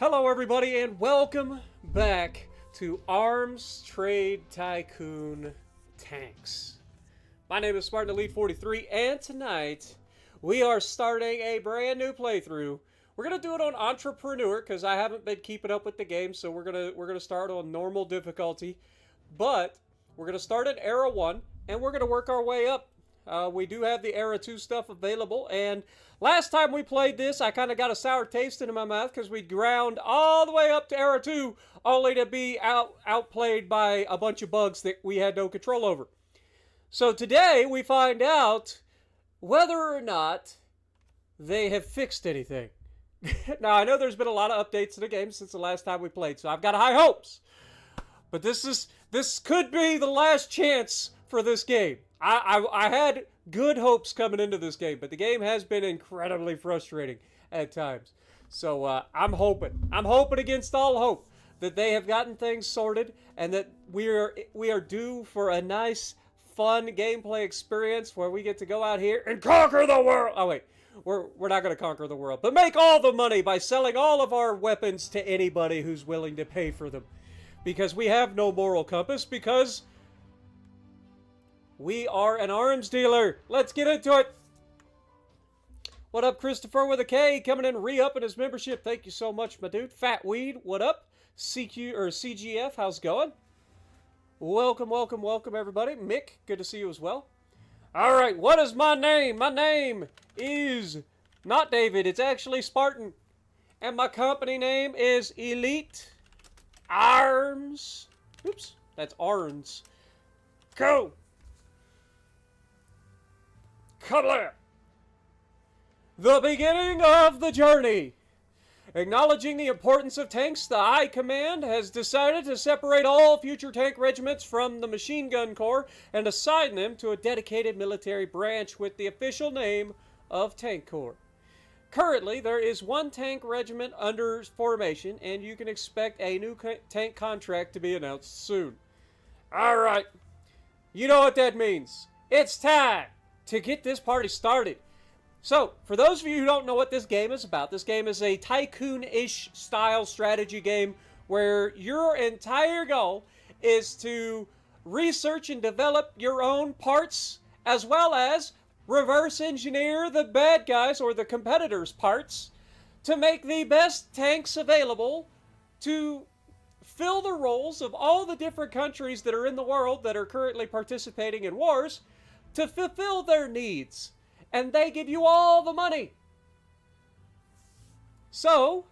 Hello everybody and welcome back to Arms Trade Tycoon Tanks. My name is Spartan Elite 43 and tonight we are starting a brand new playthrough. We're going to do it on Entrepreneur because I haven't been keeping up with the game, so we're going to start on normal difficulty. But we're going to start at Era 1 and we're going to work our way up. We do have the Era 2 stuff available, and last time we played this, I kind of got a sour taste in my mouth because we ground all the way up to Era 2, only to be outplayed by a bunch of bugs that we had no control over. So today, we find out whether or not they have fixed anything. Now, I know there's been a lot of updates to the game since the last time we played, so I've got high hopes. But this could be the last chance for this game. I had good hopes coming into this game, but the game has been incredibly frustrating at times. So I'm hoping against all hope that they have gotten things sorted and that we are due for a nice, fun gameplay experience where we get to go out here and conquer the world. Oh wait, we're not going to conquer the world, but make all the money by selling all of our weapons to anybody who's willing to pay for them, because we have no moral compass, because we are an arms dealer. Let's get into it. What up, Christopher with a K, coming in re-upping his membership. Thank you so much, my dude. Fat Weed, what up? CQ or CGF, how's it going? Welcome, welcome, welcome, everybody. Mick, good to see you as well. All right, what is my name? My name is not David. It's actually Spartan. And my company name is Elite Arms. Oops, that's Arms. Go! Come there! The beginning of the journey. Acknowledging the importance of tanks, the I Command has decided to separate all future tank regiments from the Machine Gun Corps and assign them to a dedicated military branch with the official name of Tank Corps. Currently, there is one tank regiment under formation, and you can expect a new tank contract to be announced soon. Alright, you know what that means. It's time to get this party started. So, for those of you who don't know what this game is about, this game is a Tycoon-ish style strategy game where your entire goal is to research and develop your own parts, as well as reverse engineer the bad guys or the competitors' parts to make the best tanks available to fill the roles of all the different countries that are in the world that are currently participating in wars, to fulfill their needs, and they give you all the money. So,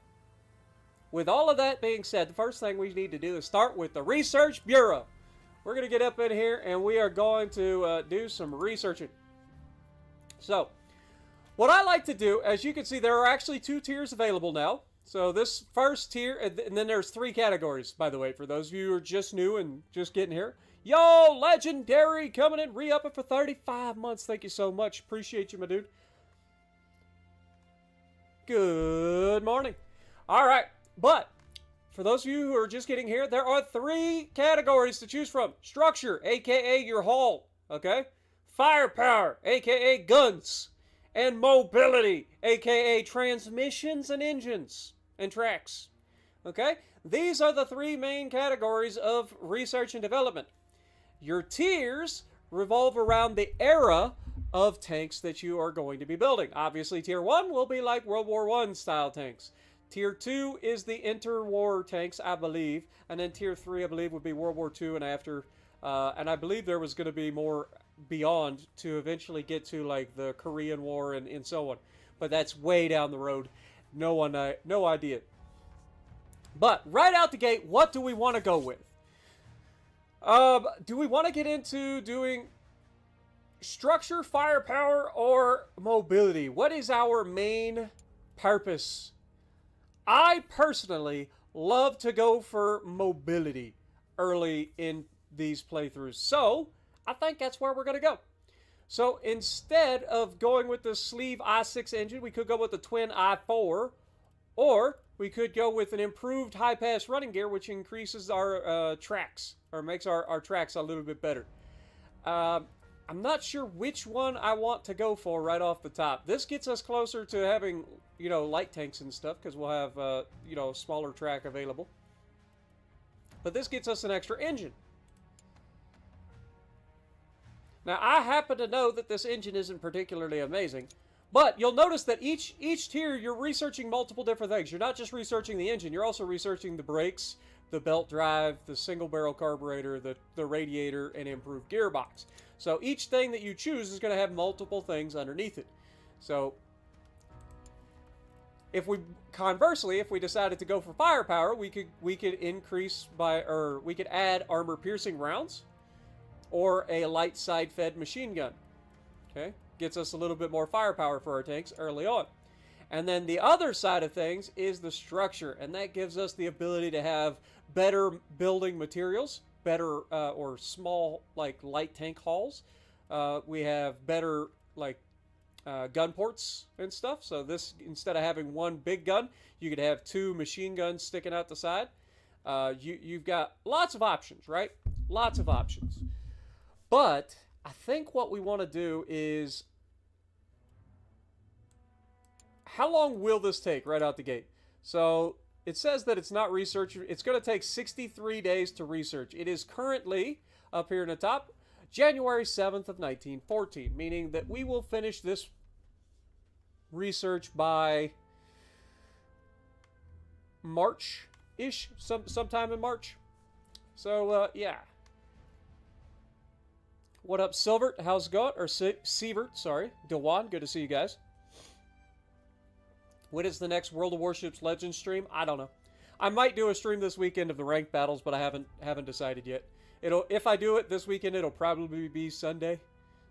with all of that being said, the first thing we need to do is start with the Research Bureau. We're going to get up in here and we are going to do some researching. So, what I like to do, as you can see, there are actually two tiers available now. So this first tier, and then there's three categories, by the way, for those of you who are just new and just getting here. Yo, Legendary, coming in, re-upping for 35 months. Thank you so much. Appreciate you, my dude. Good morning. All right, but for those of you who are just getting here, there are three categories to choose from. Structure, a.k.a. your hull, okay? Firepower, a.k.a. guns. And mobility, a.k.a. transmissions and engines and tracks. Okay? These are the three main categories of research and development. Your tiers revolve around the era of tanks that you are going to be building. Obviously, Tier 1 will be like World War I style tanks. Tier 2 is the interwar tanks, I believe. And then Tier 3, I believe, would be World War II and after. And I believe there was going to be more beyond to eventually get to like the Korean War and so on. But that's way down the road. No idea. But right out the gate, what do we want to go with? Do we want to get into doing structure, firepower, or mobility? What is our main purpose? I personally love to go for mobility early in these playthroughs. So, I think that's where we're going to go. So, instead of going with the sleeve i6 engine, we could go with the twin i4, or we could go with an improved high-pass running gear, which increases our tracks, or makes our tracks a little bit better. I'm not sure which one I want to go for right off the top. This gets us closer to having, you know, light tanks and stuff, because we'll have, you know, a smaller track available. But this gets us an extra engine. Now, I happen to know that this engine isn't particularly amazing, but you'll notice that each tier, you're researching multiple different things. You're not just researching the engine, you're also researching the brakes, the belt drive, the single barrel carburetor, the radiator, and improved gearbox. So each thing that you choose is going to have multiple things underneath it. So if we, conversely, if we decided to go for firepower, we could increase by, or we could add armor piercing rounds, or a light side fed machine gun. Okay, gets us a little bit more firepower for our tanks early on. And then the other side of things is the structure, and that gives us the ability to have better building materials, better or small, like, light tank hulls. We have better, like, gun ports and stuff. So this, instead of having one big gun, you could have two machine guns sticking out the side. You've got lots of options, right? Lots of options. But I think what we want to do is, how long will this take right out the gate? So it says that it's not research. It's going to take 63 days to research. It is currently, up here in the top, January 7th of 1914, meaning that we will finish this research by March-ish, sometime in March. So, yeah. What up, Silvert? How's it going? Or Sievert, sorry. Dewan, good to see you guys. When is the next World of Warships Legends stream? I don't know. I might do a stream this weekend of the ranked battles, but I haven't decided yet. If I do it this weekend, it'll probably be Sunday.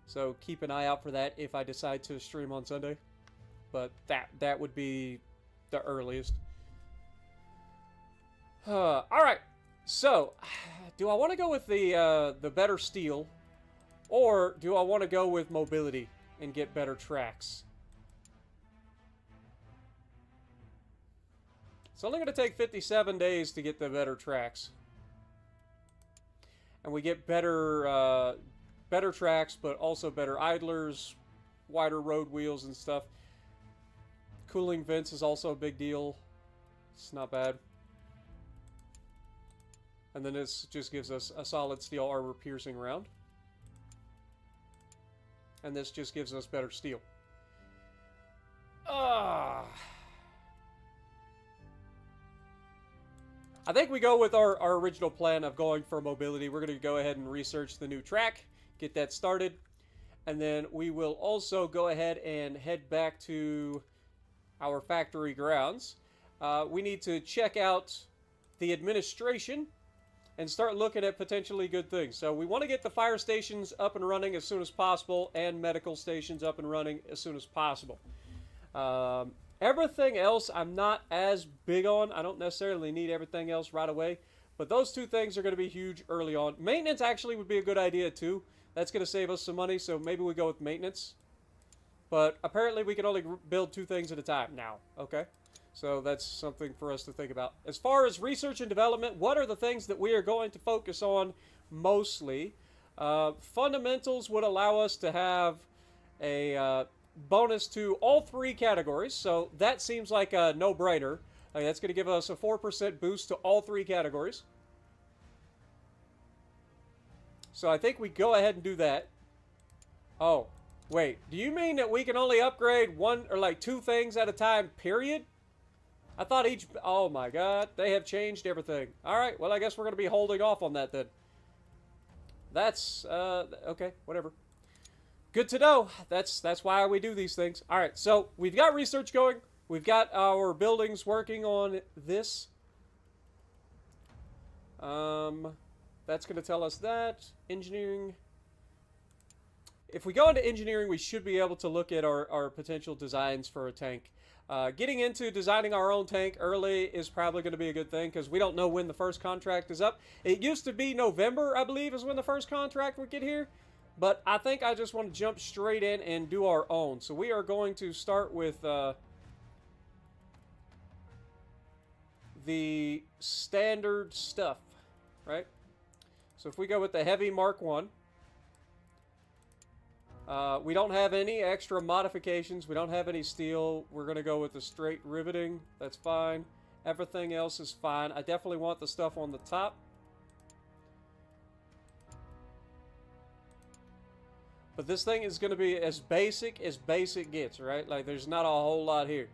So keep an eye out for that if I decide to stream on Sunday. But that would be the earliest. All right. So, do I want to go with the better steel, or do I want to go with mobility and get better tracks? It's only going to take 57 days to get the better tracks. And we get better tracks, but also better idlers, wider road wheels and stuff. Cooling vents is also a big deal. It's not bad. And then this just gives us a solid steel armor piercing round. And this just gives us better steel. I think we go with our original plan of going for mobility. We're going to go ahead and research the new track, get that started, and then we will also go ahead and head back to our factory grounds. We need to check out the administration and start looking at potentially good things. So we want to get the fire stations up and running as soon as possible, and medical stations up and running as soon as possible. Everything else I'm not as big on. I don't necessarily need everything else right away, but those two things are going to be huge early on. Maintenance actually would be a good idea too. That's going to save us some money, so maybe we go with maintenance. But apparently we can only build two things at a time now, okay? So that's something for us to think about. As far as research and development, what are the things that we are going to focus on mostly? Fundamentals would allow us to have a bonus to all three categories, so that seems like a no-brainer. That's going to give us a 4% boost to all three categories. So I think we go ahead and do that. Oh, wait. Do you mean that we can only upgrade one or like two things at a time, period? I thought each... Oh my god, they have changed everything. Alright, well I guess we're going to be holding off on that then. That's, okay, whatever. Good to know. That's why we do these things. Alright, so we've got research going. We've got our buildings working on this. That's going to tell us that. Engineering. If we go into engineering, we should be able to look at our potential designs for a tank. Getting into designing our own tank early is probably going to be a good thing, because we don't know when the first contract is up. It used to be November, I believe, is when the first contract would get here. But I think I just want to jump straight in and do our own. So we are going to start with the standard stuff, right? So if we go with the heavy Mark 1, We don't have any extra modifications. We don't have any steel. We're going to go with the straight riveting. That's fine. Everything else is fine. I definitely want the stuff on the top. But this thing is going to be as basic gets, right? Like, there's not a whole lot here.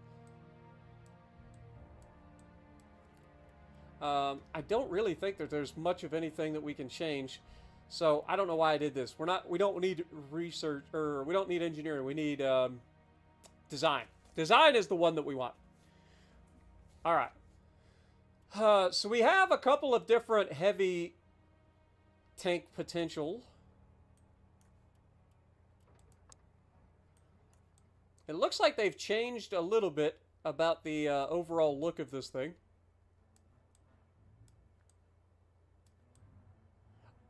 I don't really think that there's much of anything that we can change. So, I don't know why I did this. We don't need research, or we don't need engineering. We need design. Design is the one that we want. Alright. So, we have a couple of different heavy tank potential. It looks like they've changed a little bit about the overall look of this thing.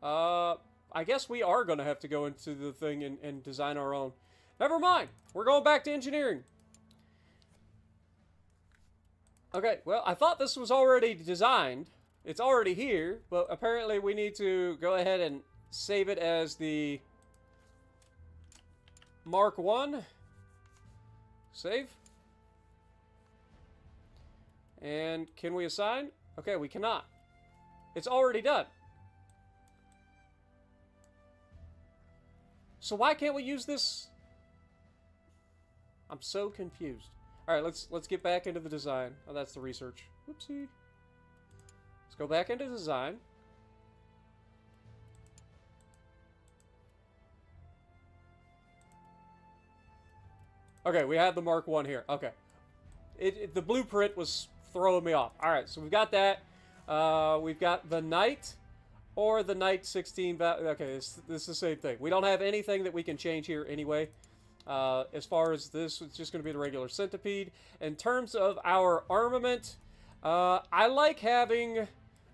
I guess we are going to have to go into the thing and design our own. Never mind. We're going back to engineering. Okay, well, I thought this was already designed. It's already here, but apparently we need to go ahead and save it as the Mark 1. Save. And can we assign? Okay, we cannot. It's already done. So why can't we use this? I'm so confused. All right, let's get back into the design. Oh, that's the research. Whoopsie. Let's go back into design. Okay, we have the Mark 1 here. Okay. The blueprint was throwing me off. All right, so we've got that. We've got the Knight or the Knight 16. Okay, this is the same thing. We don't have anything that we can change here anyway. As far as this, it's just going to be the regular centipede. In terms of our armament, I like having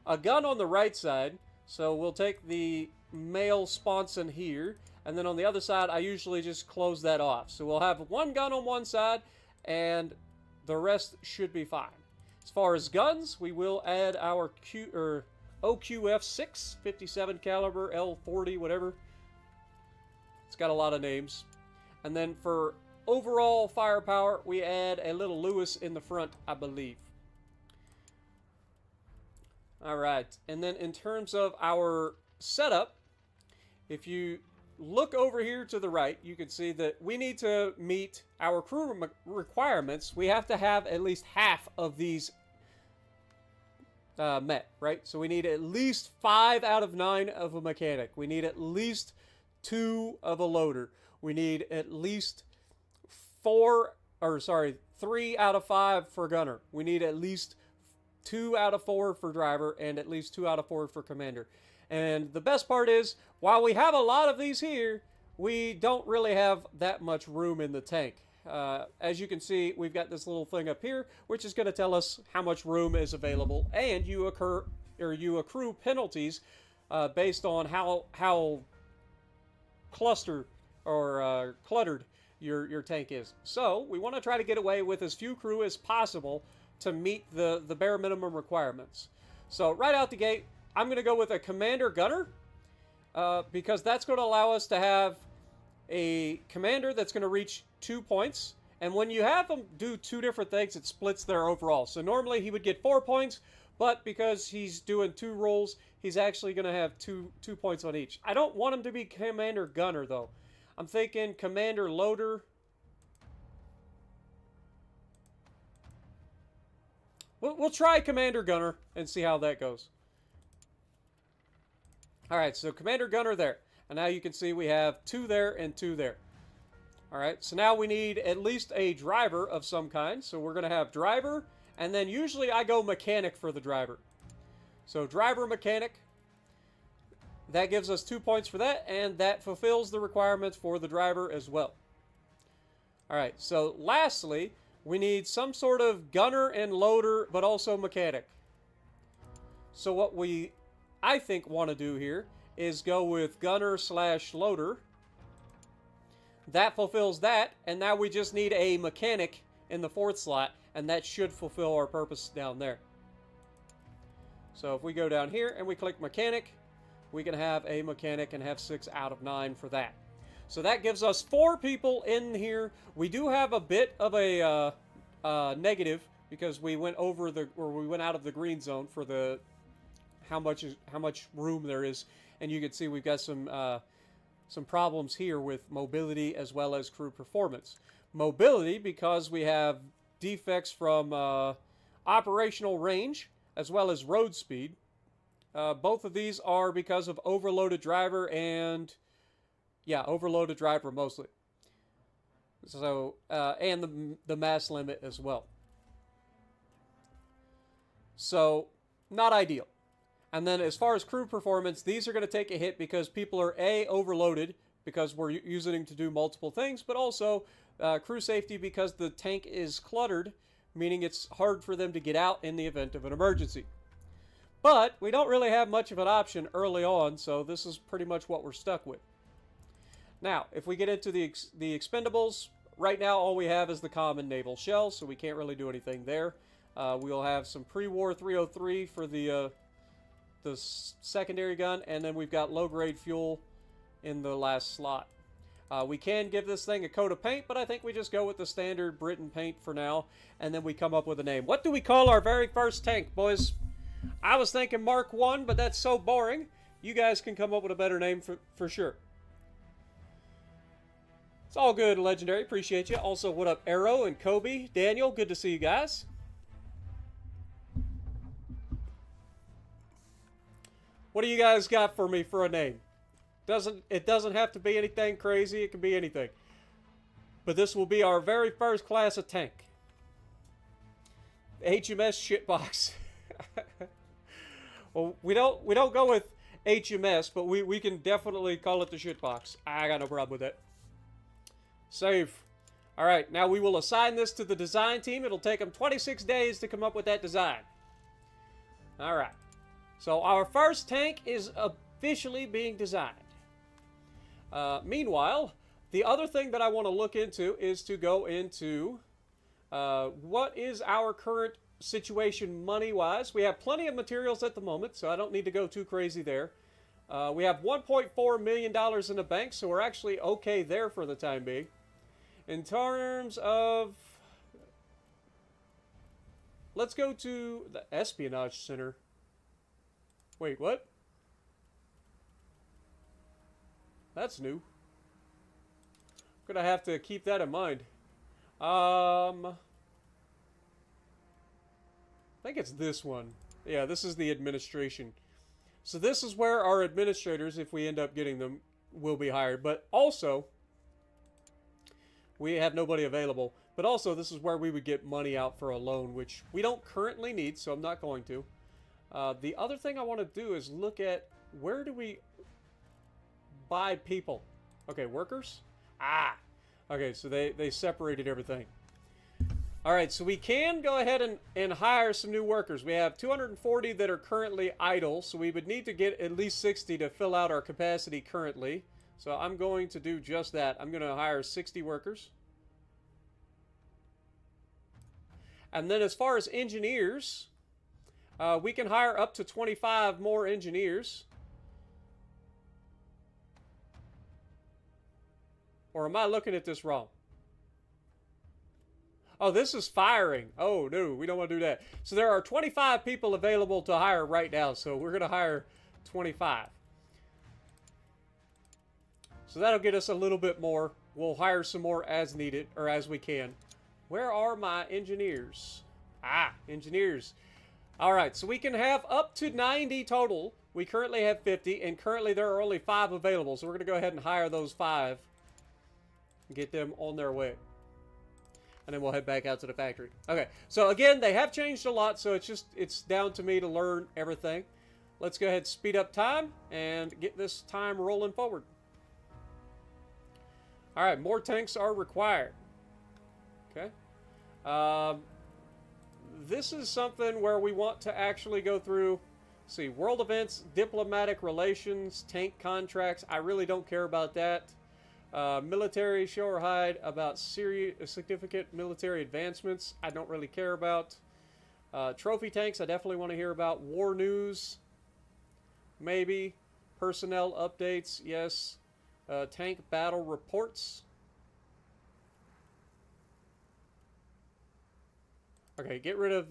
a gun on the right side. So we'll take the male sponson here. And then on the other side, I usually just close that off. So we'll have one gun on one side, and the rest should be fine. As far as guns, we will add our OQF6, 57 caliber, L40, whatever. It's got a lot of names. And then for overall firepower, we add a little Lewis in the front, I believe. All right. And then in terms of our setup, if you look over here to the right, you can see that we need to meet our crew requirements. We have to have at least half of these met, right? So we need at least 5 out of 9 of a mechanic. We need at least 2 of a loader. We need at least 3 out of 5 for gunner. We need at least 2 out of 4 for driver and at least 2 out of 4 for commander. And the best part is, while we have a lot of these here, we don't really have that much room in the tank. As you can see, we've got this little thing up here, which is going to tell us how much room is available, and you accrue penalties based on how cluttered your tank is. So we want to try to get away with as few crew as possible to meet the bare minimum requirements. So right out the gate, I'm going to go with a commander gunner because that's going to allow us to have a commander that's going to reach 2 points. And when you have them do 2 different things, it splits their overall. So normally he would get 4 points, but because he's doing 2 rolls, he's actually going to have 2 points on each. I don't want him to be commander gunner, though. I'm thinking commander loader. We'll try commander gunner and see how that goes. All right, so commander gunner there. And now you can see we have 2 there and 2 there. All right, so now we need at least a driver of some kind. So we're going to have driver, and then usually I go mechanic for the driver. So driver mechanic, that gives us 2 points for that, and that fulfills the requirements for the driver as well. All right, so lastly, we need some sort of gunner and loader, but also mechanic. So what I think want to do here is go with gunner / loader. That fulfills that, and now we just need a mechanic in the 4th slot, and that should fulfill our purpose down there. So if we go down here and we click mechanic, we can have a mechanic and have 6 out of 9 for that. So that gives us 4 people in here. We do have a bit of a negative because we went out of the green zone for the how much room there is, and you can see we've got some problems here with mobility as well as crew performance. Mobility because we have defects from operational range as well as road speed. Both of these are because of overloaded driver and overloaded driver mostly. So and the mass limit as well. So not ideal. And then as far as crew performance, these are going to take a hit because people are overloaded because we're using them to do multiple things, but also crew safety because the tank is cluttered, meaning it's hard for them to get out in the event of an emergency. But we don't really have much of an option early on, so this is pretty much what we're stuck with. Now, if we get into the expendables, right now all we have is the common naval shell, so we can't really do anything there. We'll have some pre-war 303 for the secondary gun, and then we've got low-grade fuel in the last slot. We can give this thing a coat of paint, but I think we just go with the standard Britain paint for now, and then we come up with a name. What do we call our very first tank, boys? I was thinking Mark 1, but that's so boring. You guys can come up with a better name for sure. It's all good, Legendary. Appreciate you. Also, what up, Arrow and Kobe? Daniel, good to see you guys. What do you guys got for me for a name? It doesn't have to be anything crazy. It can be anything. But this will be our very first class of tank. HMS Shitbox. Well, we don't go with HMS, but we can definitely call it the Shitbox. I got no problem with that. Save. All right, now we will assign this to the design team. It'll take them 26 days to come up with that design. All right. So our first tank is officially being designed. Meanwhile, the other thing that I want to look into is to go into what is our current situation money-wise. We have plenty of materials at the moment, so I don't need to go too crazy there. We have $1.4 million in the bank, so we're actually okay there for the time being. In terms of... Let's go to the Espionage Center. Wait, what? That's new. I'm gonna have to keep that in mind. I think it's this one. Yeah, this is the administration. So this is where our administrators, if we end up getting them, will be hired. But also, we have nobody available. But also, this is where we would get money out for a loan, which we don't currently need, so I'm not going to. The other thing I want to do is look at where do we buy people. Okay, workers? Ah! Okay, so they separated everything. Alright, so we can go ahead and hire some new workers. We have 240 that are currently idle, so we would need to get at least 60 to fill out our capacity currently. So I'm going to do just that. I'm going to hire 60 workers. And then as far as engineers, we can hire up to 25 more engineers. Or am I looking at this wrong? Oh, this is firing. Oh, no, we don't want to do that. So there are 25 people available to hire right now, so we're going to hire 25. So that'll get us a little bit more. We'll hire some more as needed, or as we can. Where are my engineers? Ah, engineers. All right, so we can have up to 90 total. We currently have 50, and currently there are only 5 available. So we're going to go ahead and hire those 5 and get them on their way. And then we'll head back out to the factory. Okay, so again, they have changed a lot, so it's down to me to learn everything. Let's go ahead and speed up time and get this time rolling forward. All right, more tanks are required. Okay. This is something where we want to actually go through, see, world events, diplomatic relations, tank contracts. I really don't care about that. Military show or hide about significant military advancements. I don't really care about. Trophy tanks, I definitely want to hear about. War news, maybe. Personnel updates, yes. Tank battle reports. Okay, get rid of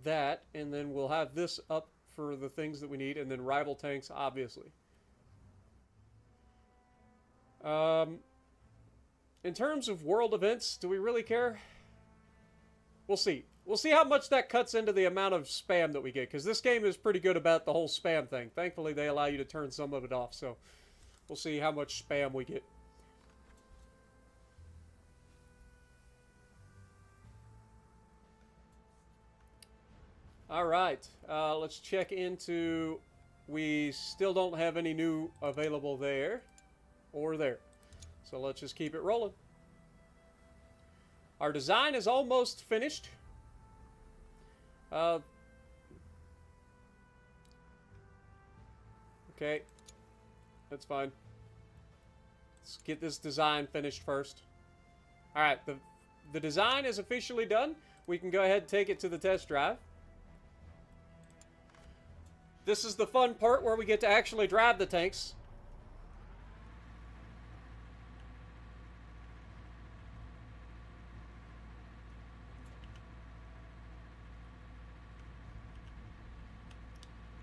that, and then we'll have this up for the things that we need, and then rival tanks, obviously. In terms of world events, do we really care? We'll see. We'll see how much that cuts into the amount of spam that we get, because this game is pretty good about the whole spam thing. Thankfully, they allow you to turn some of it off, so we'll see how much spam we get. All right, let's check into... We still don't have any new available there or there. So let's just keep it rolling. Our design is almost finished. Okay, that's fine. Let's get this design finished first. All right, the design is officially done. We can go ahead and take it to the test drive. This is the fun part where we get to actually drive the tanks.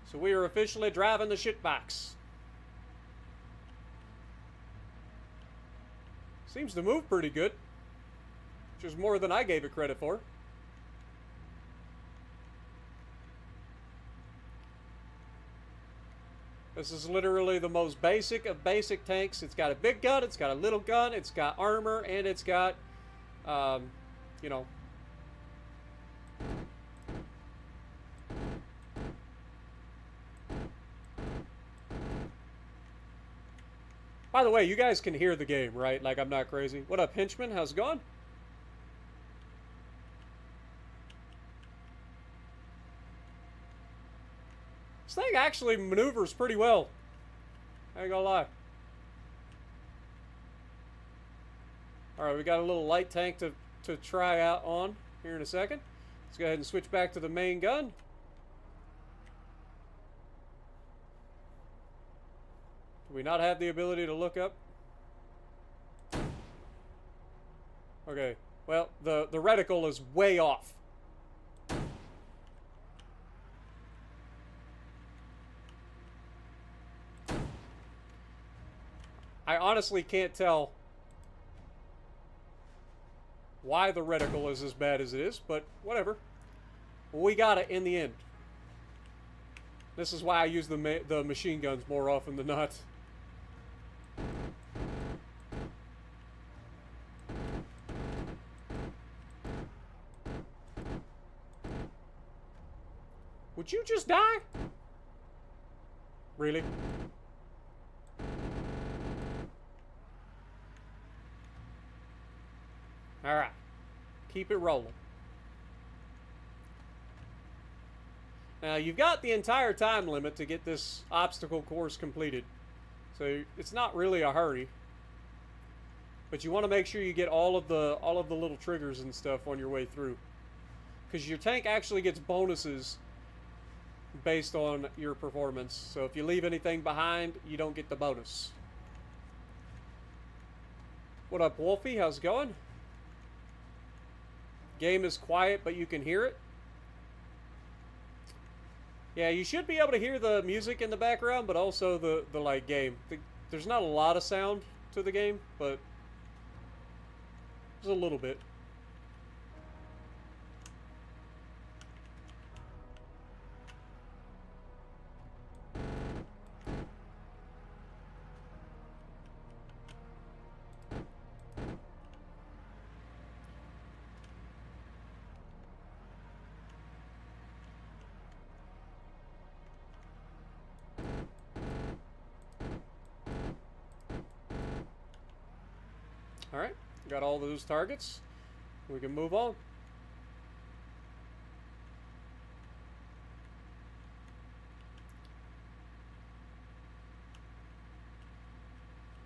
So we are officially driving the shitbox. Seems to move pretty good, which is more than I gave it credit for. This is literally the most basic of basic tanks. It's got a big gun, it's got a little gun, it's got armor, and it's got, you know... By the way, you guys can hear the game, right? Like, I'm not crazy. What up, Henchman? How's it going? This thing actually maneuvers pretty well. I ain't gonna lie. Alright, we got a little light tank to try out on here in a second. Let's go ahead and switch back to the main gun. Do we not have the ability to look up? Okay, well, the reticle is way off. I honestly can't tell why the reticle is as bad as it is, but whatever. We got it in the end. This is why I use the machine guns more often than not. Would you just die? Really? Alright. Keep it rolling. Now, you've got the entire time limit to get this obstacle course completed. So, it's not really a hurry. But you want to make sure you get all of the little triggers and stuff on your way through. Because your tank actually gets bonuses based on your performance. So if you leave anything behind, you don't get the bonus. What up, Wolfie? How's it going? Game is quiet, but you can hear it. Yeah, you should be able to hear the music in the background, but also the like game. There's not a lot of sound to the game, but there's a little bit. Alright, got all those targets. We can move on.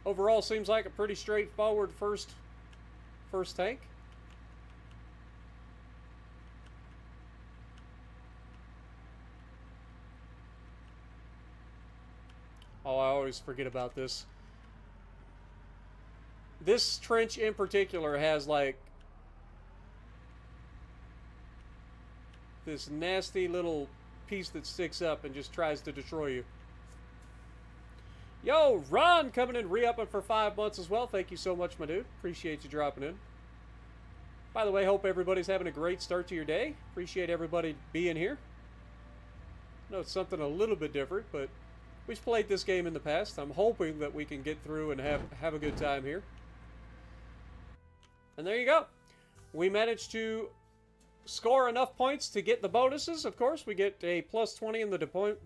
Overall, seems like a pretty straightforward first tank. Oh, I always forget about this. This trench in particular has, like, this nasty little piece that sticks up and just tries to destroy you. Yo, Ron coming in, re-upping for 5 months as well. Thank you so much, my dude. Appreciate you dropping in. By the way, hope everybody's having a great start to your day. Appreciate everybody being here. I know it's something a little bit different, but we've played this game in the past. I'm hoping that we can get through and have a good time here. And there you go. We managed to score enough points to get the bonuses. Of course, we get a plus 20 in the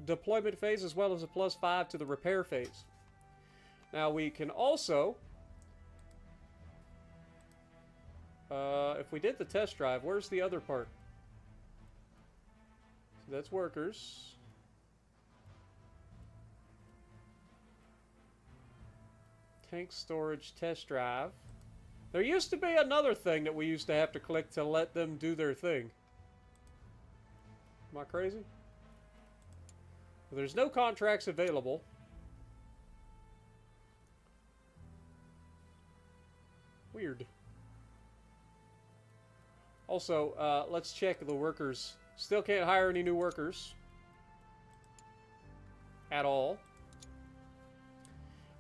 deployment phase as well as a plus 5 to the repair phase. Now we can also, if we did the test drive, where's the other part? So that's workers. Tank storage test drive. There used to be another thing that we used to have to click to let them do their thing. Am I crazy? Well, there's no contracts available. Weird. Also, let's check the workers. Still can't hire any new workers. At all.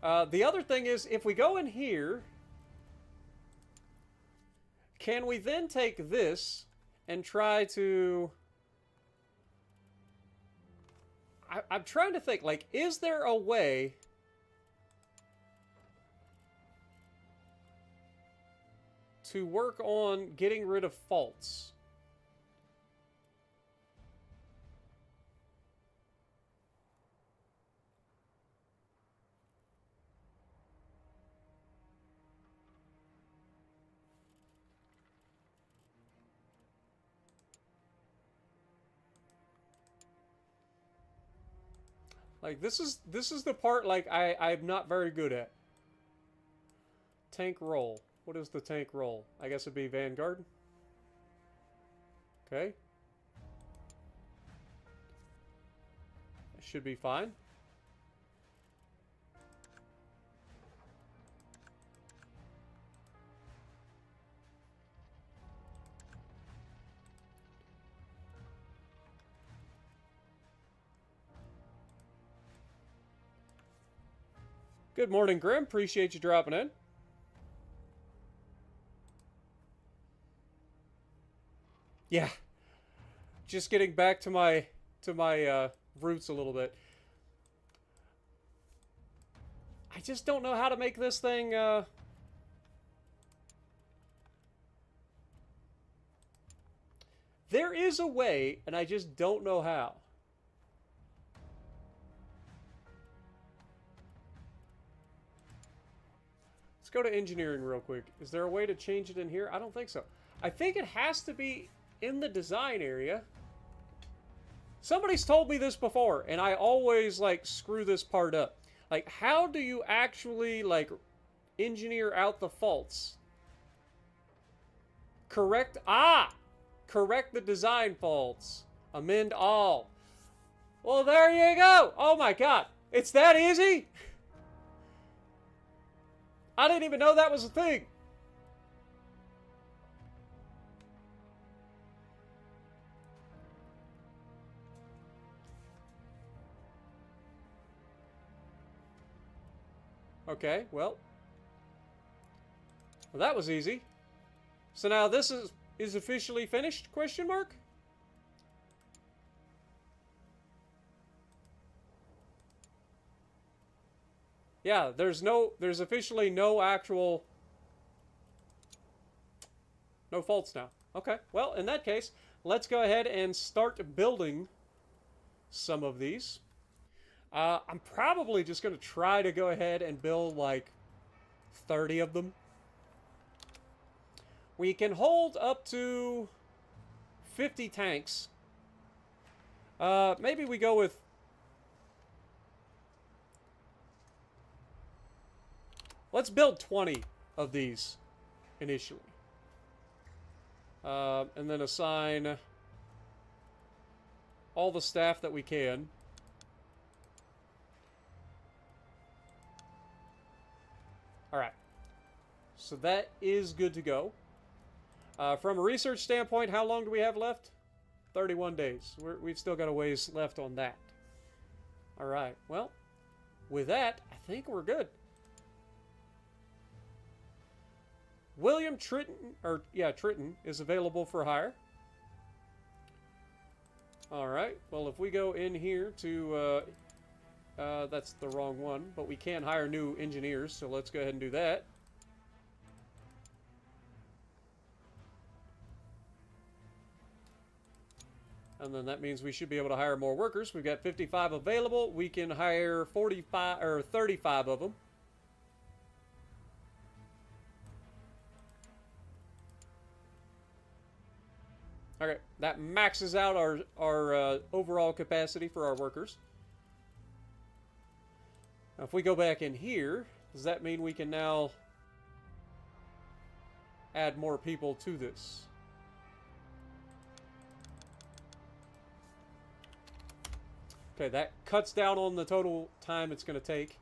The other thing is, if we go in here, can we then take this and try to... I'm trying to think, like, is there a way to work on getting rid of faults? Like, this is the part, like, I'm not very good at. Tank roll. What is the tank roll? I guess it'd be Vanguard. Okay. That should be fine. Good morning, Grim. Appreciate you dropping in. Yeah. Just getting back to my roots a little bit. I just don't know how to make this thing There is a way, and I just don't know how. Let's go to engineering real quick. Is there a way to change it in here? I don't think so. I think it has to be in the design area. Somebody's told me this before, and I always, like, screw this part up. Like, how do you actually, like, engineer out the faults? Correct the design faults. Amend all. Well, there you go. Oh my god. It's that easy? I didn't even know that was a thing. Okay, well, that was easy. So now this is officially finished? Question mark? Yeah, there's officially no faults now. Okay, well, in that case, let's go ahead and start building some of these. I'm probably just going to try to go ahead and build like 30 of them. We can hold up to 50 tanks. Maybe we go with... Let's build 20 of these initially. And then assign all the staff that we can. Alright. So that is good to go. From a research standpoint, how long do we have left? 31 days. We've still got a ways left on that. All right. Well, with that, I think we're good. William Tritton is available for hire. All right. Well, if we go in here to, that's the wrong one, but we can hire new engineers, so let's go ahead and do that. And then that means we should be able to hire more workers. We've got 55 available. We can hire 45 or 35 of them. Okay, that maxes out our overall capacity for our workers. Now, if we go back in here, does that mean we can now add more people to this? Okay, that cuts down on the total time it's going to take.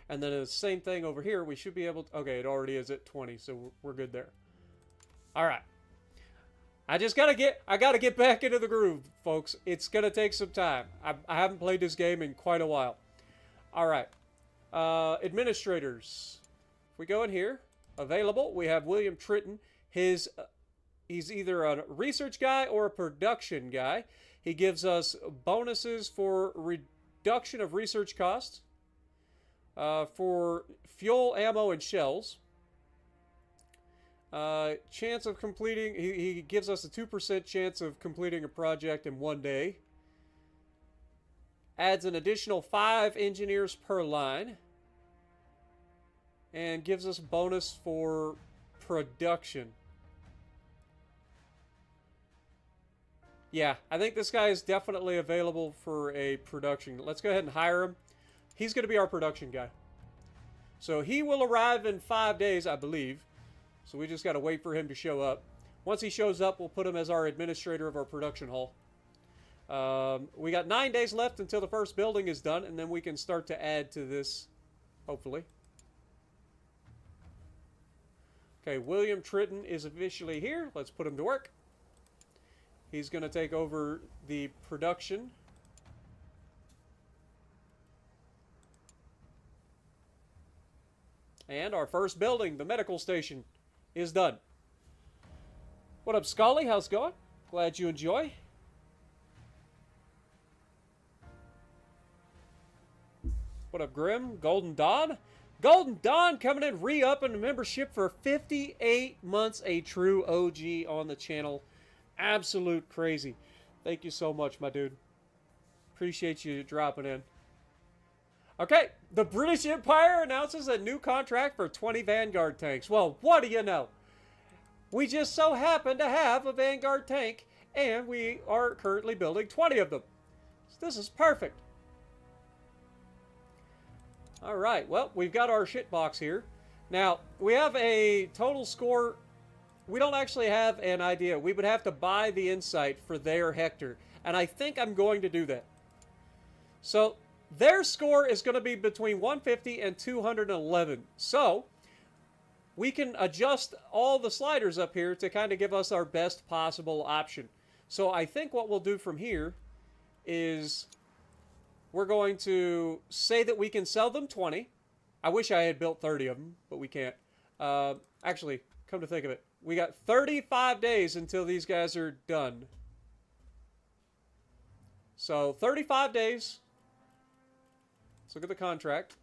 And then the same thing over here, we should be able to... Okay, it already is at 20, so we're good there. All right. I gotta get back into the groove, folks. It's going to take some time. I haven't played this game in quite a while. All right. Administrators. If we go in here, available, we have William Tritton. He's either a research guy or a production guy. He gives us bonuses for reduction of research costs, for fuel, ammo, and shells. Chance of completing, he gives us a 2% chance of completing a project in 1 day. Adds an additional 5 engineers per line. And gives us bonus for production. Yeah, I think this guy is definitely available for a production. Let's go ahead and hire him. He's going to be our production guy. So he will arrive in 5 days, I believe. So we just got to wait for him to show up. Once he shows up, we'll put him as our administrator of our production hall. We got 9 days left until the first building is done, and then we can start to add to this, hopefully. Okay, William Tritton is officially here. Let's put him to work. He's going to take over the production. And our first building, the medical station, is done. What up, Scully? How's it going? Glad you enjoy. What up, Grim? Golden Dawn? Golden Dawn coming in, re-upping the membership for 58 months. A true OG on the channel. Absolute crazy. Thank you so much, my dude. Appreciate you dropping in. Okay, the British Empire announces a new contract for 20 Vanguard tanks. Well, what do you know? We just so happen to have a Vanguard tank, and we are currently building 20 of them. So this is perfect. All right, well, we've got our shit box here. Now, we have a total score. We don't actually have an idea. We would have to buy the insight for their Hector, and I think I'm going to do that. So their score is going to be between 150 and 211. So we can adjust all the sliders up here to kind of give us our best possible option. So I think what we'll do from here is we're going to say that we can sell them 20. I wish I had built 30 of them, but we can't. Actually, come to think of it, we got 35 days until these guys are done. So 35 days. Let's look at the contract.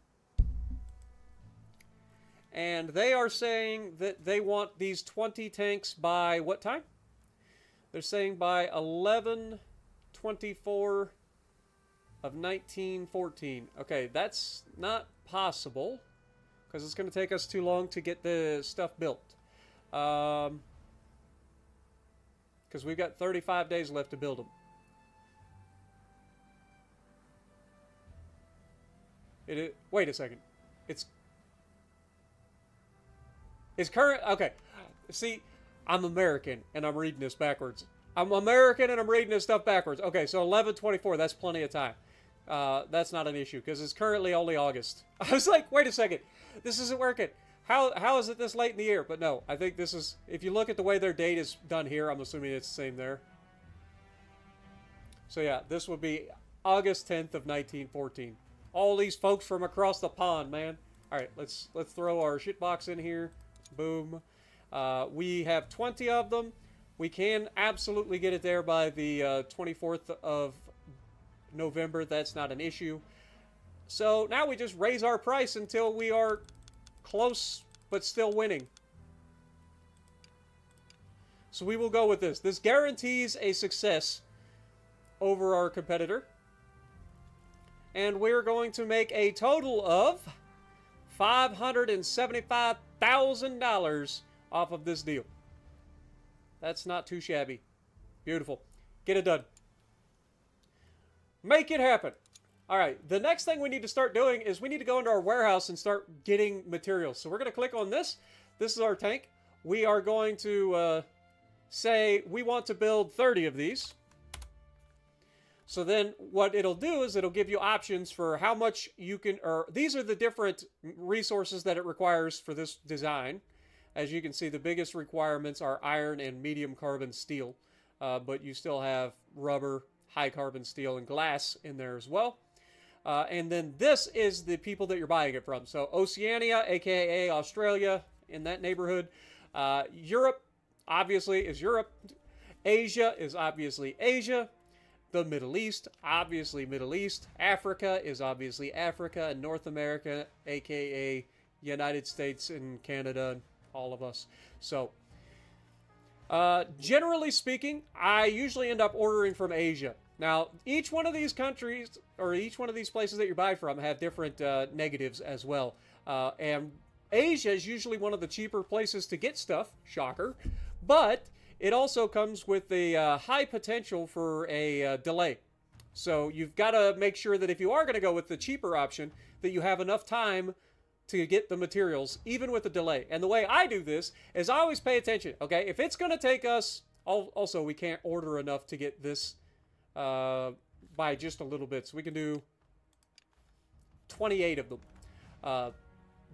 And they are saying that they want these 20 tanks by what time? They're saying by 11/24 of 1914. Okay, that's not possible because it's going to take us too long to get the stuff built. Because we've got 35 days left to build them. Wait a second. It's current. Okay. See, I'm American and I'm reading this backwards. I'm American and I'm reading this stuff backwards. Okay, so 11/24. That's plenty of time. That's not an issue because it's currently only August. I was like, wait a second. This isn't working. how is it this late in the year? But no, I think this is, if you look at the way their date is done here, I'm assuming it's the same there. So yeah, this would be August 10th of 1914. All these folks from across the pond, man. All right, let's throw our shit box in here. Boom. We have 20 of them. We can absolutely get it there by the 24th of November. That's not an issue. So now we just raise our price until we are close but still winning. So we will go with this. This guarantees a success over our competitor. And we're going to make a total of $575,000 off of this deal. That's not too shabby. Beautiful. Get it done. Make it happen. All right, the next thing we need to start doing is we need to go into our warehouse and start getting materials. So we're going to click on this. This is our tank. We are going to say we want to build 30 of these. So then what it'll do is it'll give you options for how much you can, or these are the different resources that it requires for this design. As you can see, the biggest requirements are iron and medium carbon steel, but you still have rubber, high carbon steel, and glass in there as well. And then this is the people that you're buying it from. So Oceania, aka Australia, in that neighborhood. Europe, obviously, is Europe. Asia is obviously Asia. The Middle East, obviously Middle East. Africa is obviously Africa. And North America, aka United States and Canada, and all of us. So, generally speaking, I usually end up ordering from Asia. Now, each one of these countries, or each one of these places that you buy from, have different negatives as well. And Asia is usually one of the cheaper places to get stuff, shocker. But it also comes with a high potential for a delay. So you've got to make sure that if you are going to go with the cheaper option, that you have enough time to get the materials, even with a delay. And the way I do this is I always pay attention, okay? If it's going to take us, also we can't order enough to get this by just a little bit. So we can do 28 of them.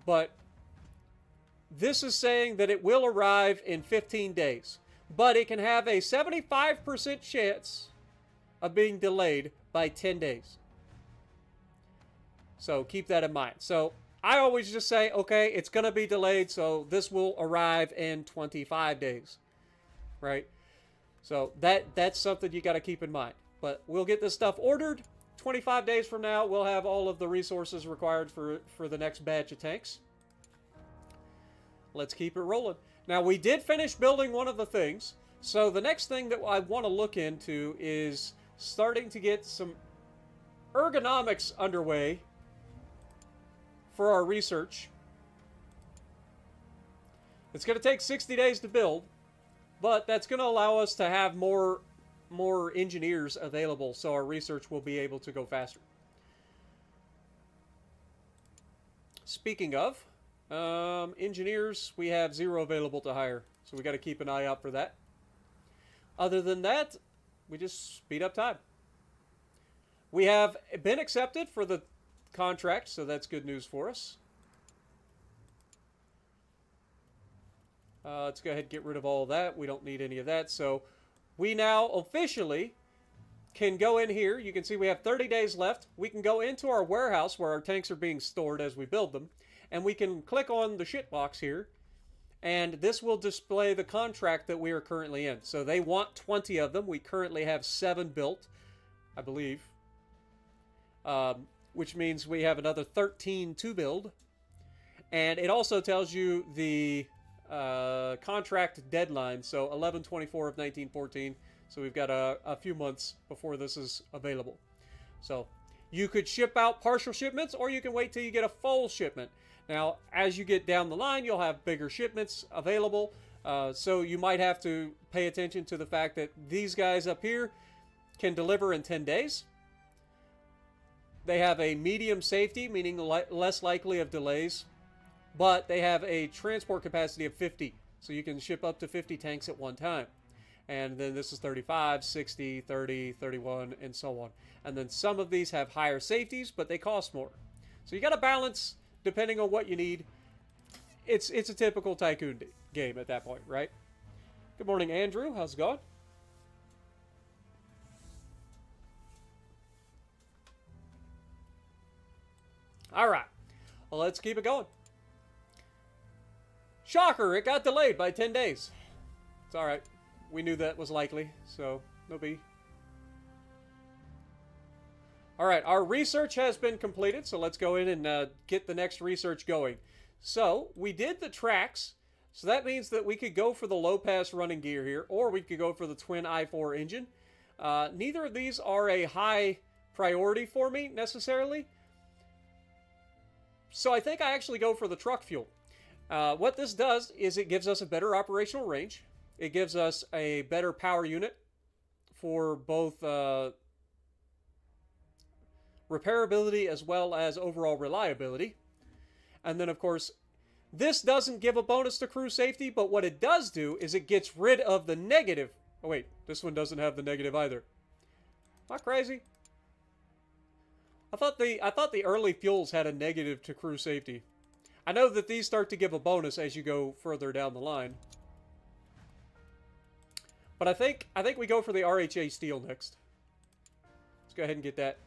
But this is saying that it will arrive in 15 days. But it can have a 75% chance of being delayed by 10 days. So keep that in mind. So I always just say, okay, it's going to be delayed, so this will arrive in 25 days. Right? So that's something you got to keep in mind. But we'll get this stuff ordered. 25 days from now, we'll have all of the resources required for the next batch of tanks. Let's keep it rolling. Now, we did finish building one of the things, so the next thing that I want to look into is starting to get some ergonomics underway for our research. It's going to take 60 days to build, but that's going to allow us to have more engineers available, so our research will be able to go faster. Speaking of engineers, we have 0 available to hire, so we got to keep an eye out for that. Other than that, we just speed up time. We have been accepted for the contract, so that's good news for us. Let's go ahead and get rid of all of that. We don't need any of that. So we now officially can go in here. You can see we have 30 days left. We can go into our warehouse where our tanks are being stored as we build them. And we can click on the shit box here. And this will display the contract that we are currently in. So they want 20 of them. We currently have 7 built, I believe. Which means we have another 13 to build. And it also tells you the contract deadline. So 11/24 of 1914. So we've got a few months before this is available. So you could ship out partial shipments, or you can wait till you get a full shipment. Now, as you get down the line, you'll have bigger shipments available. So you might have to pay attention to the fact that these guys up here can deliver in 10 days. They have a medium safety, meaning less likely of delays. But they have a transport capacity of 50. So you can ship up to 50 tanks at one time. And then this is 35, 60, 30, 31, and so on. And then some of these have higher safeties, but they cost more. So you got to balance depending on what you need. it's a typical Tycoon game at that point, right? Good morning, Andrew. How's it going? All right. Well, let's keep it going. Shocker, it got delayed by 10 days. It's all right. We knew that was likely, so no biggie. All right, our research has been completed, so let's go in and get the next research going. So we did the tracks, so that means that we could go for the low-pass running gear here, or we could go for the twin i4 engine. Neither of these are a high priority for me, necessarily. So I think I actually go for the truck fuel. What this does is it gives us a better operational range. It gives us a better power unit for both repairability as well as overall reliability. And then, of course, this doesn't give a bonus to crew safety, but what it does do is it gets rid of the negative. Oh, wait, this one doesn't have the negative either. Am I crazy? I thought the early fuels had a negative to crew safety. I know that these start to give a bonus as you go further down the line. But I think we go for the RHA steel next. Let's go ahead and get that.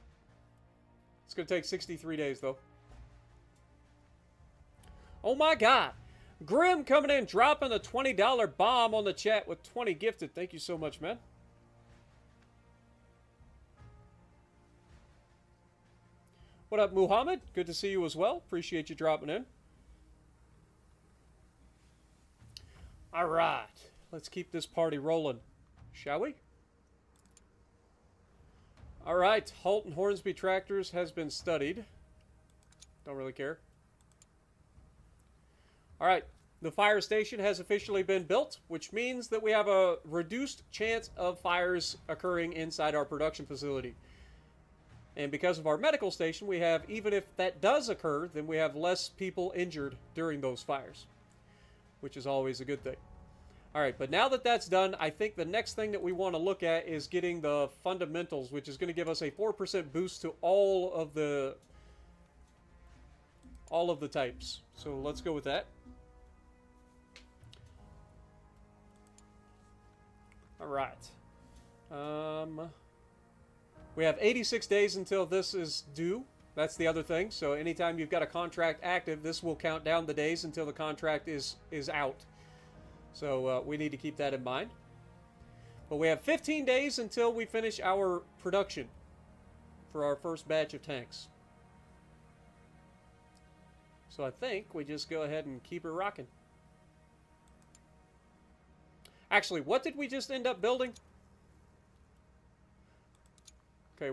It's going to take 63 days, though. Oh, my God. Grim coming in, dropping a $20 bomb on the chat with 20 gifted. Thank you so much, man. What up, Muhammad? Good to see you as well. Appreciate you dropping in. All right. Let's keep this party rolling, shall we? All right, Holt and Hornsby tractors has been studied. Don't really care. All right, the fire station has officially been built, which means that we have a reduced chance of fires occurring inside our production facility. And because of our medical station, we have, even if that does occur, then we have less people injured during those fires, which is always a good thing. All right, but now that that's done, I think the next thing that we want to look at is getting the fundamentals, which is going to give us a 4% boost to all of the types. So let's go with that. All right. We have 86 days until this is due. That's the other thing. So anytime you've got a contract active, this will count down the days until the contract is out. So we need to keep that in mind. But we have 15 days until we finish our production for our first batch of tanks. So I think we just go ahead and keep it rocking. Actually, what did we just end up building? Okay,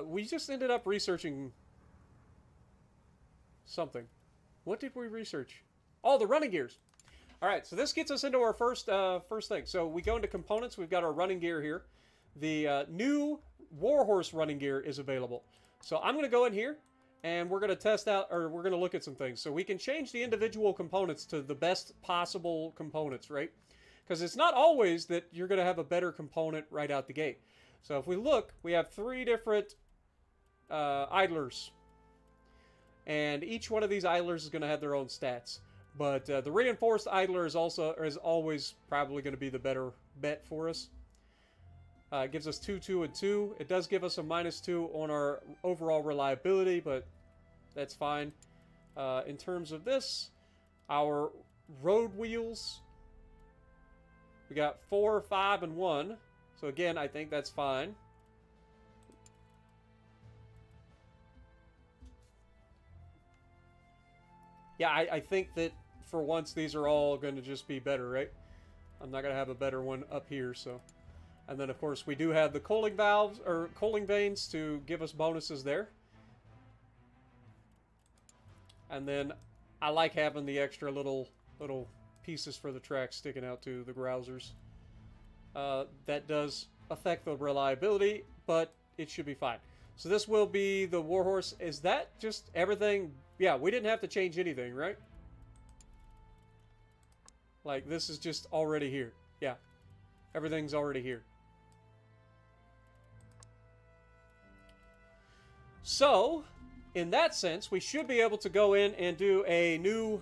we just ended up researching something. What did we research? Oh, the running gears. All right, so this gets us into our first thing. So we go into components. We've got our running gear here. The new Warhorse running gear is available. So I'm going to go in here, and we're going to test out, or we're going to look at some things. So we can change the individual components to the best possible components, right? Because it's not always that you're going to have a better component right out the gate. So if we look, we have 3 different idlers. And each one of these idlers is going to have their own stats. But the reinforced idler is always probably going to be the better bet for us. It gives us 2, 2, and 2. It does give us a -2 on our overall reliability, but that's fine. In terms of this, our road wheels, we got 4, 5, and 1. So again, I think that's fine. Yeah, I think that for once these are all going to just be better, right? I'm not going to have a better one up here, so. And then, of course, we do have the cooling valves, or cooling vanes to give us bonuses there. And then I like having the extra little pieces for the track sticking out to the grousers. That does affect the reliability, but it should be fine. So this will be the Warhorse. Is that just everything? Yeah, we didn't have to change anything, right? Like, this is just already here. Yeah, everything's already here. So, in that sense, we should be able to go in and do a new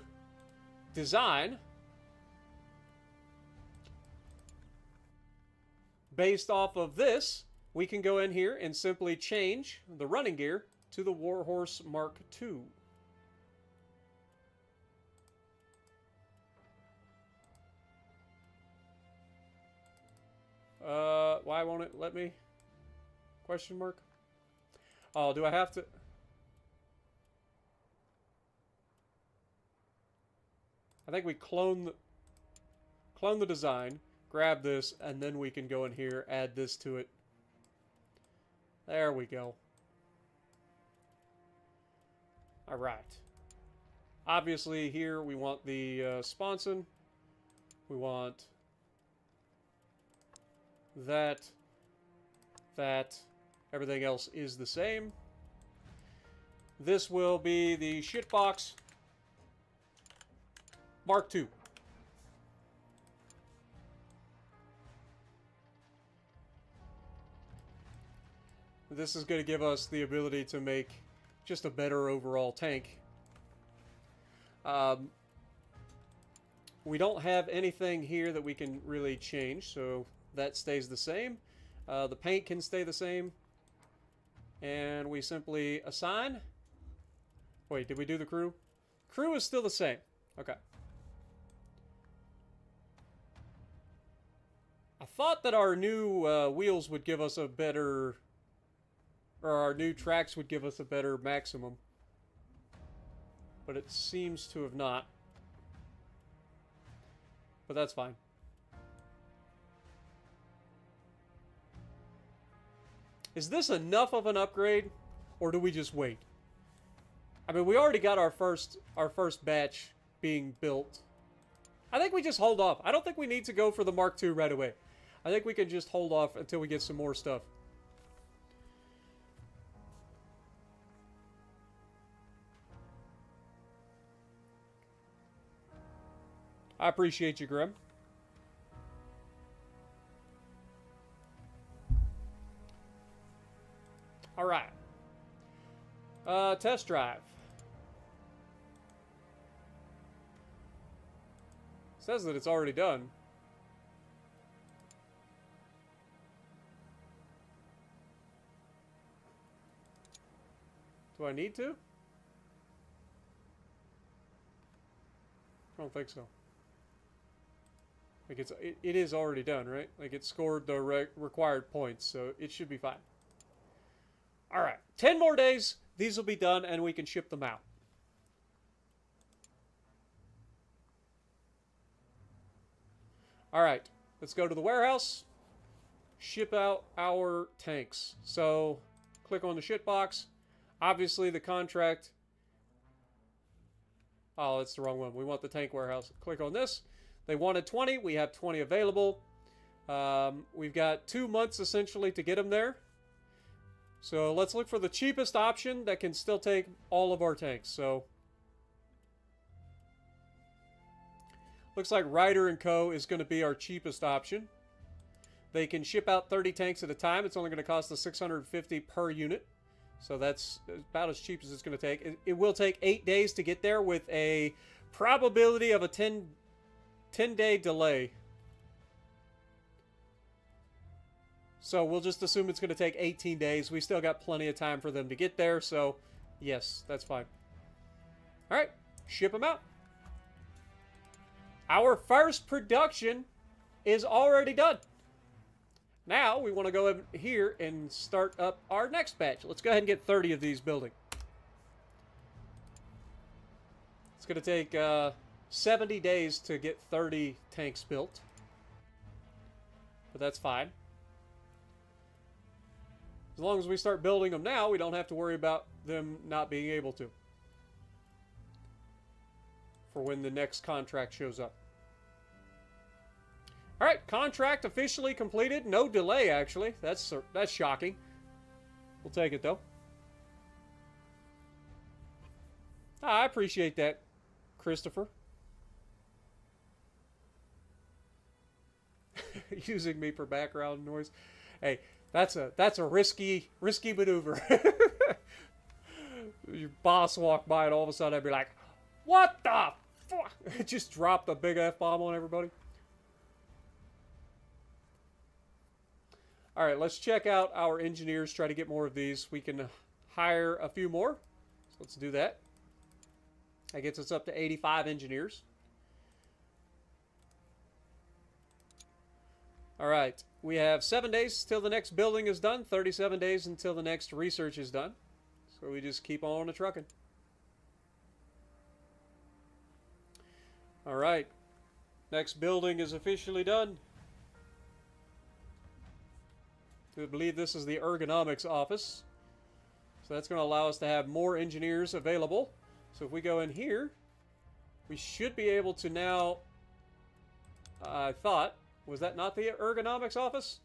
design based off of this. We can go in here and simply change the running gear to the Warhorse Mark II. Why won't it let me? Question mark? Oh, do I have to? I think we clone the design, grab this, and then we can go in here, add this to it. There we go. All right. Obviously, here we want the sponson. We want that. Everything else is the same. This will be the shitbox Mark II. This is going to give us the ability to make just a better overall tank. We don't have anything here that we can really change, so that stays the same. The paint can stay the same. And we simply assign. Wait, did we do the crew? Crew is still the same. Okay. I thought that our new wheels would give us a better... or our new tracks would give us a better maximum. But it seems to have not. But that's fine. Is this enough of an upgrade, or do we just wait? I mean, we already got our first batch being built. I think we just hold off. I don't think we need to go for the Mark II right away. I think we can just hold off until we get some more stuff. I appreciate you, Grim. All right. Test drive. Says that it's already done. Do I need to? I don't think so. Like it is already done, right? Like it scored the required points, so it should be fine. All right, 10 more days. These will be done, and we can ship them out. All right, let's go to the warehouse. Ship out our tanks. So, click on the shit box. Obviously, the contract... Oh, that's the wrong one. We want the tank warehouse. Click on this. They wanted 20. We have 20 available. We've got 2 months, essentially, to get them there. So let's look for the cheapest option that can still take all of our tanks. So looks like Ryder & Co. is going to be our cheapest option. They can ship out 30 tanks at a time. It's only going to cost us $650 per unit. So that's about as cheap as it's going to take. It will take 8 days to get there with a probability of a 10-day delay. So we'll just assume it's going to take 18 days. We still got plenty of time for them to get there. So, yes, that's fine. All right, ship them out. Our first production is already done. Now, we want to go in here and start up our next batch. Let's go ahead and get 30 of these building. It's going to take 70 days to get 30 tanks built. But that's fine. As long as we start building them now, we don't have to worry about them not being able to. For when the next contract shows up. Alright, contract officially completed. No delay, actually. That's shocking. We'll take it, though. I appreciate that, Christopher. Using me for background noise. Hey, that's a risky maneuver. your boss walk by and all of a sudden I'd be like, what the fuck? Just dropped a big F-bomb on everybody. All right, let's check out our engineers, try to get more of these. We can hire a few more. So let's do that. That gets us up to 85 engineers. All right, we have 7 days till the next building is done, 37 days until the next research is done. So we just keep on trucking. All right, next building is officially done. I believe this is the ergonomics office. So that's going to allow us to have more engineers available. So if we go in here, we should be able to now, I thought, was that not the ergonomics office?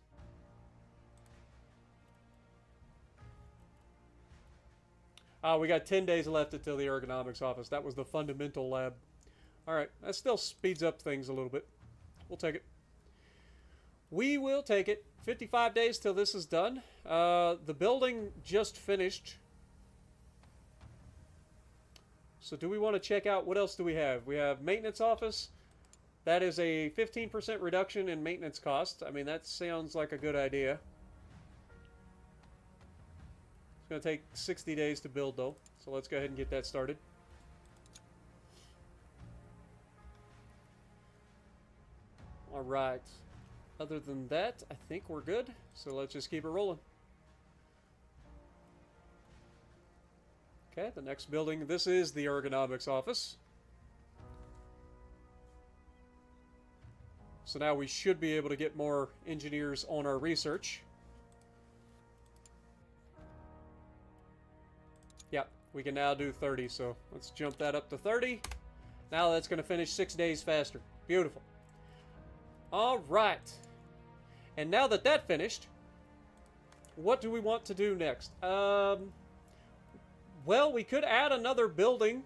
We got 10 days left until the ergonomics office. That was the fundamental lab. All right, that still speeds up things a little bit. We'll take it. We will take it. 55 days till this is done. The building just finished. So do we want to check out, what else do we have? We have maintenance office. That is a 15% reduction in maintenance cost. I mean, that sounds like a good idea. It's going to take 60 days to build, though. So let's go ahead and get that started. All right. Other than that, I think we're good. So let's just keep it rolling. Okay, the next building. This is the ergonomics office. So now we should be able to get more engineers on our research. Yep, we can now do 30. So let's jump that up to 30. Now that's going to finish 6 days faster. Beautiful. All right. And now that that finished, what do we want to do next? Well, we could add another building.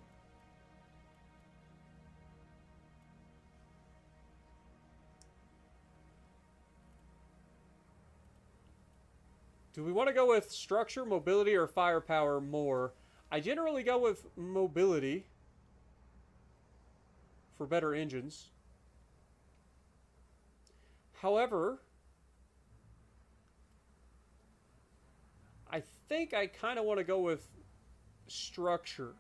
Do we want to go with structure, mobility, or firepower more? I generally go with mobility for better engines. However, I think I kind of want to go with structure.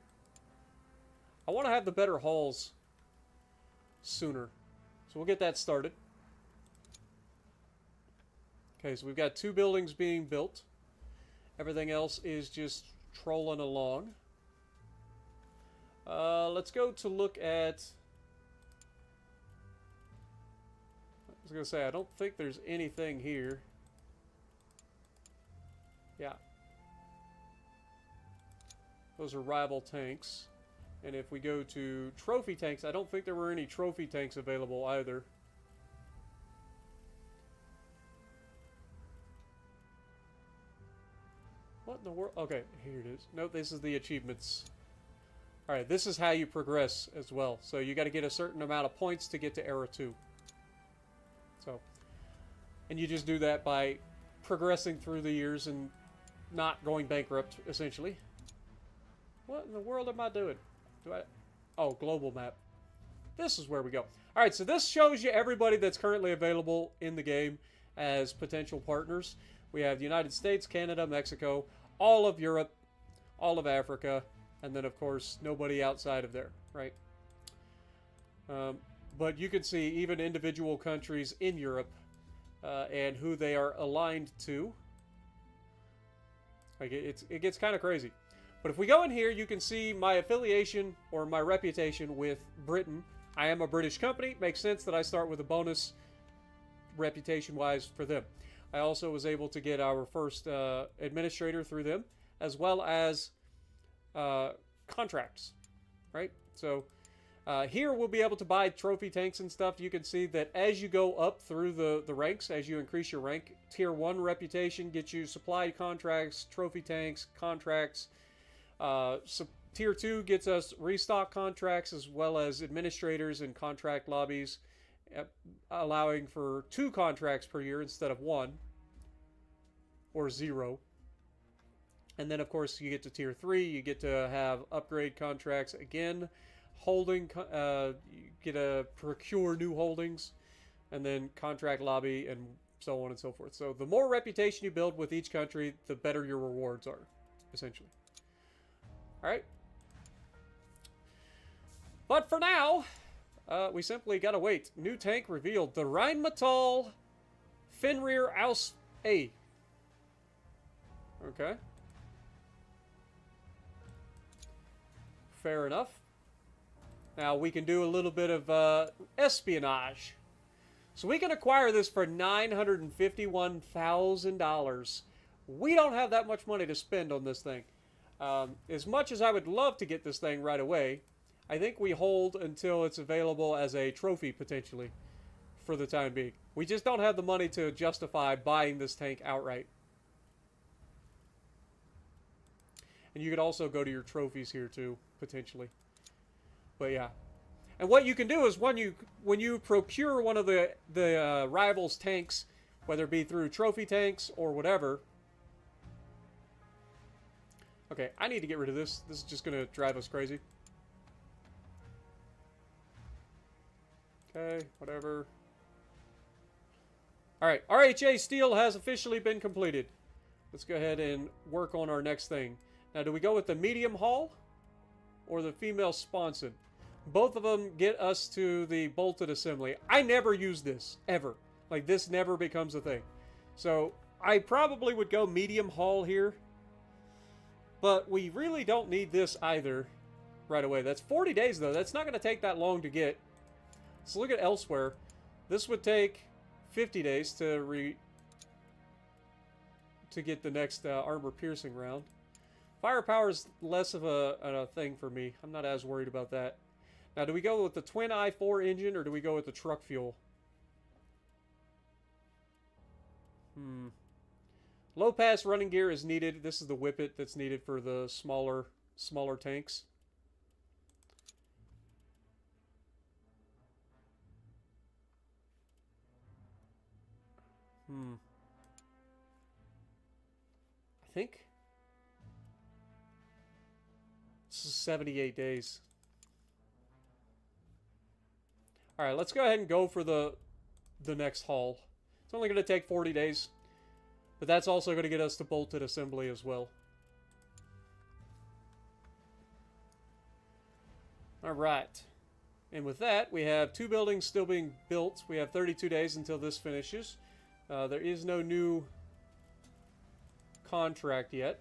I want to have the better hulls sooner. So we'll get that started. Okay, so we've got 2 buildings being built. Everything else is just trolling along. Let's go to look at... I was going to say, I don't think there's anything here. Yeah. Those are rival tanks. And if we go to trophy tanks, I don't think there were any trophy tanks available either. What in the world? Okay, here it is. Nope, this is the achievements. Alright, this is how you progress as well. So you got to get a certain amount of points to get to Era 2. So, and you just do that by progressing through the years and not going bankrupt, essentially. What in the world am I doing? Oh, global map. This is where we go. Alright, so this shows you everybody that's currently available in the game as potential partners. We have the United States, Canada, Mexico, all of Europe, all of Africa, and then, of course, nobody outside of there, right? But you can see even individual countries in Europe and who they are aligned to. Like it gets kind of crazy. But if we go in here, you can see my affiliation or my reputation with Britain. I am a British company. Makes sense that I start with a bonus reputation-wise for them. I also was able to get our first administrator through them, as well as contracts, right? So here we'll be able to buy trophy tanks and stuff. You can see that as you go up through the ranks, as you increase your rank, Tier 1 reputation gets you supply contracts, trophy tanks, contracts. So Tier 2 gets us restock contracts as well as administrators and contract lobbies, allowing for 2 contracts per year instead of 1 or 0. And then, of course, you get to Tier 3. You get to have upgrade contracts again. Holding, you get to procure new holdings. And then contract lobby and so on and so forth. So the more reputation you build with each country, the better your rewards are, essentially. All right. But for now, we simply gotta wait. New tank revealed. The Rheinmetall Fenrir Aus A. Okay. Fair enough. Now we can do a little bit of espionage. So we can acquire this for $951,000. We don't have that much money to spend on this thing. As much as I would love to get this thing right away, I think we hold until it's available as a trophy, potentially, for the time being. We just don't have the money to justify buying this tank outright. And you could also go to your trophies here, too, potentially. But yeah. And what you can do is when you procure one of the rivals' tanks, whether it be through trophy tanks or whatever. Okay, I need to get rid of this. This is just going to drive us crazy. Okay, whatever. Alright, RHA Steel has officially been completed. Let's go ahead and work on our next thing. Now, do we go with the medium hull or the female sponson? Both of them get us to the bolted assembly. I never use this, ever. Like, this never becomes a thing. So, I probably would go medium hull here. But we really don't need this either right away. That's 40 days, though. That's not going to take that long to get. So, look at elsewhere. This would take 50 days to get the next armor-piercing round. Firepower is less of a thing for me. I'm not as worried about that. Now, do we go with the twin i4 engine or do we go with the truck fuel? Low pass running gear is needed. This is the whippet that's needed for the smaller tanks. I think this is 78 days. All right, let's go ahead and go for the next haul. It's only going to take 40 days, but that's also going to get us to bolted assembly as well. All right. And with that, we have 2 buildings still being built. We have 32 days until this finishes. There is no new contract yet.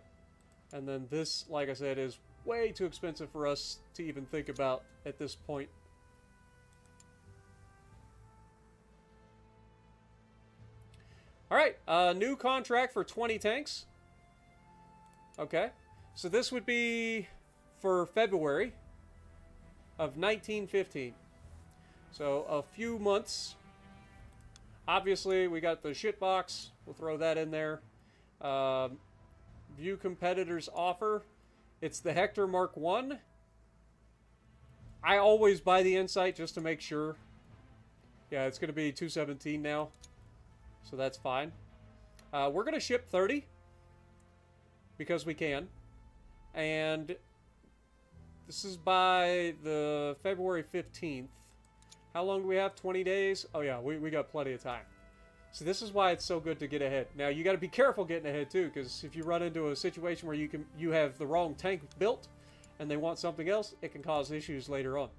And then this, like I said, is way too expensive for us to even think about at this point. Alright, new contract for 20 tanks. Okay. So this would be for February of 1915. So a few months. Obviously, we got the shitbox. We'll throw that in there. View competitors' offer. It's the Hector Mark 1. I always buy the Insight just to make sure. Yeah, it's going to be 217 now. So that's fine. We're going to ship 30. Because we can. And this is by the February 15th. How long do we have? 20 days? Oh yeah, we got plenty of time. So this is why it's so good to get ahead. Now you got to be careful getting ahead too, because if you run into a situation where you have the wrong tank built and they want something else, it can cause issues later on.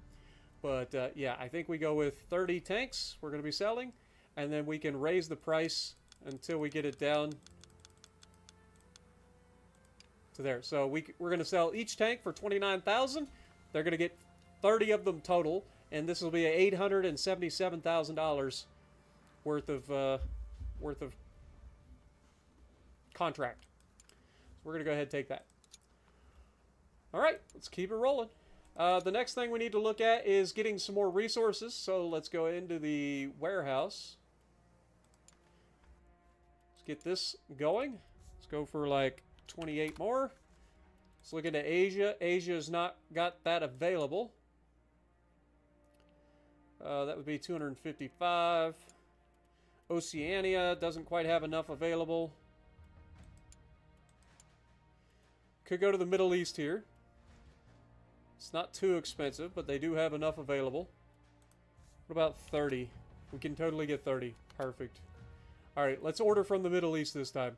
But yeah, I think we go with 30 tanks we're going to be selling, and then we can raise the price until we get it down to there. So we're going to sell each tank for $29,000. They're going to get 30 of them total, and this will be $877,000 worth of contract. So we're going to go ahead and take that. All right, let's keep it rolling. The next thing we need to look at is getting some more resources. So let's go into the warehouse. Let's get this going. Let's go for like 28 more. Let's look into Asia. Asia has not got that available. That would be 255. Oceania doesn't quite have enough available. Could go to the Middle East here. It's not too expensive, but they do have enough available. What about 30? We can totally get 30. Perfect. Alright, let's order from the Middle East this time.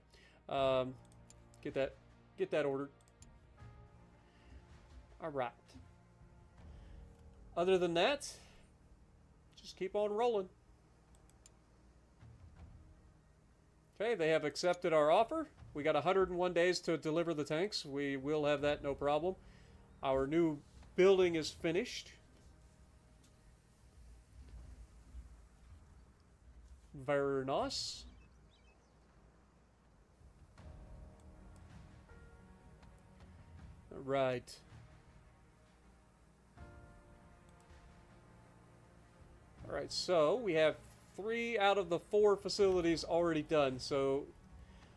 Get that ordered. Alright. Other than that, just keep on rolling. Okay, they have accepted our offer. We got 101 days to deliver the tanks. We will have that, no problem. Our new building is finished. Very nice. Right. Alright, so we have 3 out of the 4 facilities already done. So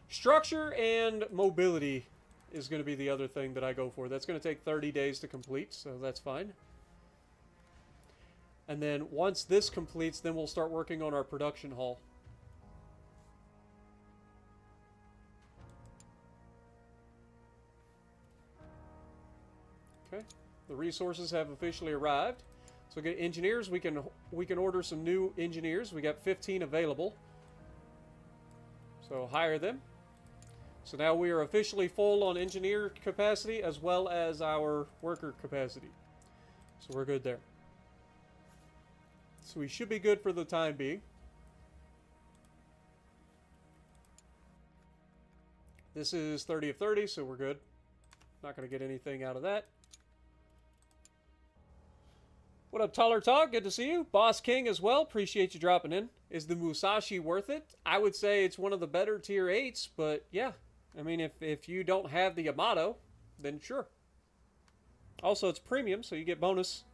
structure and mobility is going to be the other thing that I go for. That's going to take 30 days to complete, so that's fine. And then once this completes, then we'll start working on our production hall. Okay, the resources have officially arrived. So get engineers. We can order some new engineers. We got 15 available. So hire them. So now we are officially full on engineer capacity as well as our worker capacity. So we're good there. So we should be good for the time being. This is 30 of 30, so we're good. Not going to get anything out of that. What up, Taller Talk? Good to see you. Boss King as well. Appreciate you dropping in. Is the Musashi worth it? I would say it's one of the better tier 8s, but yeah. I mean, if you don't have the Yamato, then sure. Also, it's premium, so you get bonus.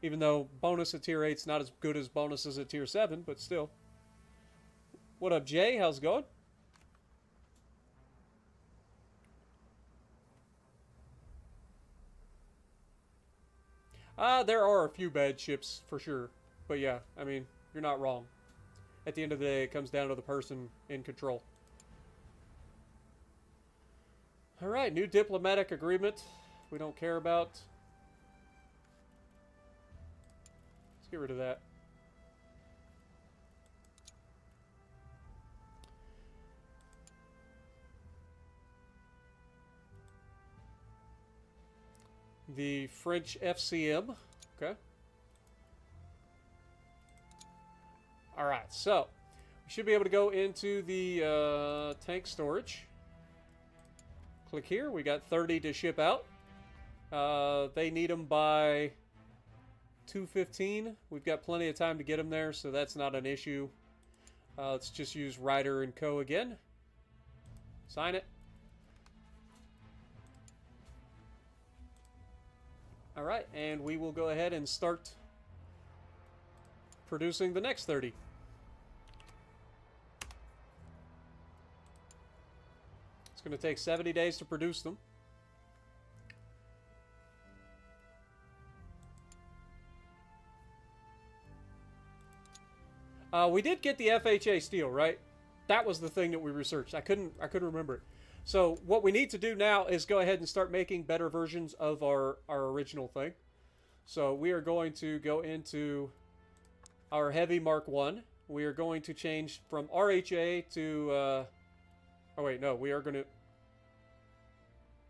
Even though bonus at tier 8 is not as good as bonuses at tier 7, but still. What up, Jay? How's it going? There are a few bad ships, for sure. But yeah, I mean, you're not wrong. At the end of the day, it comes down to the person in control. Alright, new diplomatic agreement. We don't care about. Let's get rid of that. The French FCM. Okay. Alright, so we should be able to go into the tank storage. Click here. We got 30 to ship out. They need them by 2:15. We've got plenty of time to get them there, so that's not an issue. Let's just use Ryder and Co. again. Sign it. Alright, and we will go ahead and start producing the next 30. It's going to take 70 days to produce them. We did get the FHA steel, right? That was the thing that we researched. I couldn't remember it. So what we need to do now is go ahead and start making better versions of our original thing. So we are going to go into our Heavy Mark 1. We are going to change from RHA to... oh wait, no, we are going to...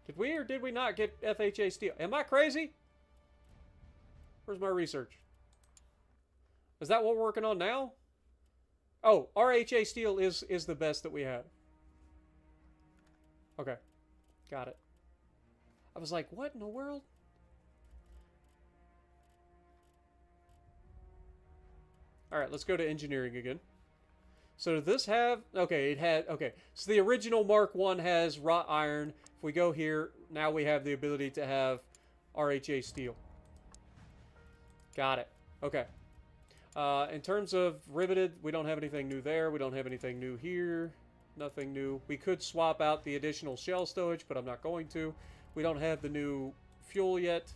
Did we or did we not get FHA steel? Am I crazy? Where's my research? Is that what we're working on now? Oh, RHA steel is the best that we have. Okay. Got it. I was like, what in the world? Alright, let's go to engineering again. So does this have... Okay, it had... Okay, so the original Mark 1 has wrought iron. If we go here, now we have the ability to have RHA steel. Got it. Okay. In terms of riveted, we don't have anything new there. We don't have anything new here. Nothing new. We could swap out the additional shell stowage, but I'm not going to. We don't have the new fuel yet.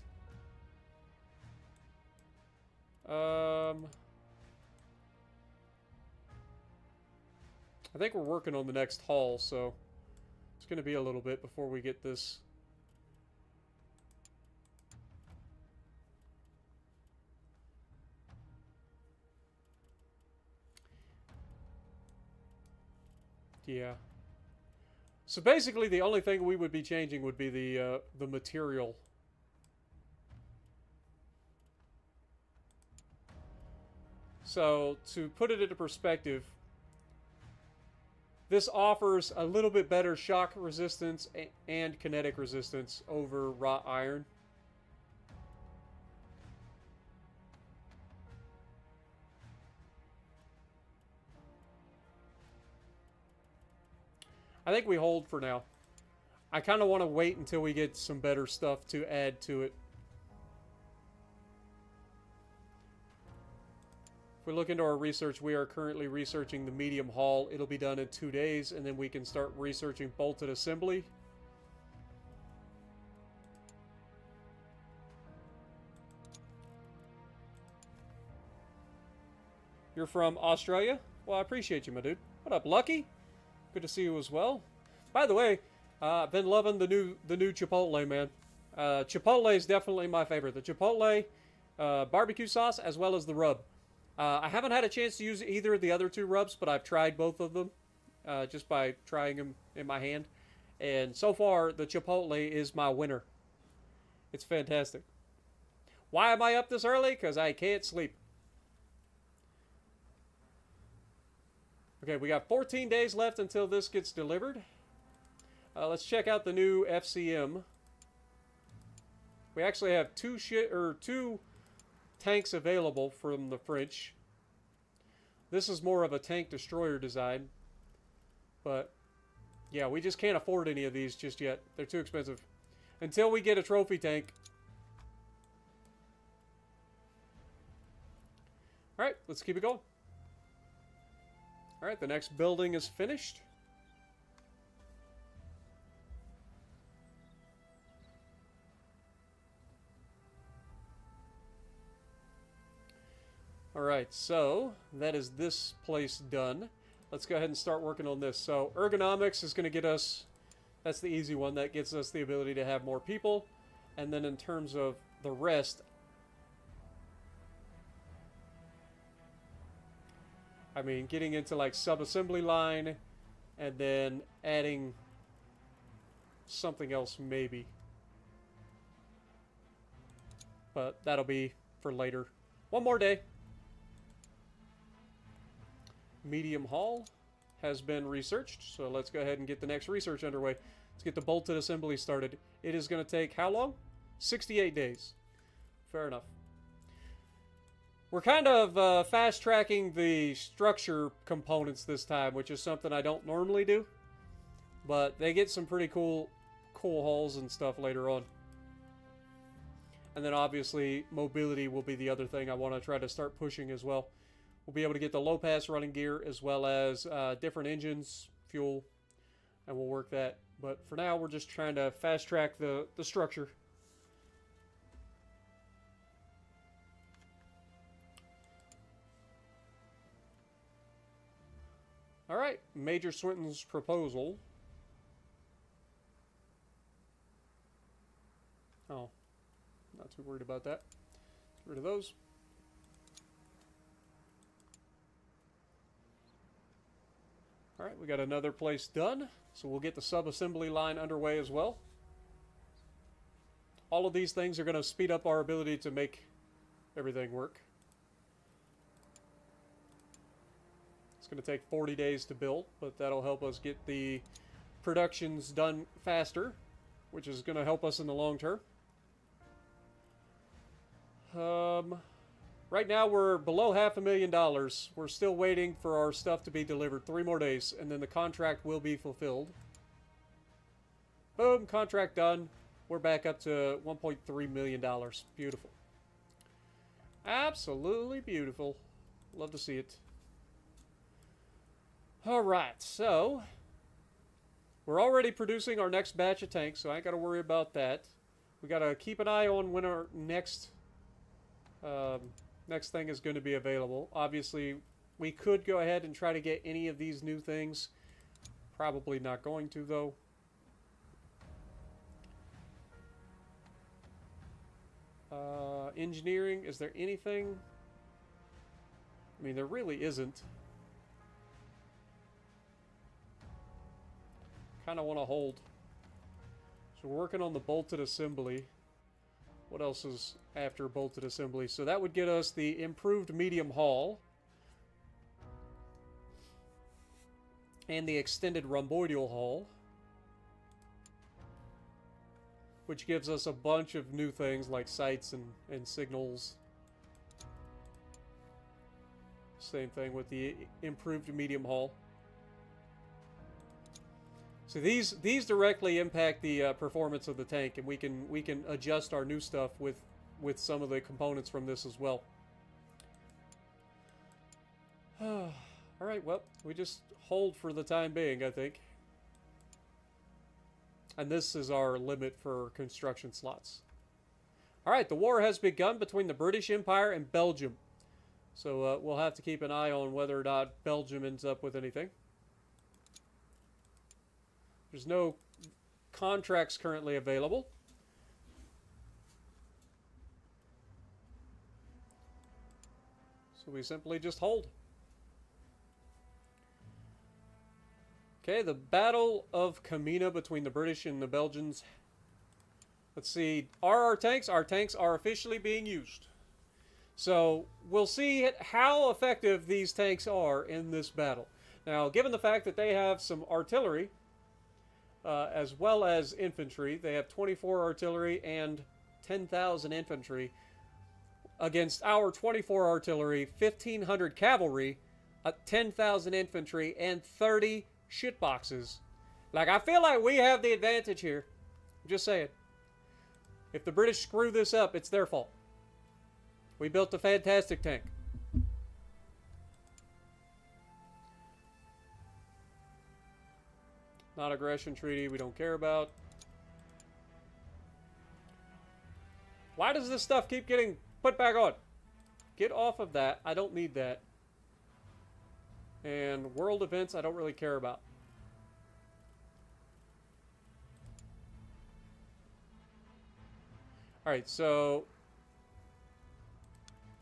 I think we're working on the next haul, so it's going to be a little bit before we get this Yeah. So basically, the only thing we would be changing would be the material. So to put it into perspective, this offers a little bit better shock resistance and kinetic resistance over wrought iron. I think we hold for now. I kind of want to wait until we get some better stuff to add to it. If we look into our research, we are currently researching the medium hull. It'll be done in 2 days, and then we can start researching bolted assembly. You're from Australia? Well, I appreciate you, my dude. What up, Lucky? Good to see you as well. By the way, I've been loving the new Chipotle, man. Chipotle is definitely my favorite. The Chipotle barbecue sauce as well as the rub. I haven't had a chance to use either of the other 2 rubs, but I've tried both of them just by trying them in my hand. And so far, the Chipotle is my winner. It's fantastic. Why am I up this early? Because I can't sleep. Okay, we got 14 days left until this gets delivered. Let's check out the new FCM. We actually have 2 tanks available from the French. This is more of a tank destroyer design. But, yeah, we just can't afford any of these just yet. They're too expensive. Until we get a trophy tank. Alright, let's keep it going. Alright, the next building is finished. Alright, so that is this place done. Let's go ahead and start working on this. So ergonomics is going to get us, that's the easy one, that gets us the ability to have more people. And then in terms of the rest, I mean, getting into like sub-assembly line and then adding something else maybe. But that'll be for later. One more day. Medium hull has been researched, so let's go ahead and get the next research underway. Let's get the bolted assembly started. It is going to take how long? 68 days. Fair enough. We're kind of fast-tracking the structure components this time, which is something I don't normally do. But they get some pretty cool hulls and stuff later on. And then obviously mobility will be the other thing I want to try to start pushing as well. We'll be able to get the low-pass running gear as well as different engines, fuel, and we'll work that. But for now, we're just trying to fast-track the structure. Alright, Major Swinton's proposal. Oh, not too worried about that. Get rid of those. Alright, we got another place done. So we'll get the sub-assembly line underway as well. All of these things are going to speed up our ability to make everything work. It's going to take 40 days to build, but that'll help us get the productions done faster, which is going to help us in the long term. Right now we're below $500,000. We're still waiting for our stuff to be delivered. 3 more days, and then the contract will be fulfilled. Boom, contract done. We're back up to $1.3 million. Beautiful. Absolutely beautiful. Love to see it. Alright, so we're already producing our next batch of tanks, so I ain't got to worry about that. We got to keep an eye on when our next thing is going to be available. Obviously, we could go ahead and try to get any of these new things. Probably not going to, though. Engineering, is there anything? I mean, there really isn't. kind of want to hold. So we're working on the bolted assembly. What else is after bolted assembly? So that would get us the improved medium hull. And the extended rhomboidal hull. Which gives us a bunch of new things like sights and signals. Same thing with the improved medium hull. So these directly impact the performance of the tank, and we can adjust our new stuff with some of the components from this as well. All right, well, we just hold for the time being, I think. And this is our limit for construction slots. All right, the war has begun between the British Empire and Belgium. So we'll have to keep an eye on whether or not Belgium ends up with anything. There's no contracts currently available. So we simply just hold. Okay, the Battle of Camina between the British and the Belgians. Let's see. Are our tanks? Our tanks are officially being used. So we'll see how effective these tanks are in this battle. Now, given the fact that they have some artillery, as well as infantry, they have 24 artillery and 10,000 infantry against our 24 artillery, 1,500 cavalry, 10,000 infantry, and 30 shitboxes. Like, I feel like we have the advantage here. I'm just saying. If the British screw this up, it's their fault. We built a fantastic tank. Non-aggression treaty we don't care about. Why does this stuff keep getting put back on? Get off of that. I don't need that. And world events I don't really care about. Alright, so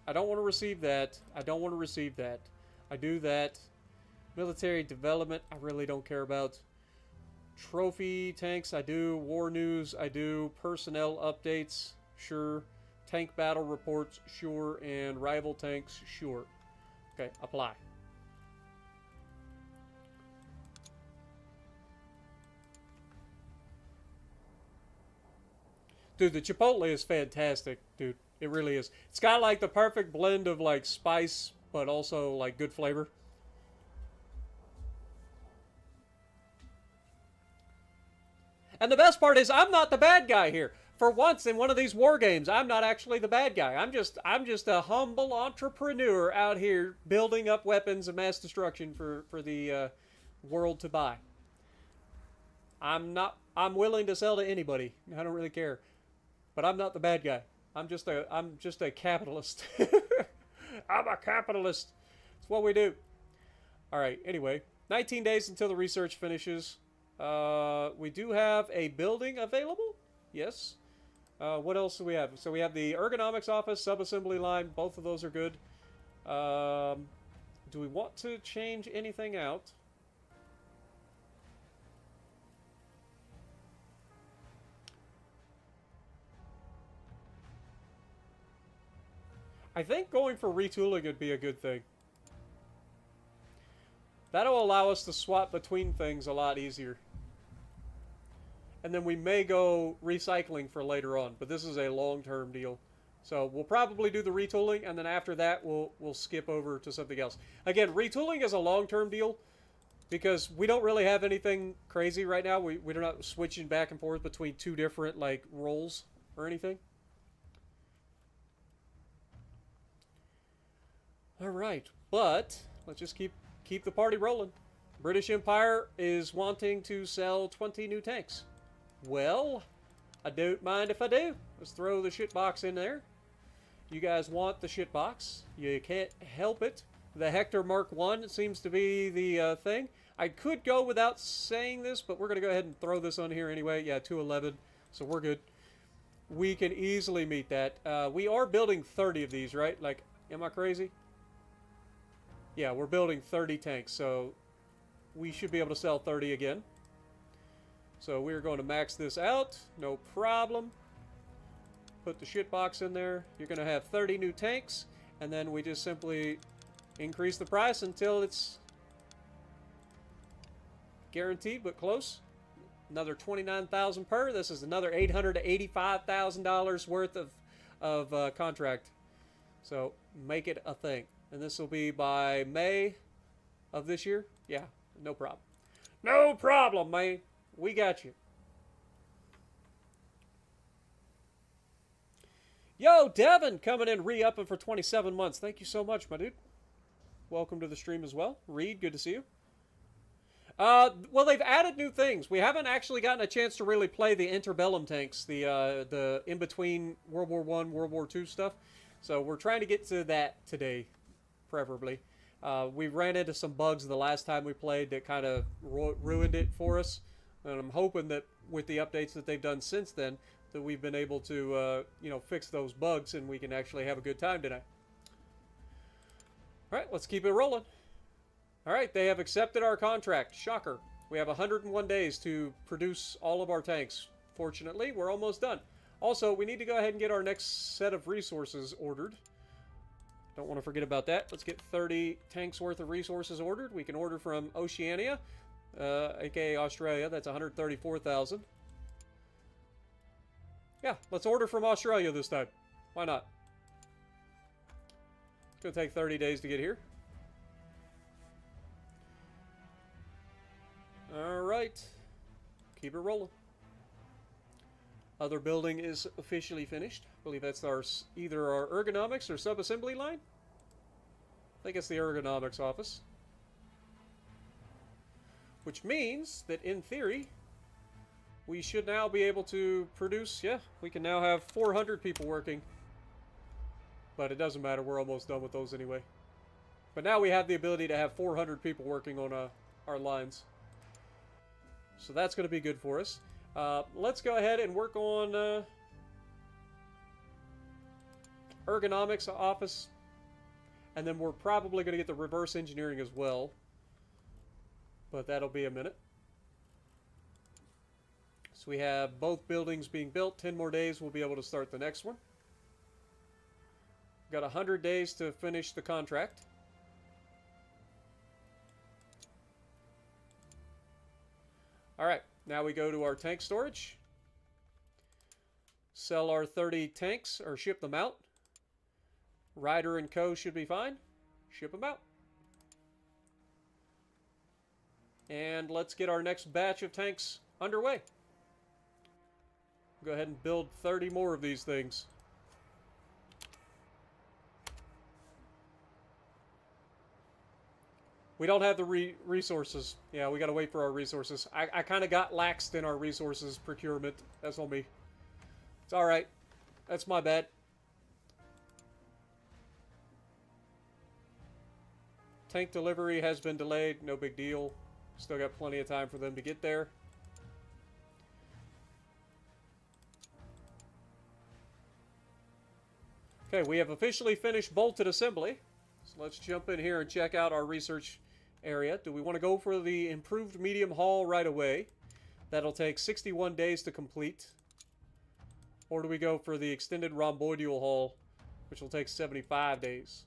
I don't want to receive that. I don't want to receive that. I do that. Military development I really don't care about. Trophy tanks I do. War news I do. Personnel updates, sure. Tank battle reports, sure. And rival tanks, sure. Okay, apply. Dude, the Chipotle is fantastic, dude. It really is. It's got like the perfect blend of like spice, but also like good flavor. And the best part is I'm not the bad guy here. For once in one of these war games, I'm not actually the bad guy. I'm just a humble entrepreneur out here building up weapons of mass destruction for the world to buy. I'm willing to sell to anybody. I don't really care. But I'm not the bad guy. I'm just a capitalist. I'm a capitalist. It's what we do. All right. Anyway, 19 days until the research finishes. We do have a building available. Yes. What else do we have? So we have the ergonomics office, sub-assembly line. Both of those are good. Do we want to change anything out? I think going for retooling would be a good thing. That'll allow us to swap between things a lot easier. And then we may go recycling for later on, but this is a long-term deal. So we'll probably do the retooling, and then after that we'll skip over to something else. Again, retooling is a long-term deal because we don't really have anything crazy right now. We're not switching back and forth between two different like roles or anything. All right, but let's just keep the party rolling. British Empire is wanting to sell 20 new tanks. Well, I don't mind if I do. Let's throw the shitbox in there. You guys want the shitbox. You can't help it. The Hector Mark I seems to be the thing. I could go without saying this, but we're going to go ahead and throw this on here anyway. Yeah, 211, so we're good. We can easily meet that. We are building 30 of these, right? Like, am I crazy? Yeah, we're building 30 tanks, so we should be able to sell 30 again. So we're going to max this out. No problem. Put the shit box in there. You're going to have 30 new tanks. And then we just simply increase the price until it's guaranteed but close. Another $29,000 per. This is another $800 to $85,000 worth of contract. So make it a thing. And this will be by May of this year. Yeah, no problem. No problem, man. We got you. Yo, Devin, coming in re-upping for 27 months. Thank you so much, my dude. Welcome to the stream as well. Reed, good to see you. Well, they've added new things. We haven't actually gotten a chance to really play the interbellum tanks, the in-between World War I, World War II stuff. So we're trying to get to that today, preferably. We ran into some bugs the last time we played that kind of ruined it for us. And I'm hoping that with the updates that they've done since then, that we've been able to, fix those bugs and we can actually have a good time tonight. All right, let's keep it rolling. All right, they have accepted our contract. Shocker. We have 101 days to produce all of our tanks. Fortunately, we're almost done. Also, we need to go ahead and get our next set of resources ordered. Don't want to forget about that. Let's get 30 tanks worth of resources ordered. We can order from Oceania, aka Australia. That's 134,000. Yeah, let's order from Australia this time. Why not? It's going to take 30 days to get here. Alright. Keep it rolling. Other building is officially finished. I believe that's either our ergonomics or sub-assembly line. I think it's the ergonomics office. Which means that in theory, we should now be able to produce, yeah, we can now have 400 people working. But it doesn't matter, we're almost done with those anyway. But now we have the ability to have 400 people working on our lines. So that's going to be good for us. Let's go ahead and work on ergonomics office. And then we're probably going to get the reverse engineering as well. But that'll be a minute. So we have both buildings being built. 10 more days, we'll be able to start the next one. Got 100 days to finish the contract. Alright, now we go to our tank storage. Sell our 30 tanks, or ship them out. Ryder and Co. should be fine. Ship them out. And let's get our next batch of tanks underway. Go ahead and build 30 more of these things. We don't have the resources. Yeah, we gotta wait for our resources. I kind of got laxed in our resources procurement. That's on me. It's alright. That's my bad. Tank delivery has been delayed. No big deal. Still got plenty of time for them to get there. Okay, we have officially finished bolted assembly. So let's jump in here and check out our research area. Do we want to go for the improved medium hull right away? That'll take 61 days to complete. Or do we go for the extended rhomboidal hull, which will take 75 days?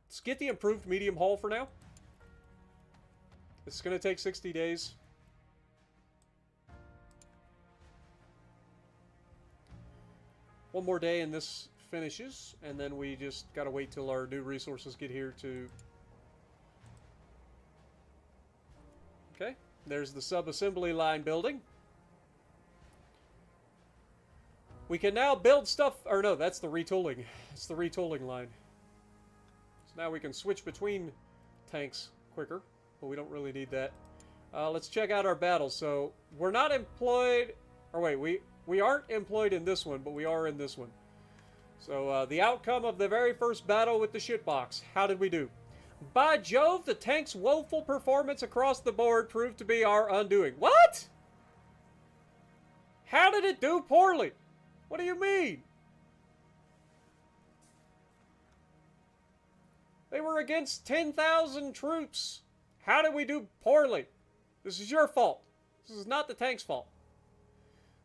Let's get the improved medium hull for now. It's going to take 60 days. One more day and this finishes, and then we just gotta wait till our new resources get here to... Okay, there's the sub-assembly line building. We can now build stuff, or no, that's the retooling. It's the retooling line. So now we can switch between tanks quicker, but we don't really need that. Let's check out our battles. So, we're not employed, or wait, we aren't employed in this one, but we are in this one. So, the outcome of the very first battle with the shitbox. How did we do? By Jove, the tank's woeful performance across the board proved to be our undoing. What? How did it do poorly? What do you mean? They were against 10,000 troops. How did we do poorly? This is your fault. This is not the tank's fault.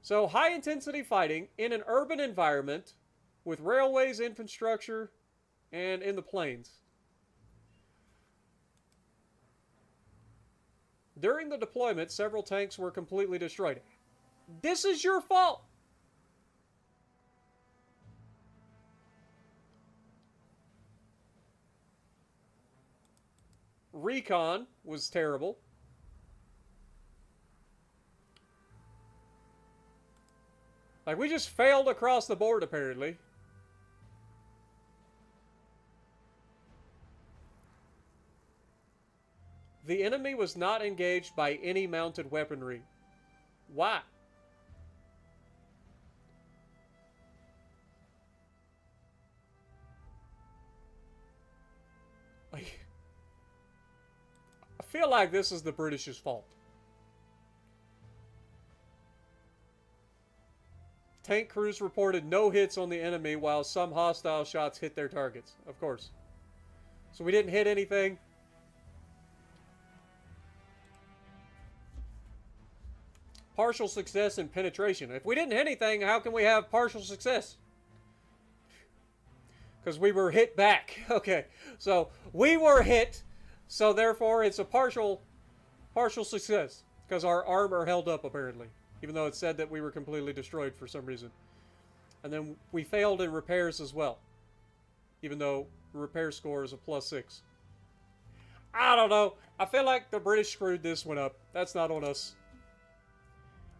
So high-intensity fighting in an urban environment with railways, infrastructure, and in the plains. During the deployment, several tanks were completely destroyed. This is your fault. Recon was terrible. Like, we just failed across the board, apparently. The enemy was not engaged by any mounted weaponry. Why? Like, I feel like this is the British's fault. Tank crews reported no hits on the enemy while some hostile shots hit their targets. Of course. So we didn't hit anything. Partial success in penetration. If we didn't hit anything, how can we have partial success? Because we were hit back. Okay, so we were hit, so therefore it's a partial success. Because our armor held up, apparently. Even though it said that we were completely destroyed for some reason. And then we failed in repairs as well. Even though repair score is a +6. I don't know. I feel like the British screwed this one up. That's not on us.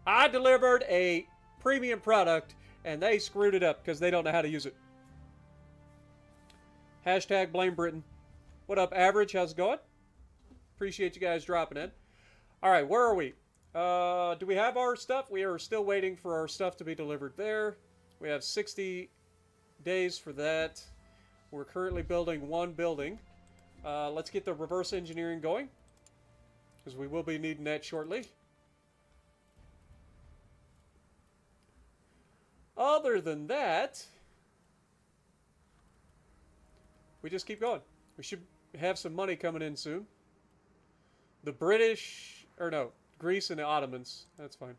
I delivered a premium product, and they screwed it up because they don't know how to use it. Hashtag blame Britain. What up, Average? How's it going? Appreciate you guys dropping in. All right, where are we? Do we have our stuff? We are still waiting for our stuff to be delivered there. We have 60 days for that. We're currently building one building. Let's get the reverse engineering going, because we will be needing that shortly. Other than that, we just keep going. We should have some money coming in soon. The British, or no, Greece and the Ottomans. That's fine.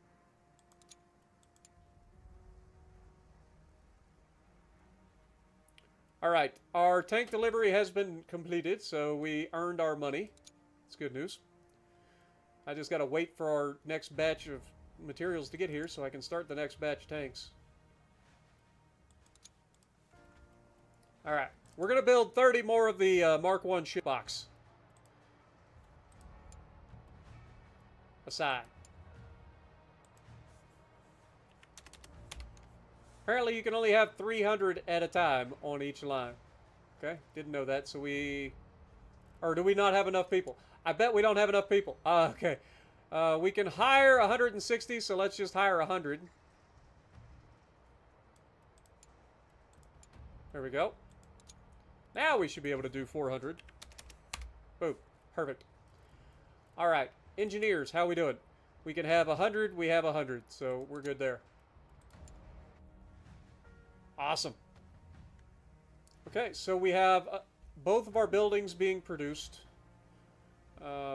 Alright, our tank delivery has been completed, so we earned our money. It's good news. I just gotta wait for our next batch of materials to get here so I can start the next batch of tanks. Alright, we're gonna build 30 more of the Mark 1 ship box. Aside. Apparently you can only have 300 at a time on each line. Okay, didn't know that, so we... Or do we not have enough people? I bet we don't have enough people. Okay. We can hire 160, so let's just hire 100. There we go. Now we should be able to do 400. Boom. Perfect. Alright. Engineers, how we doing? We can have 100, we have 100, so we're good there. Awesome. Okay, so we have both of our buildings being produced.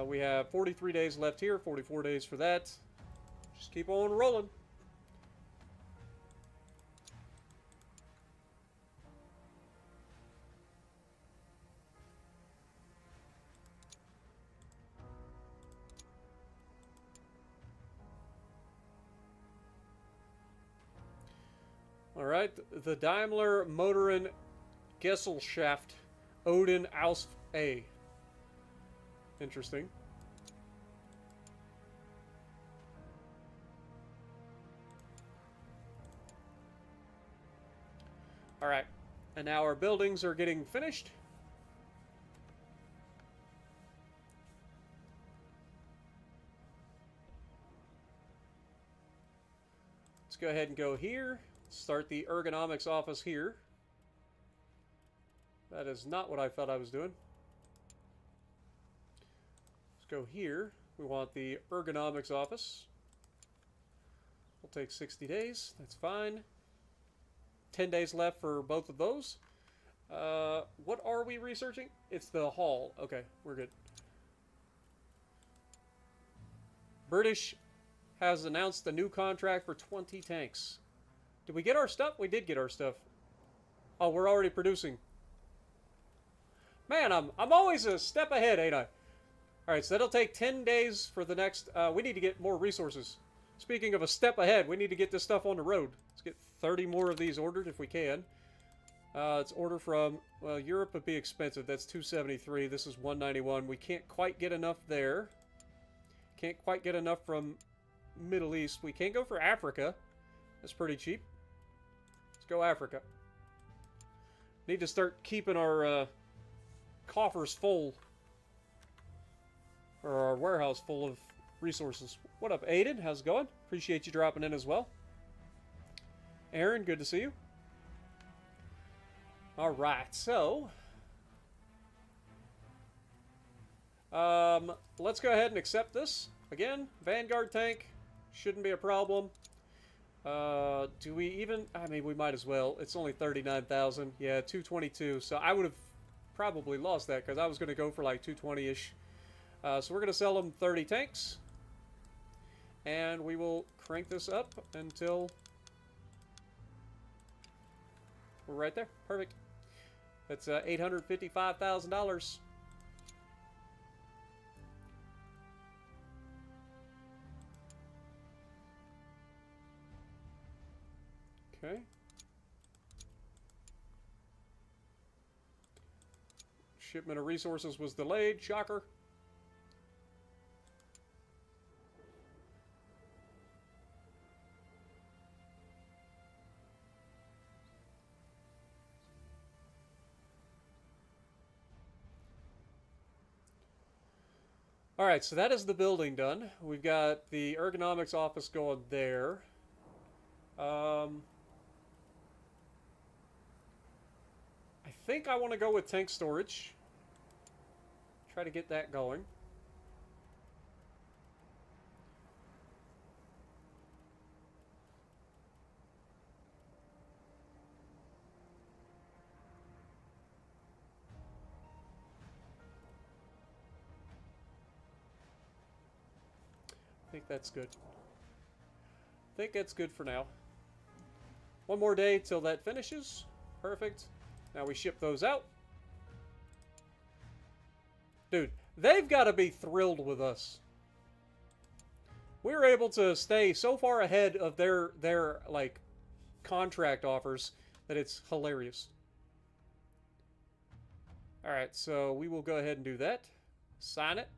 We have 43 days left here, 44 days for that. Just keep on rolling. Alright, the Daimler Motoren Gesellschaft Odin Ausf A. Interesting. Alright, and now our buildings are getting finished. Let's go ahead and go here. Start the ergonomics office here. That is not what I thought I was doing. Let's go here. We want the ergonomics office. We'll take 60 days. That's fine. 10 days left for both of those. What are we researching? It's the hull. Okay, we're good. British has announced a new contract for 20 tanks. Did we get our stuff? We did get our stuff. Oh, we're already producing. Man, I'm always a step ahead, ain't I? Alright, so that'll take 10 days for the next... we need to get more resources. Speaking of a step ahead, we need to get this stuff on the road. Let's get 30 more of these ordered if we can. Let's order from... Well, Europe would be expensive. That's 273. This is 191. We can't quite get enough there. Can't quite get enough from Middle East. We can't go for Africa. That's pretty cheap. Let's go Africa. Need to start keeping our coffers full. Or our warehouse full of resources. What up, Aiden? How's it going? Appreciate you dropping in as well. Aaron, good to see you. Alright, so... let's go ahead and accept this. Again, Vanguard tank. Shouldn't be a problem. Do we even... I mean, we might as well. It's only 39,000. Yeah, 222. So I would have probably lost that because I was going to go for like 220-ish. So we're going to sell them 30 tanks. And we will crank this up until... We're right there. Perfect. That's $855,000. Okay. Shipment of resources was delayed. Shocker. Alright, so that is the building done. We've got the ergonomics office going there. I think I want to go with tank storage. Try to get that going. I think that's good. I think that's good for now. One more day till that finishes. Perfect. Now we ship those out. Dude, they've got to be thrilled with us. We were able to stay so far ahead of their like contract offers that it's hilarious. All right, so we will go ahead and do that. Sign it.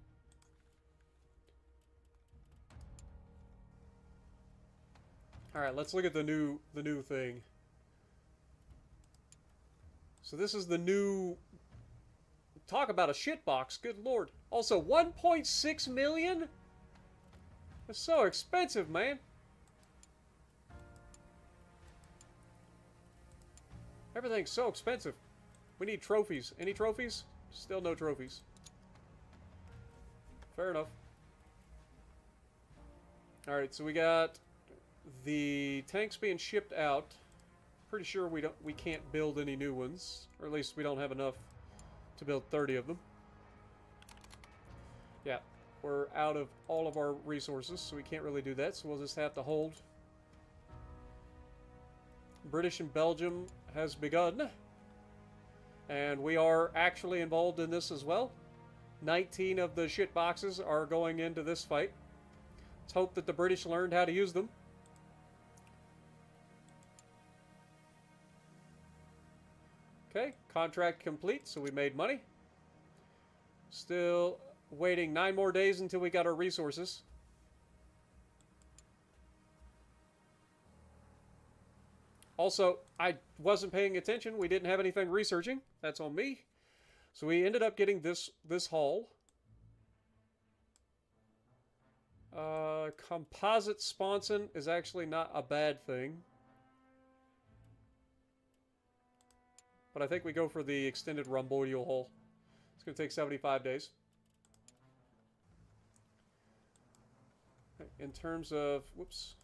All right, let's look at the new thing. So this is the new... Talk about a shitbox, good lord. Also, 1.6 million? That's so expensive, man. Everything's so expensive. We need trophies. Any trophies? Still no trophies. Fair enough. Alright, so we got the tanks being shipped out. Pretty sure we can't build any new ones, or at least we don't have enough to build 30 of them. Yeah, we're out of all of our resources, so we can't really do that, so we'll just have to hold. British and Belgium has begun, and we are actually involved in this as well. 19 of the shit boxes are going into this fight. Let's hope that the British learned how to use them. Okay, contract complete, so we made money. Still waiting 9 more days until we got our resources. Also, I wasn't paying attention. We didn't have anything researching. That's on me. So we ended up getting this haul. Composite sponson is actually not a bad thing. But I think we go for the extended rhomboidal hull. It's going to take 75 days. In terms of... Whoops.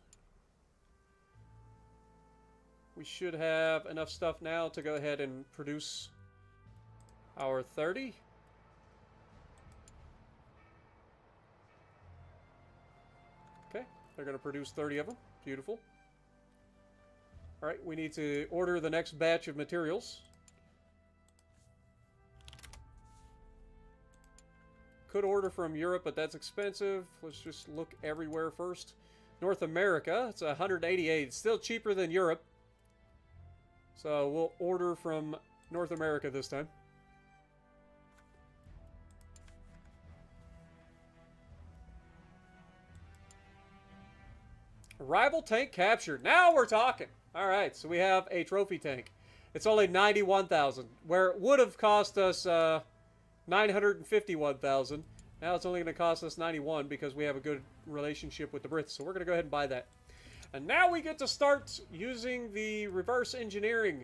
We should have enough stuff now to go ahead and produce our 30. Okay, they're going to produce 30 of them. Beautiful. Alright, we need to order the next batch of materials. Could order from Europe, but that's expensive. Let's just look everywhere first. North America, it's 188. It's still cheaper than Europe. So we'll order from North America this time. Rival tank captured. Now we're talking. Alright, so we have a trophy tank. It's only 91,000, where it would have cost us 951,000. Now it's only going to cost us 91 because we have a good relationship with the Brits. So we're going to go ahead and buy that. And now we get to start using the reverse engineering.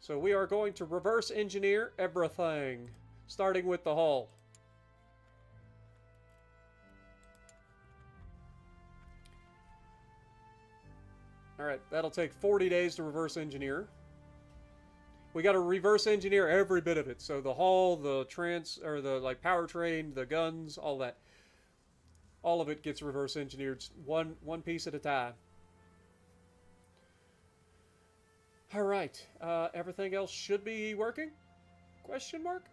So we are going to reverse engineer everything, starting with the hull. Alright, that'll take 40 days to reverse engineer. We got to reverse engineer every bit of it. So the hull, the powertrain, the guns, all that. All of it gets reverse engineered one piece at a time. All right, everything else should be working? Question mark?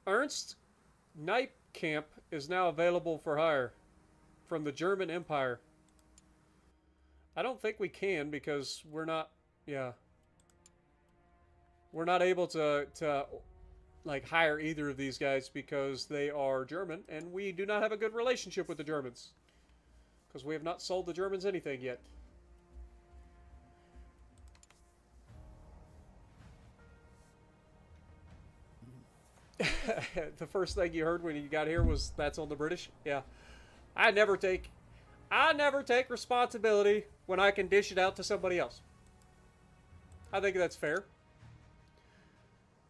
Ernst Knipe Camp is now available for hire from the German Empire. I don't think we can because we're not, yeah. We're not able to like hire either of these guys because they are German and we do not have a good relationship with the Germans because we have not sold the Germans anything yet. The first thing you heard when you got here was that's on the British. Yeah. I never take responsibility when I can dish it out to somebody else. I think that's fair.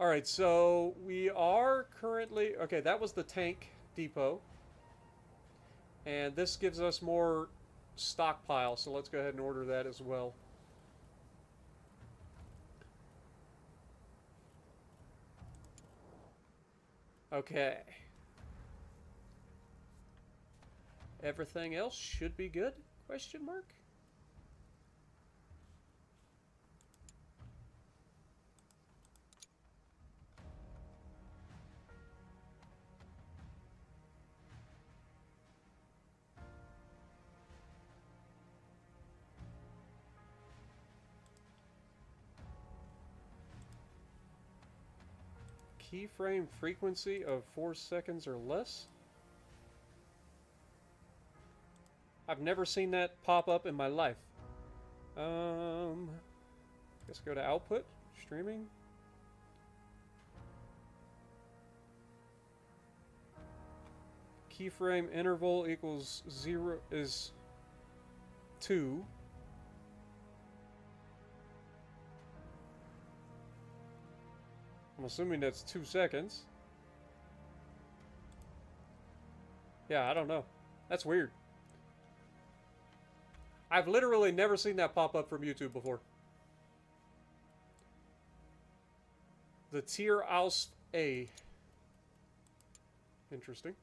Alright, so we are currently... Okay, that was the tank depot. And this gives us more stockpile, so let's go ahead and order that as well. Okay. Everything else should be good? Question mark? Keyframe frequency of 4 seconds or less? I've never seen that pop up in my life. Let's go to output, streaming. Keyframe interval equals 0 is 2. I'm assuming that's 2 seconds. Yeah, I don't know. That's weird. I've literally never seen that pop up from YouTube before. The tier aus A. Interesting.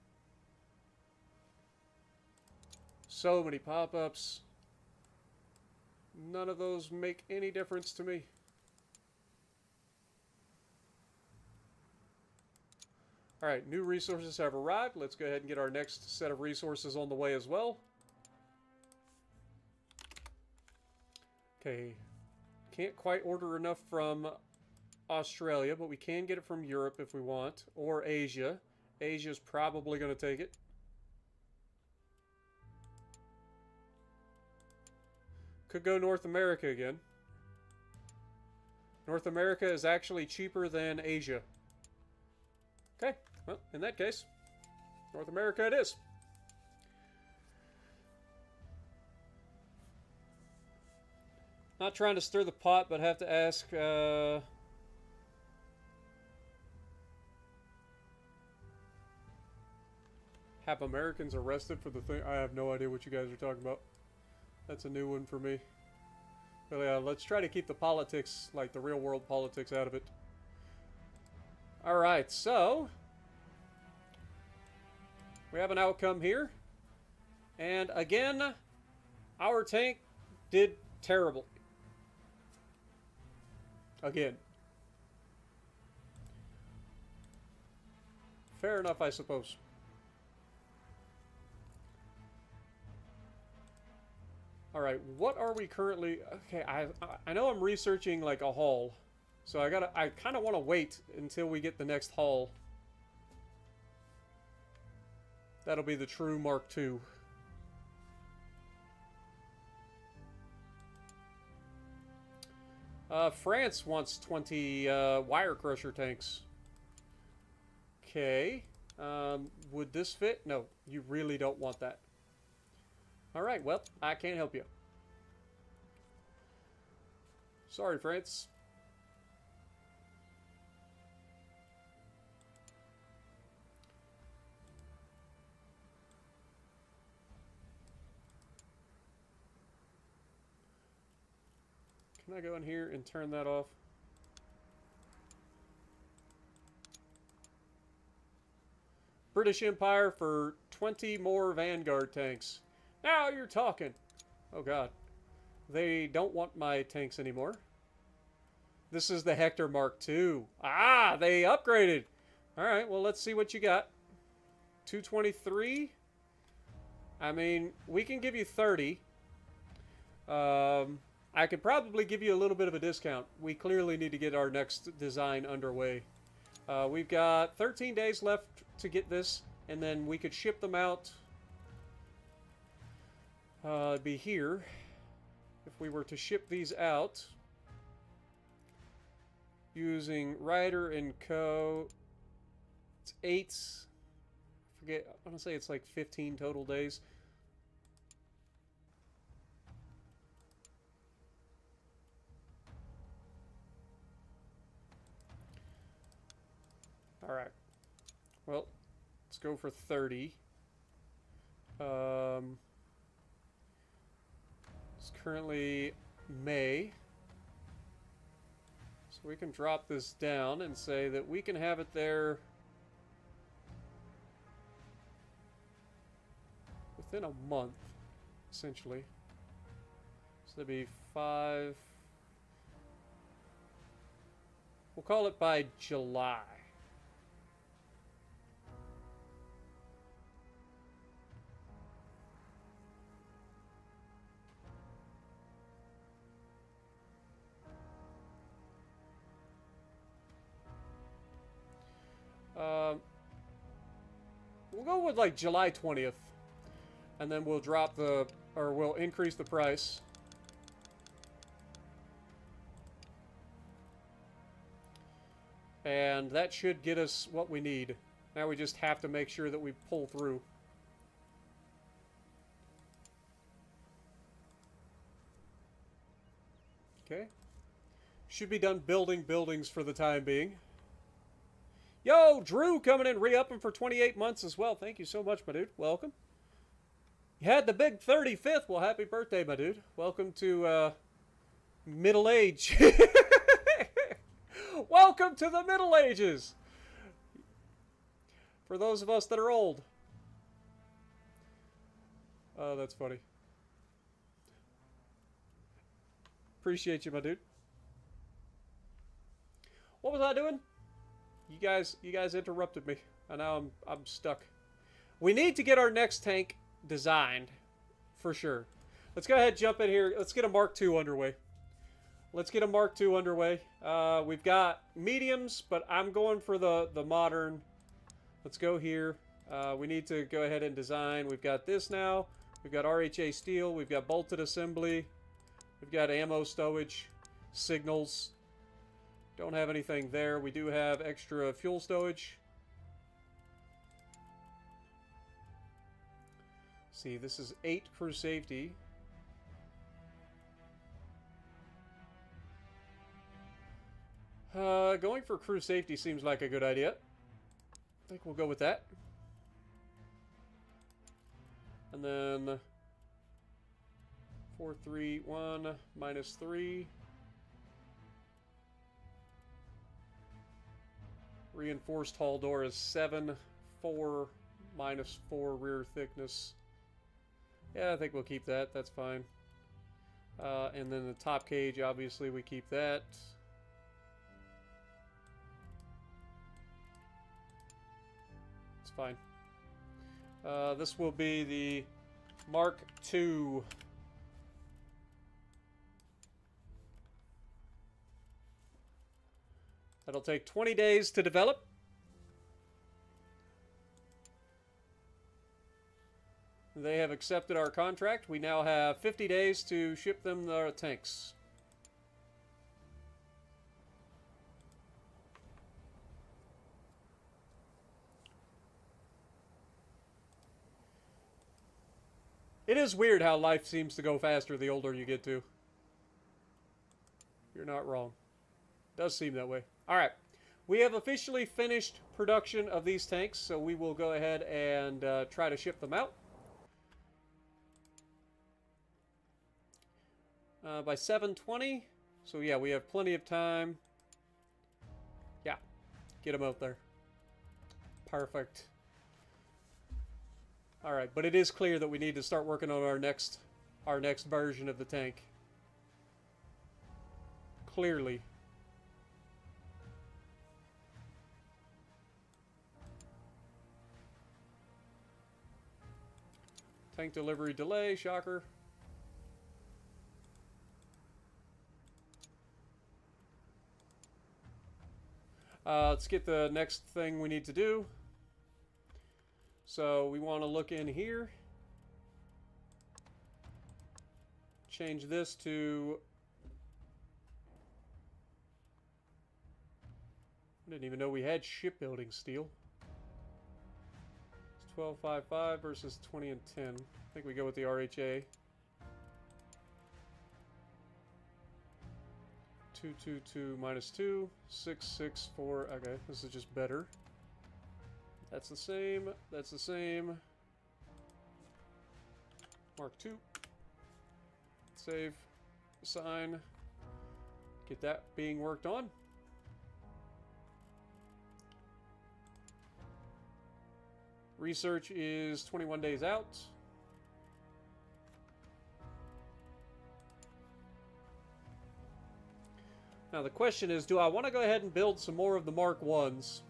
So many pop-ups. None of those make any difference to me. Alright, new resources have arrived. Let's go ahead and get our next set of resources on the way as well. Okay, can't quite order enough from Australia, but we can get it from Europe if we want, or Asia. Asia's probably going to take it. Could go North America again. North America is actually cheaper than Asia. Okay, well, in that case, North America it is. Not trying to stir the pot, but have to ask, Have Americans arrested for the thing? I have no idea what you guys are talking about. That's a new one for me. But yeah, let's try to keep the politics, like the real world politics, out of it. Alright, so we have an outcome here. And again, our tank did terrible. Again. Fair enough, I suppose. Alright, what are we currently... Okay, I know I'm researching like a haul. So I kind of want to wait until we get the next haul. That'll be the true Mark II. France wants 20 wire crusher tanks. Okay. Would this fit? No, you really don't want that. Alright, well, I can't help you. Sorry, France. Can I go in here and turn that off? British Empire for 20 more Vanguard tanks. Now you're talking. Oh god. They don't want my tanks anymore. This is the Hector Mark II. Ah, they upgraded. Alright, well let's see what you got. 223. I mean, we can give you 30. I could probably give you a little bit of a discount. We clearly need to get our next design underway. We've got 13 days left to get this, and then we could ship them out. It'd be here. If we were to ship these out using Ryder and Co. It's 8. I forget. I want to say it's like 15 total days. Alright. Well, let's go for 30. It's currently May. So we can drop this down and say that we can have it there within a month, essentially. So that'd be 5. We'll call it by July. We'll go with like July 20th. And then we'll drop the, or we'll increase the price. And that should get us what we need. Now we just have to make sure that we pull through. Okay. Should be done building buildings for the time being. Yo, Drew coming in, re-upping for 28 months as well. Thank you so much, my dude. Welcome. You had the big 35th. Well, happy birthday, my dude. Welcome to middle age. Welcome to the Middle Ages. For those of us that are old. Oh, that's funny. Appreciate you, my dude. What was I doing? You guys interrupted me, and now I'm stuck. We need to get our next tank designed, for sure. Let's go ahead and jump in here. Let's get a Mark II underway. Let's get a Mark II underway. We've got mediums, but I'm going for the modern. Let's go here. We need to go ahead and design. We've got this now. We've got RHA steel. We've got bolted assembly. We've got ammo stowage, signals. Don't have anything there. We do have extra fuel stowage. See, this is 8 crew safety. Going for crew safety seems like a good idea. I think we'll go with that. And then 4, 3, 1, minus 3. Reinforced hull door is 7, 4, minus 4 rear thickness. Yeah, I think we'll keep that. That's fine. And then the top cage, obviously, we keep that. It's fine. This will be the Mark II. That'll take 20 days to develop. They have accepted our contract. We now have 50 days to ship them the tanks. It is weird how life seems to go faster the older you get to. You're not wrong. Does seem that way. Alright. We have officially finished production of these tanks, so we will go ahead and try to ship them out. By 7:20. So yeah, we have plenty of time. Yeah. Get them out there. Perfect. Alright, but it is clear that we need to start working on our next version of the tank. Clearly. Tank delivery delay, shocker. Let's get the next thing we need to do. So we want to look in here. Change this to... I didn't even know we had shipbuilding steel. It's 12.55 versus 20 and 10. I think we go with the RHA. 222 minus 2, 664. Okay, this is just better. That's the same. That's the same. Mark II. Save. Assign. Get that being worked on. Research is 21 days out. Now the question is, do I want to go ahead and build some more of the Mark I's?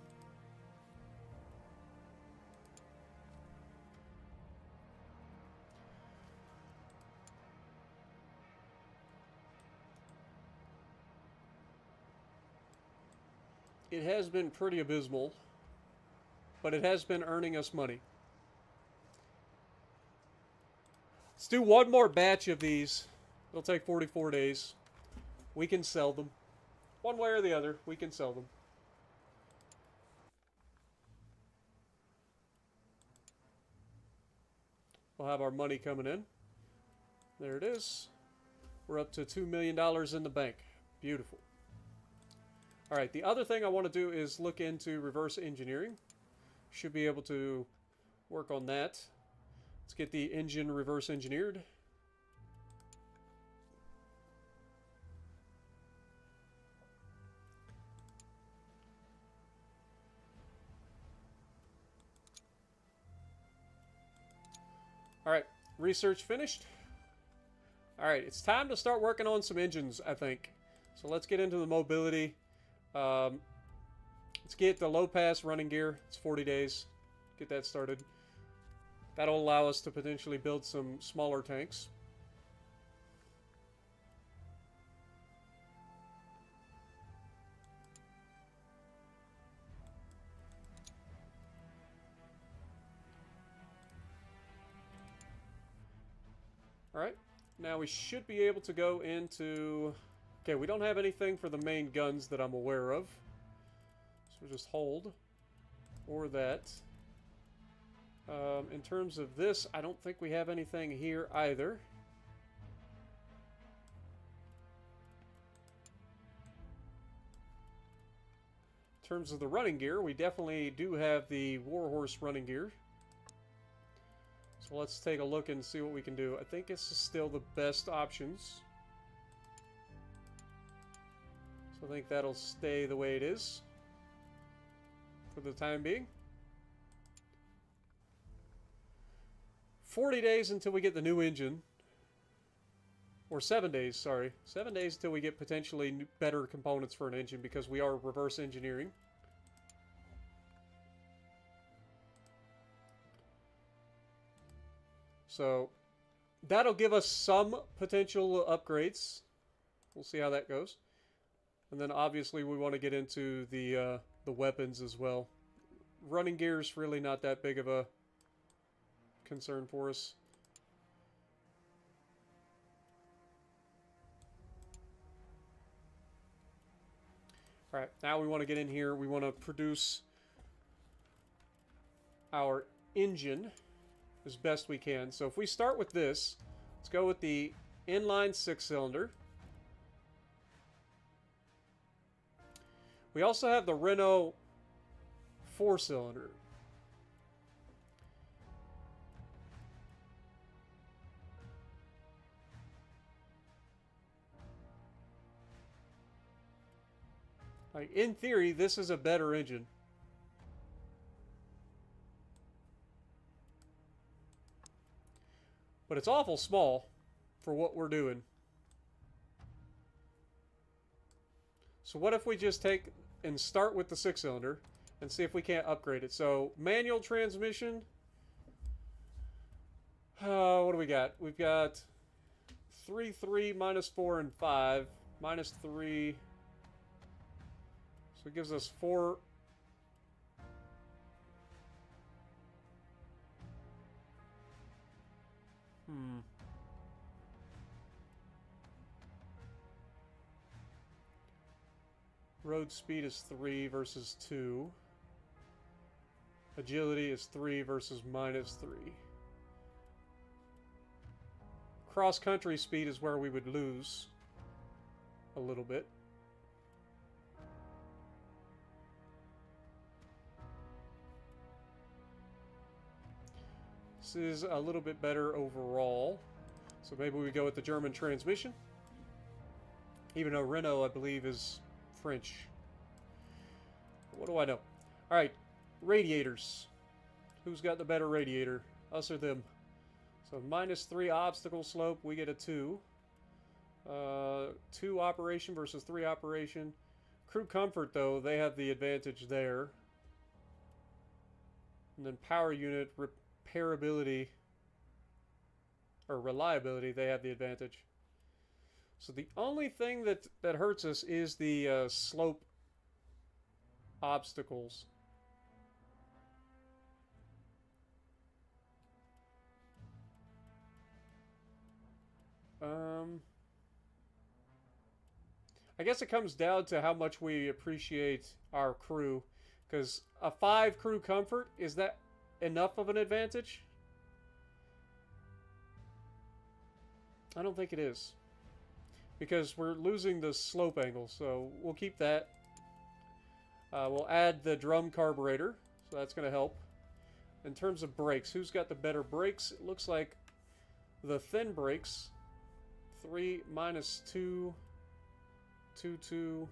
It has been pretty abysmal, but it has been earning us money. Let's do one more batch of these. It'll take 44 days. We can sell them. One way or the other, we can sell them. We'll have our money coming in. There it is. We're up to $2 million in the bank. Beautiful. Alright, the other thing I want to do is look into reverse engineering. Should be able to work on that. Let's get the engine reverse engineered. Alright, research finished. Alright, it's time to start working on some engines, I think. So let's get into the mobility. Let's get the low pass running gear. It's 40 days. Get that started. That'll allow us to potentially build some smaller tanks. Alright, now we should be able to go into... Okay, we don't have anything for the main guns that I'm aware of. So just hold. Or that. In terms of this, I don't think we have anything here either. In terms of the running gear, we definitely do have the Warhorse running gear. So let's take a look and see what we can do. I think this is still the best options. So I think that'll stay the way it is for the time being. 40 days until we get the new engine. Or 7 days, sorry. 7 days until we get potentially better components for an engine because we are reverse engineering. So that'll give us some potential upgrades. We'll see how that goes. And then obviously we want to get into the weapons as well. Running gear's really not that big of a concern for us. Alright, now we want to get in here. We want to produce our engine as best we can. So if we start with this, let's go with the inline 6-cylinder. We also have the Renault 4-cylinder. Like, in theory, this is a better engine. But it's awful small for what we're doing. So what if we just take and start with the 6-cylinder and see if we can't upgrade it? So manual transmission. What do we got? We've got 3, 3, minus 4, and 5. Minus 3. So it gives us 4. Road speed is 3 versus 2. Agility is 3 versus minus 3. Cross-country speed is where we would lose a little bit. This is a little bit better overall. So maybe we go with the German transmission. Even though Renault, I believe, is French. What do I know? Alright, radiators. Who's got the better radiator? Us or them? So minus 3 obstacle slope, we get a 2. 2 operation versus 3 operation. Crew comfort, though, they have the advantage there. And then power unit repairability, or reliability, they have the advantage. So the only thing that hurts us is the slope obstacles. I guess it comes down to how much we appreciate our crew, because a 5 crew comfort, is that enough of an advantage? I don't think it is, because we're losing the slope angle, so we'll keep that. We'll add the drum carburetor, so that's going to help. In terms of brakes, who's got the better brakes? It looks like the thin brakes. 3 minus 2, 2, 2,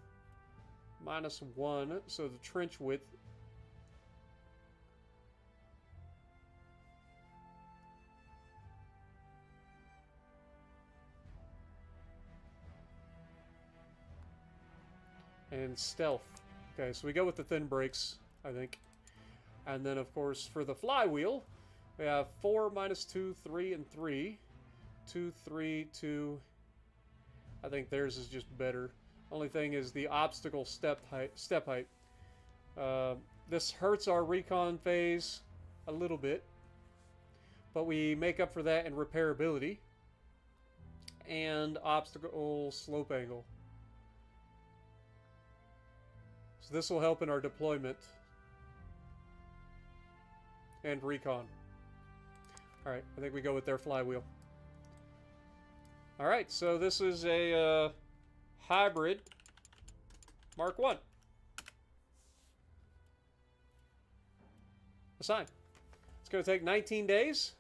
minus 1, so the trench width. And stealth. Okay, so we go with the thin brakes, I think. And then, of course, for the flywheel, we have 4 minus 2, 3, and 3. 2, 3, 2. I think theirs is just better. Only thing is the obstacle step height. This hurts our recon phase a little bit, but we make up for that in repairability and obstacle slope angle. So this will help in our deployment and recon. Alright, I think we go with their flywheel. Alright, so this is a hybrid Mark 1. Assign. It's going to take 19 days.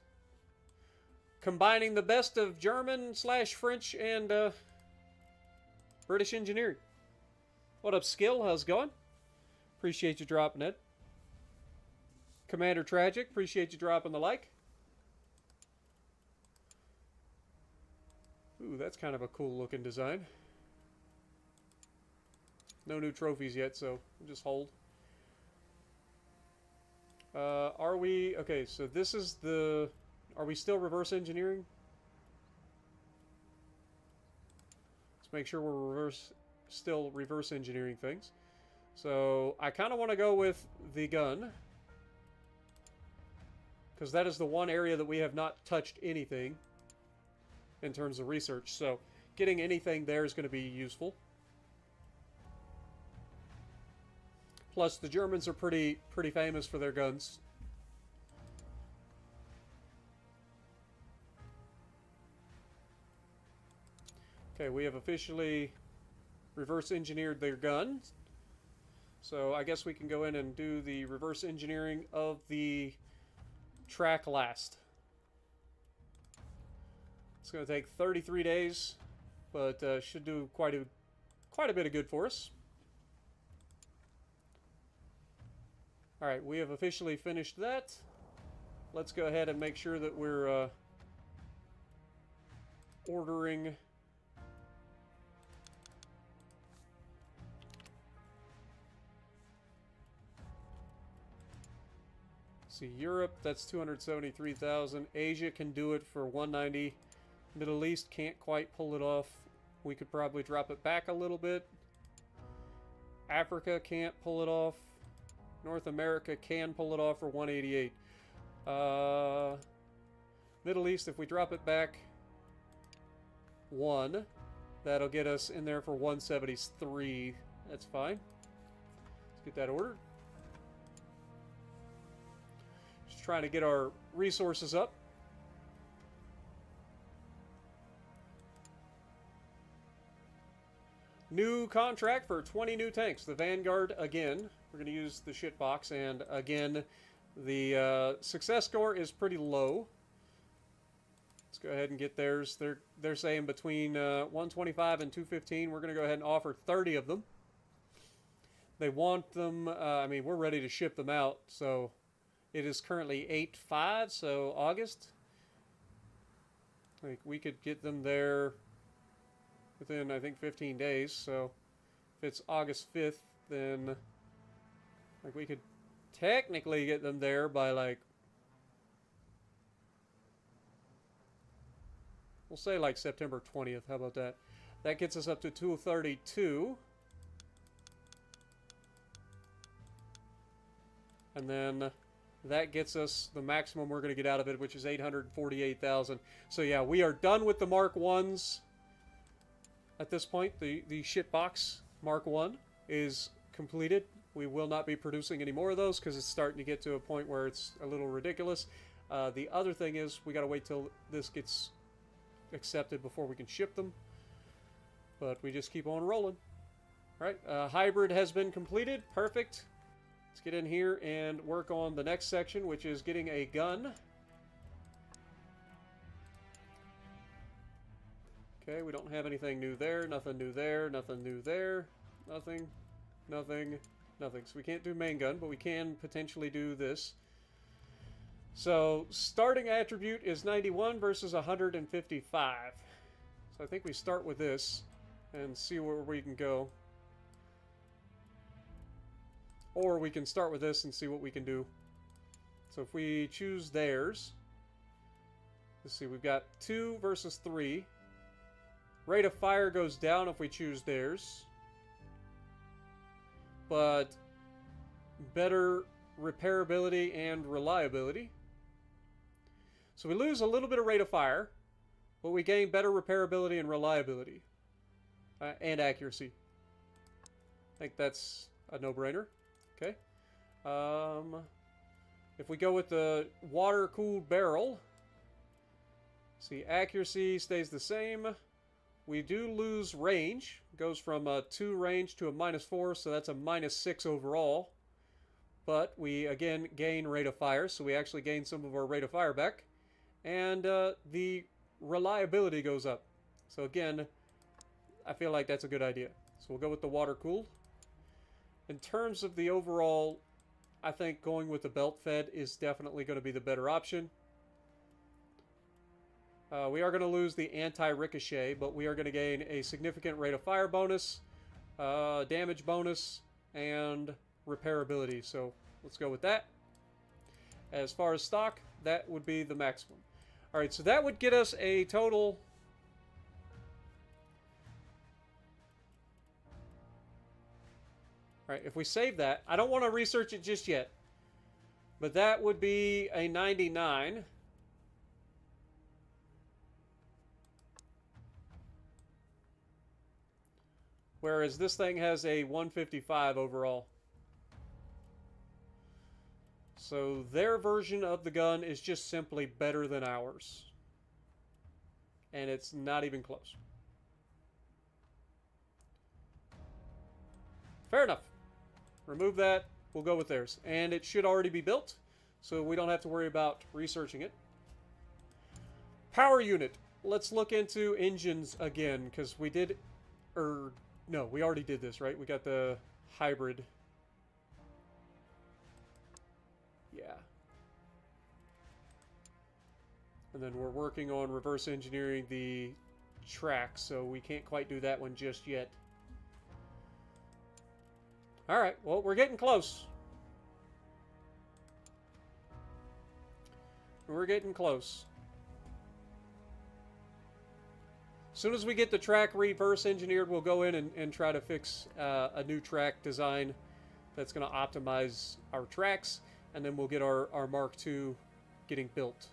combining the best of German / French and British engineering. What up, Skill? How's it going? Appreciate you dropping it. Commander Tragic, appreciate you dropping the like. Ooh, that's kind of a cool looking design. No new trophies yet, so we'll just hold. Are we... Okay, so this is the... Are we still reverse engineering? Let's make sure we're still reverse engineering things. So, I kind of want to go with the gun. Because that is the one area that we have not touched anything in terms of research. So, getting anything there is going to be useful. Plus, the Germans are pretty famous for their guns. Okay, we have officially reverse engineered their guns. So I guess we can go in and do the reverse engineering of the track last. It's going to take 33 days, but should do quite a bit of good for us. Alright, we have officially finished that. Let's go ahead and make sure that we're ordering... See, Europe, that's 273,000. Asia can do it for 190. Middle East can't quite pull it off. We could probably drop it back a little bit. Africa can't pull it off. North America can pull it off for 188. Middle East, if we drop it back 1, that'll get us in there for 173. That's fine. Let's get that ordered. Just trying to get our resources up. New contract for 20 new tanks. The Vanguard again. We're going to use the shit box, and again, the success score is pretty low. Let's go ahead and get theirs. They're saying between 125 and 215. We're going to go ahead and offer 30 of them. They want them. I mean, we're ready to ship them out. So it is currently 8/5, so August. Like we could get them there within, I think, 15 days. So if it's August 5th, then like we could technically get them there by like, we'll say like September 20th. How about that? That gets us up to 232. And then that gets us the maximum we're going to get out of it, which is 848,000. So yeah, we are done with the Mark 1s at this point. The shitbox Mark 1 is completed. We will not be producing any more of those because it's starting to get to a point where it's a little ridiculous. The other thing is we got to wait till this gets accepted before we can ship them. But we just keep on rolling. All right, hybrid has been completed. Perfect. Let's get in here and work on the next section, which is getting a gun. Okay, we don't have anything new there. Nothing new there. Nothing new there. Nothing. Nothing. Nothing. So we can't do main gun, but we can potentially do this. So starting attribute is 91 versus 155. So I think we start with this and see where we can go. Or we can start with this and see what we can do. So if we choose theirs, let's see, we've got 2 versus 3. Rate of fire goes down if we choose theirs. But better repairability and reliability. So we lose a little bit of rate of fire, but we gain better repairability and reliability. And accuracy. I think that's a no-brainer. Okay. If we go with the water-cooled barrel, see, accuracy stays the same. We do lose range. It goes from a 2 range to a -4, so that's a -6 overall. But we, again, gain rate of fire, so we actually gain some of our rate of fire back. and the reliability goes up. So again, I feel like that's a good idea. So we'll go with the water cooled. In terms of the overall, I think going with the belt fed is definitely going to be the better option. We are going to lose the anti-ricochet, but we are going to gain a significant rate of fire bonus, damage bonus, and repairability. So let's go with that. As far as stock, that would be the maximum. Alright, so that would get us a total... Alright, if we save that, I don't want to research it just yet, but that would be a 99. Whereas this thing has a 155 overall. So their version of the gun is just simply better than ours. And it's not even close. Fair enough. Remove that. We'll go with theirs. And it should already be built, so we don't have to worry about researching it. Power unit. Let's look into engines again, because we did... no, we already did this, right? We got the hybrid. Yeah. And then we're working on reverse engineering the track, so we can't quite do that one just yet. Alright, well, we're getting close. We're getting close. As soon as we get the track reverse engineered, we'll go in and try to fix a new track design that's going to optimize our tracks, and then we'll get our Mark II getting built.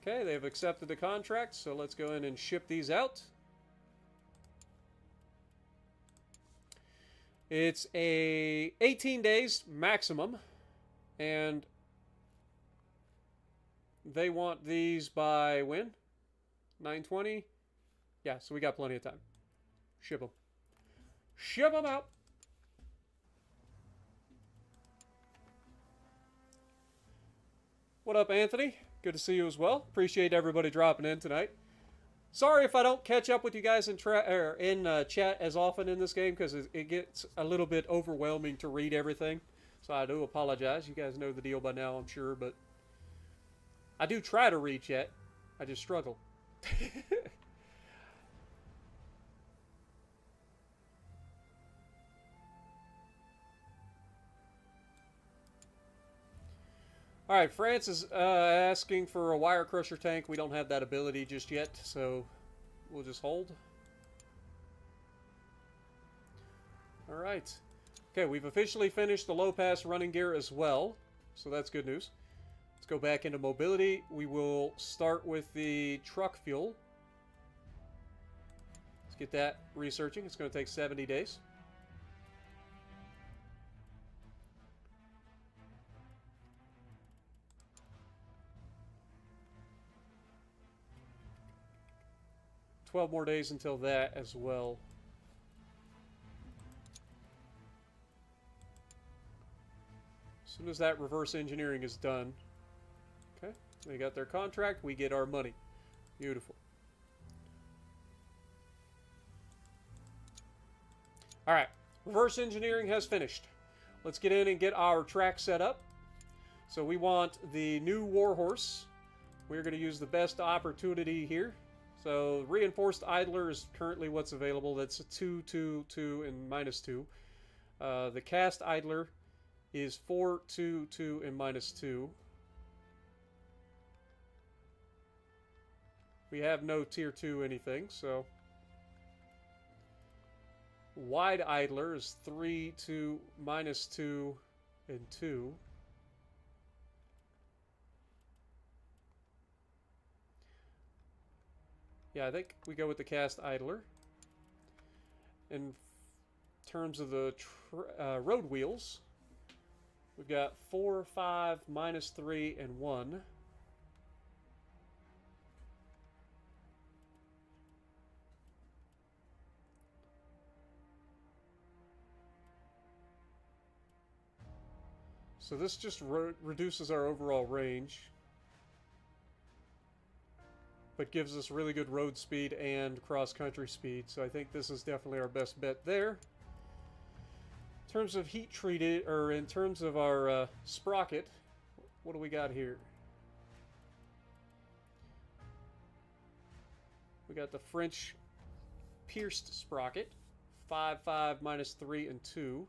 Okay, they've accepted the contract, so let's go in and ship these out. It's a 18 days maximum, and they want these by when? 9/20? Yeah, so we got plenty of time. Ship them. Ship them out! What up, Anthony? Good to see you as well. Appreciate everybody dropping in tonight. Sorry if I don't catch up with you guys in chat as often in this game, because it gets a little bit overwhelming to read everything. So I do apologize. You guys know the deal by now, I'm sure, but I do try to read chat. I just struggle. Alright, France is asking for a wire crusher tank. We don't have that ability just yet, so we'll just hold. Alright. Okay, we've officially finished the low pass running gear as well, so that's good news. Let's go back into mobility. We will start with the truck fuel. Let's get that researching. It's going to take 70 days. $12 more days until that as well. As soon as that reverse engineering is done. Okay, they got their contract, we get our money. Beautiful. Alright, reverse engineering has finished. Let's get in and get our track set up. So we want the new Warhorse. We're going to use the best opportunity here. So reinforced idler is currently what's available. That's a 2, 2, 2, and -2. The cast idler is 4, 2, 2, and -2. We have no tier 2 anything, so wide idler is 3, 2, -2, and 2. Yeah, I think we go with the cast idler. In terms of the road wheels, we've got 4, 5, -3, and 1. So this just reduces our overall range, but gives us really good road speed and cross-country speed. So I think this is definitely our best bet there. In terms of heat treated, or in terms of our sprocket, what do we got here? We got the French pierced sprocket, 5, 5, minus 3, and 2.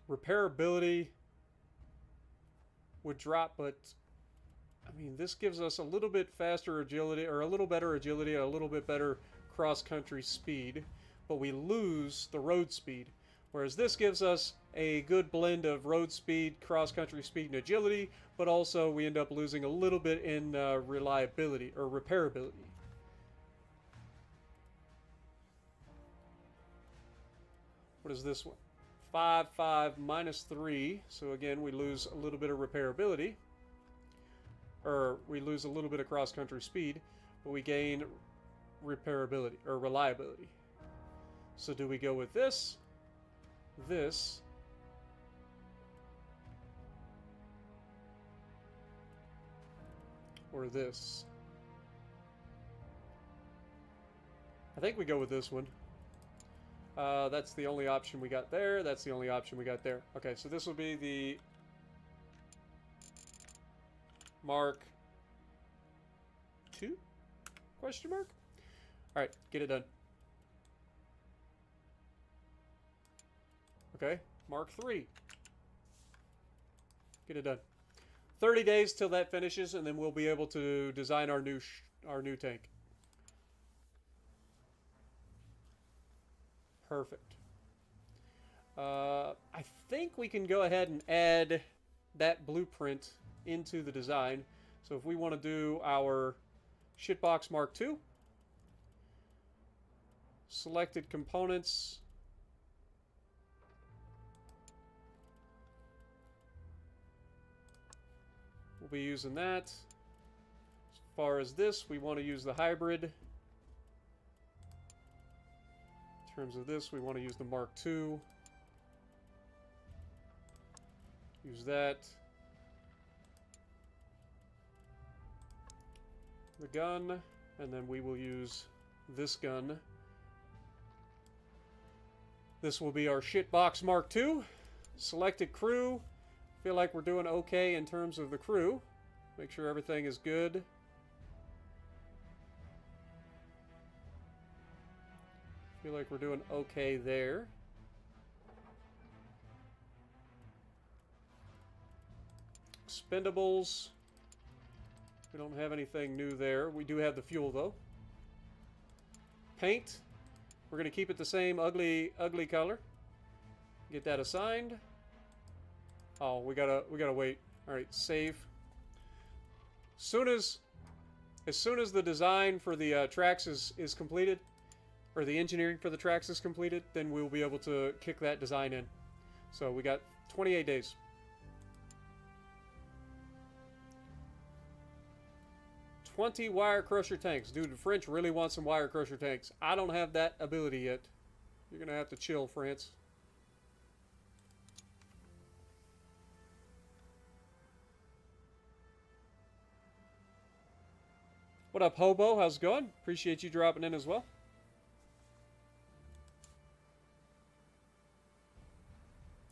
Repairability would drop, but I mean, this gives us a little bit faster agility, or a little better agility, a little bit better cross-country speed, but we lose the road speed. Whereas this gives us a good blend of road speed, cross-country speed, and agility, but also we end up losing a little bit in reliability, or repairability. What is this one? 5, 5, minus 3. So again, we lose a little bit of repairability. Or we lose a little bit of cross-country speed, but we gain repairability, or reliability. So do we go with this, this, or this? I think we go with this one. That's the only option we got there. That's the only option we got there. Okay, so this will be the Mark II? Question mark? Alright, get it done. Okay, Mark III. Get it done. 30 days till that finishes, and then we'll be able to design our new tank. Perfect. I think we can go ahead and add that blueprint into the design. So if we want to do our shitbox Mark II, selected components, we'll be using that. As far as this, we want to use the hybrid. In terms of this, we want to use the Mark II. Use that. The gun, and then we will use this gun. This will be our shitbox Mark II. Selected crew. Feel like we're doing okay in terms of the crew. Make sure everything is good. Feel like we're doing okay there. Expendables. We don't have anything new there. We do have the fuel though. Paint. We're going to keep it the same ugly color. Get that assigned. Oh, we gotta wait. All right, save. As soon as the design for the tracks is completed, or the engineering for the tracks is completed, then we'll be able to kick that design in. So we got 28 days. $20 wire crusher tanks. Dude, the French really want some wire crusher tanks. I don't have that ability yet. You're gonna have to chill, France. What up, Hobo? How's it going? Appreciate you dropping in as well.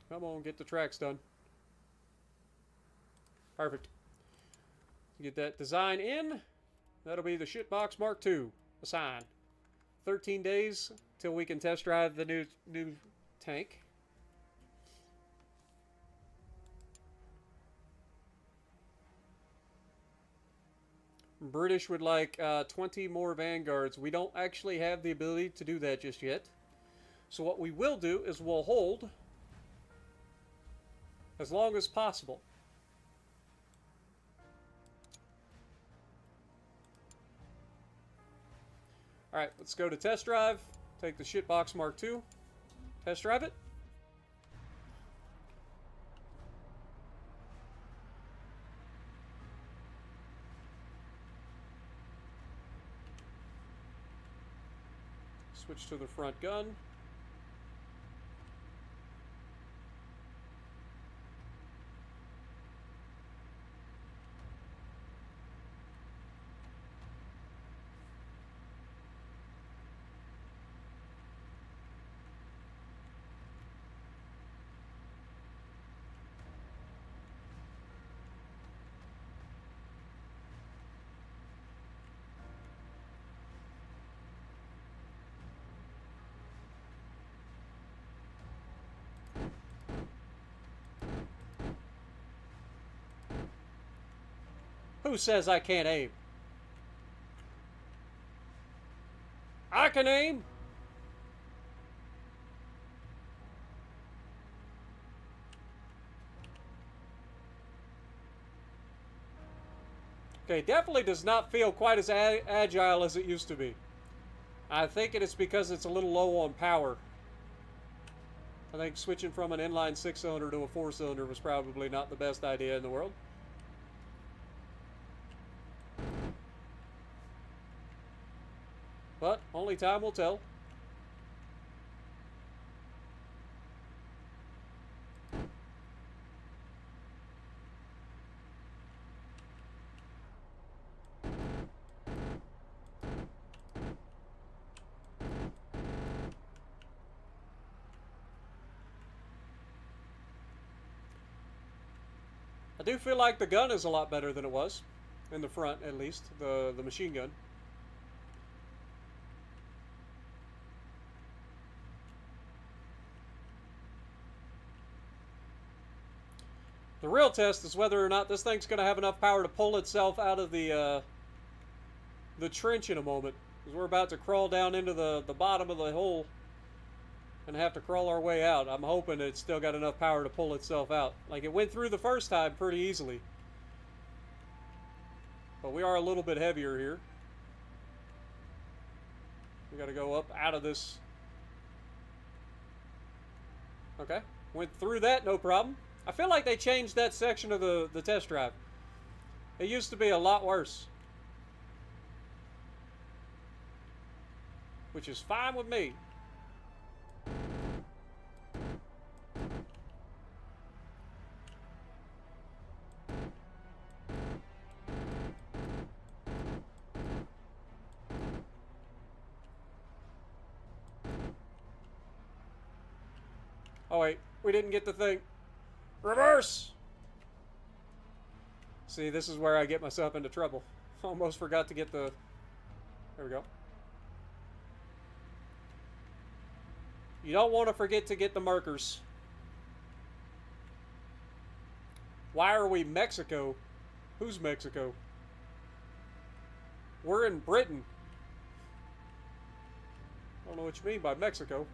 Come on, get the tracks done. Perfect. Get that design in. That'll be the shitbox Mark II. Assigned. 13 days till we can test drive the new tank. British would like 20 more Vanguards. We don't actually have the ability to do that just yet. So what we will do is we'll hold as long as possible. Alright, let's go to test drive. Take the shitbox Mark II. Test drive it. Switch to the front gun. Who says I can't aim? I can aim! Okay, definitely does not feel quite as agile as it used to be. I think it is because it's a little low on power. I think switching from an inline 6-cylinder to a 4-cylinder was probably not the best idea in the world. But only time will tell. I do feel like the gun is a lot better than it was. In the front, at least. The machine gun. The real test is whether or not this thing's going to have enough power to pull itself out of the trench in a moment. Because we're about to crawl down into the bottom of the hole and have to crawl our way out. I'm hoping it's still got enough power to pull itself out. Like, it went through the first time pretty easily. But we are a little bit heavier here. We got to go up out of this. Okay. Went through that, no problem. I feel like they changed that section of the test drive. It used to be a lot worse. Which is fine with me. Oh wait, we didn't get the thing. Reverse! See, this is where I get myself into trouble. Almost forgot to get the... There we go. You don't want to forget to get the markers. Why are we Mexico? Who's Mexico? We're in Britain. I don't know what you mean by Mexico.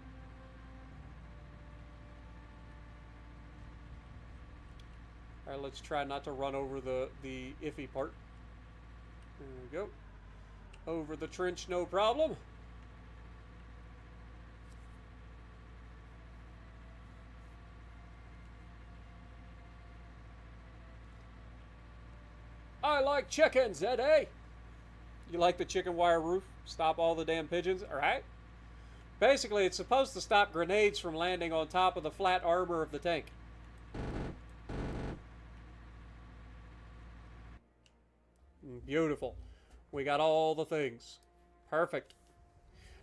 Alright, let's try not to run over the iffy part. There we go. Over the trench, no problem. I like chickens, Eddie. You like the chicken wire roof? Stop all the damn pigeons? Alright. Basically, it's supposed to stop grenades from landing on top of the flat armor of the tank. Beautiful. We got all the things. Perfect.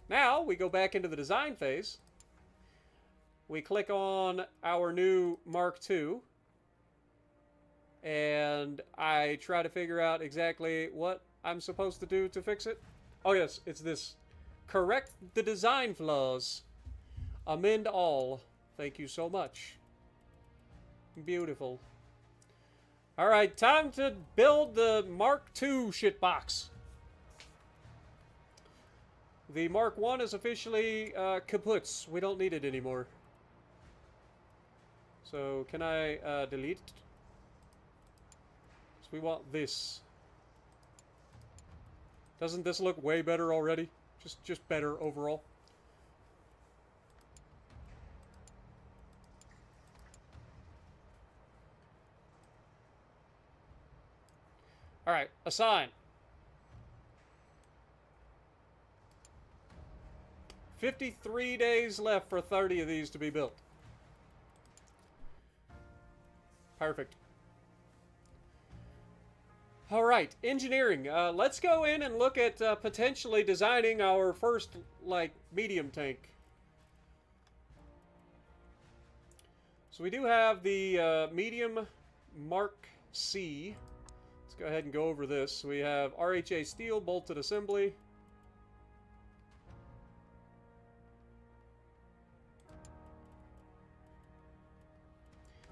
Now, we go back into the design phase. We click on our new Mark II. And I try to figure out exactly what I'm supposed to do to fix it. Oh yes, it's this. Correct the design flaws. Amend all. Thank you so much. Beautiful. Alright, time to build the Mark II shitbox. The Mark I is officially kaput. We don't need it anymore. So, can I delete it? So we want this. Doesn't this look way better already? Just better overall. Alright, assign. 53 days left for 30 of these to be built. Perfect. All right, engineering. Let's go in and look at potentially designing our first, like, medium tank. So we do have the medium Mark C. Let's go ahead and go over this. We have RHA steel bolted assembly.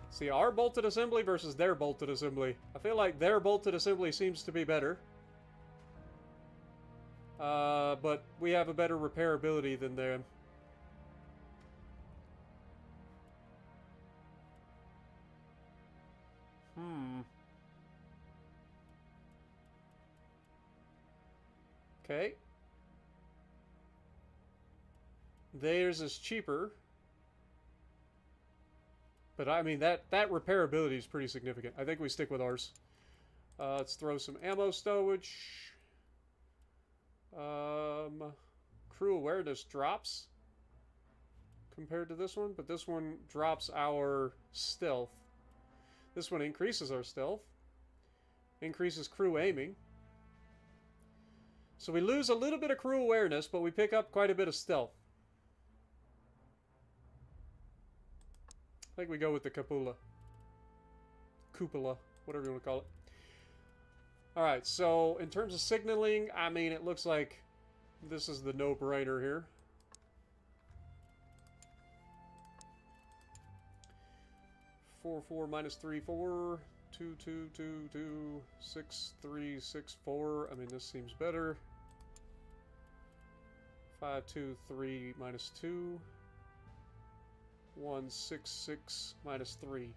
See, our bolted assembly versus their bolted assembly. I feel like their bolted assembly seems to be better. But we have a better repairability than them. Okay. Theirs is cheaper. But I mean, that repairability is pretty significant. I think we stick with ours. Let's throw some ammo stowage. Crew awareness drops compared to this one, but this one drops our stealth. This one increases our stealth. Increases crew aiming. So we lose a little bit of crew awareness, but we pick up quite a bit of stealth. I think we go with the cupola. Cupola, whatever you want to call it. Alright, so in terms of signaling, I mean, it looks like this is the no-brainer here. Four minus 3 4 2 2 2 2 6 3 6 4. I mean, this seems better. 5 2 3 minus 2 1 6 6 minus 3.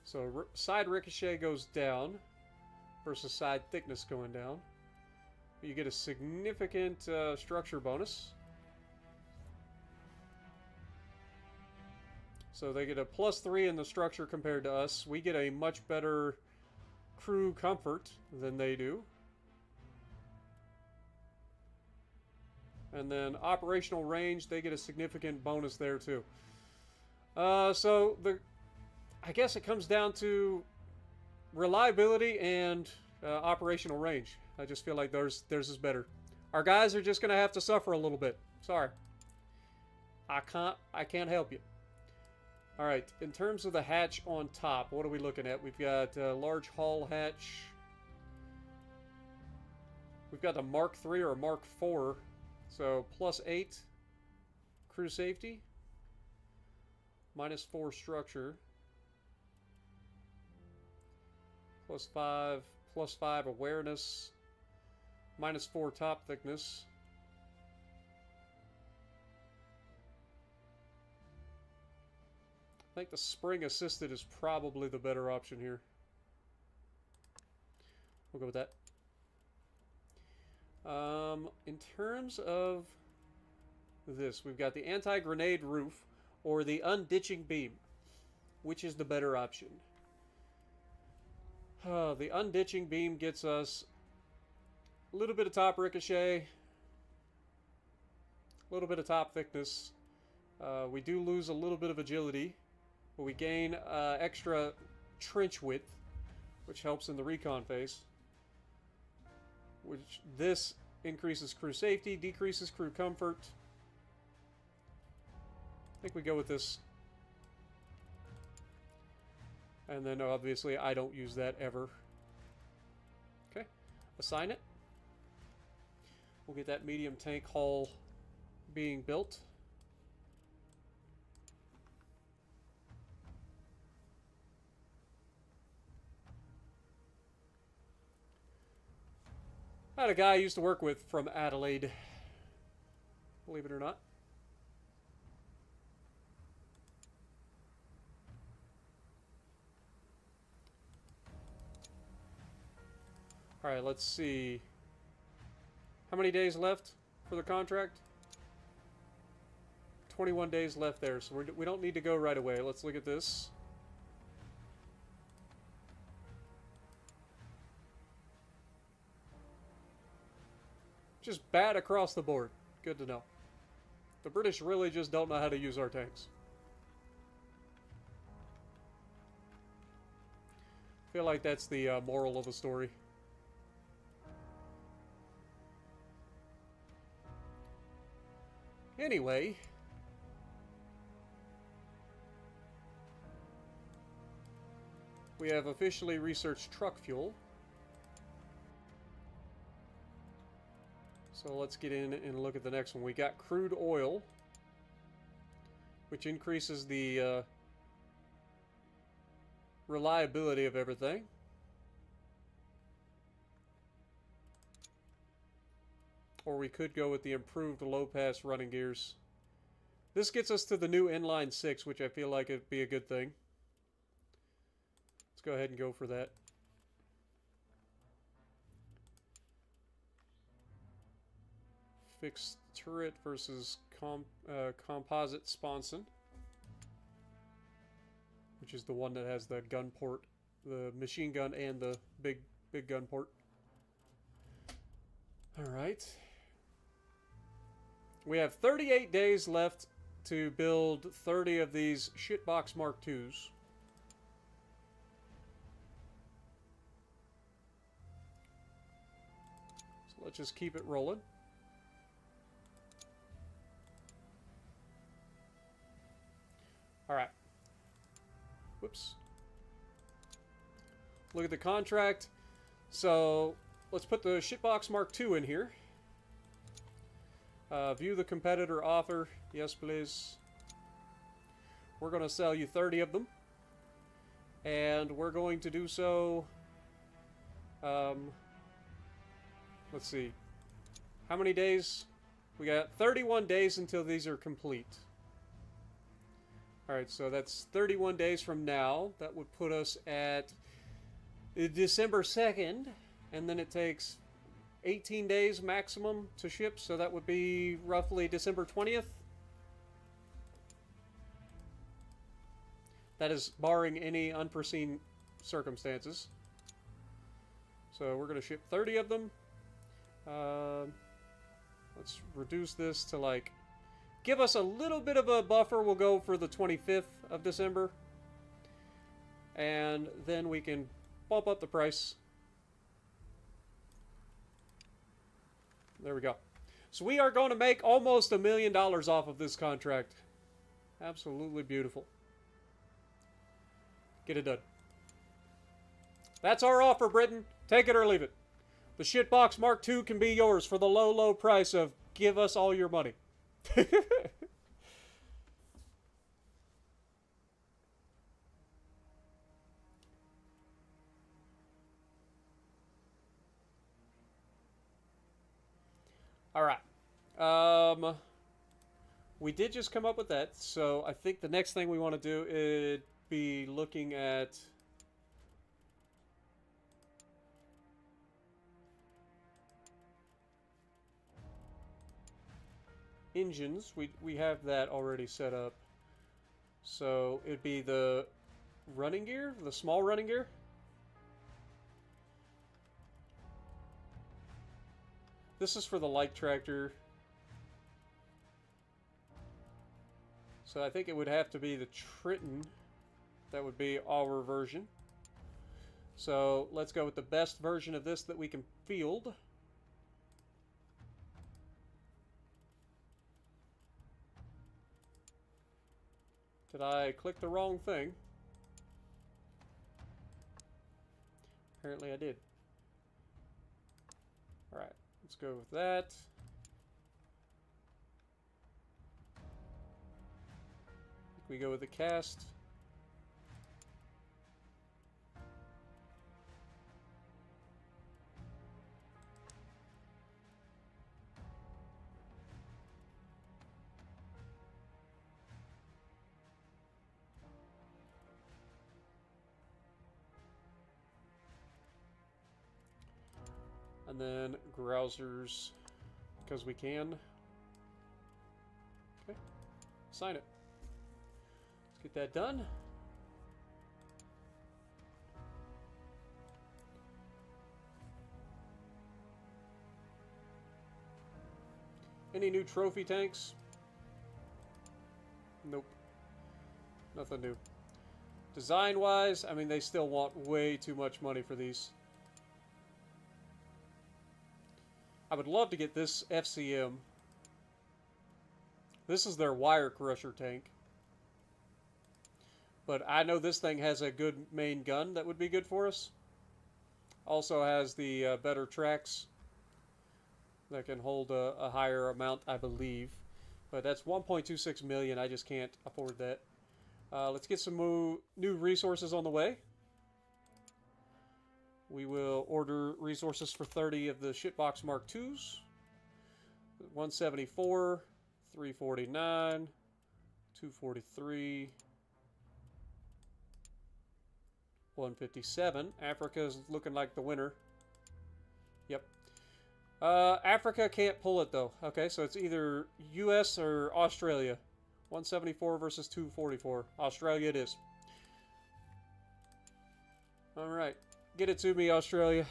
So side ricochet goes down versus side thickness going down. You get a significant structure bonus. So they get a +3 in the structure compared to us. We get a much better crew comfort than they do. And then operational range, they get a significant bonus there too. So I guess it comes down to reliability and operational range. I just feel like theirs is better. Our guys are just going to have to suffer a little bit. Sorry. I can't help you. All right, in terms of the hatch on top, what are we looking at? We've got a large hull hatch. We've got a Mark III or a Mark IV. So +8 crew safety. -4 structure. +5 awareness. -4 top thickness. I think the spring assisted is probably the better option here. We'll go with that. In terms of this, we've got the anti-grenade roof or the unditching beam. Which is the better option? The unditching beam gets us a little bit of top ricochet, a little bit of top thickness. We do lose a little bit of agility, but we gain extra trench width, which helps in the recon phase. Which this increases crew safety, decreases crew comfort. I think we go with this. And then obviously I don't use that ever. Okay, assign it. We'll get that medium tank hull being built. I had a guy I used to work with from Adelaide, believe it or not. Alright, let's see. How many days left for the contract? 21 days left there, so we don't need to go right away. Let's look at this. Just bad across the board. Good to know. The British really just don't know how to use our tanks. I feel like that's the moral of the story. Anyway, we have officially researched truck fuel. So let's get in and look at the next one. We got crude oil, which increases the reliability of everything. Or we could go with the improved low-pass running gears. This gets us to the new inline 6, which I feel like it'd be a good thing. Let's go ahead and go for that. Fixed turret versus composite sponson, which is the one that has the gun port, the machine gun and the big gun port. All right. We have 38 days left to build 30 of these shitbox Mark IIs. So let's just keep it rolling. All right. Whoops. Look at the contract. So let's put the shitbox Mark II in here. View the competitor offer. Yes, please. We're going to sell you 30 of them. And we're going to do so... let's see. How many days? We got 31 days until these are complete. Alright, so that's 31 days from now. That would put us at December 2nd. And then it takes 18 days maximum to ship, so that would be roughly December 20th. That is barring any unforeseen circumstances. So we're going to ship 30 of them. Let's reduce this to like... Give us a little bit of a buffer. We'll go for the 25th of December. And then we can bump up the price. There we go. So we are going to make almost $1 million off of this contract. Absolutely beautiful. Get it done. That's our offer, Britain. Take it or leave it. The shitbox Mark II can be yours for the low, low price of give us all your money. All right. We did just come up with that, so I think the next thing we want to do is be looking at engines. We have that already set up. So it'd be the running gear, the small running gear. This is for the light tractor. So I think it would have to be the Triton. That would be our version. So let's go with the best version of this that we can field. Did I click the wrong thing? Apparently I did. Alright, let's go with that. We go with the cast. And then grousers, because we can. Okay, sign it. Let's get that done. Any new trophy tanks? Nope. Nothing new. Design-wise, I mean, they still want way too much money for these. I would love to get this FCM. This is their wire crusher tank. But I know this thing has a good main gun that would be good for us. Also has the better tracks that can hold a higher amount, I believe. But that's 1.26 million. I just can't afford that. Let's get some new resources on the way. We will order resources for 30 of the shitbox Mark IIs. 174, 349, 243, 157. Africa is looking like the winner. Yep. Africa can't pull it though. Okay, so it's either US or Australia. 174 versus 244. Australia it is. Alright. Get it to me, Australia.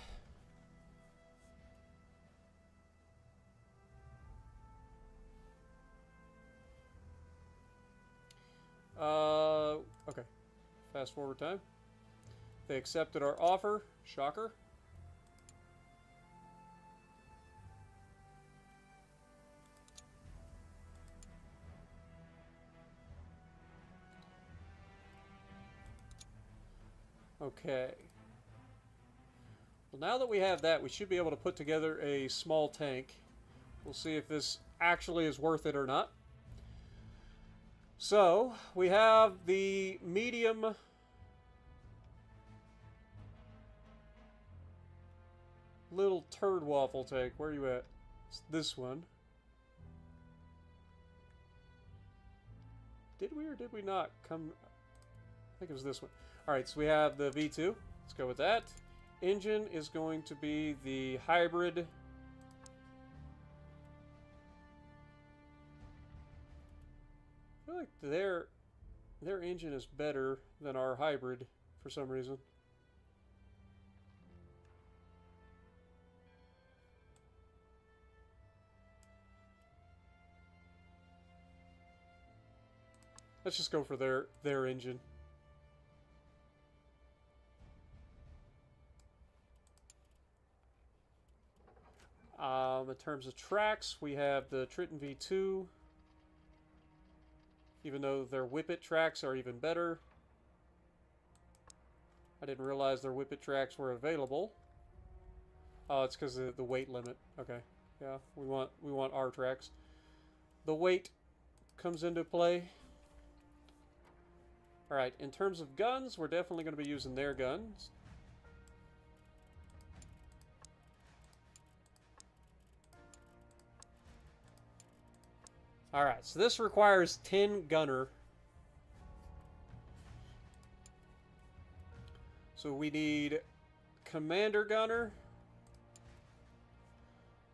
Okay. Fast forward time. They accepted our offer. Shocker. Okay. Well, now that we have that, we should be able to put together a small tank. We'll see if this actually is worth it or not. So, we have the medium little turd waffle tank. Where are you at? It's this one. Did we or did we not come? I think it was this one. Alright, so we have the V2. Let's go with that. Engine is going to be the hybrid. I feel like their engine is better than our hybrid for some reason. Let's just go for their engine. In terms of tracks, we have the Triton V2. Even though their Whippet tracks are even better. I didn't realize their Whippet tracks were available. Oh, it's because of the weight limit. Okay, yeah, we want our tracks. The weight comes into play. All right, in terms of guns, we're definitely going to be using their guns. Alright, so this requires 10 gunner. So we need commander gunner.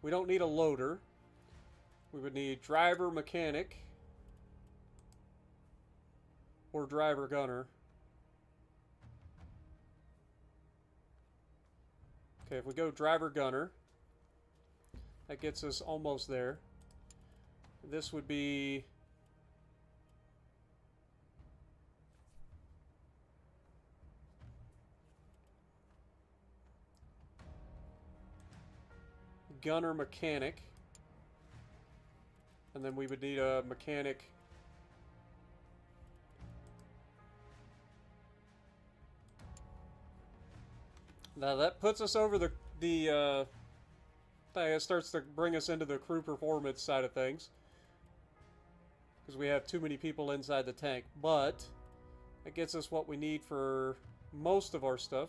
We don't need a loader. We would need driver mechanic. Or driver gunner. Okay, if we go driver gunner, that gets us almost there. This would be gunner mechanic. And then we would need a mechanic. Now that puts us over the it starts to bring us into the crew performance side of things. Because we have too many people inside the tank. But it gets us what we need for most of our stuff.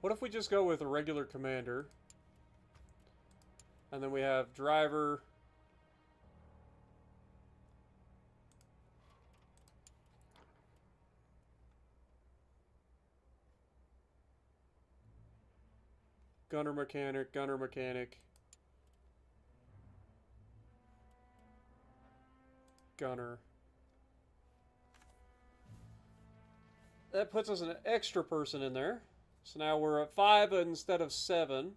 What if we just go with a regular commander? And then we have driver. Gunner mechanic, gunner mechanic. Gunner. That puts us an extra person in there. So now we're at 5 instead of 7.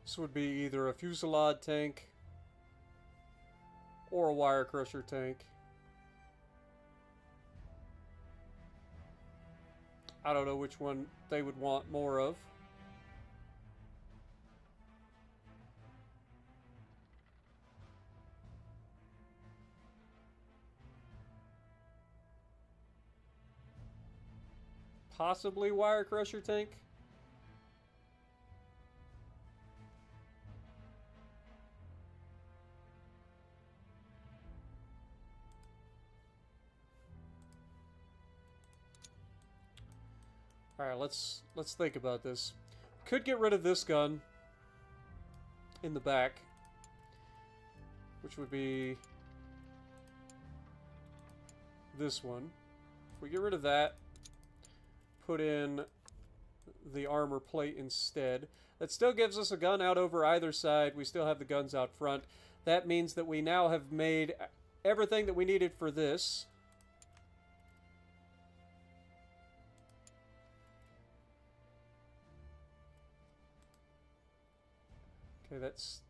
This would be either a fusillade tank or a wire crusher tank. I don't know which one they would want more of. Possibly wire crusher tank. Alright, let's think about this. Could get rid of this gun in the back, which would be this one. If we get rid of that, put in the armor plate instead. That still gives us a gun out over either side. We still have the guns out front. That means that we now have made everything that we needed for this. Okay,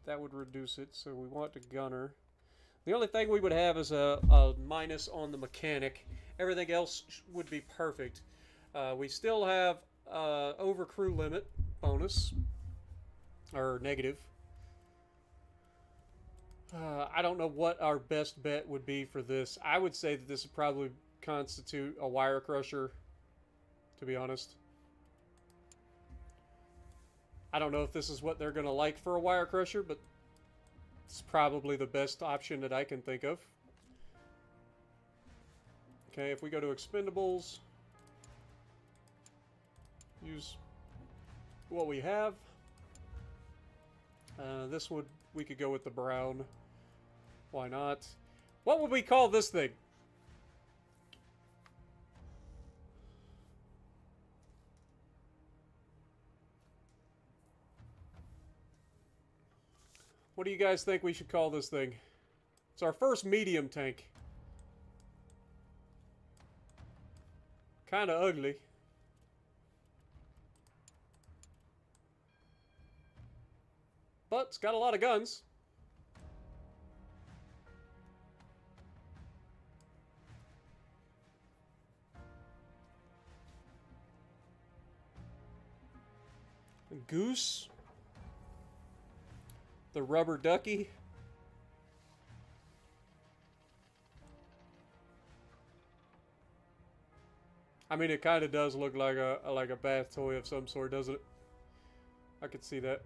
that would reduce it, so we want the gunner. The only thing we would have is a minus on the mechanic. Everything else would be perfect. We still have over crew limit bonus, or negative. I don't know what our best bet would be for this. I would say that this would probably constitute a wire crusher, to be honest. I don't know if this is what they're going to like for a wire crusher, but it's probably the best option that I can think of. Okay, if we go to expendables, use what we have. We could go with the brown. Why not? What would we call this thing? What do you guys think we should call this thing? It's our first medium tank. Kind of ugly. But it's got a lot of guns. Goose. The rubber ducky. I mean, it kind of does look like a bath toy of some sort, doesn't it? I could see that.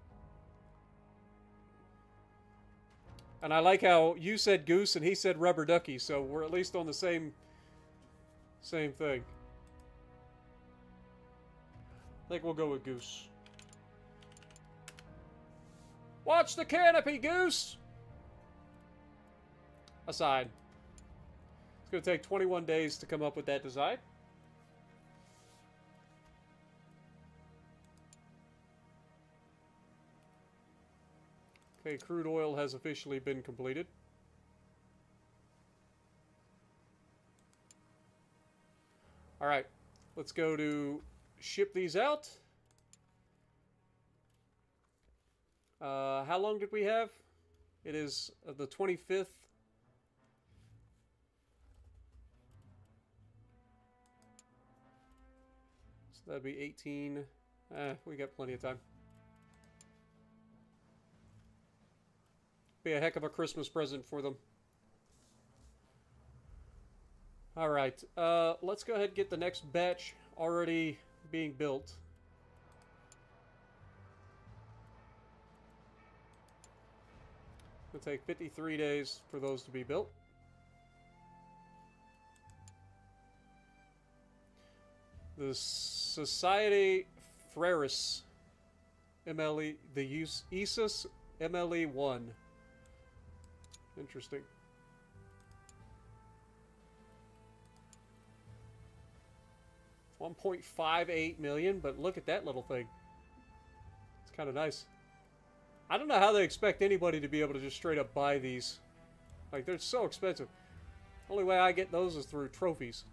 And I like how you said goose and he said rubber ducky, so we're at least on the same thing. I think we'll go with goose. Watch the canopy, Goose! Aside. It's going to take 21 days to come up with that design. Okay, crude oil has officially been completed. Alright, let's go to ship these out. How long did we have? It is the 25th. So that'd be 18. We got plenty of time. Be a heck of a Christmas present for them. Alright, let's go ahead and get the next batch already being built. It'll take 53 days for those to be built. The Society Freris MLE, the ISIS MLE-1. Interesting. $1.58 million, but look at that little thing. It's kind of nice. I don't know how they expect anybody to be able to just straight up buy these. Like, they're so expensive. Only way I get those is through trophies.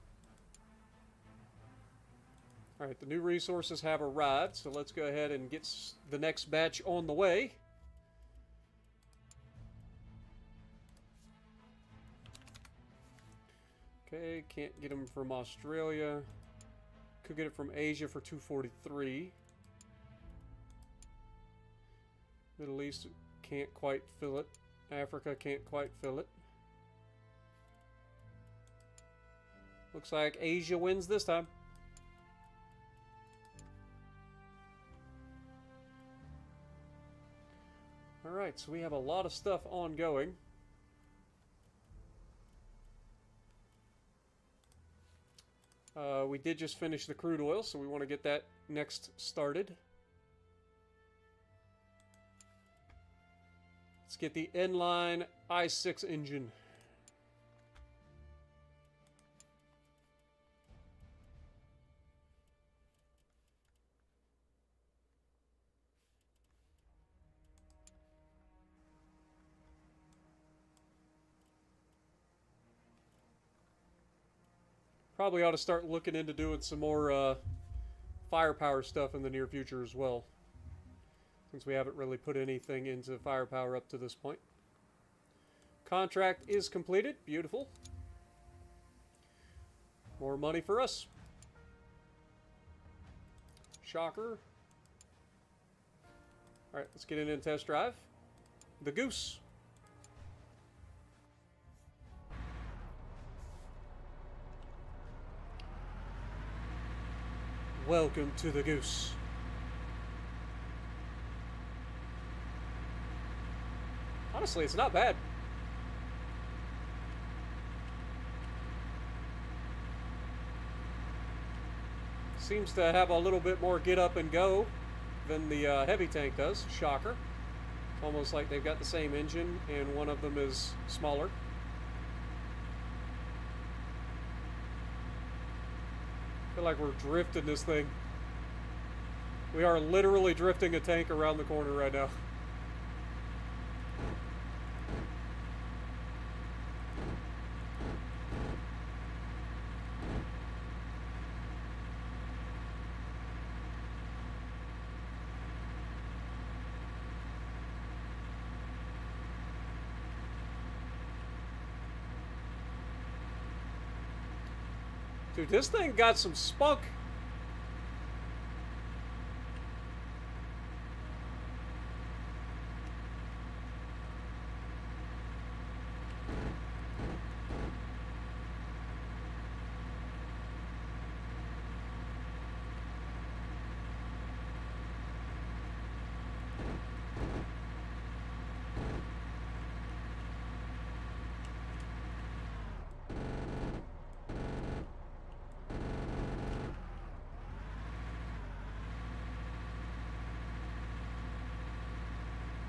Alright, the new resources have arrived, so let's go ahead and get the next batch on the way. Okay, can't get them from Australia. Could get it from Asia for $243. Middle East can't quite fill it. Africa can't quite fill it. Looks like Asia wins this time. Alright, so we have a lot of stuff ongoing. We did just finish the crude oil, so we want to get that next started. Let's get the inline i6 engine. Probably ought to start looking into doing some more firepower stuff in the near future as well, since we haven't really put anything into firepower up to this point. Contract is completed. Beautiful. More money for us. Shocker. Alright, let's get in and test drive the Goose. Welcome to the Goose. Honestly, it's not bad. Seems to have a little bit more get up and go than the heavy tank does. Shocker. It's almost like they've got the same engine and one of them is smaller. I feel like we're drifting this thing. We are literally drifting a tank around the corner right now. Dude, this thing got some spunk.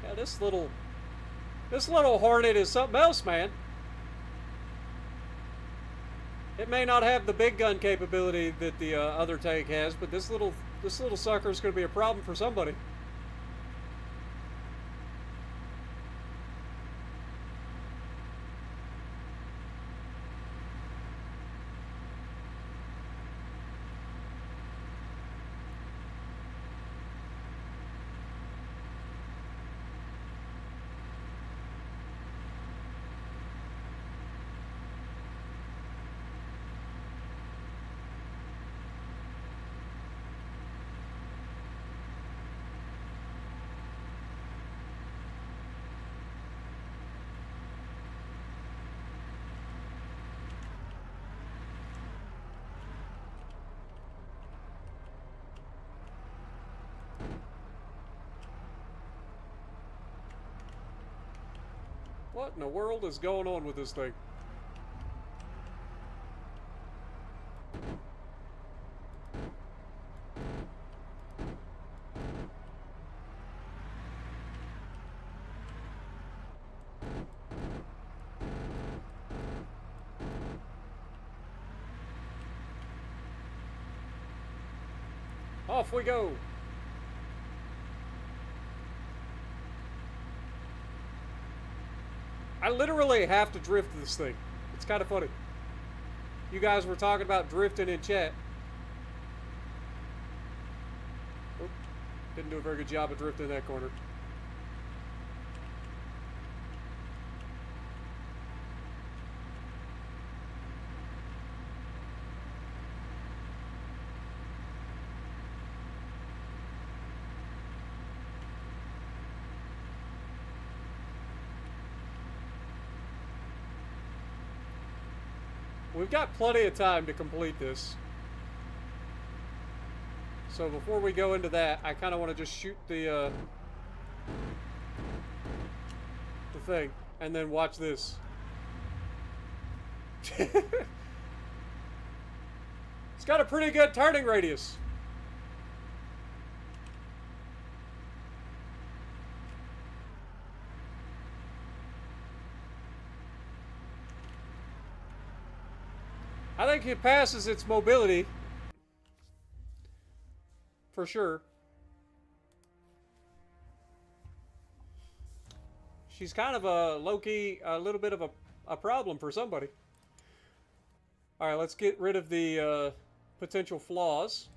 Yeah, this little Hornet is something else, man. It may not have the big gun capability that the other tank has, but this little sucker is going to be a problem for somebody. What in the world is going on with this thing? Off we go. I literally have to drift this thing. It's kind of funny. You guys were talking about drifting in chat. Oh, didn't do a very good job of drifting in that corner. We've got plenty of time to complete this. So before we go into that, I kind of want to just shoot the thing and then watch this. It's got a pretty good turning radius. I think it passes its mobility. For sure. She's kind of a low-key, a little bit of a problem for somebody. Alright, let's get rid of the potential flaws.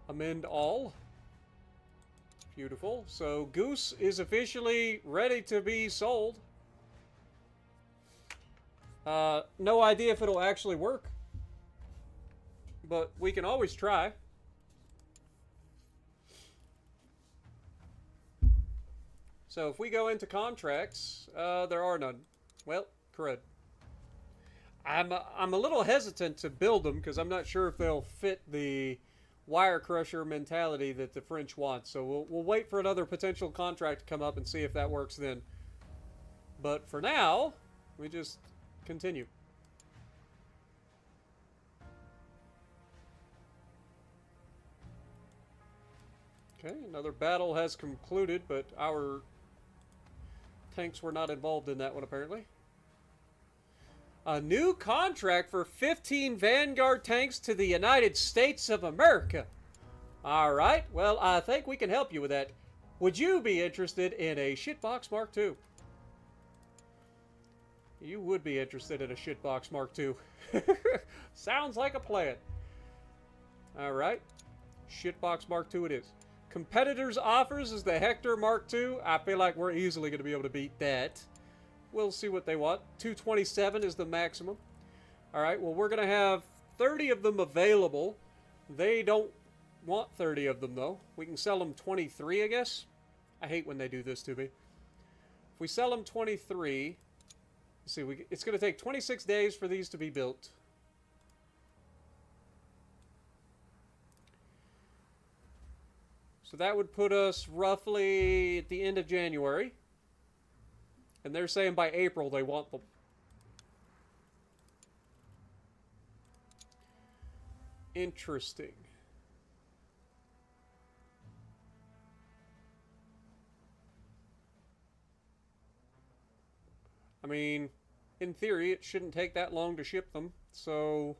Amend all. Beautiful. So Goose is officially ready to be sold. No idea if it'll actually work, but we can always try. So if we go into contracts, there are none. Well, crud. I'm a little hesitant to build them because I'm not sure if they'll fit the wire crusher mentality that the French want. So we'll wait for another potential contract to come up and see if that works then. But for now, we just continue. Okay, another battle has concluded, but our tanks were not involved in that one apparently. A new contract for 15 Vanguard tanks to the United States of America. Alright, well, I think we can help you with that. Would you be interested in a Shitbox Mark II? You would be interested in a Shitbox Mark II. Sounds like a plan. Alright. Shitbox Mark II it is. Competitors' offers is the Hector Mark II. I feel like we're easily going to be able to beat that. We'll see what they want. 227 is the maximum. Alright, well, we're going to have 30 of them available. They don't want 30 of them, though. We can sell them 23, I guess. I hate when they do this to me. If we sell them 23... Let's see, it's going to take 26 days for these to be built. So that would put us roughly at the end of January. And they're saying by April they want them. Interesting. I mean, in theory, it shouldn't take that long to ship them. So,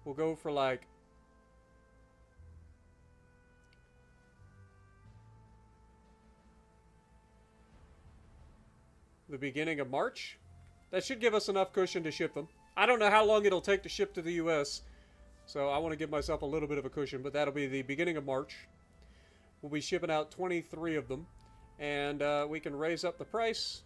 we'll go for like... the beginning of March? That should give us enough cushion to ship them. I don't know how long it'll take to ship to the US. So, I want to give myself a little bit of a cushion. But that'll be the beginning of March. We'll be shipping out 23 of them. And we can raise up the price...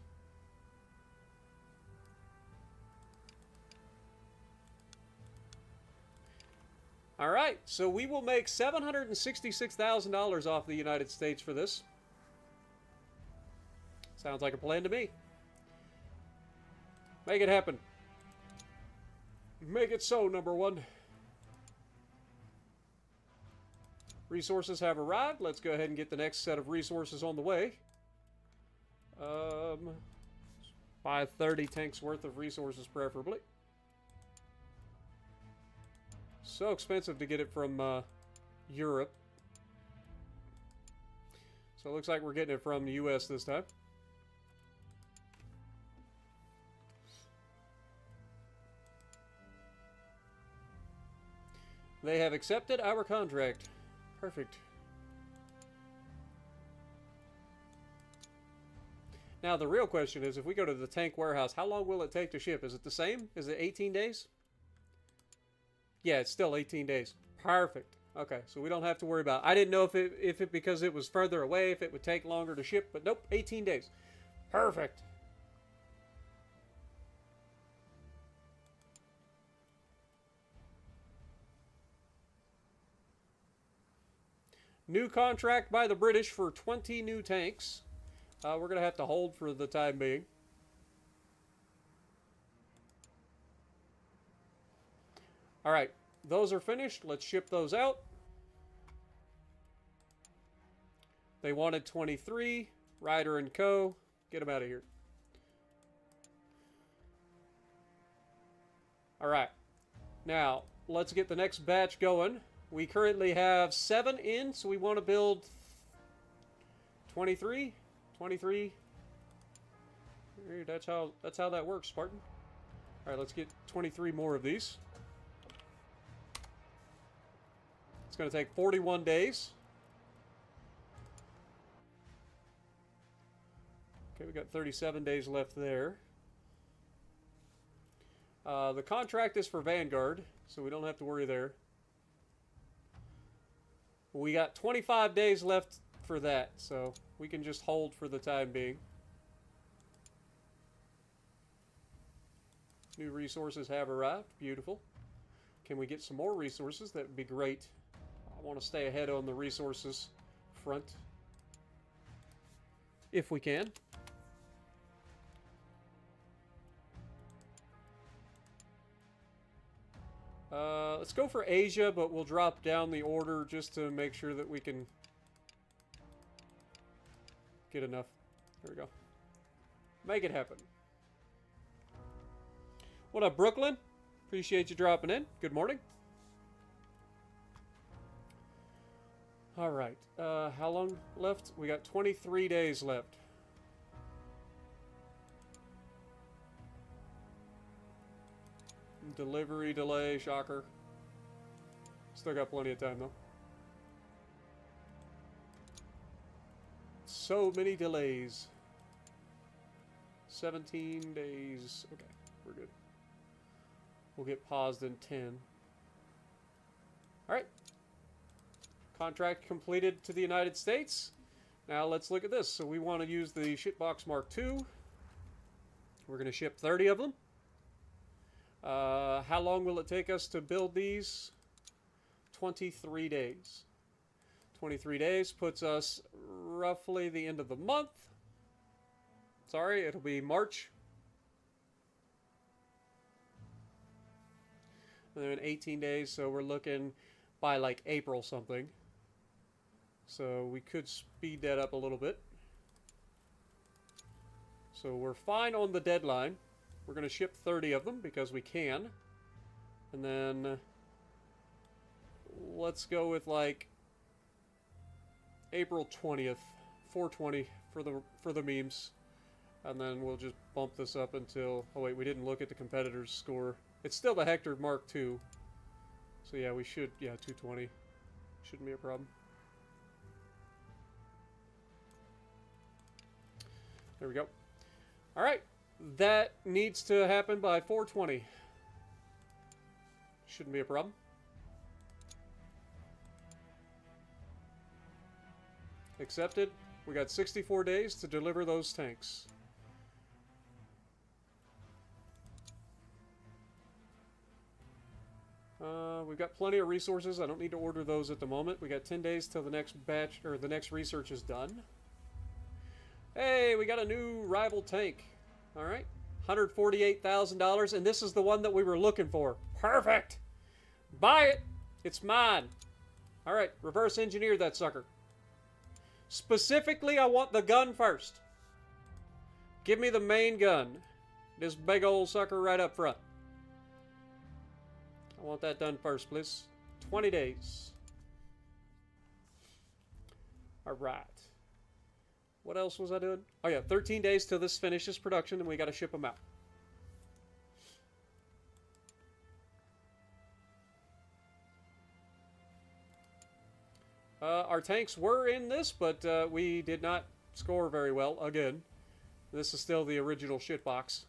Alright, so we will make $766,000 off the United States for this. Sounds like a plan to me. Make it happen. Make it so, number one. Resources have arrived. Let's go ahead and get the next set of resources on the way. Buy 30 tanks worth of resources, preferably. So expensive to get it from Europe. So it looks like we're getting it from the US this time. They have accepted our contract. Perfect. Now, the real question is, if we go to the tank warehouse, how long will it take to ship? Is it the same? Is it 18 days? Yeah, it's still 18 days. Perfect. Okay, so we don't have to worry about it. I didn't know if it because it was further away, if it would take longer to ship, but nope, 18 days. Perfect. New contract by the British for 20 new tanks. We're going to have to hold for the time being. All right, those are finished. Let's ship those out. They wanted 23. Ryder and Co. Get them out of here. All right. Now, let's get the next batch going. We currently have 7 in, so we want to build 23. 23. That's how that works, Spartan. All right, let's get 23 more of these. It's going to take 41 days. Okay, we got 37 days left there. The contract is for Vanguard, so we don't have to worry there. We got 25 days left for that, so we can just hold for the time being. New resources have arrived. Beautiful. Can we get some more resources? That would be great. I want to stay ahead on the resources front, if we can. Let's go for Asia, but we'll drop down the order just to make sure that we can get enough. There we go. Make it happen. What up, Brooklyn? Appreciate you dropping in. Good morning. All right. How long left? We got 23 days left. Delivery delay, shocker. Still got plenty of time, though. So many delays. 17 days. Okay, we're good. We'll get paused in 10. Alright. Contract completed to the United States. Now let's look at this. So we want to use the Shipbox Mark II. We're going to ship 30 of them. How long will it take us to build these? 23 days. 23 days puts us roughly the end of the month. Sorry, it'll be March. And then 18 days, so we're looking by like April something. So we could speed that up a little bit. So we're fine on the deadline. We're going to ship 30 of them because we can. And then let's go with like April 20th, 420 for the memes. And then we'll just bump this up until... Oh wait, we didn't look at the competitor's score. It's still the Hector Mark II. So yeah, we should... Yeah, 220. Shouldn't be a problem. There we go. Alright. That needs to happen by 420. Shouldn't be a problem. Accepted. We got 64 days to deliver those tanks. We've got plenty of resources. I don't need to order those at the moment. We got 10 days till the next batch, or the next research is done. Hey, we got a new rival tank. All right. $148,000, and this is the one that we were looking for. Perfect! Buy it! It's mine. All right, reverse engineer that sucker. Specifically, I want the gun first. Give me the main gun. This big old sucker right up front. I want that done first, please. 20 days. Alright. What else was I doing? Oh yeah, 13 days till this finishes production and we gotta ship them out. Our tanks were in this, but we did not score very well again. This is still the original shitbox.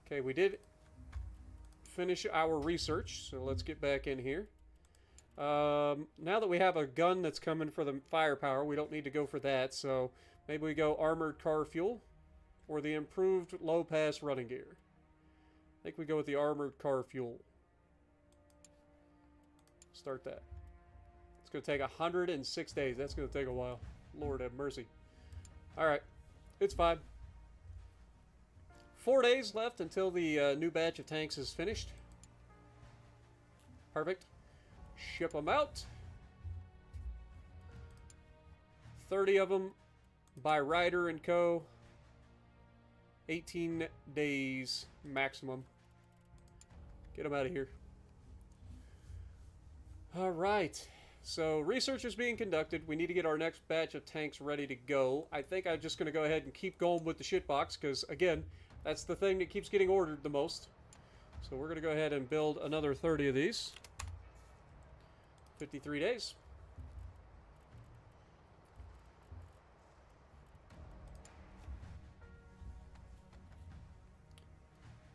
Okay, we did finish our research, so let's get back in here. Now that we have a gun that's coming for the firepower, we don't need to go for that, so maybe we go armored car fuel or the improved low-pass running gear. I think we go with the armored car fuel. Start that. It's going to take 106 days. That's going to take a while. Lord have mercy. Alright. It's fine. 4 days left until the new batch of tanks is finished. Perfect. Ship them out. 30 of them by Ryder and Co. 18 days maximum. Get them out of here. Alright, so research is being conducted. We need to get our next batch of tanks ready to go. I think I'm just going to go ahead and keep going with the shitbox because, again, that's the thing that keeps getting ordered the most. So we're going to go ahead and build another 30 of these. 53 days.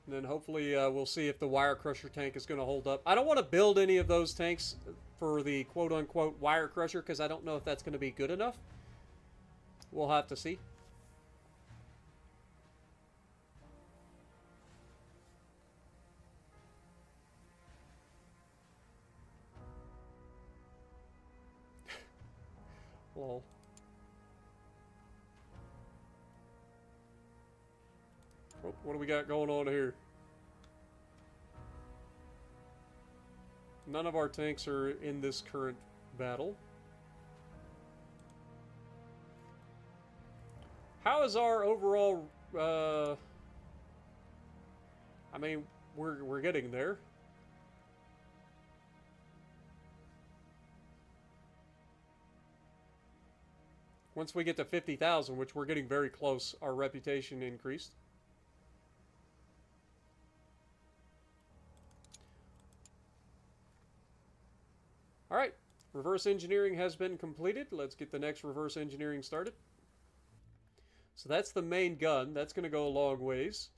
And then hopefully we'll see if the wire crusher tank is going to hold up. I don't want to build any of those tanks for the quote-unquote wire crusher because I don't know if that's going to be good enough. We'll have to see. Lol. Oh, what do we got going on here? None of our tanks are in this current battle. How is our overall... I mean, we're getting there. Once we get to 50,000, which we're getting very close, our reputation increased. Alright, reverse engineering has been completed. Let's get the next reverse engineering started. So that's the main gun. That's going to go a long ways.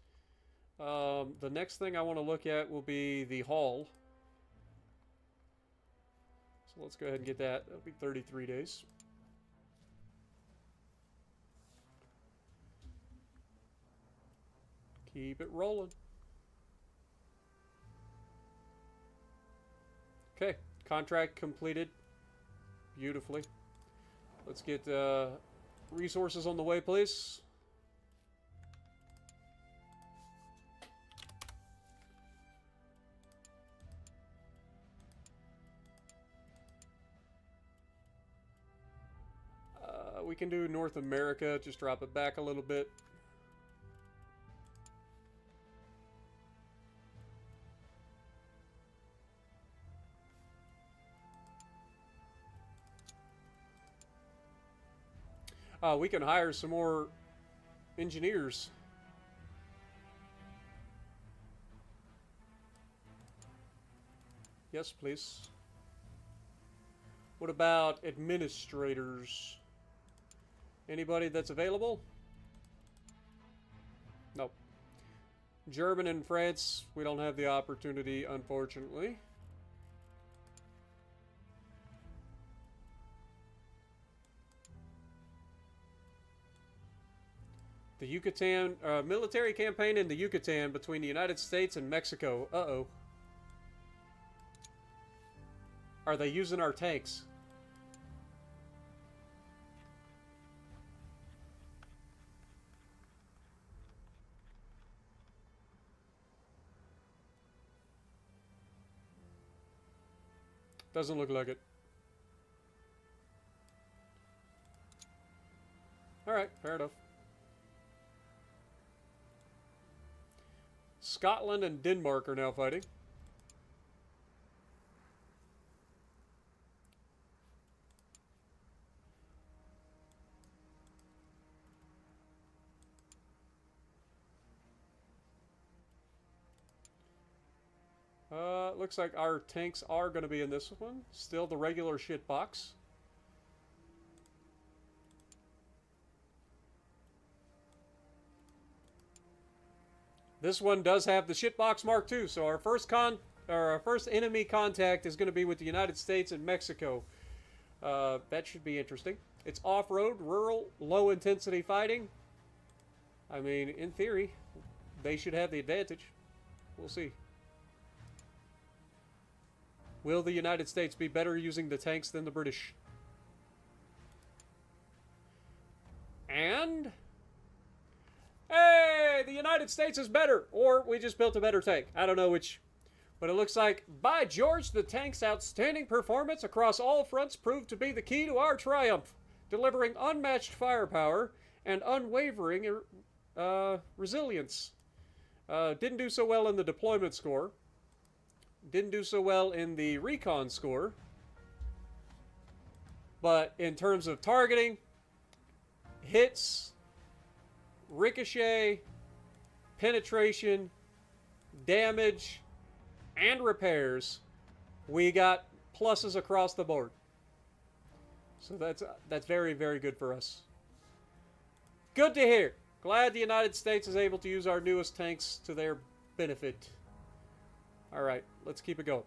The next thing I want to look at will be the hull. So let's go ahead and get that. That'll be 33 days. Keep it rolling. Okay, contract completed beautifully. Let's get resources on the way, please. We can do North America, just drop it back a little bit. We can hire some more engineers. Yes, please. What about administrators? Anybody that's available? Nope. German and France, we don't have the opportunity, unfortunately. The Yucatan, military campaign in the Yucatan between the United States and Mexico. Uh-oh. Are they using our tanks? Doesn't look like it. Alright, fair enough. Scotland and Denmark are now fighting. Looks like our tanks are going to be in this one. Still the regular shit box. This one does have the shitbox Mark II, so our first enemy contact is going to be with the United States and Mexico. That should be interesting. It's off-road, rural, low-intensity fighting. I mean, in theory, they should have the advantage. We'll see. Will the United States be better using the tanks than the British? And... hey, the United States is better. Or we just built a better tank. I don't know which. But it looks like, by George, the tank's outstanding performance across all fronts proved to be the key to our triumph, delivering unmatched firepower and unwavering resilience. Didn't do so well in the deployment score. Didn't do so well in the recon score. But in terms of targeting, hits, ricochet, penetration, damage, and repairs, we got pluses across the board. So that's very, very good for us. Good to hear. Glad the United States is able to use our newest tanks to their benefit. Alright, let's keep it going.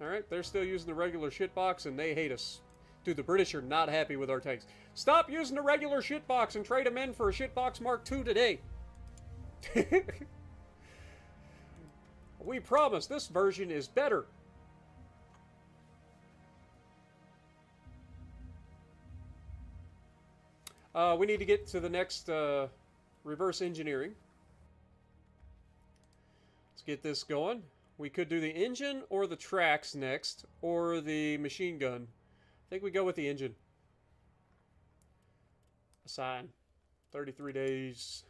Alright, they're still using the regular shitbox and they hate us. Dude, the British are not happy with our tanks. Stop using the regular shitbox and trade them in for a shitbox Mark II today. We promise this version is better. We need to get to the next reverse engineering. Let's get this going. We could do the engine or the tracks next, or the machine gun. I think we go with the engine. Assign. 33 days.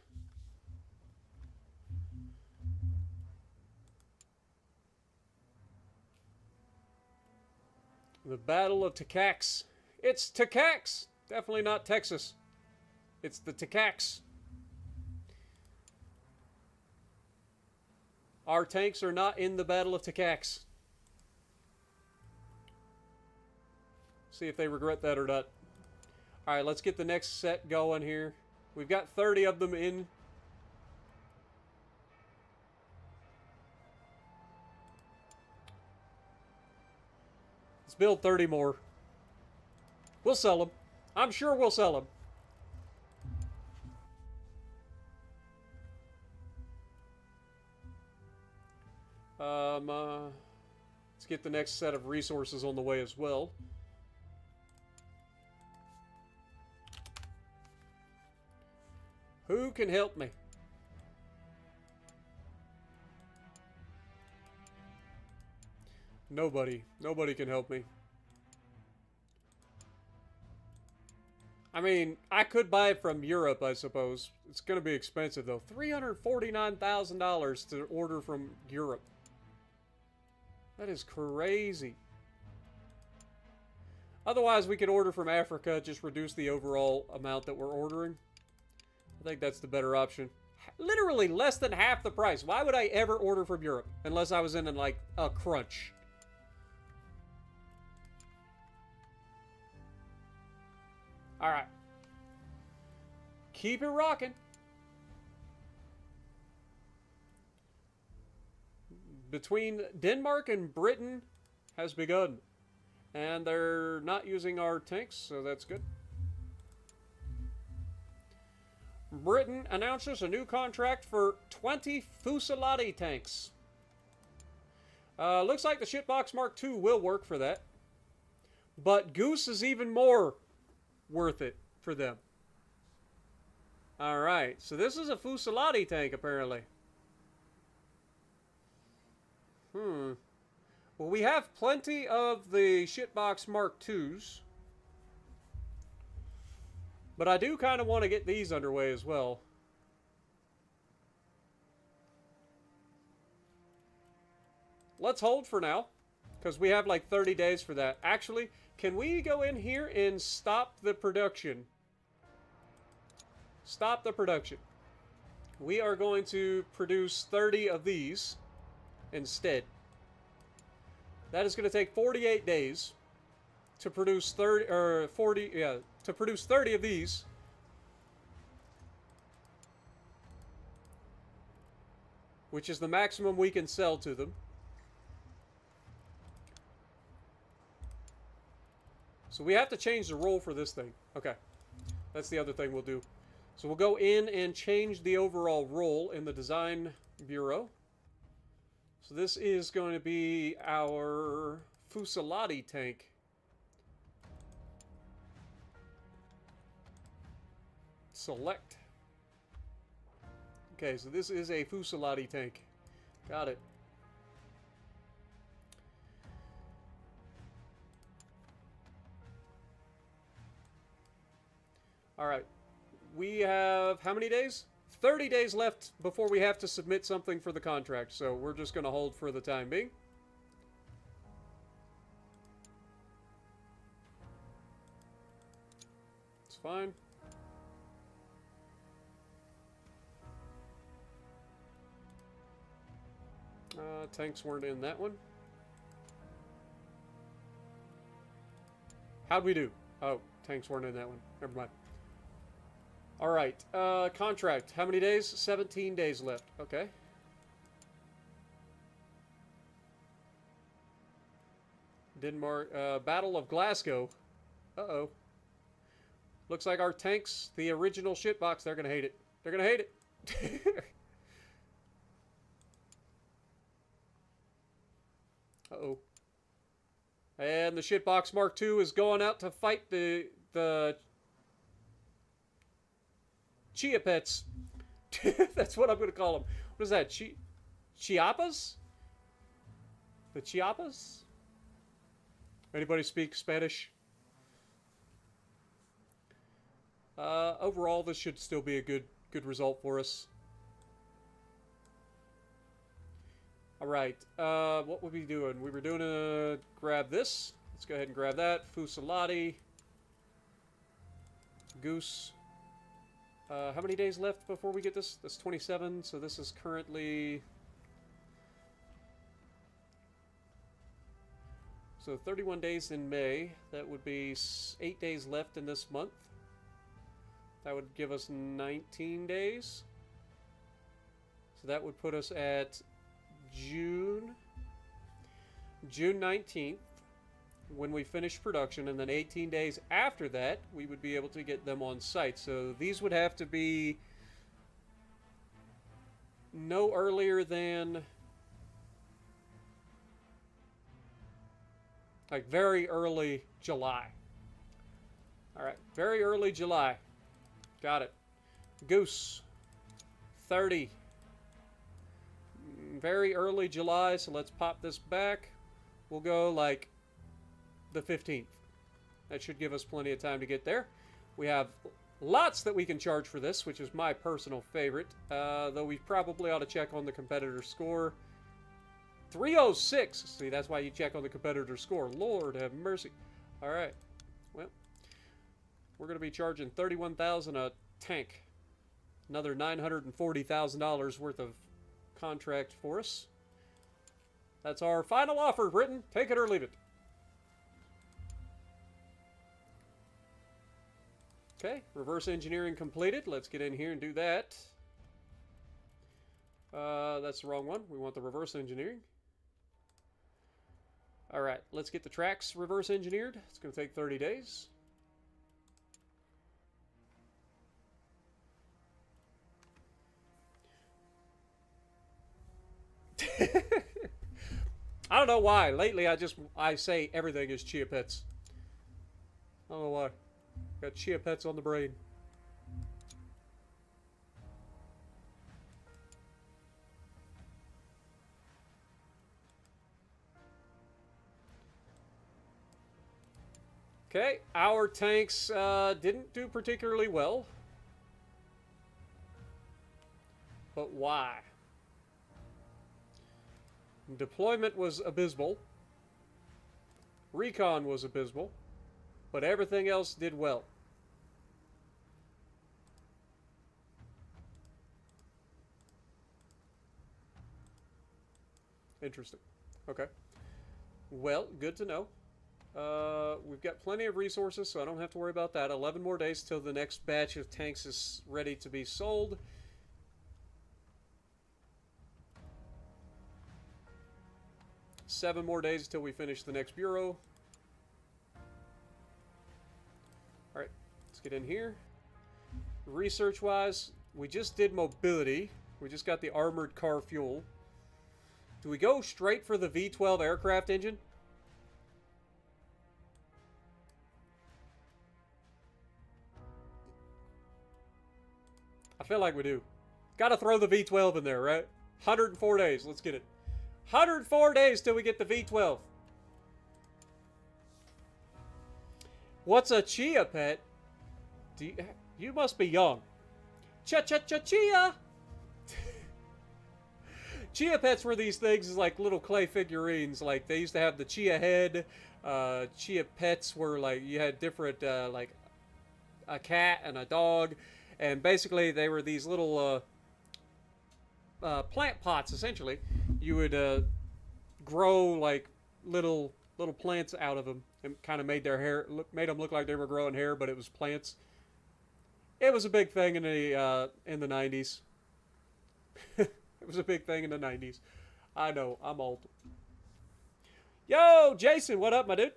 The Battle of Takax. It's Takax! Definitely not Texas. It's the Takax. Our tanks are not in the Battle of Takax. See if they regret that or not. Alright, let's get the next set going here. We've got 30 of them in. Let's build 30 more. We'll sell them. I'm sure we'll sell them. Let's get the next set of resources on the way as well. Who can help me? Nobody. Nobody can help me. I mean, I could buy it from Europe, I suppose. It's going to be expensive, though. $349,000 to order from Europe. That is crazy. Otherwise, we could order from Africa, just reduce the overall amount that we're ordering. I think that's the better option. Literally less than half the price. Why would I ever order from Europe? Unless I was in like, a crunch. Alright. Keep it rocking. Between Denmark and Britain has begun. And they're not using our tanks, so that's good. Britain announces a new contract for 20 Fusilati tanks. Looks like the shitbox Mark II will work for that. But Goose is even more worth it for them. Alright, so this is a Fusilati tank, apparently. Well, we have plenty of the shitbox Mark IIs. But I do kind of want to get these underway as well. Let's hold for now, because we have like 30 days for that. Actually, can we go in here and stop the production? Stop the production. We are going to produce 30 of these instead. That is going to take 48 days to produce 30 or 40, yeah, to produce 30 of these. Which is the maximum we can sell to them. So we have to change the role for this thing. Okay. That's the other thing we'll do. So we'll go in and change the overall role in the design bureau. So this is going to be our Fusilati tank. Select. Okay, so this is a Fusilati tank. Got it. Alright. We have how many days? 30 days left before we have to submit something for the contract, so we're just going to hold for the time being. It's fine. Tanks weren't in that one. How'd we do? Oh, tanks weren't in that one. Never mind. Alright, contract. How many days? 17 days left. Okay. Denmark, Battle of Glasgow. Uh-oh. Looks like our tanks, the original shitbox, they're gonna hate it. They're gonna hate it. Uh-oh. And the shitbox Mark II is going out to fight the Chia Pets. That's what I'm going to call them. What is that? Chiapas? The Chiapas? Anybody speak Spanish? Overall, this should still be a good result for us. Alright, what would we be doing? We were doing a grab this. Let's go ahead and grab that. Fusilati. Goose. How many days left before we get this? That's 27, so this is currently... So 31 days in May. That would be 8 days left in this month. That would give us 19 days. So that would put us at June 19th when we finish production, and then 18 days after that we would be able to get them on site. So these would have to be no earlier than like very early July. Alright, very early July. Got it. Goose 30. Very early July, so let's pop this back. We'll go like the 15th. That should give us plenty of time to get there. We have lots that we can charge for this, which is my personal favorite. Though we probably ought to check on the competitor score. 306. See, that's why you check on the competitor score. Lord have mercy. Alright. Well, we're going to be charging $31,000 a tank. Another $940,000 worth of contract for us. That's our final offer, Britain. Take it or leave it. Okay, reverse engineering completed. Let's get in here and do that. That's the wrong one. We want the reverse engineering. Alright, let's get the tracks reverse engineered. It's going to take 30 days. I don't know why. Lately, I say everything is Chia Pets. I don't know why. Got Chia Pets on the brain. Okay, our tanks didn't do particularly well. But why? Deployment was abysmal. Recon was abysmal. But everything else did well. Interesting. Okay. Well, good to know. We've got plenty of resources, so I don't have to worry about that. 11 more days till the next batch of tanks is ready to be sold. Seven more days till we finish the next bureau. Alright, let's get in here. Research-wise, we just did mobility. We just got the armored car fuel. Do we go straight for the V12 aircraft engine? I feel like we do. Gotta throw the V12 in there, right? 104 days. Let's get it. 104 days till we get the V12. What's a chia pet? You must be young. Chia! Chia pets were these things like little clay figurines. Like they used to have the chia head. Chia pets were like you had different like a cat and a dog, and basically they were these little plant pots. Essentially, you would grow like little plants out of them, and kind of made their hair made them look like they were growing hair, but it was plants. It was a big thing in the 90s. It was a big thing in the 90s. I know, I'm old. Yo, Jason, what up, my dude?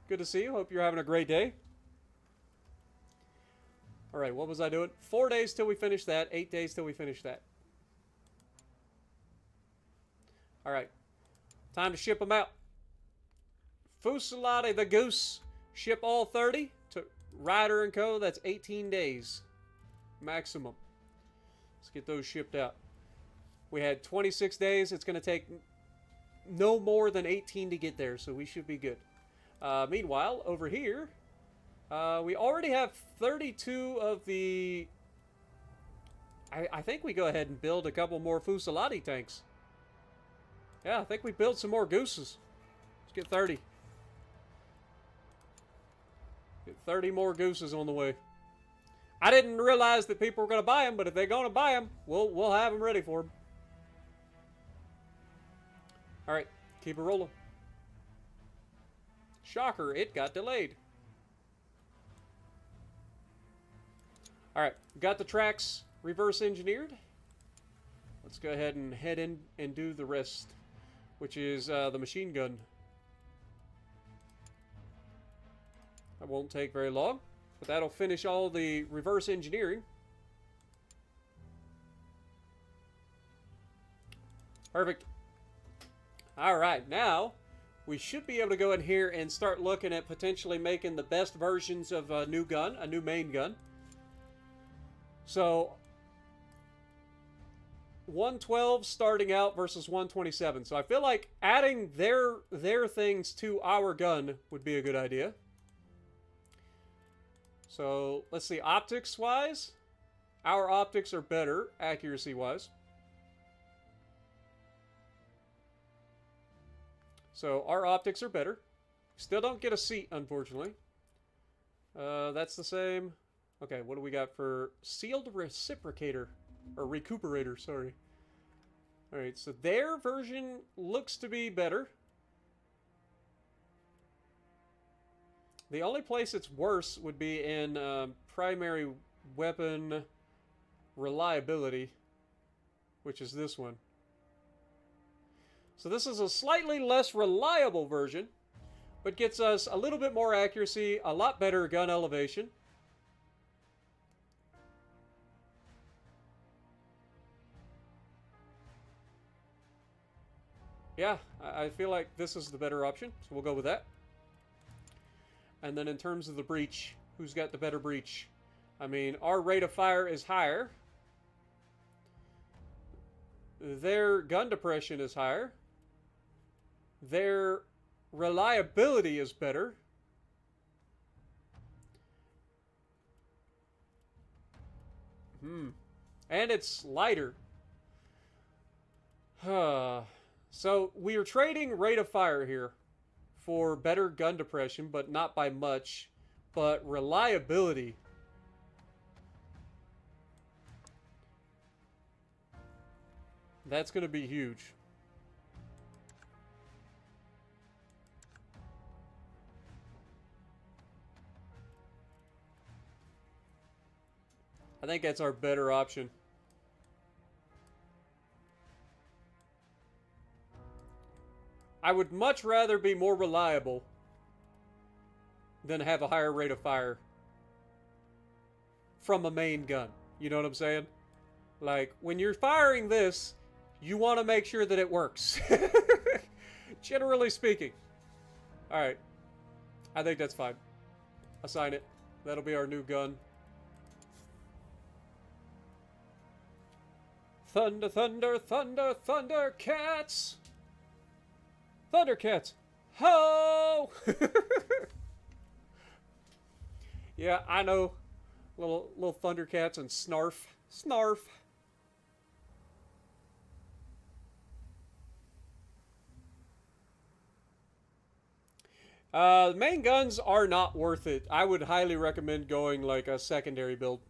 Good to see you. Hope you're having a great day. All right, what was I doing? 4 days till we finish that. 8 days till we finish that. All right, time to ship them out. Fusilade the Goose. Ship all 30 to Ryder & Co. That's 18 days maximum. Let's get those shipped out. We had 26 days. It's going to take no more than 18 to get there, so we should be good. Meanwhile, over here, we already have 32 of the... I think we go ahead and build a couple more Fusilade tanks. Yeah, I think we built some more Gooses. Let's get 30. Get 30 more Gooses on the way. I didn't realize that people were going to buy them, but if they're going to buy them, we'll have them ready for them. All right, keep it rolling. Shocker, it got delayed. All right, got the tracks reverse engineered. Let's go ahead and head in and do the rest, which is the machine gun. That won't take very long. But that'll finish all the reverse engineering. Perfect. Alright, now we should be able to go in here and start looking at potentially making the best versions of a new gun, a new main gun. So, 112 starting out versus 127. So I feel like adding their things to our gun would be a good idea. So, let's see, optics-wise, our optics are better, accuracy-wise. So, our optics are better. Still don't get a seat, unfortunately. That's the same. Okay, what do we got for sealed reciprocator? Or recuperator, sorry. Alright, so their version looks to be better. The only place it's worse would be in primary weapon reliability, which is this one. So this is a slightly less reliable version, but gets us a little bit more accuracy, a lot better gun elevation. Yeah, I feel like this is the better option, so we'll go with that. And then in terms of the breach, who's got the better breach? I mean, our rate of fire is higher. Their gun depression is higher. Their reliability is better. And it's lighter. So we are trading rate of fire here for better gun depression, but not by much. But reliability. That's going to be huge. I think that's our better option. I would much rather be more reliable than have a higher rate of fire from a main gun. You know what I'm saying? Like, when you're firing this, you want to make sure that it works. Generally speaking. Alright. I think that's fine. Assign it. That'll be our new gun. Thunder, thunder, thunder, thunder, cats! Thundercats! Ho! Yeah, I know. Little Thundercats and Snarf. Snarf. The main guns are not worth it. I would highly recommend going like a secondary build.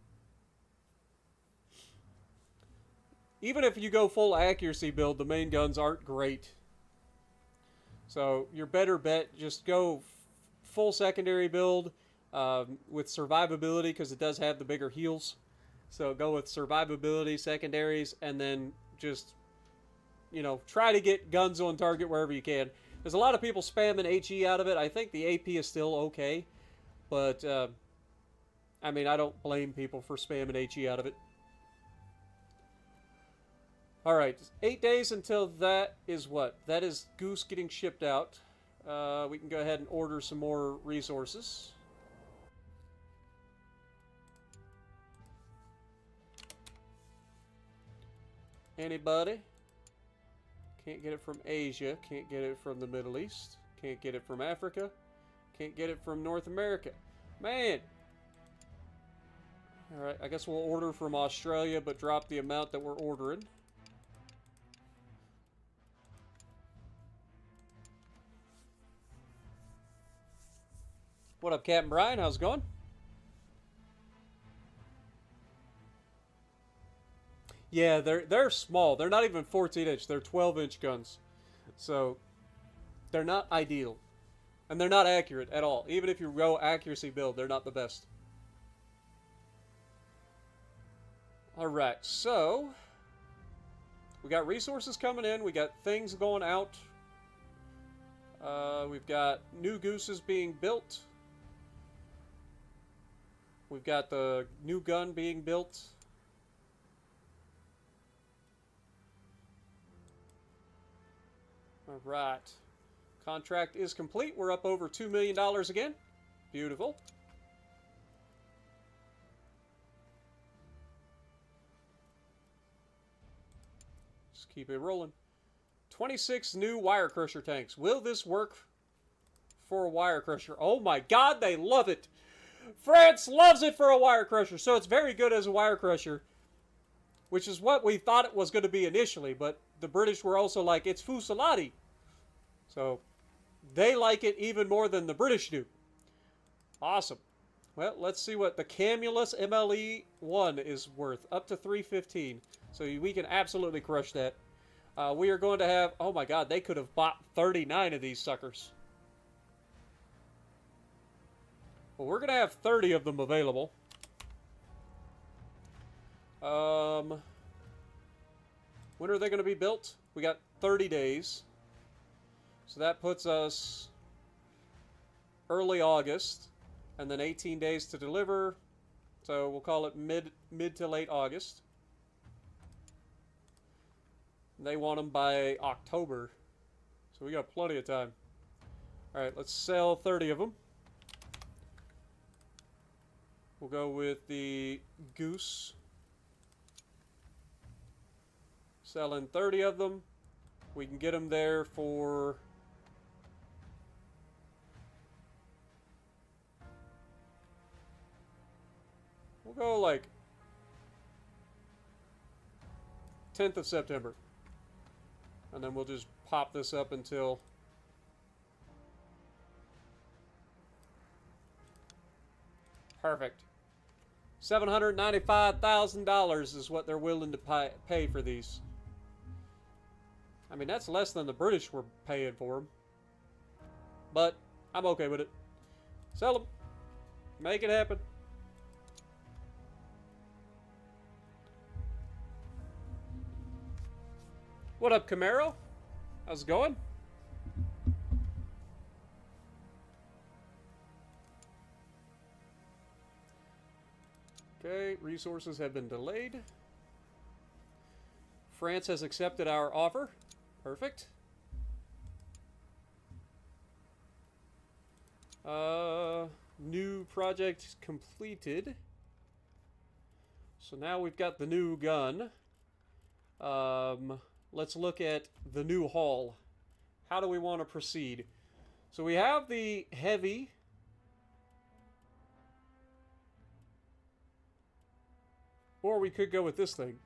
Even if you go full accuracy build, the main guns aren't great. So your better bet, just go full secondary build with survivability, because it does have the bigger heals. So go with survivability, secondaries, and then just, you know, try to get guns on target wherever you can. There's a lot of people spamming HE out of it. I think the AP is still okay. But, I mean, I don't blame people for spamming HE out of it. Alright, 8 days until that is what? That is Goose getting shipped out. We can go ahead and order some more resources. Anybody? Can't get it from Asia. Can't get it from the Middle East. Can't get it from Africa. Can't get it from North America. Man! Alright, I guess we'll order from Australia, but drop the amount that we're ordering. What up, Captain Brian? How's it going? Yeah, they're small. They're not even 14-inch. They're 12-inch guns. So, they're not ideal. And they're not accurate at all. Even if you go accuracy build, they're not the best. Alright, so... we got resources coming in. We got things going out. We've got new Gooses being built. We've got the new gun being built. Alright. Contract is complete. We're up over $2 million again. Beautiful. Just keep it rolling. 26 new wire crusher tanks. Will this work for a wire crusher? Oh my god, they love it! France loves it for a wire crusher, so it's very good as a wire crusher, which is what we thought it was going to be initially, but the British were also like, it's Fusillade. So, they like it even more than the British do. Awesome. Well, let's see what the Camulus MLE-1 is worth. Up to 315. So we can absolutely crush that. We are going to have... oh my god, they could have bought 39 of these suckers. Well, we're going to have 30 of them available. When are they going to be built? We got 30 days. So that puts us early August. And then 18 days to deliver. So we'll call it mid to late August. They want them by October. So we got plenty of time. Alright, let's sell 30 of them. We'll go with the Goose. Selling 30 of them. We can get them there for... we'll go like 10th of September. And then we'll just pop this up until... Perfect. $795,000 is what they're willing to pay for these. I mean, that's less than the British were paying for them. But I'm okay with it. Sell them. Make it happen. What up, Camaro? How's it going? Okay, resources have been delayed. France has accepted our offer. Perfect. New project completed. So now we've got the new gun. Let's look at the new hull. How do we want to proceed? So we have the heavy. Or we could go with this thing.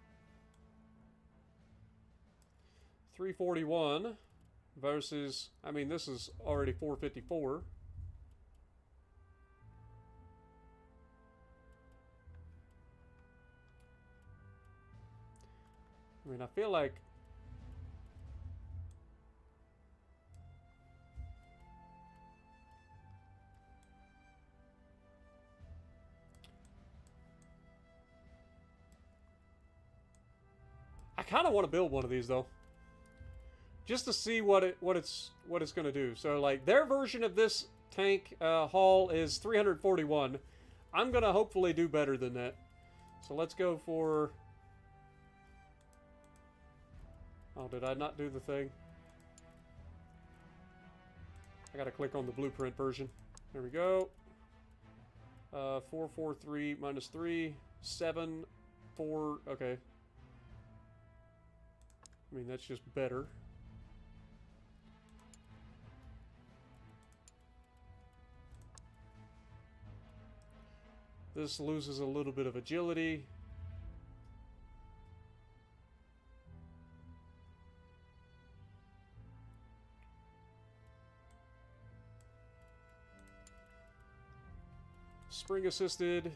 341 versus, I mean, this is already 454. I mean, I feel like I kind of want to build one of these though, just to see what it's going to do. So like their version of this tank hull is 341. I'm going to hopefully do better than that. So let's go for... Oh, did I not do the thing? I gotta click on the blueprint version. There we go. 443 minus 3, 7, 4. Okay. I mean, that's just better. This loses a little bit of agility. Spring assisted.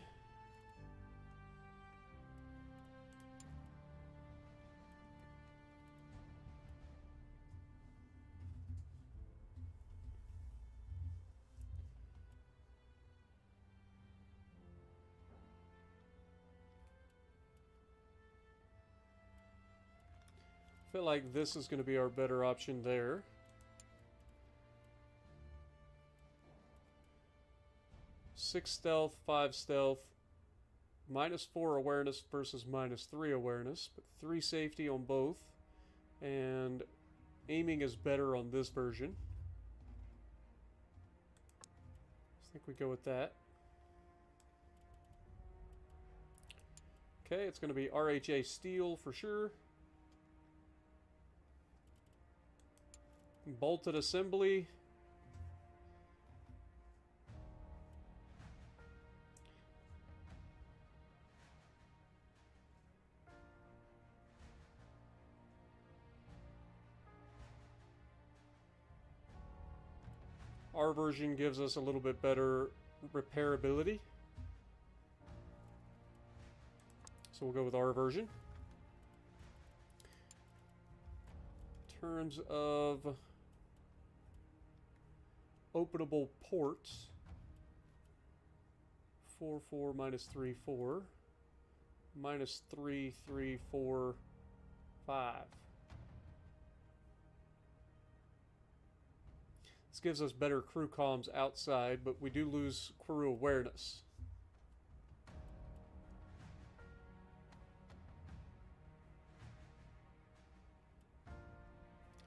I feel like this is going to be our better option there. Six stealth, 5 stealth, -4 awareness versus -3 awareness, but 3 safety on both, and aiming is better on this version. I think we go with that. Okay, it's going to be RHA steel for sure. Bolted assembly. Our version gives us a little bit better repairability. So we'll go with our version. In terms of openable ports, 4, 4, -3, 4, -3, 3, 4, 5. This gives us better crew comms outside, but we do lose crew awareness.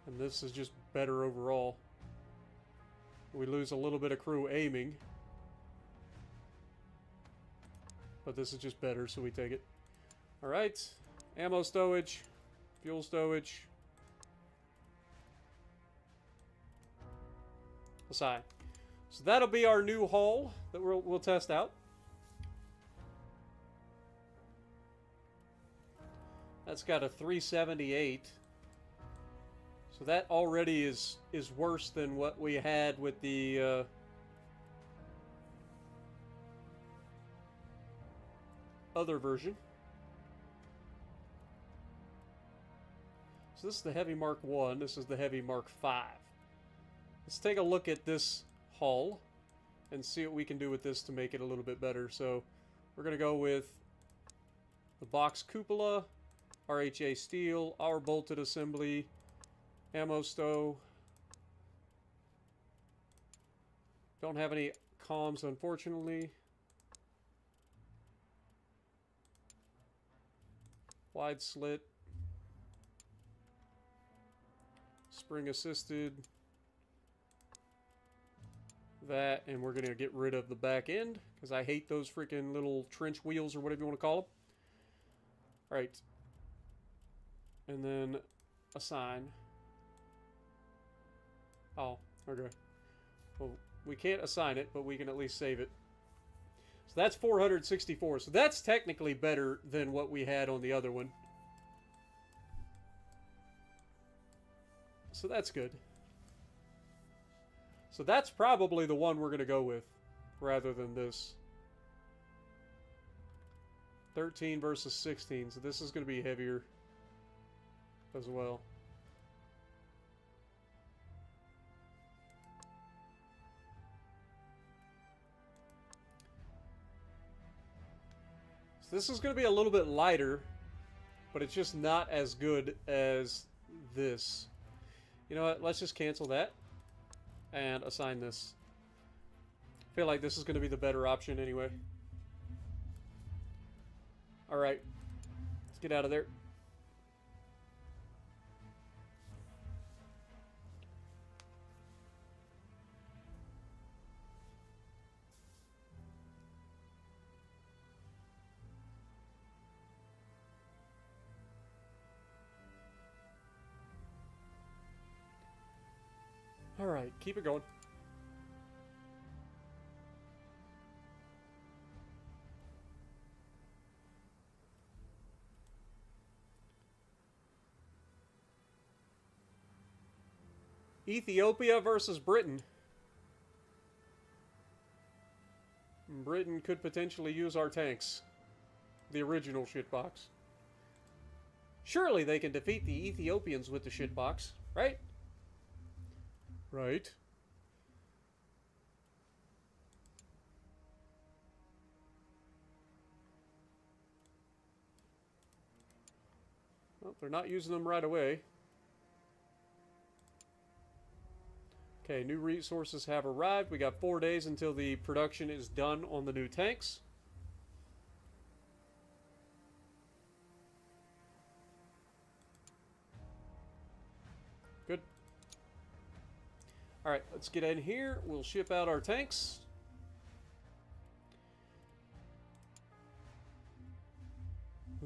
And this is just better overall. We lose a little bit of crew aiming. But this is just better, so we take it. Alright. Ammo stowage. Fuel stowage. Aside. So that'll be our new hull that we'll test out. That's got a 378. So that already is worse than what we had with the other version. So this is the Heavy Mark 1. This is the Heavy Mark 5. Let's take a look at this hull and see what we can do with this to make it a little bit better. So we're going to go with the box cupola, RHA steel, our bolted assembly, ammo stow. Don't have any comms, unfortunately. Wide slit. Spring assisted. That, and we're going to get rid of the back end because I hate those freaking little trench wheels or whatever you want to call them. Alright. And then assign. Oh, okay. Well, we can't assign it, but we can at least save it. So that's 464. So that's technically better than what we had on the other one. So that's good. So that's probably the one we're going to go with, rather than this. 13 versus 16, so this is going to be heavier as well. So this is going to be a little bit lighter, but it's just not as good as this. You know what, let's just cancel that and assign this. I feel like this is going to be the better option anyway. Alright, let's get out of there. Alright, keep it going. Ethiopia versus Britain. Britain could potentially use our tanks. The original shitbox. Surely they can defeat the Ethiopians with the shitbox, right? Right. Well, they're not using them right away. Okay, new resources have arrived. We got 4 days until the production is done on the new tanks. Good. Alright, let's get in here. We'll ship out our tanks.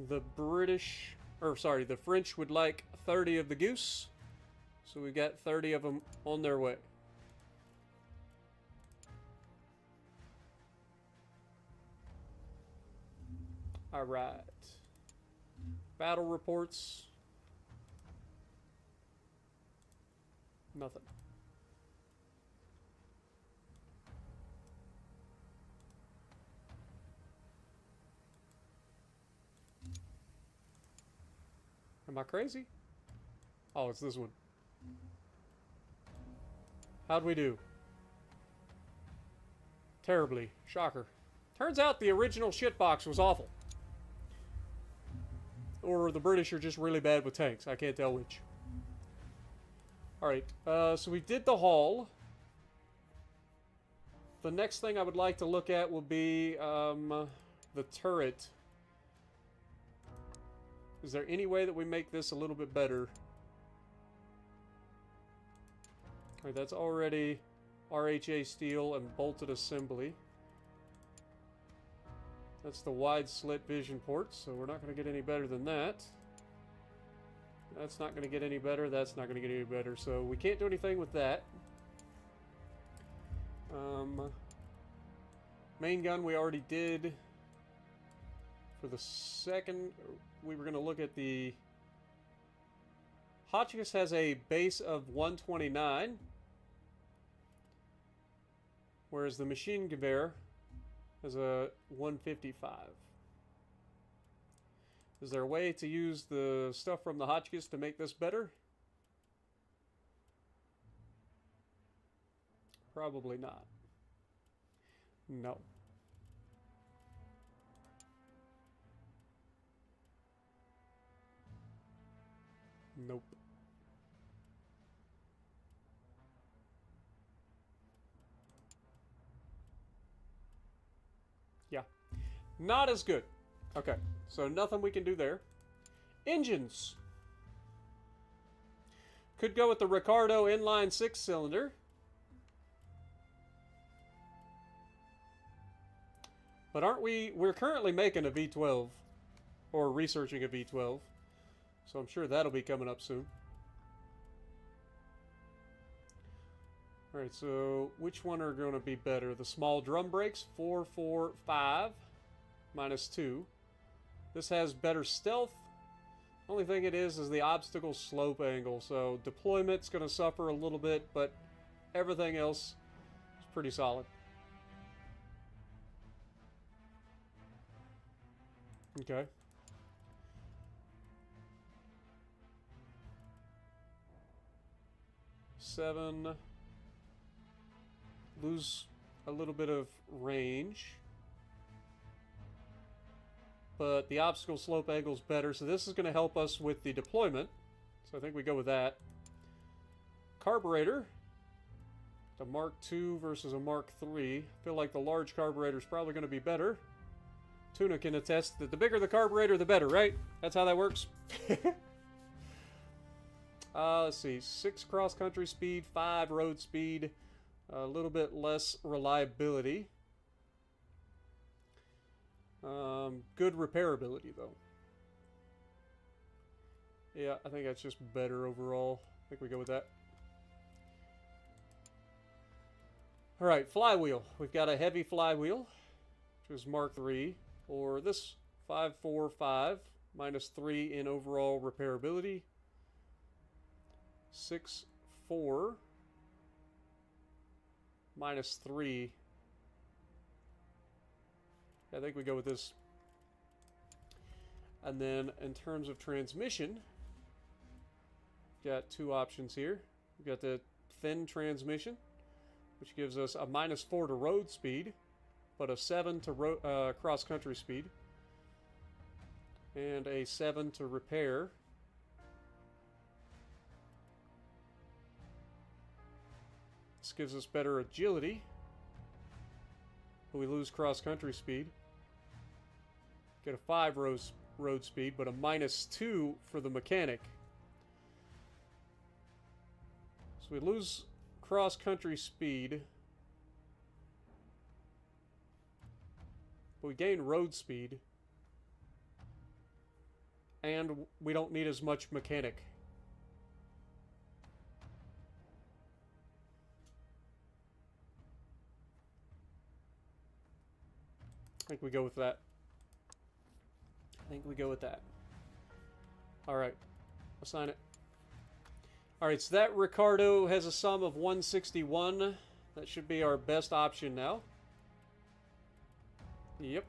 The the French would like 30 of the Goose. So we've got 30 of them on their way. Alright. Battle reports. Nothing. Am I crazy? Oh, it's this one. How'd we do? Terribly. Shocker. Turns out the original shitbox was awful. Or the British are just really bad with tanks. I can't tell which. Alright, so we did the hull. The next thing I would like to look at will be the turret. Is there any way that we make this a little bit better? Alright, that's already RHA steel and bolted assembly. That's the wide slit vision ports, so we're not going to get any better than that. That's not going to get any better. That's not going to get any better. So we can't do anything with that. Main gun we already did. For the second, we were going to look at the... Hotchkiss has a base of 129, whereas the machine gewehr has a 155. Is there a way to use the stuff from the Hotchkiss to make this better? Probably not. No. Nope. Yeah. Not as good. Okay. So nothing we can do there. Engines. Could go with the Ricardo inline 6-cylinder. But aren't we... We're currently making a V12. Or researching a V12. So I'm sure that'll be coming up soon. Alright, so which one are going to be better? The small drum brakes, 4, 4, 5, minus 2. This has better stealth. Only thing it is the obstacle slope angle. So deployment's going to suffer a little bit, but everything else is pretty solid. Okay. Seven. Lose a little bit of range. But the obstacle slope angle is better, so this is going to help us with the deployment. So I think we go with that. Carburetor. A Mark II versus a Mark III. I feel like the large carburetor is probably going to be better. Tuna can attest that the bigger the carburetor, the better, right? That's how that works. Let's see. 6 cross-country speed, 5 road speed. A little bit less reliability. Good repairability, though. Yeah, I think that's just better overall. I think we go with that. Alright, flywheel. We've got a heavy flywheel, which is Mark III. Or this 545 minus 3 in overall repairability. 6-4 minus 3. I think we go with this. And then in terms of transmission, got 2 options here. We've got the thin transmission, which gives us a -4 to road speed, but a 7 to cross-country speed, and a 7 to repair. This gives us better agility, but we lose cross-country speed. Get a 5 road speed, but a -2 for the mechanic. So we lose cross-country speed, but we gain road speed, and we don't need as much mechanic. I think we go with that. Alright. Assign it. Alright, so that Ricardo has a sum of 161. That should be our best option now. Yep.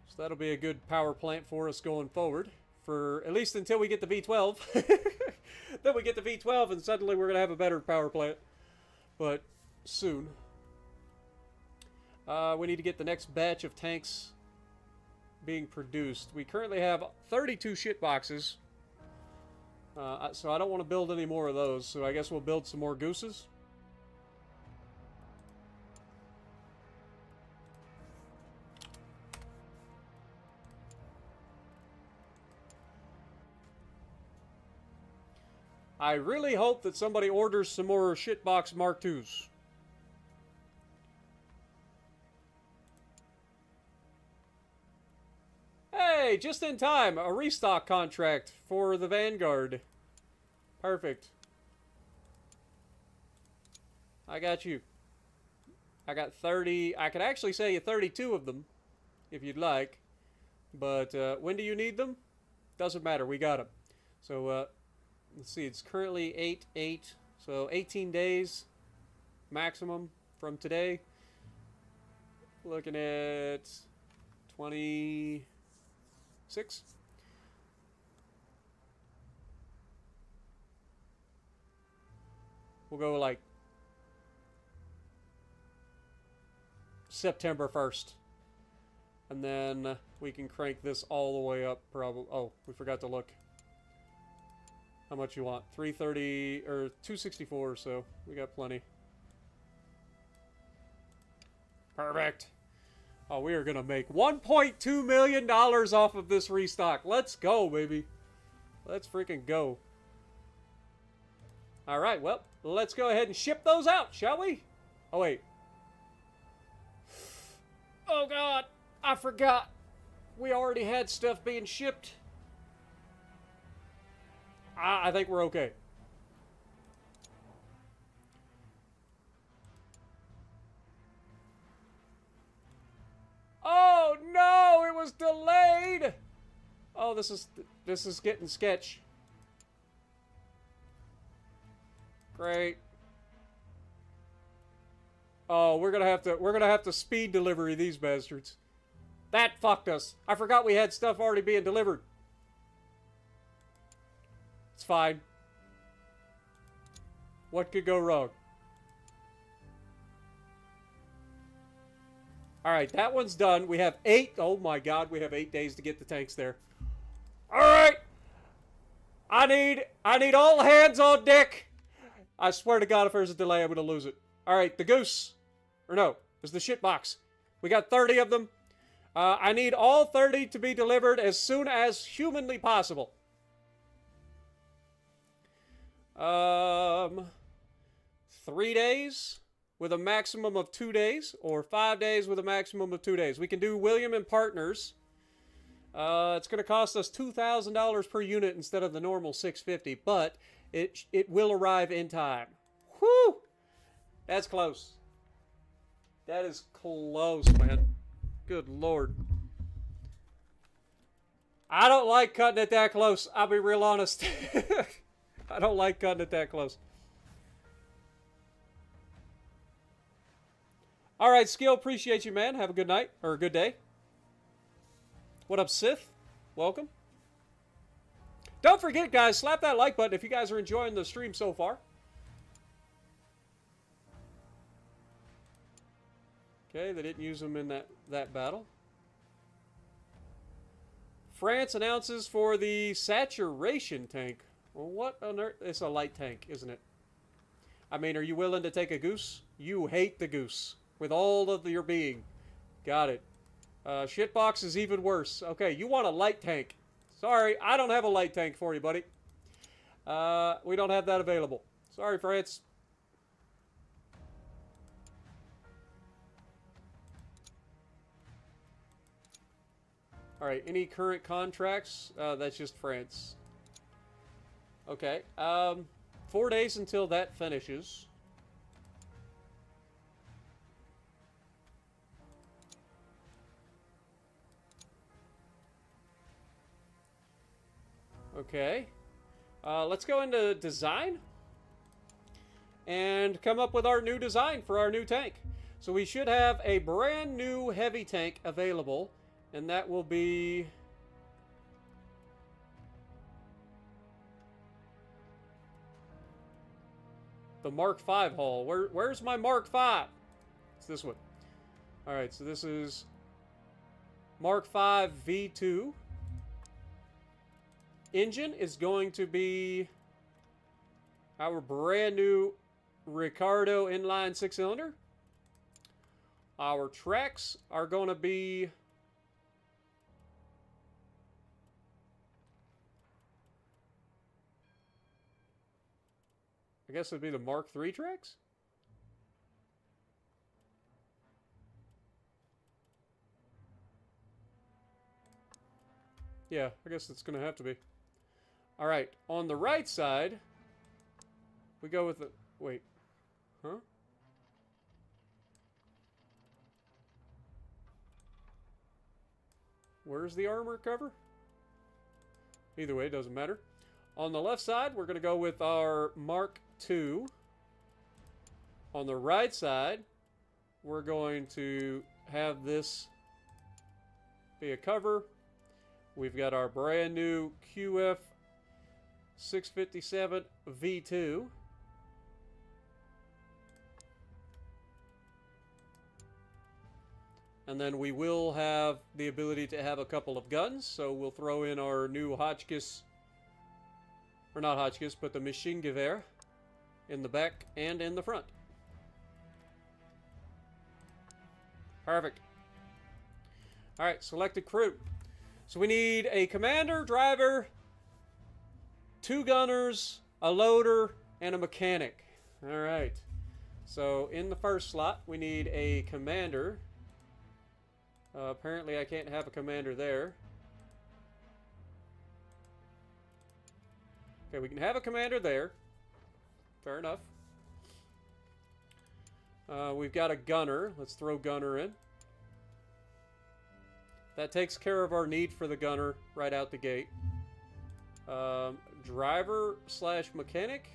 So that'll be a good power plant for us going forward. For at least until we get the V12. Then we get the V12 and suddenly we're going to have a better power plant. But soon. We need to get the next batch of tanks being produced. We currently have 32 shit boxes. So I don't want to build any more of those. So I guess we'll build some more Gooses. I really hope that somebody orders some more shitbox Mark IIs. Hey, just in time, a restock contract for the Vanguard. Perfect. I got you. I got 30, I could actually sell you 32 of them, if you'd like. But when do you need them? Doesn't matter. We got them. So let's see. It's currently 8/8. So 18 days maximum from today. Looking at 26. We'll go like September 1st. And then we can crank this all the way up probably. Oh, we forgot to look. How much you want? 330 or 264, so we got plenty. Perfect. Oh, we are going to make $1.2 million off of this restock. Let's go, baby. Let's freaking go. All right, well, let's go ahead and ship those out, shall we? Oh, wait. Oh, God. I forgot. We already had stuff being shipped. I think we're okay. Oh, no, it was delayed. Oh, this is getting sketch. Great. Oh, we're gonna have to speed delivery these bastards. That fucked us. I forgot we had stuff already being delivered. It's fine. What could go wrong? Alright, that one's done. We have 8. Oh my god, we have 8 days to get the tanks there. Alright! I need all hands on deck! I swear to god if there's a delay, I'm gonna lose it. Alright, the Goose. Or no, it's the shit box. We got 30 of them. I need all 30 to be delivered as soon as humanly possible. 3 days with a maximum of 2 days, or 5 days with a maximum of 2 days. We can do William and Partners. It's going to cost us $2,000 per unit instead of the normal $650, but it will arrive in time. Whew! That's close. That is close, man. Good lord. I don't like cutting it that close. I'll be real honest. I don't like cutting it that close. Alright, Skill. Appreciate you, man. Have a good night. Or a good day. What up, Sith? Welcome. Don't forget, guys, slap that like button if you guys are enjoying the stream so far. Okay, they didn't use them in that battle. France announces for the saturation tank. Well, what on earth? It's a light tank, isn't it? I mean, are you willing to take a Goose? You hate the Goose with all of your being. Got it. Shitbox is even worse. Okay, you want a light tank. Sorry, I don't have a light tank for you, buddy. We don't have that available. Sorry, France. Alright, any current contracts? That's just France. Okay. 4 days until that finishes. Okay. Let's go into design and come up with our new design for our new tank. So we should have a brand new heavy tank available, and that will be the Mark V hull. Where's my Mark V? It's this one. Alright, so this is Mark V V2. Engine is going to be our brand new Ricardo inline 6-cylinder. Our tracks are going to be I guess it'd be the Mark III tracks? Yeah, I guess it's going to have to be. Alright, on the right side, we go with the... Wait. Huh? Where's the armor cover? Either way, it doesn't matter. On the left side, we're going to go with our Mark II. On the right side, we're going to have this be a cover. We've got our brand new QF 657 V2. And then we will have the ability to have a couple of guns. So we'll throw in our new Hotchkiss, or not Hotchkiss, but the machine gewehr in the back and in the front. Perfect. Alright, selected crew. So we need a commander, driver, 2 gunners, a loader, and a mechanic. Alright. So in the first slot, we need a commander. Apparently I can't have a commander there. Okay, we can have a commander there. Fair enough. We've got a gunner. Let's throw gunner in. That takes care of our need for the gunner right out the gate. Driver slash mechanic.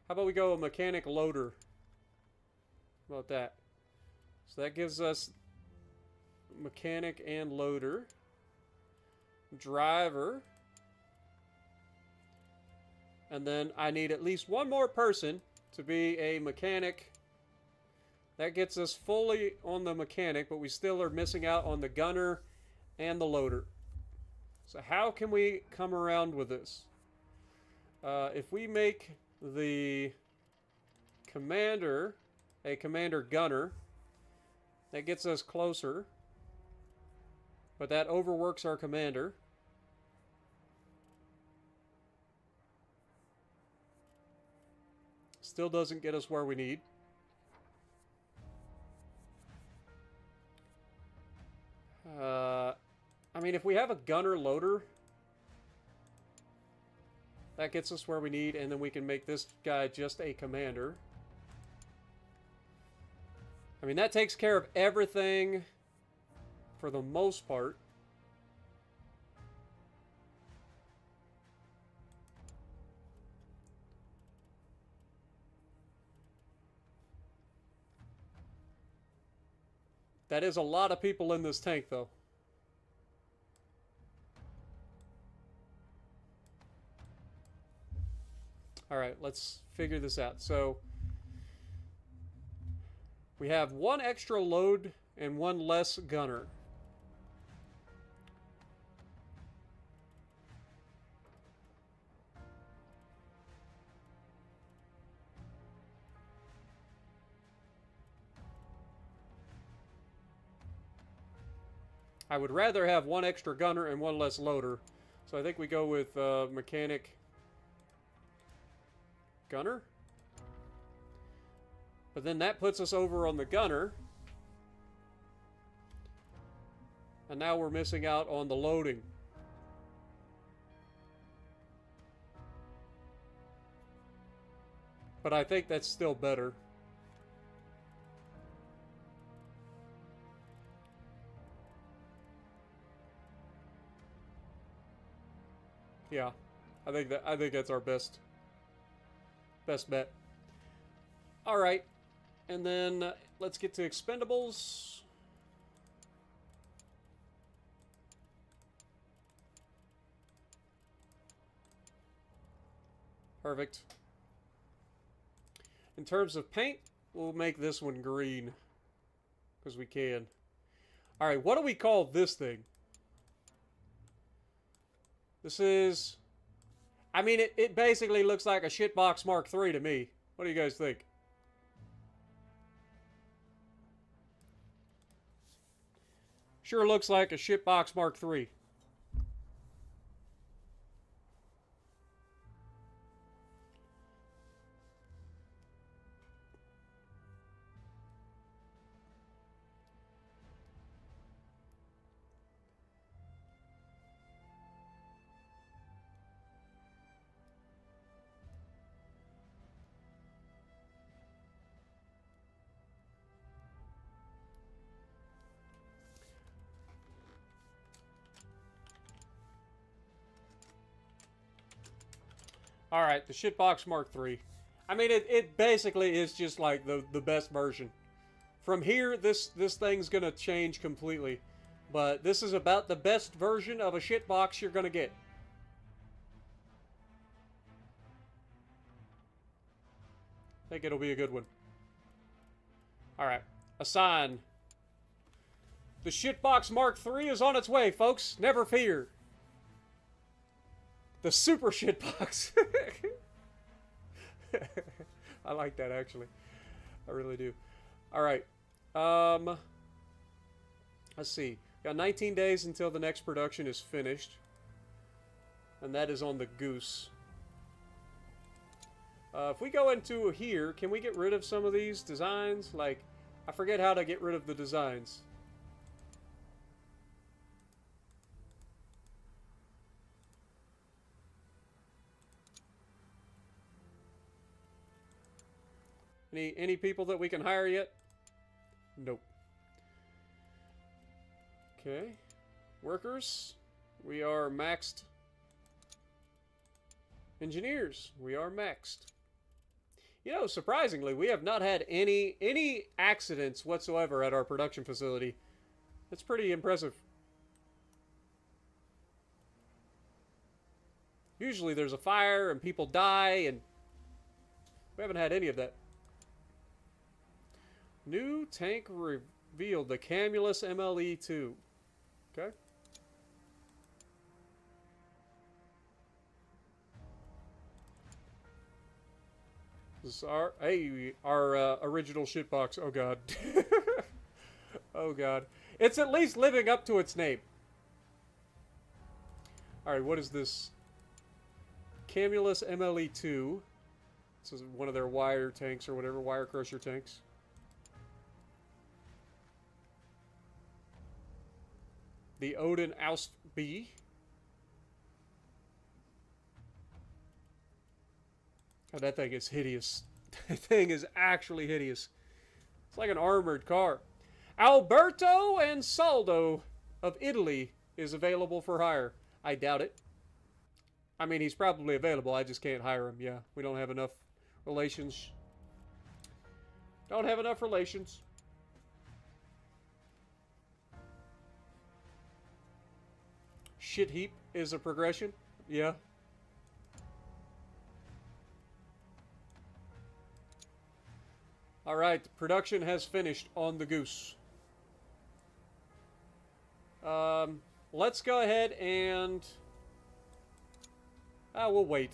How about we go a mechanic loader? How about that? So that gives us mechanic and loader. Driver. And then I need at least one more person to be a mechanic. That gets us fully on the mechanic, but we still are missing out on the gunner and the loader. So how can we come around with this? If we make the commander a commander gunner, that gets us closer, but that overworks our commander. Still doesn't get us where we need. I mean, if we have a gunner loader, that gets us where we need, and then we can make this guy just a commander. I mean, that takes care of everything for the most part. That is a lot of people in this tank, though. Alright, let's figure this out. So, we have one extra load and one less gunner. I would rather have one extra gunner and one less loader. So I think we go with mechanic gunner. But then that puts us over on the gunner. And now we're missing out on the loading. But I think that's still better. Yeah, I think that's our best bet. All right, and then let's get to expendables. Perfect. In terms of paint, we'll make this one green because we can. All right, what do we call this thing? This is, I mean, it basically looks like a shitbox Mark III to me. What do you guys think? Sure looks like a shitbox Mark III. Alright, the Shitbox Mark III. I mean, it basically is just like the best version. From here, this thing's gonna change completely. But this is about the best version of a shitbox you're gonna get. I think it'll be a good one. Alright. Assign. The Shitbox Mark III is on its way, folks. Never fear. The Super Shitbox. I like that, actually. I really do. Alright. Let's see. Got 19 days until the next production is finished. And that is on the Goose. If we go into here, can we get rid of some of these designs? Like, I forget how to get rid of the designs. Any people that we can hire yet? Nope. Okay. Workers. We are maxed. Engineers. We are maxed. You know, surprisingly, we have not had any accidents whatsoever at our production facility. That's pretty impressive. Usually there's a fire and people die, and we haven't had any of that. New tank revealed, the Camulus MLE2. Okay. This is our original shitbox. Oh god. Oh god. It's at least living up to its name. Alright, what is this? Camulus MLE2. This is one of their wire tanks or whatever, wire crusher tanks. The Odin Ausf B. God, that thing is hideous. That thing is actually hideous. It's like an armored car. Alberto Ansaldo of Italy is available for hire. I doubt it. I mean, he's probably available. I just can't hire him. Yeah, we don't have enough relations. Don't have enough relations. Shit heap is a progression. Yeah. Alright, production has finished on the Goose. Let's go ahead and... we'll wait.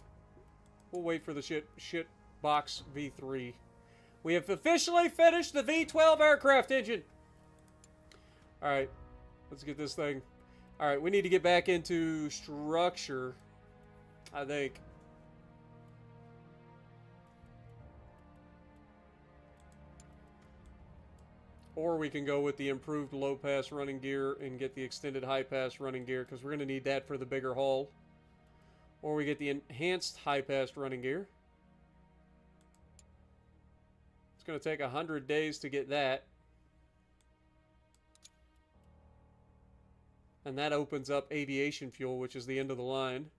We'll wait for the shit box V3. We have officially finished the V12 aircraft engine. Alright, let's get this thing. Alright, we need to get back into structure, I think. Or we can go with the improved low-pass running gear and get the extended high-pass running gear, because we're going to need that for the bigger haul. Or we get the enhanced high-pass running gear. It's going to take 100 days to get that. And that opens up aviation fuel, which is the end of the line.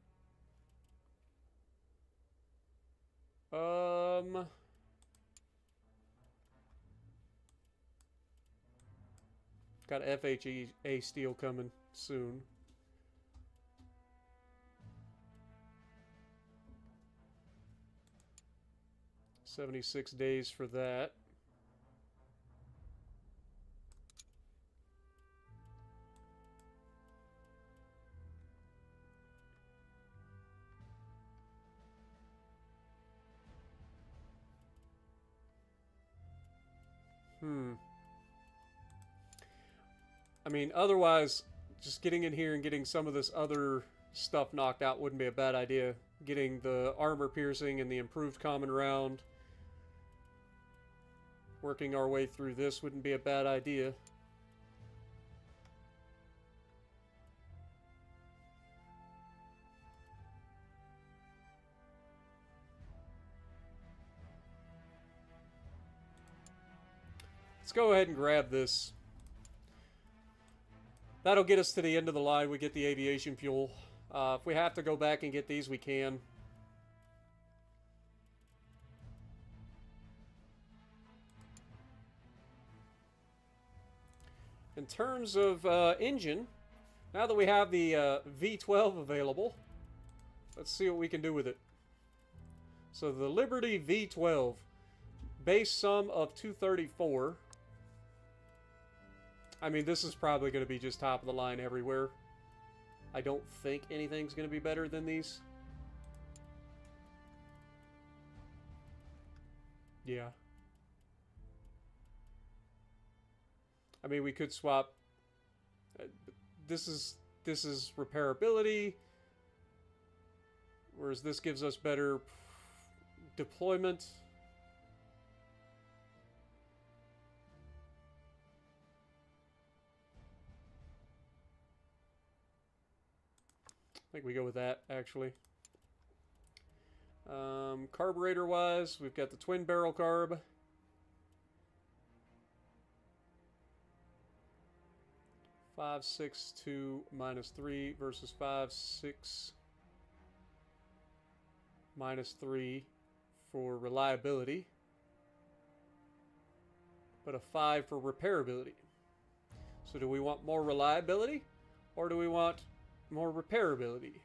Got FHA steel coming soon. $76 days for that. I mean, otherwise, just getting in here and getting some of this other stuff knocked out wouldn't be a bad idea. Getting the armor piercing and the improved common round. Working our way through this wouldn't be a bad idea. Let's go ahead and grab this. That'll get us to the end of the line. We get the aviation fuel. If we have to go back and get these, we can. In terms of engine, now that we have the V12 available, let's see what we can do with it. So the Liberty V12, base sum of 234. I mean, this is probably going to be just top of the line everywhere. I don't think anything's going to be better than these. Yeah. I mean, we could swap. This is repairability, whereas this gives us better deployment. I think we go with that, actually. Carburetor-wise, we've got the twin barrel carb. (562) -3 versus 5.6 -3 for reliability, but a 5 for repairability. So do we want more reliability, or do we want more repairability?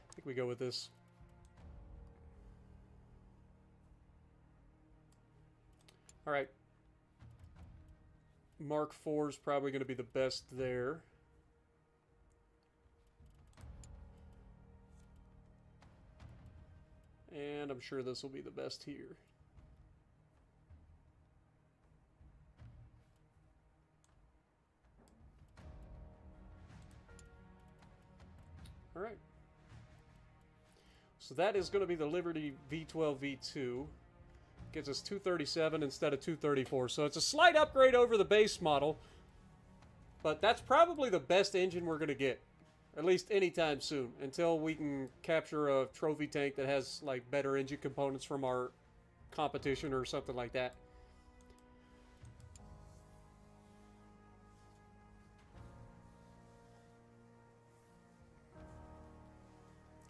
I think we go with this. All right. Mark IV is probably going to be the best there. And I'm sure this will be the best here. All right. So that is going to be the Liberty V12 V2. Gives us 237 instead of 234. So it's a slight upgrade over the base model. But that's probably the best engine we're going to get. At least anytime soon. Until we can capture a trophy tank that has like better engine components from our competition or something like that.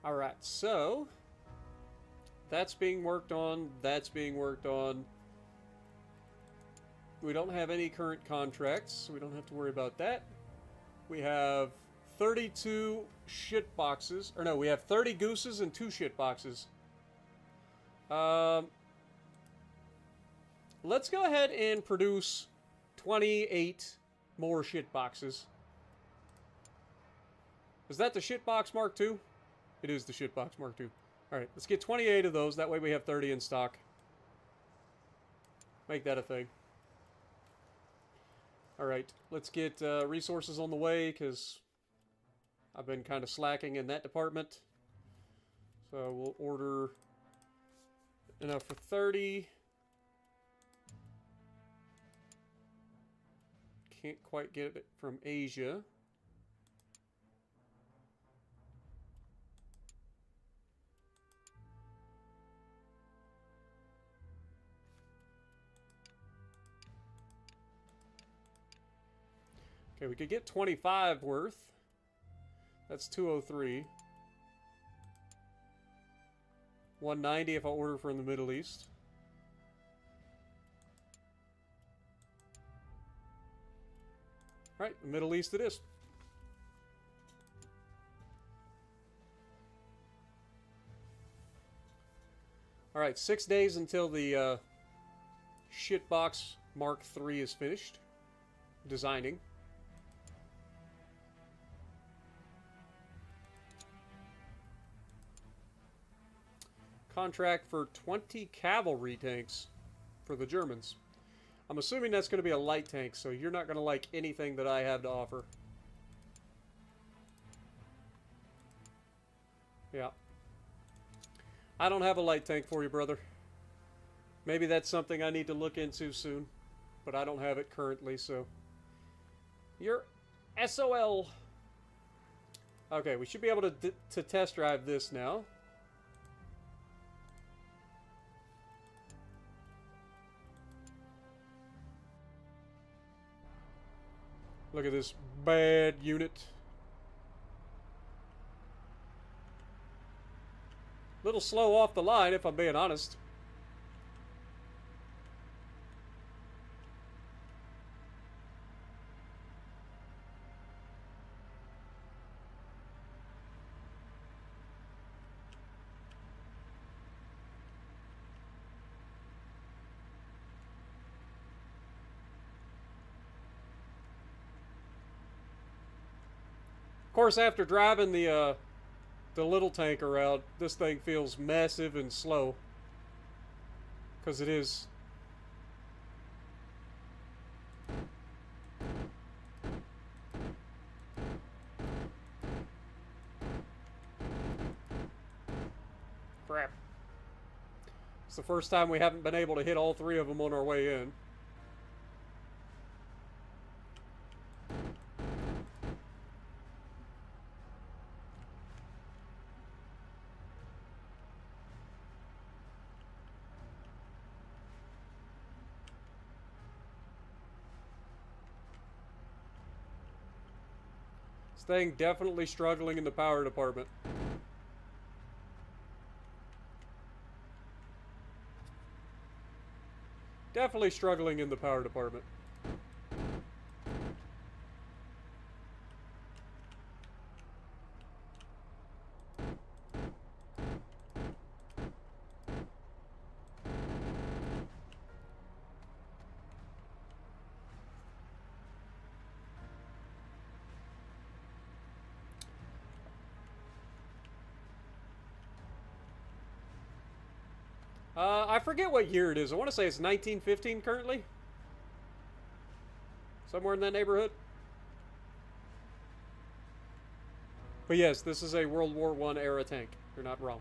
Alright, so that's being worked on. That's being worked on. We don't have any current contracts, so we don't have to worry about that. We have 32 shit boxes. Or no, we have 30 gooses and 2 shit boxes. Let's go ahead and produce 28 more shit boxes. Is that the shit box Mark II? It is the shit box Mark II. Alright, let's get 28 of those. That way we have 30 in stock. Make that a thing. Alright, let's get resources on the way, because I've been kind of slacking in that department. So we'll order enough for 30. Can't quite get it from Asia. Okay, we could get 25 worth. That's 203. 190 if I order from the Middle East. Alright, the Middle East it is. Alright, 6 days until the shitbox Mark III is finished designing. Contract for 20 cavalry tanks for the Germans. I'm assuming that's going to be a light tank, so you're not going to like anything that I have to offer. Yeah. I don't have a light tank for you, brother. Maybe that's something I need to look into soon, but I don't have it currently, so... You're SOL. Okay, we should be able to test drive this now. Look at this bad unit. Little slow off the line, if I'm being honest. Of course, after driving the little tank around, this thing feels massive and slow. Because it is. Crap. It's the first time we haven't been able to hit all three of them on our way in. This thing definitely struggling in the power department. Definitely struggling in the power department. I forget what year it is. I want to say it's 1915 currently. Somewhere in that neighborhood. But yes, this is a World War I era tank. You're not wrong.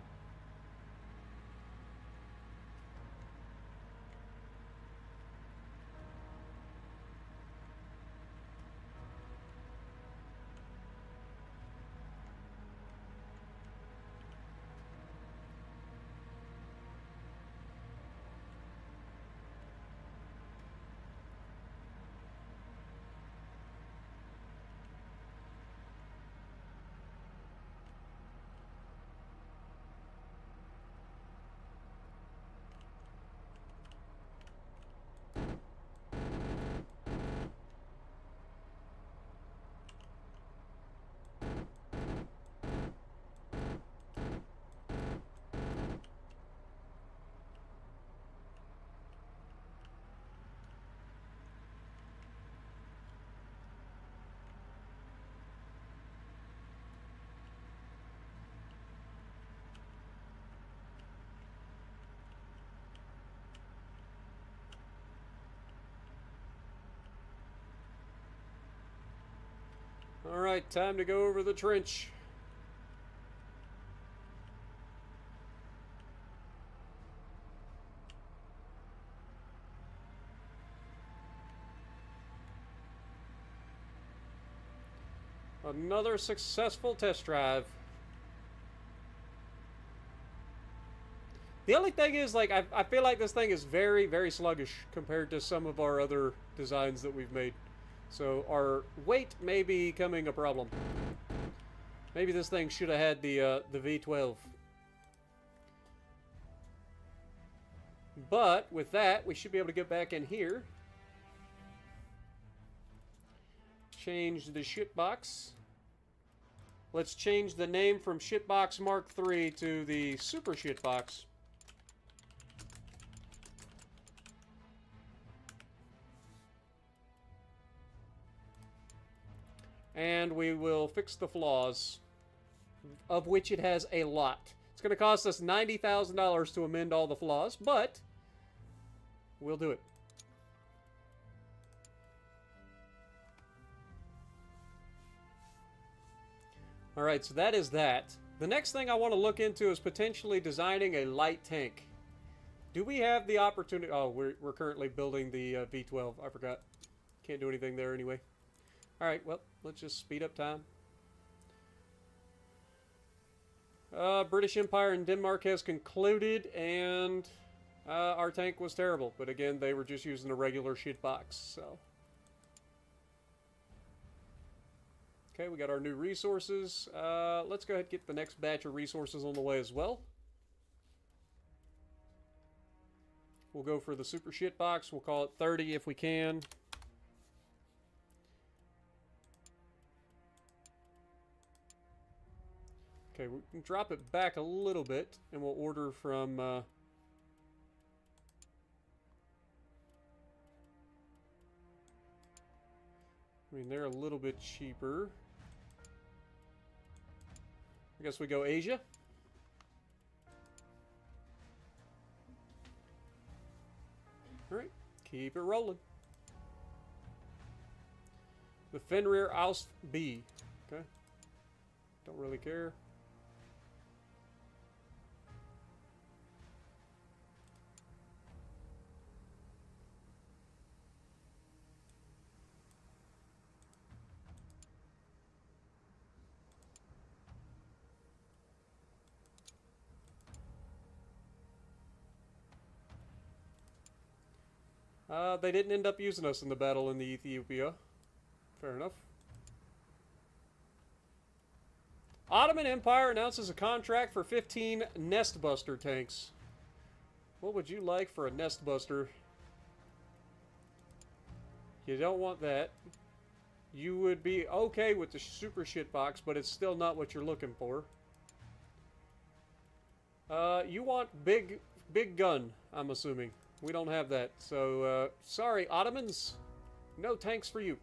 Alright, time to go over the trench. Another successful test drive. The only thing is, like, I feel like this thing is very, very sluggish compared to some of our other designs that we've made. So our weight may be becoming a problem. Maybe this thing should have had the V12. But with that, we should be able to get back in here. Change the shitbox. Let's change the name from Shitbox Mark III to the Super Shitbox. And we will fix the flaws, of which it has a lot. It's going to cost us $90,000 to amend all the flaws, but we'll do it. Alright, so that is that. The next thing I want to look into is potentially designing a light tank. Do we have the opportunity... Oh, we're currently building the V12. I forgot. Can't do anything there anyway. Alright, well, let's just speed up time. British Empire in Denmark has concluded, and our tank was terrible. But again, they were just using a regular shit box, so... Okay, we got our new resources. Let's go ahead and get the next batch of resources on the way as well. We'll go for the super shit box. We'll call it 30 if we can. Okay, we can drop it back a little bit, and we'll order from... I mean, they're a little bit cheaper. I guess we go Asia. Alright, keep it rolling. The Fenrir Oust B. Okay. Don't really care. They didn't end up using us in the battle in the Ethiopia. Fair enough. Ottoman Empire announces a contract for 15 Nest Buster tanks. What would you like for a Nest Buster? You don't want that. You would be okay with the super shit box, but it's still not what you're looking for. You want big gun, I'm assuming. We don't have that. So, sorry, Ottomans. No tanks for you.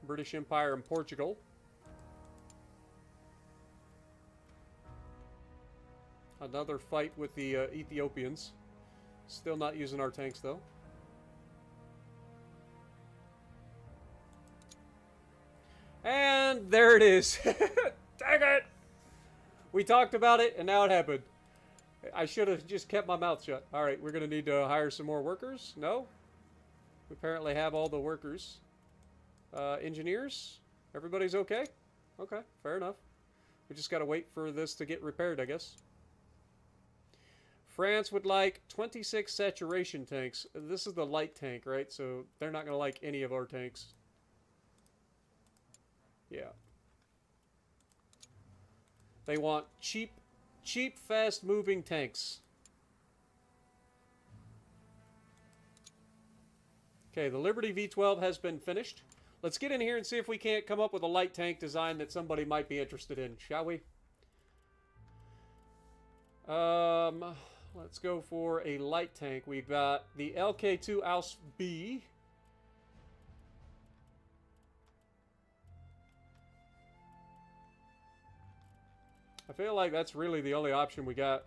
British Empire and Portugal. Another fight with the Ethiopians. Still not using our tanks, though. And there it is. Dang it! We talked about it, and now it happened. I should have just kept my mouth shut. Alright, we're going to need to hire some more workers. No? We apparently have all the workers. Engineers? Everybody's okay? Okay, fair enough. We just got to wait for this to get repaired, I guess. France would like 26 saturation tanks. This is the light tank, right? So they're not going to like any of our tanks. Yeah. They want cheap, fast-moving tanks. Okay, the Liberty V12 has been finished. Let's get in here and see if we can't come up with a light tank design that somebody might be interested in, shall we? Let's go for a light tank. We've got the LK2 Oust B. I feel like that's really the only option we got.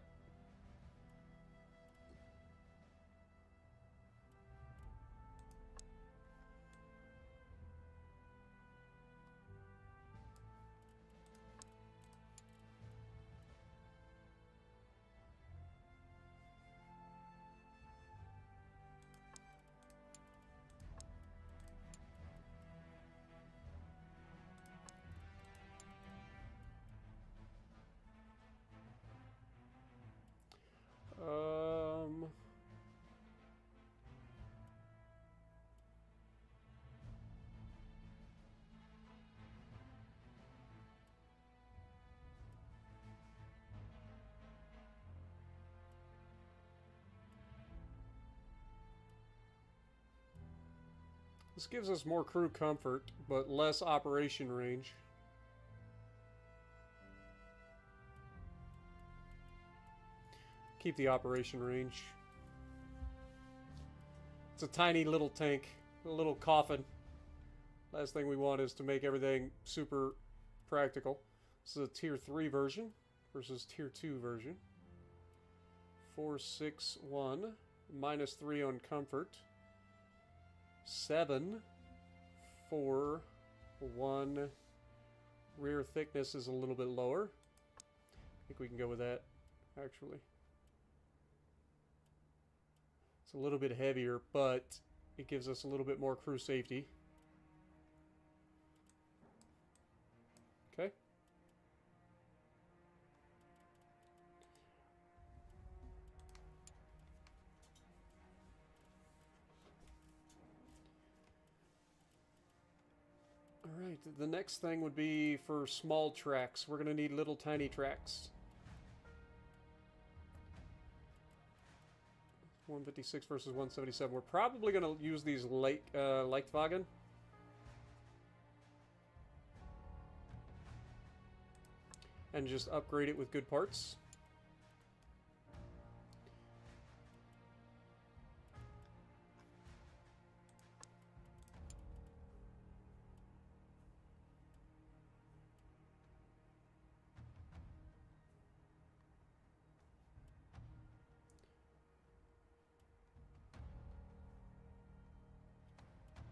This gives us more crew comfort, but less operation range. Keep the operation range. It's a tiny little tank, a little coffin. Last thing we want is to make everything super practical. This is a tier 3 version versus tier 2 version. 461 minus 3 on comfort. 7 4 1 rear thickness is a little bit lower. I think we can go with that, actually. It's a little bit heavier, but it gives us a little bit more crew safety. Okay. the next thing would be for small tracks. We're going to need little tiny tracks. 156 versus 177. We're probably going to use these Leichtwagen. And just upgrade it with good parts.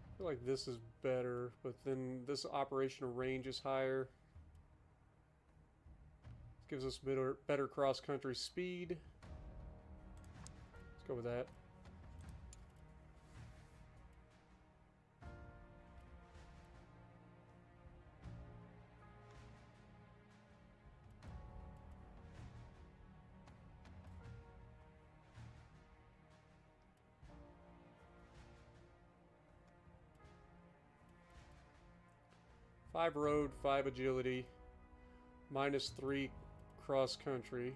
I feel like this is better, but then this operational range is higher. Gives us better cross-country speed. Let's go with that. Five road, 5 agility, -3 cross-country.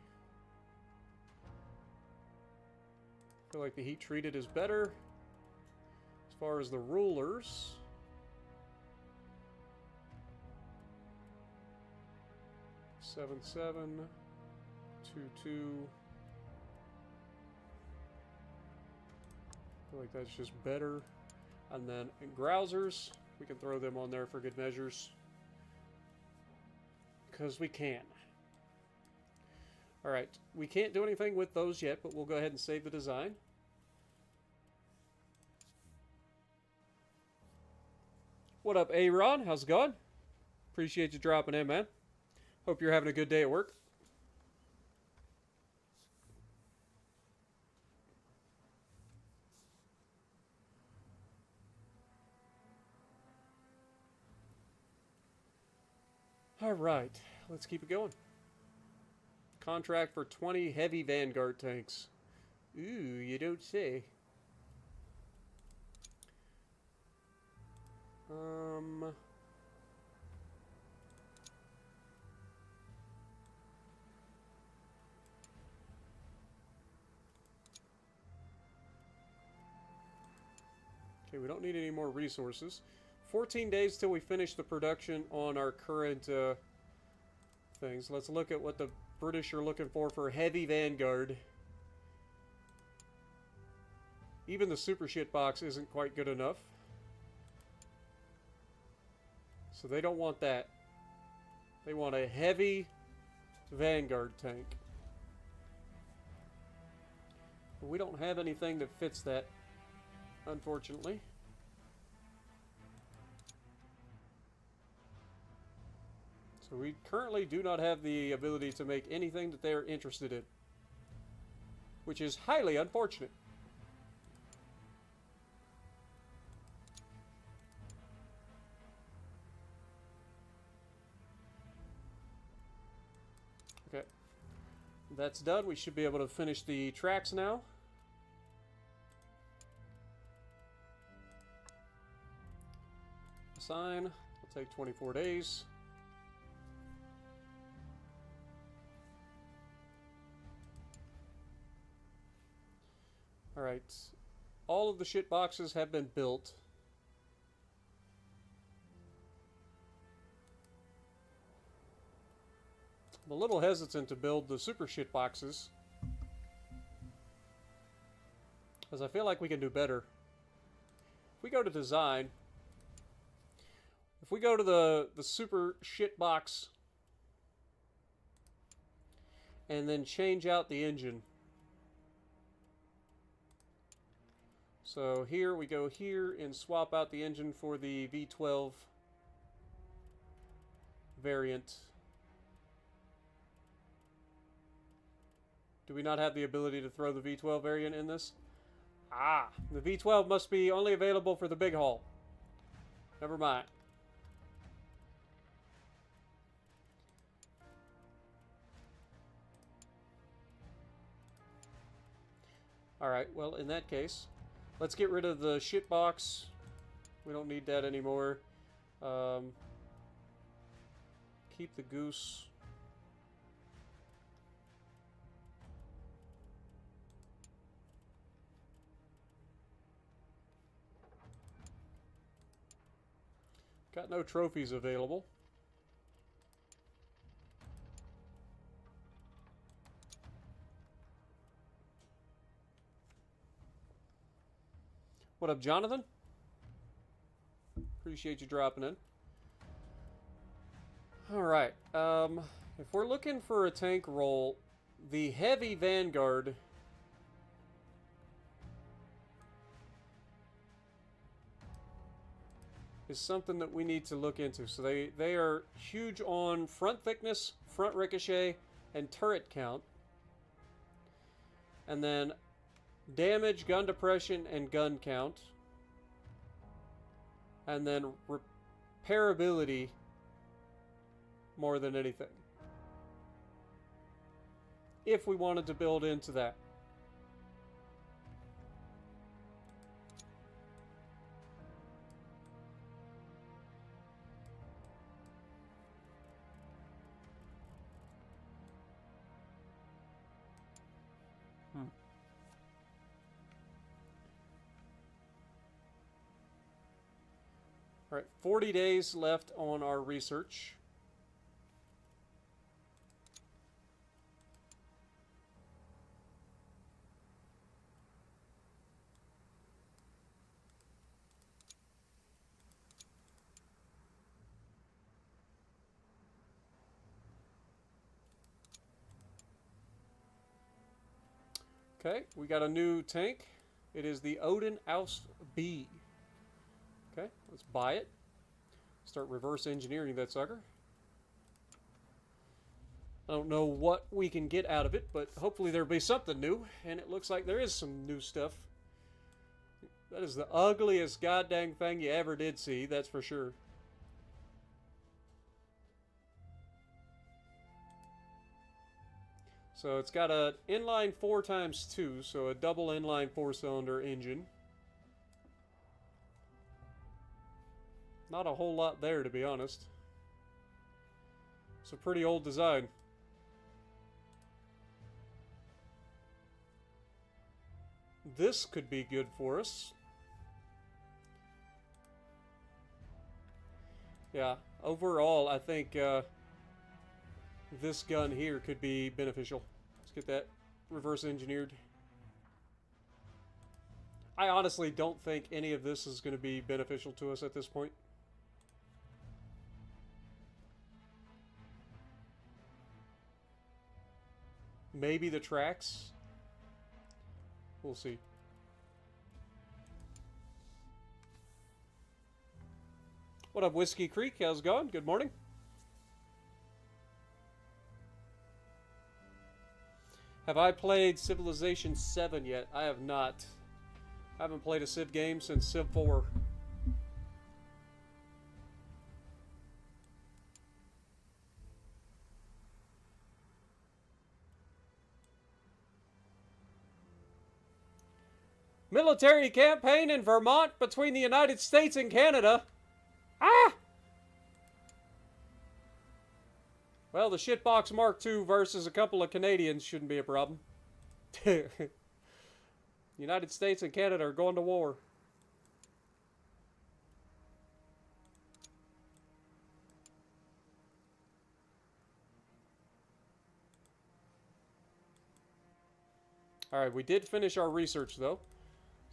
I feel like the heat treated is better. As far as the rulers, seven, 2, 2. I feel like that's just better. And then grousers, we can throw them on there for good measures. Because we can. Alright, we can't do anything with those yet, but we'll go ahead and save the design. What up, A-Ron? How's it going? Appreciate you dropping in, man. Hope you're having a good day at work. Alright, let's keep it going. Contract for 20 heavy Vanguard tanks. Ooh, you don't say. Okay, we don't need any more resources. 14 days till we finish the production on our current things. Let's look at what the British are looking for heavy Vanguard. Even the super shit box isn't quite good enough. So they don't want that. They want a heavy Vanguard tank. But we don't have anything that fits that, unfortunately. So we currently do not have the ability to make anything that they are interested in, which is highly unfortunate. Okay, that's done. We should be able to finish the tracks now. Assign. It'll take 24 days. Alright, all of the shit boxes have been built. I'm a little hesitant to build the super shit boxes, because I feel like we can do better. If we go to design, if we go to the super shit box, and then change out the engine. So here we go here and swap out the engine for the V12 variant. Do we not have the ability to throw the V12 variant in this? Ah, the V12 must be only available for the big haul. Never mind. Alright, well, in that case, let's get rid of the shit box. We don't need that anymore. keep the Goose. Got no trophies available. What up, Jonathan? Appreciate you dropping in. Alright, if we're looking for a tank role, the Heavy Vanguard is something that we need to look into. So they are huge on front thickness, front ricochet, and turret count. And then damage, gun depression, and gun count. And then repairability more than anything. If we wanted to build into that. All right, 40 days left on our research. Okay, we got a new tank. It is the Odin Oust B. Okay, let's buy it. Start reverse engineering that sucker. I don't know what we can get out of it, but hopefully there'll be something new. And it looks like there is some new stuff. That is the ugliest goddamn thing you ever did see, that's for sure. So it's got an inline 4x2, so a double inline 4-cylinder engine. Not a whole lot there, to be honest. It's a pretty old design. This could be good for us. Yeah, overall, I think this gun here could be beneficial. Let's get that reverse engineered. I honestly don't think any of this is going to be beneficial to us at this point. Maybe the tracks. We'll see. What up, Whiskey Creek? How's it going? Good morning. Have I played Civilization 7 yet? I have not. I haven't played a Civ game since Civ 4. Military campaign in Vermont between the United States and Canada. Ah! Well, the Shitbox Mark II versus a couple of Canadians shouldn't be a problem. United States and Canada are going to war. Alright, we did finish our research though.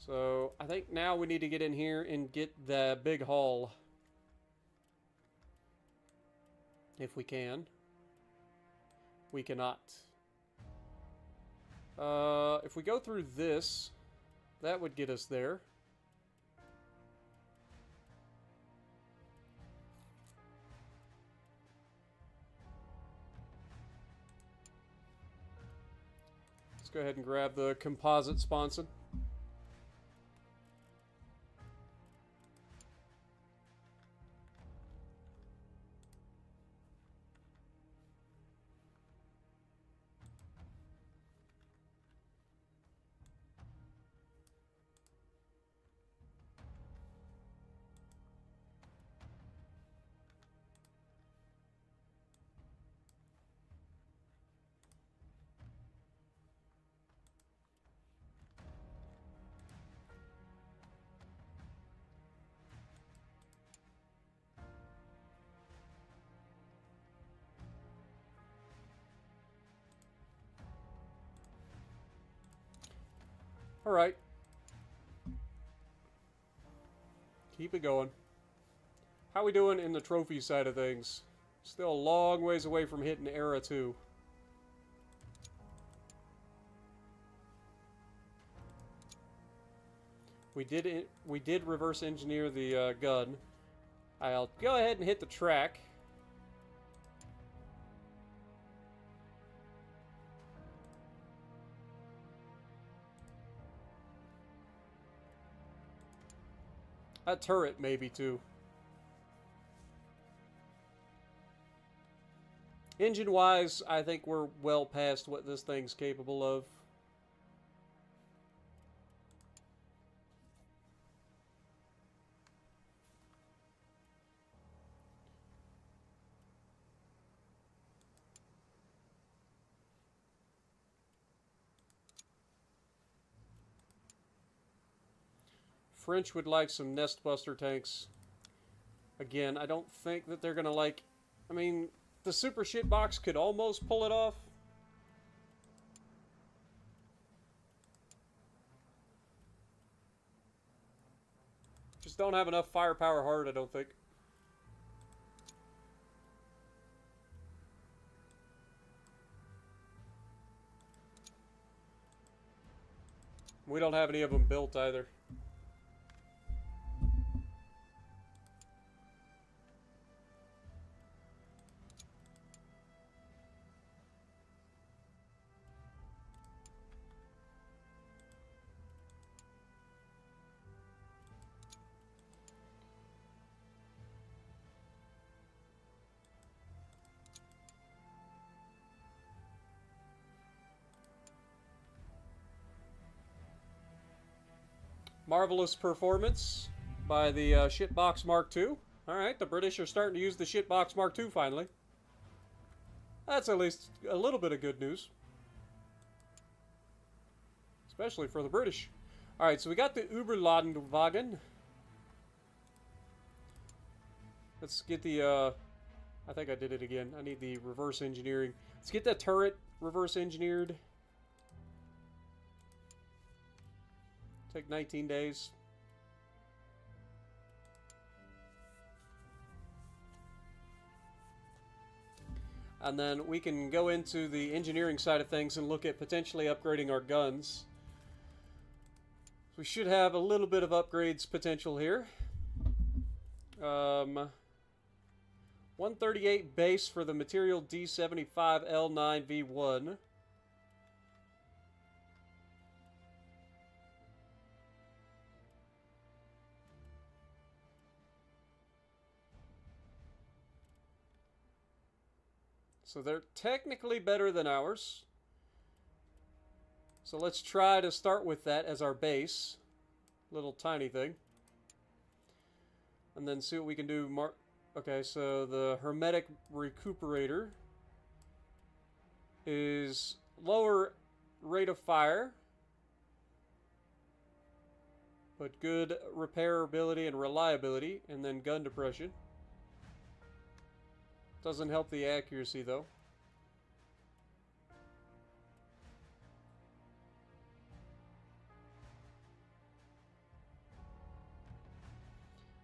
So, I think now we need to get in here and get the big haul. If we can. We cannot. If we go through this, that would get us there. Let's go ahead and grab the composite sponson. Alright. Keep it going. How we doing in the trophy side of things? Still a long ways away from hitting Era 2. We did reverse engineer the gun. I'll go ahead and hit the track. That turret, maybe, too. Engine-wise, I think we're well past what this thing's capable of. French would like some nest buster tanks. Again, I don't think that they're gonna like... I mean, the super shitbox could almost pull it off. Just don't have enough firepower hard, I don't think. We don't have any of them built either. Marvelous performance by the Shitbox Mark II. Alright, the British are starting to use the Shitbox Mark II finally. That's at least a little bit of good news. Especially for the British. Alright, so we got the Überladenwagen. Let's get the, I think I did it again. I need the reverse engineering. Let's get that turret reverse engineered. Take 19 days. And then we can go into the engineering side of things and look at potentially upgrading our guns. We should have a little bit of upgrades potential here. 138 base for the material D75L9V1. So they're technically better than ours. So let's try to start with that as our base. Little tiny thing. And then see what we can do. Okay, so the hermetic recuperator is lower rate of fire, but good repairability and reliability, and then gun depression. Doesn't help the accuracy, though.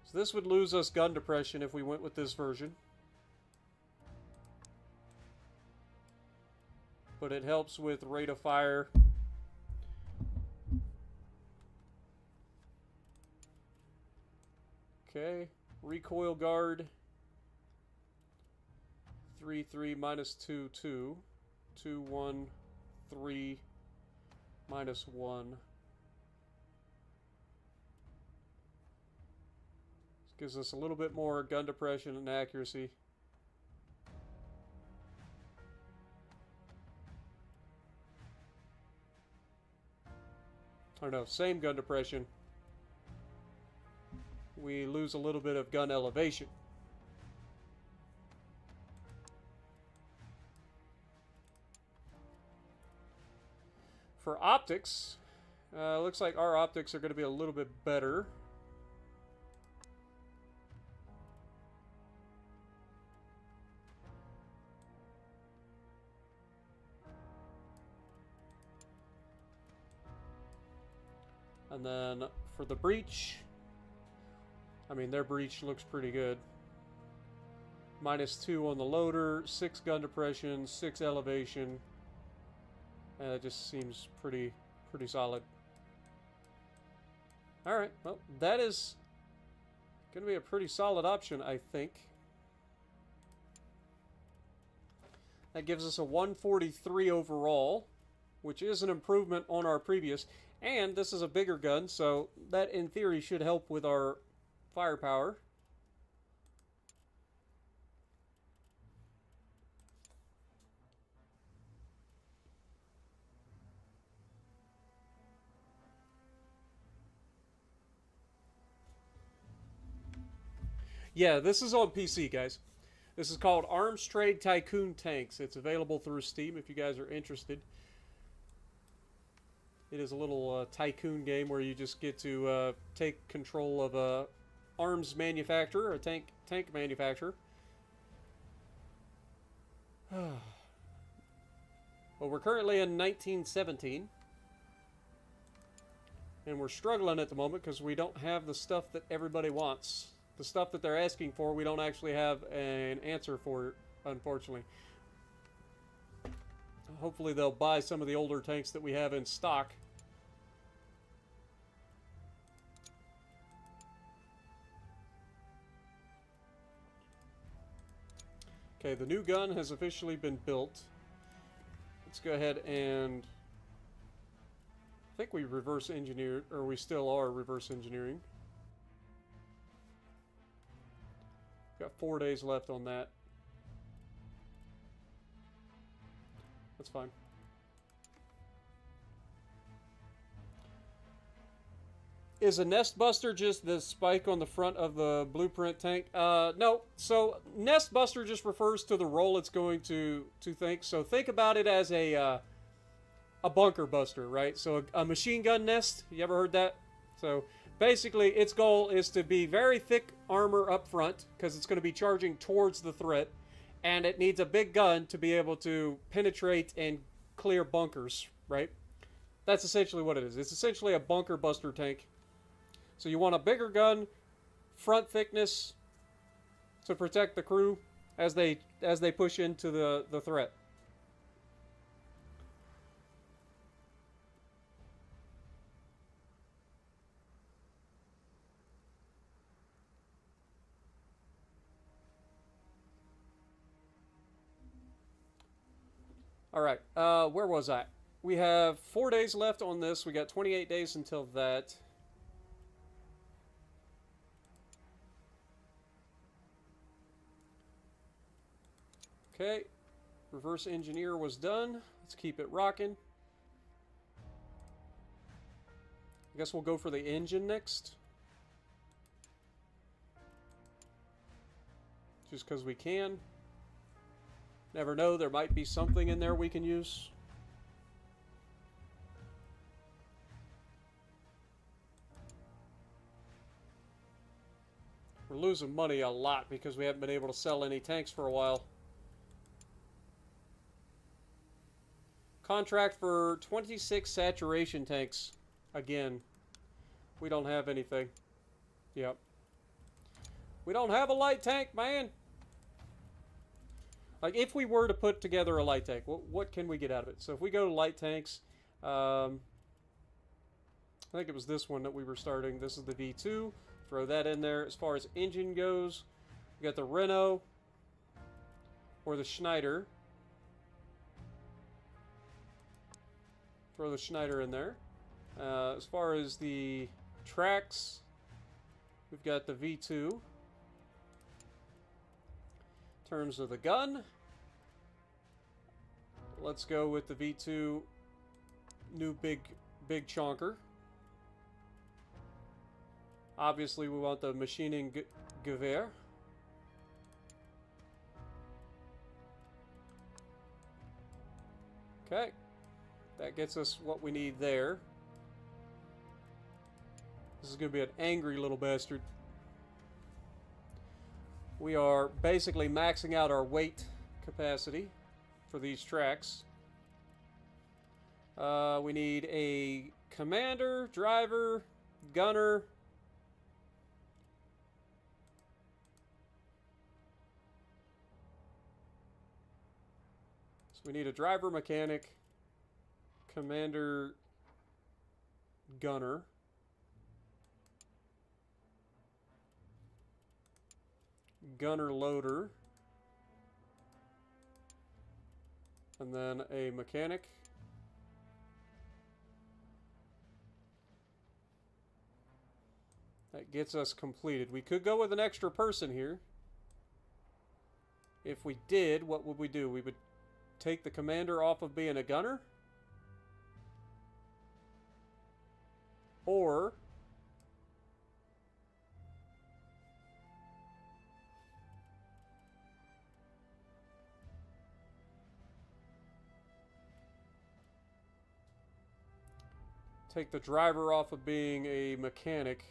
So this would lose us gun depression if we went with this version. But it helps with rate of fire. Okay, recoil guard. 3, minus 2, 2. 2, 1, 3, minus 1. This gives us a little bit more gun depression and accuracy. Or no, same gun depression. We lose a little bit of gun elevation. For optics, looks like our optics are going to be a little bit better. And then for the breach, I mean, their breach looks pretty good. -2 on the loader, 6 gun depression, 6 elevation. And it just seems pretty solid. Alright, well, that is going to be a pretty solid option, I think. That gives us a 143 overall, which is an improvement on our previous. And this is a bigger gun, so that in theory should help with our firepower. Yeah, this is on PC, guys. This is called Arms Trade Tycoon Tanks. It's available through Steam if you guys are interested. It is a little tycoon game where you just get to take control of a arms manufacturer, a tank manufacturer. Well, we're currently in 1917. And we're struggling at the moment because we don't have the stuff that everybody wants. The stuff that they're asking for, we don't actually have an answer for, unfortunately. Hopefully they'll buy some of the older tanks that we have in stock. Okay, the new gun has officially been built. Let's go ahead and... I think we reverse engineered, or we still are reverse engineering. Got 4 days left on that. That's fine. Is a nest buster just the spike on the front of the blueprint tank? No. So nest buster just refers to the role it's going to think. So think about it as a bunker buster, right? So a machine gun nest. You ever heard that? So basically, its goal is to be very thick armor up front because it's going to be charging towards the threat, and it needs a big gun to be able to penetrate and clear bunkers, right? That's essentially what it is. It's essentially a bunker buster tank. So you want a bigger gun, front thickness to protect the crew as they push into the threat. All right, where was I? We have 4 days left on this. We got 28 days until that. Okay, reverse engineer was done. Let's keep it rocking. I guess we'll go for the engine next. Just because we can. Never know, there might be something in there we can use. We're losing money a lot because we haven't been able to sell any tanks for a while. Contract for 26 saturation tanks. Again, we don't have anything. Yep. We don't have a light tank, man. Like, if we were to put together a light tank, what can we get out of it? So if we go to light tanks, I think it was this one that we were starting. This is the V2. Throw that in there. As far as engine goes, we got the Renault or the Schneider. Throw the Schneider in there. As far as the tracks, we've got the V2. In terms of the gun, let's go with the V2 new big chonker. Obviously, we want the machining Gewehr. Okay. That gets us what we need there. This is going to be an angry little bastard. We are basically maxing out our weight capacity for these tracks. We need a commander, driver, gunner. So we need a driver, mechanic, commander, gunner. Gunner loader. And then a mechanic. That gets us completed. We could go with an extra person here. If we did, what would we do? We would take the commander off of being a gunner. Or take the driver off of being a mechanic.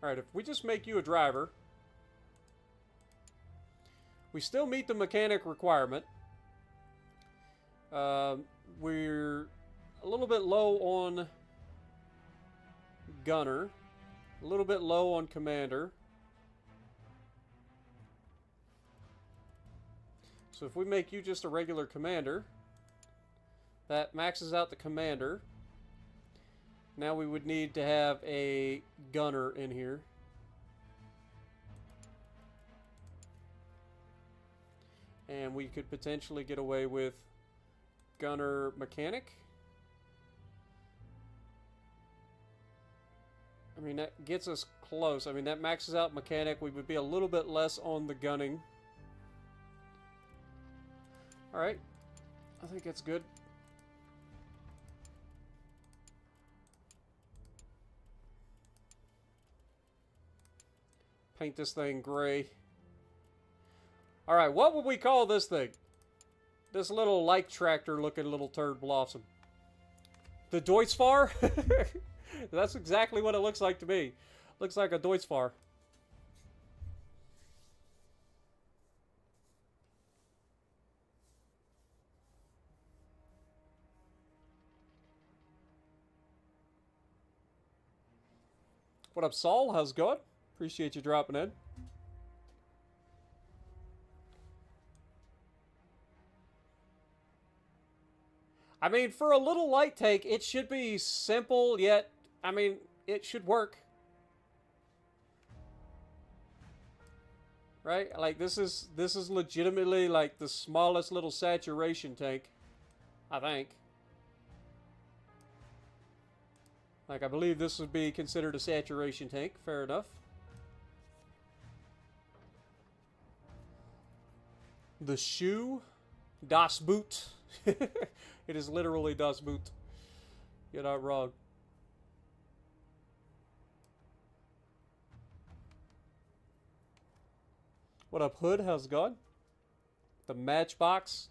Alright, if we just make you a driver, we still meet the mechanic requirement. We're a little bit low on gunner, a little bit low on commander. So if we make you just a regular commander, that maxes out the commander. Now we would need to have a gunner in here. And we could potentially get away with gunner mechanic. I mean, that gets us close. I mean, that maxes out mechanic. We would be a little bit less on the gunning. Alright. I think that's good. Paint this thing gray. Alright, what would we call this thing? This little like tractor looking little turd blossom. The Deutschfahrer? That's exactly what it looks like to me. Looks like a Deutschfahrer. What up, Saul? How's it going? Appreciate you dropping in. I mean, for a little light take, it should be simple, yet, I mean, it should work. Right? Like, this is legitimately, like, the smallest little saturation tank, I think. Like, I believe this would be considered a saturation tank. Fair enough. The shoe. Das Boot. It is literally Das Boot. You're not wrong. What up, Hood? How's it going? The Matchbox.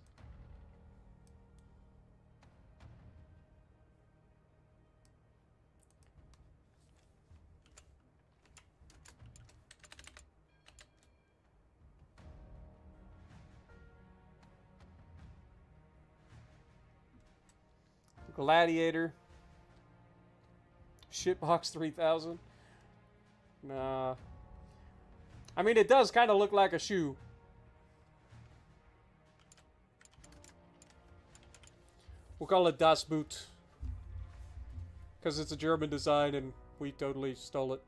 Gladiator. Shitbox 3000. Nah. I mean, it does kind of look like a shoe. We'll call it Das Boot. Because it's a German design and we totally stole it.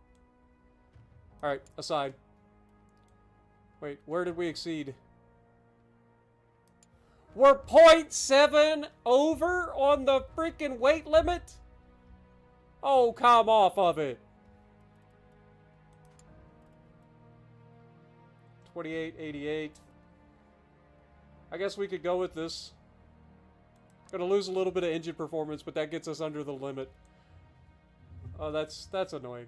Alright, aside. Wait, where did we exceed? We're 0.7 over on the freaking weight limit? Oh, come off of it. 2888. I guess we could go with this. Gonna lose a little bit of engine performance, but that gets us under the limit. Oh, that's annoying.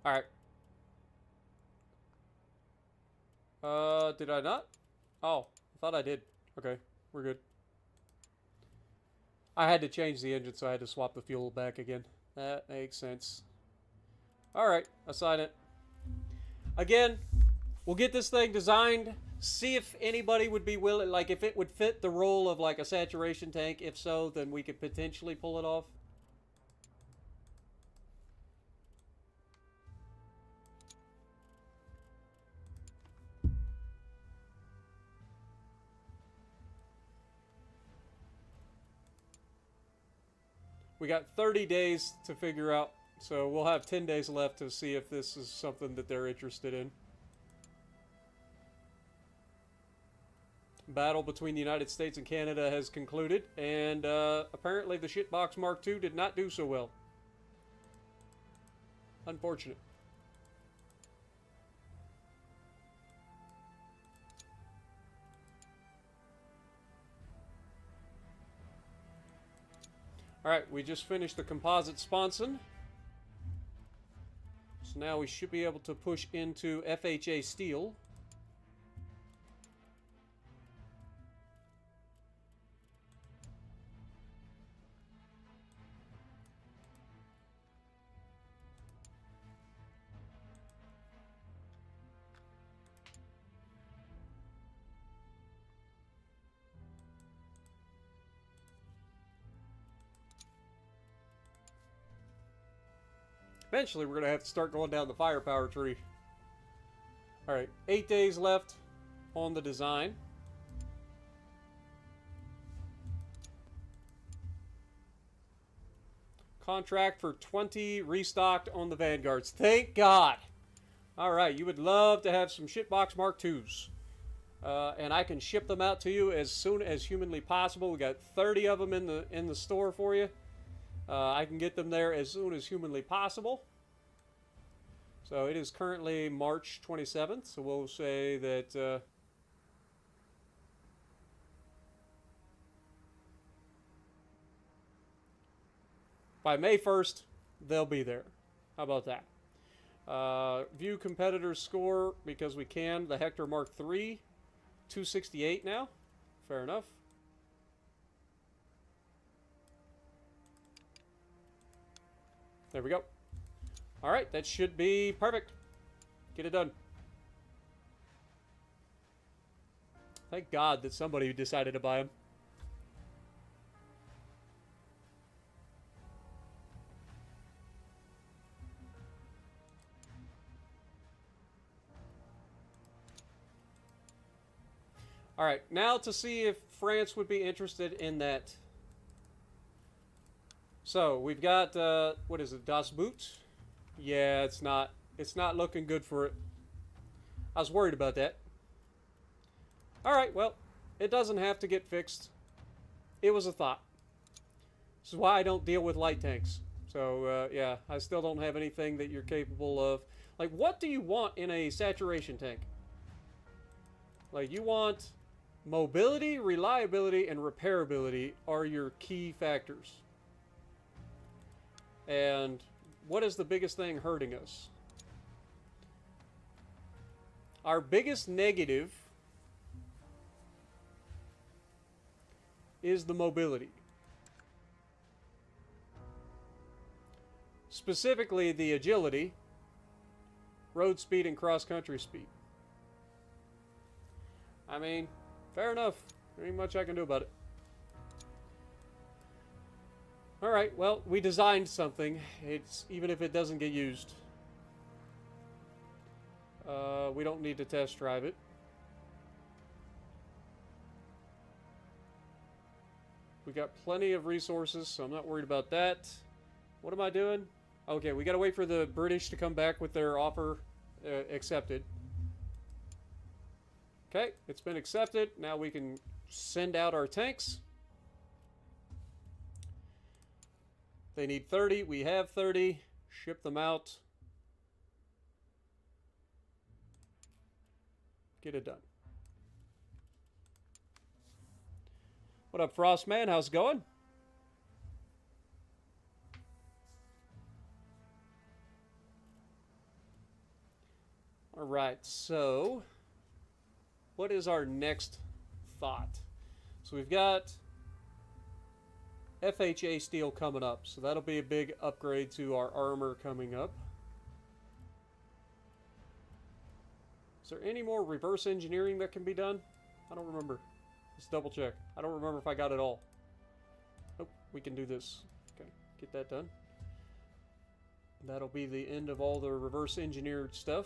Alright. Did I not? Oh, I thought I did. Okay, we're good. I had to change the engine, so I had to swap the fuel back again. That makes sense. Alright, assign it. Again, we'll get this thing designed, see if anybody would be willing, like if it would fit the role of like a saturation tank. If so, then we could potentially pull it off. We got 30 days to figure out, so we'll have 10 days left to see if this is something that they're interested in. Battle between the United States and Canada has concluded, and apparently the Shitbox Mark II did not do so well. Unfortunate. Alright, we just finished the composite sponson. So now we should be able to push into FHA steel. Eventually, we're going to have to start going down the firepower tree. Alright, 8 days left on the design. Contract for 20 restocked on the Vanguards. Thank God! Alright, you would love to have some Shitbox Mark IIs. And I can ship them out to you as soon as humanly possible. We got 30 of them in the store for you. I can get them there as soon as humanly possible. So it is currently March 27th, so we'll say that by May 1st, they'll be there. How about that? View competitors' score, because we can. The Hector Mark III, 268 now. Fair enough. There we go. Alright, that should be perfect. Get it done. Thank God that somebody decided to buy them. Alright, now to see if France would be interested in that. So, we've got, what is it, Das Boot? Yeah, it's not looking good for it. I was worried about that. Alright, well, it doesn't have to get fixed. It was a thought. This is why I don't deal with light tanks. So, yeah, I still don't have anything that you're capable of. Like, what do you want in a saturation tank? Like, you want mobility, reliability, and repairability are your key factors. And what is the biggest thing hurting us? Our biggest negative is the mobility. Specifically, the agility, road speed, and cross-country speed. I mean, fair enough. There ain't much I can do about it. Alright, well, we designed something. It's even if it doesn't get used. We don't need to test drive it. We got plenty of resources, so I'm not worried about that. What am I doing? Okay, we gotta wait for the British to come back with their offer accepted. Okay, it's been accepted. Now we can send out our tanks. They need 30. We have 30. Ship them out. Get it done. What up, Frostman? How's it going? All right, so what is our next thought? So we've got FHA steel coming up, so that'll be a big upgrade to our armor coming up. there any more reverse engineering that can be done? I don't remember. Let's double check. I don't remember if I got it all. Oh, we can do this. Okay, get that done. That'll be the end of all the reverse engineered stuff.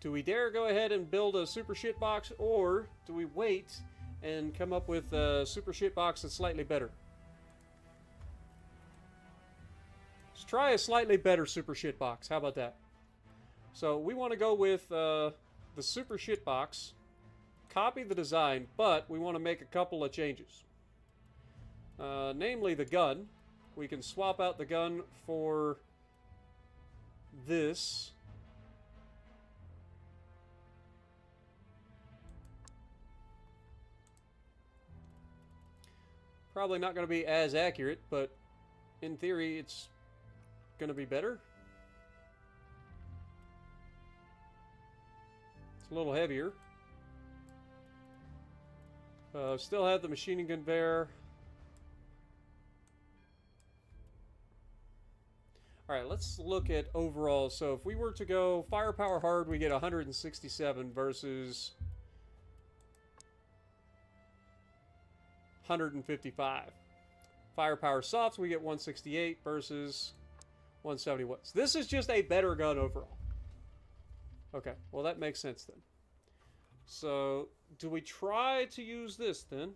Do we dare go ahead and build a super shit box, or do we wait and come up with a super shit box that's slightly better? Let's try a slightly better super shit box. How about that? So we want to go with the super shit box, copy the design, but we want to make a couple of changes. Namely the gun. We can swap out the gun for this. Probably not going to be as accurate, but in theory it's going to be better. It's a little heavier. Still have the machining gun there. Alright, let's look at overall. So if we were to go firepower hard, we get 167 versus 155. Firepower soft, we get 168 versus 171. So this is just a better gun overall. Okay, well that makes sense then. So, do we try to use this then?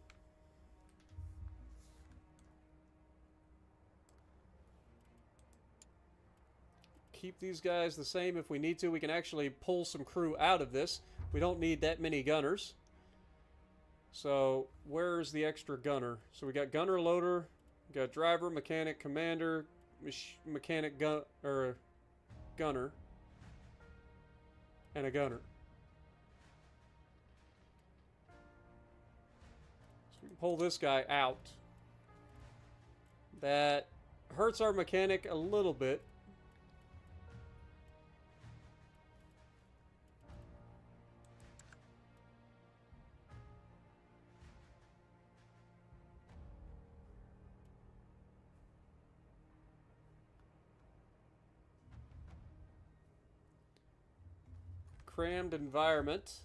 Keep these guys the same if we need to. We can actually pull some crew out of this. We don't need that many gunners. So, where's the extra gunner? So we got gunner, loader, we got driver, mechanic, commander, mechanic, gunner, and a gunner. So we can pull this guy out. That hurts our mechanic a little bit. Crammed environment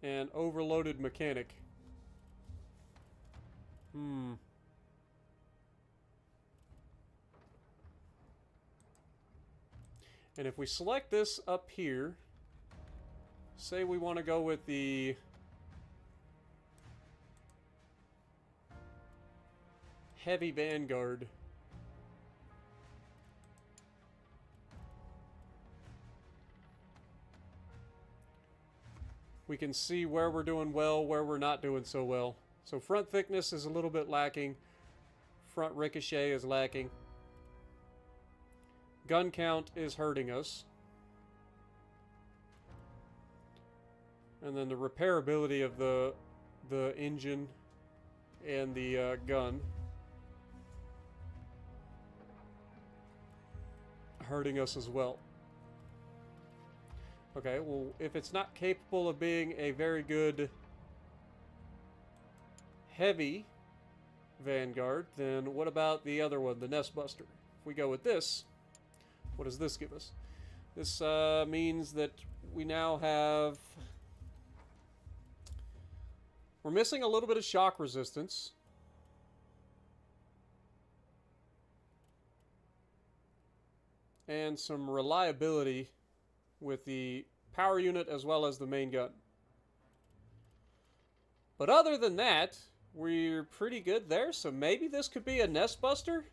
and overloaded mechanic. And if we select this up here, say we want to go with the heavy vanguard. We can see where we're doing well, where we're not doing so well. So front thickness is a little bit lacking. Front ricochet is lacking. Gun count is hurting us. And then the repairability of the engine and the gun hurting us as well. Okay, well, if it's not capable of being a very good heavy vanguard, then what about the other one, the Nest Buster? If we go with this, what does this give us? This means that we now have... We're missing a little bit of shock resistance. And some reliability with the power unit as well as the main gun. But other than that, we're pretty good there, so maybe this could be a Nest Buster?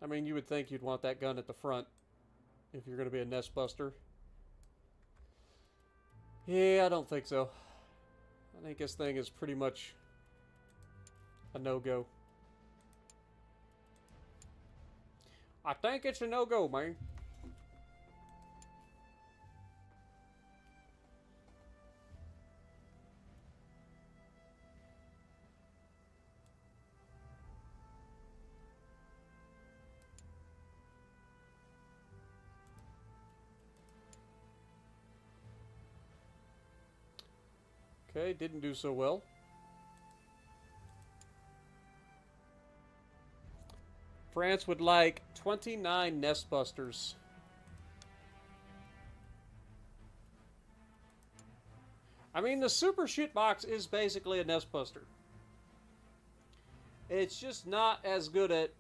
I mean, you would think you'd want that gun at the front if you're going to be a Nest Buster. Yeah, I don't think so. I think this thing is pretty much a no-go. I think it's a no-go, man. Okay, didn't do so well. France would like 29 nest busters. I mean, the super shitbox is basically a nest buster. It's just not as good at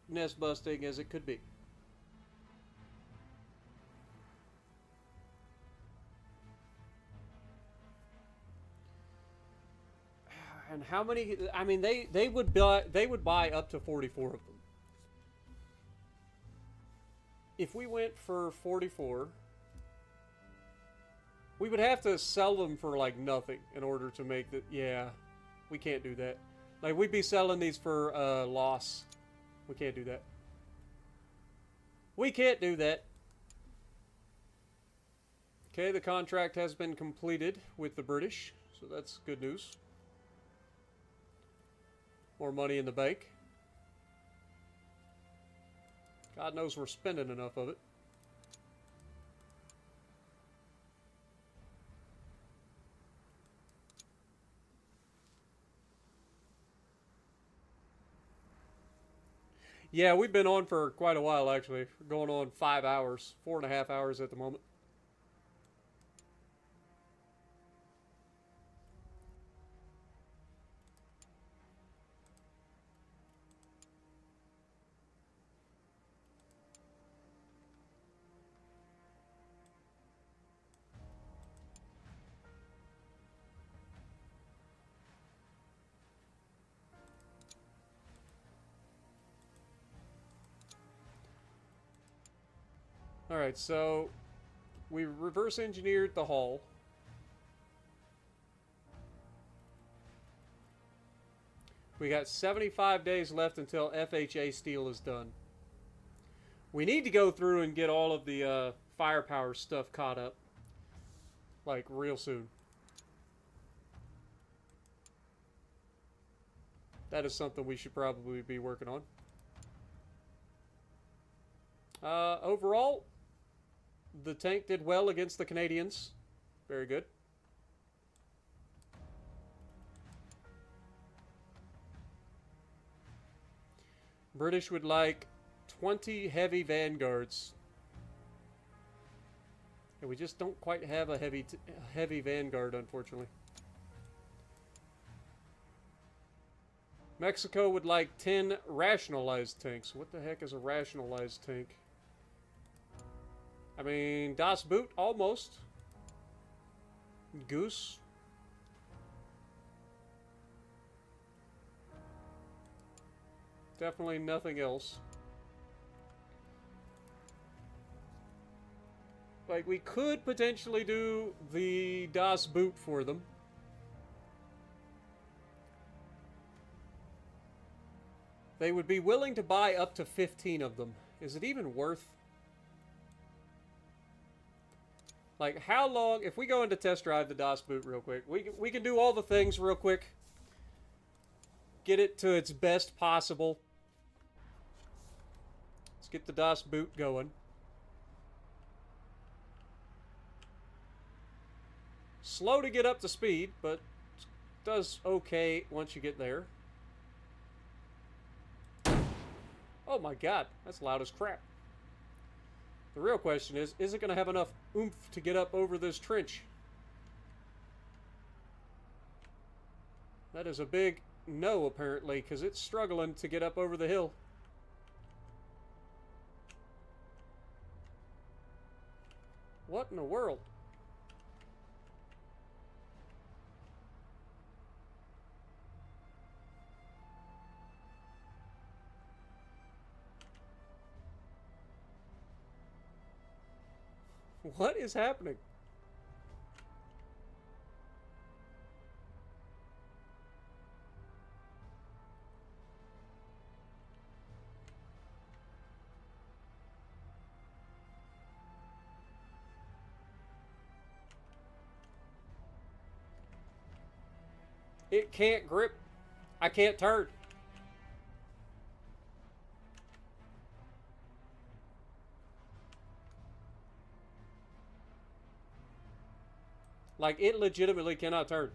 nest busting as it could be. And how many? I mean, they would buy up to 44 of them. If we went for 44, we would have to sell them for like nothing in order to make the. Yeah, we can't do that. Like, we'd be selling these for loss. We can't do that. We can't do that. Okay, the contract has been completed with the British, so that's good news. More money in the bank. God knows we're spending enough of it. Yeah, we've been on for quite a while, actually. We're going on 5 hours, 4.5 hours at the moment. Alright, so we reverse engineered the hull. We got 75 days left until FHA steel is done. We need to go through and get all of the firepower stuff caught up. Like, real soon. That is something we should probably be working on. Overall, the tank did well against the Canadians. Very good. British would like 20 heavy vanguards. And we just don't quite have a heavy vanguard, unfortunately. Mexico would like 10 rationalized tanks. What the heck is a rationalized tank? I mean, Das Boot, almost. Goose. Definitely nothing else. Like, we could potentially do the Das Boot for them. They would be willing to buy up to 15 of them. Is it even worth... Like, how long... If we go into test drive the Das Boot real quick, we can do all the things real quick. Get it to its best possible. Let's get the Das Boot going. Slow to get up to speed, but does okay once you get there. Oh my god, that's loud as crap. The real question is it going to have enough oomph to get up over this trench? That is a big no, apparently, because it's struggling to get up over the hill. What in the world? What is happening? It can't grip. I can't turn. Like, it legitimately cannot turn.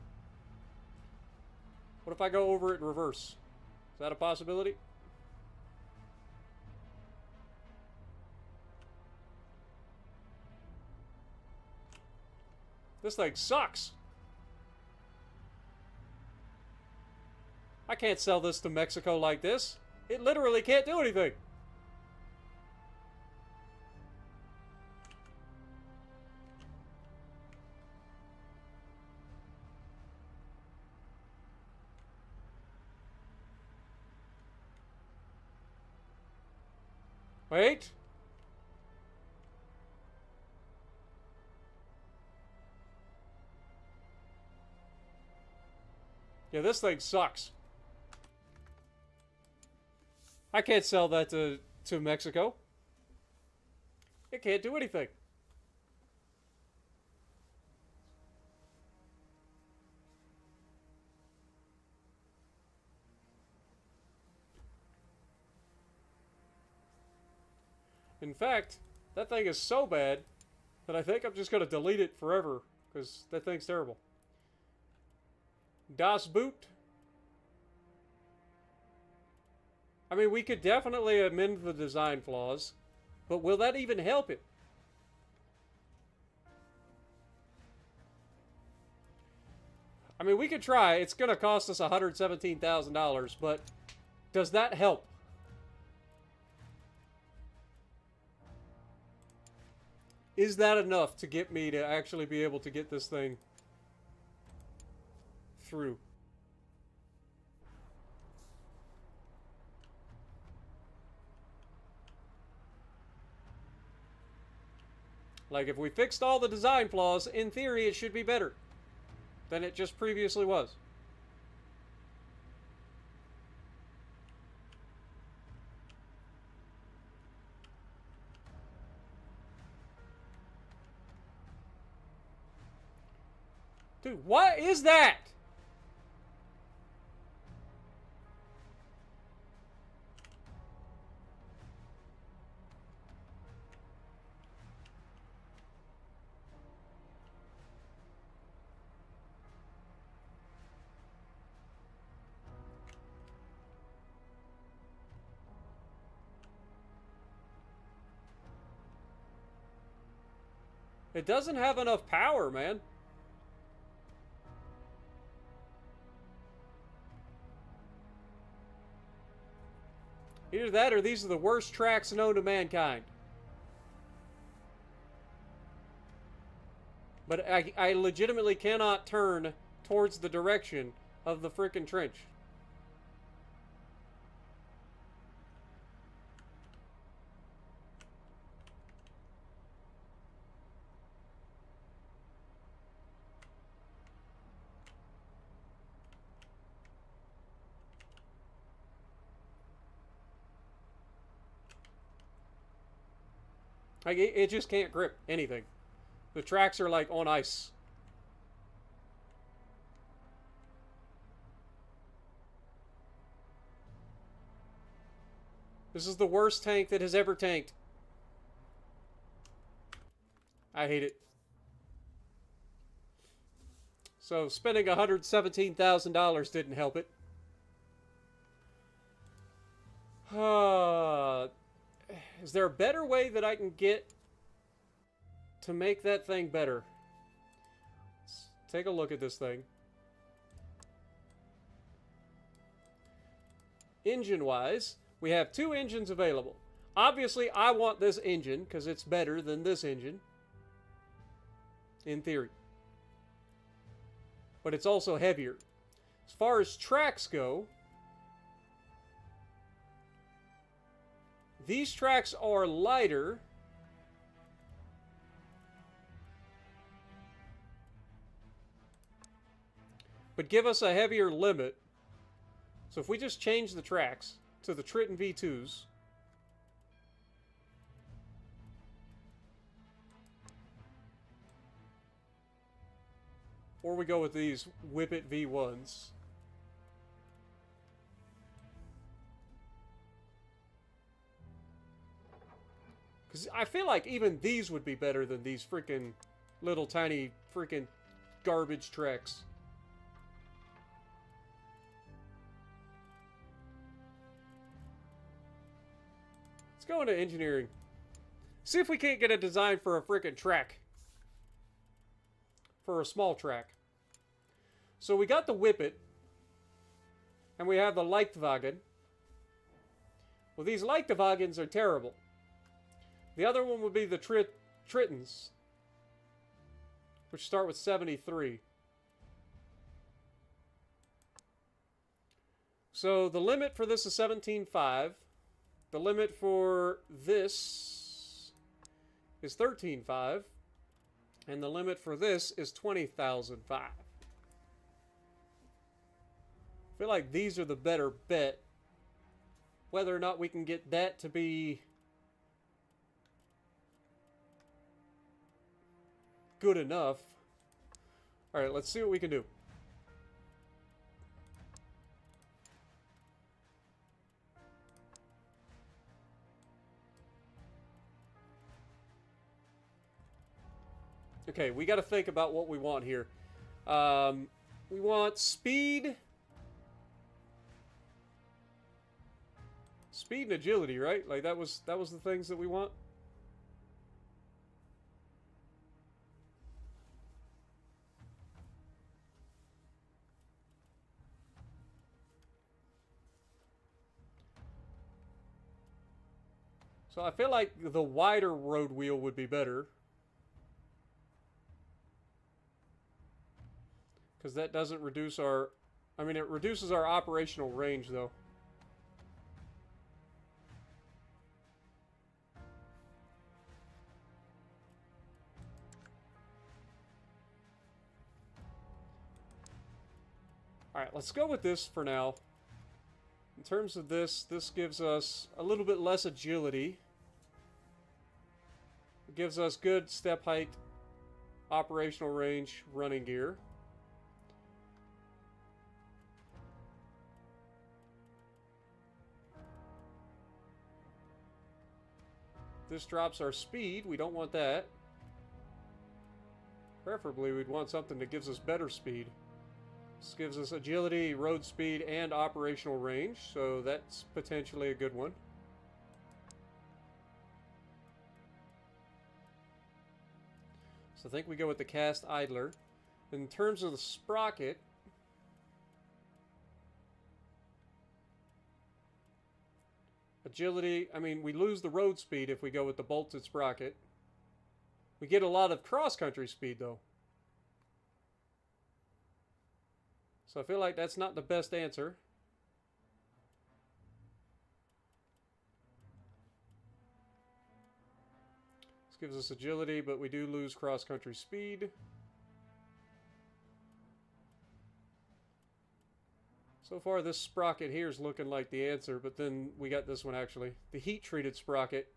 What if I go over it in reverse? Is that a possibility? This thing sucks. I can't sell this to Mexico like this. It literally can't do anything. Wait. Yeah, this thing sucks. I can't sell that to Mexico. It can't do anything. In fact, that thing is so bad that I think I'm just going to delete it forever because that thing's terrible. Das Boot. I mean, we could definitely amend the design flaws, but will that even help it? I mean, we could try. It's going to cost us $117,000, but does that help? Is that enough to get me to actually be able to get this thing through? Like, if we fixed all the design flaws, in theory, it should be better than it just previously was. Dude, what is that? It doesn't have enough power, man. Either that or these are the worst tracks known to mankind. But I legitimately cannot turn towards the direction of the frickin' trench. Like, it just can't grip anything. The tracks are like on ice. This is the worst tank that has ever tanked. I hate it. So spending $117,000 didn't help it. Is there a better way that I can get to make that thing better? Let's take a look at this thing. Engine-wise, we have two engines available. Obviously, I want this engine because it's better than this engine. In theory. But it's also heavier. As far as tracks go, these tracks are lighter. But give us a heavier limit. So if we just change the tracks to the Triton V2s. Or we go with these Whippet V1s. Because I feel like even these would be better than these freaking little tiny freaking garbage tracks. go into engineering. See if we can't get a design for a freaking track. For a small track. So we got the Whippet. And we have the Leichtwagen. Well, these Leichtwagens are terrible. The other one would be the Trittons. Which start with 73. So the limit for this is 17.5. The limit for this is 13.5. And the limit for this is 20,005. I feel like these are the better bet. Whether or not we can get that to be good enough. Alright, let's see what we can do. Okay, we got to think about what we want here. We want speed. Speed and agility, right? Like that was the things that we want. So I feel like the wider road wheel would be better. Because that doesn't reduce our... I mean, it reduces our operational range, though. Alright, let's go with this for now. In terms of this, this gives us a little bit less agility. It gives us good step height, operational range, running gear. This drops our speed. We don't want that. Preferably, we'd want something that gives us better speed. This gives us agility, road speed, and operational range, so that's potentially a good one. So I think we go with the cast idler. In terms of the sprocket, agility, I mean, we lose the road speed if we go with the bolted sprocket. We get a lot of cross-country speed, though. So I feel like that's not the best answer. This gives us agility, but we do lose cross-country speed. So far, this sprocket here is looking like the answer, but then we got this one, actually. The heat-treated sprocket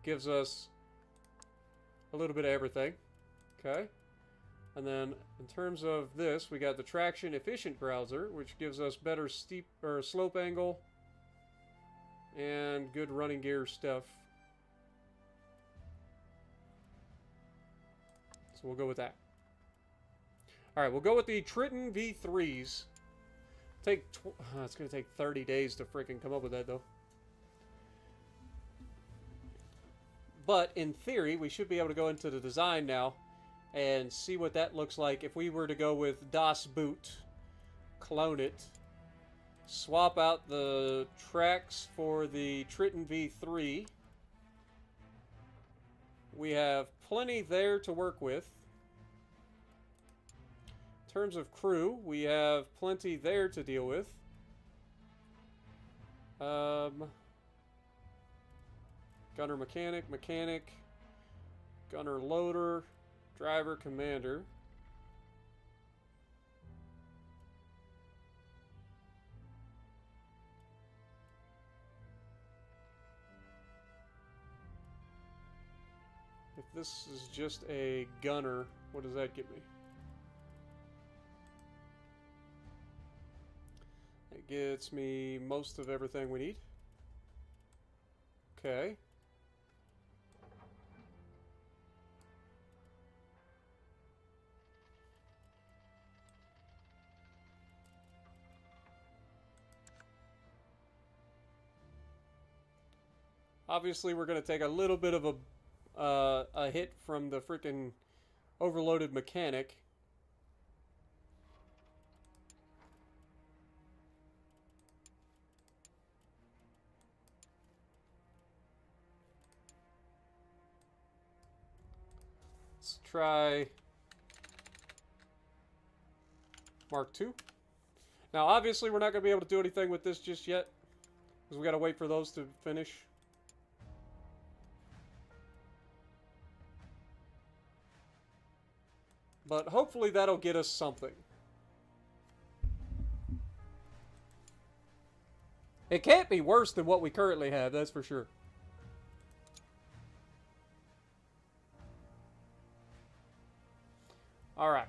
gives us a little bit of everything. Okay. And then, in terms of this, we got the traction efficient browser, which gives us better steep or slope angle and good running gear stuff. So we'll go with that. All right, we'll go with the Triton V3s. It's going to take 30 days to freaking come up with that, though. But in theory, we should be able to go into the design now and see what that looks like if we were to go with Das Boot, clone it, swap out the tracks for the Triton V3. We have plenty there to work with. In terms of crew, we have plenty there to deal with. Gunner mechanic, gunner loader, driver commander. If this is just a gunner, what does that get me? It gets me most of everything we need. Okay. Obviously, we're going to take a little bit of a hit from the freaking overloaded mechanic. Let's try Mark II. Now, obviously, we're not going to be able to do anything with this just yet, because we got to wait for those to finish. But hopefully that'll get us something. It can't be worse than what we currently have, that's for sure. Alright.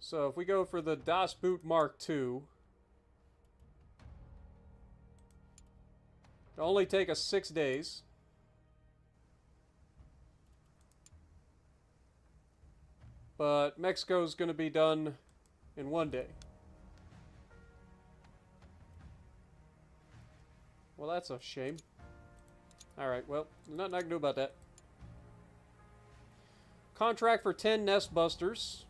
So if we go for the Das Boot Mark II, it'll only take us 6 days. But Mexico's going to be done in 1 day. Well, that's a shame. Alright, well, nothing I can do about that. Contract for 10 nest busters.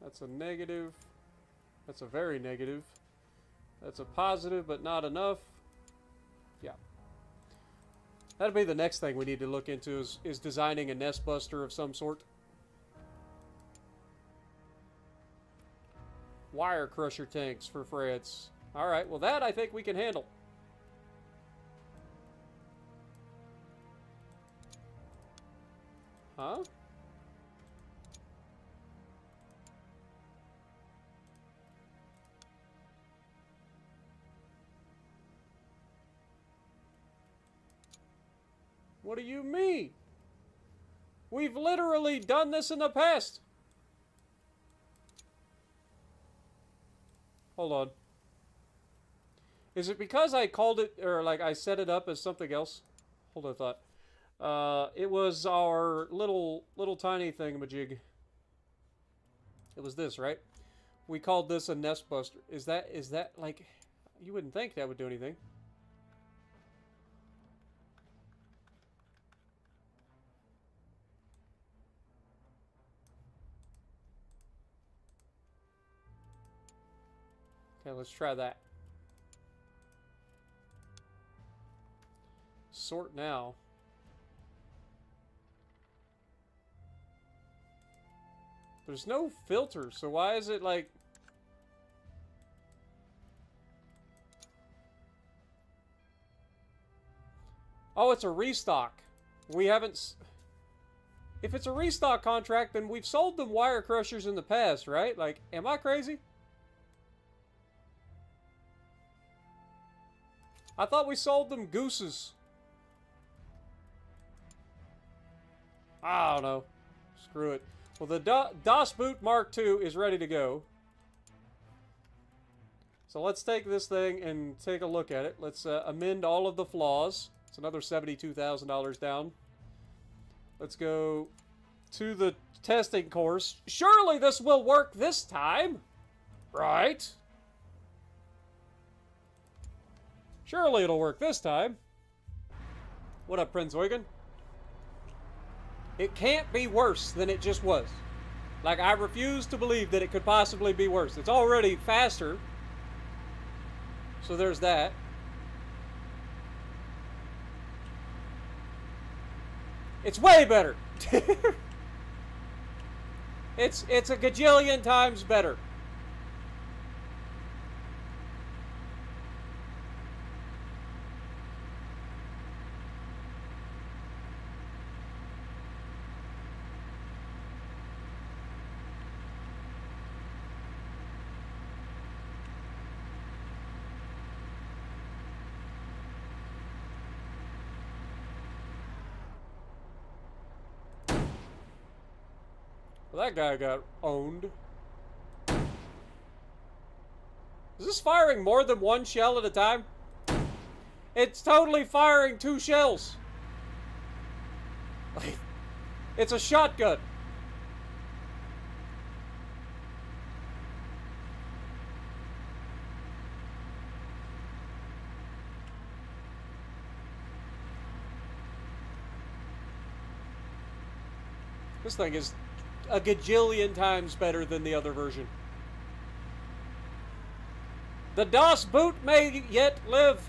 That's a negative. That's a very negative. That's a positive, but not enough. Yeah. That'll be the next thing we need to look into is designing a nest buster of some sort. Wire crusher tanks for France. Alright, well that I think we can handle. Huh? What do you mean? We've literally done this in the past. Hold on. Is it because I called it, or like I set it up as something else? Hold on a thought. It was our little tiny thingamajig. It was this, right? We called this a nest buster. Is that like, you wouldn't think that would do anything. Okay, let's try that. Sort now. There's no filter, so why is it like... Oh, it's a restock. We haven't... If it's a restock contract, then we've sold them wire crushers in the past, right? Like, am I crazy? I thought we sold them Gooses. I don't know. Screw it. Well, the Das Boot Mark II is ready to go. So let's take this thing and take a look at it. Let's amend all of the flaws. It's another $72,000 down. Let's go to the testing course. Surely this will work this time, right? Surely it'll work this time. What up, Prince Eugen? It can't be worse than it just was. Like, I refuse to believe that it could possibly be worse. It's already faster. So there's that. It's way better. It's a gajillion times better. Well, that guy got owned. Is this firing more than one shell at a time? It's totally firing 2 shells. It's a shotgun. This thing is a gajillion times better than the other version. The Das Boot may yet live.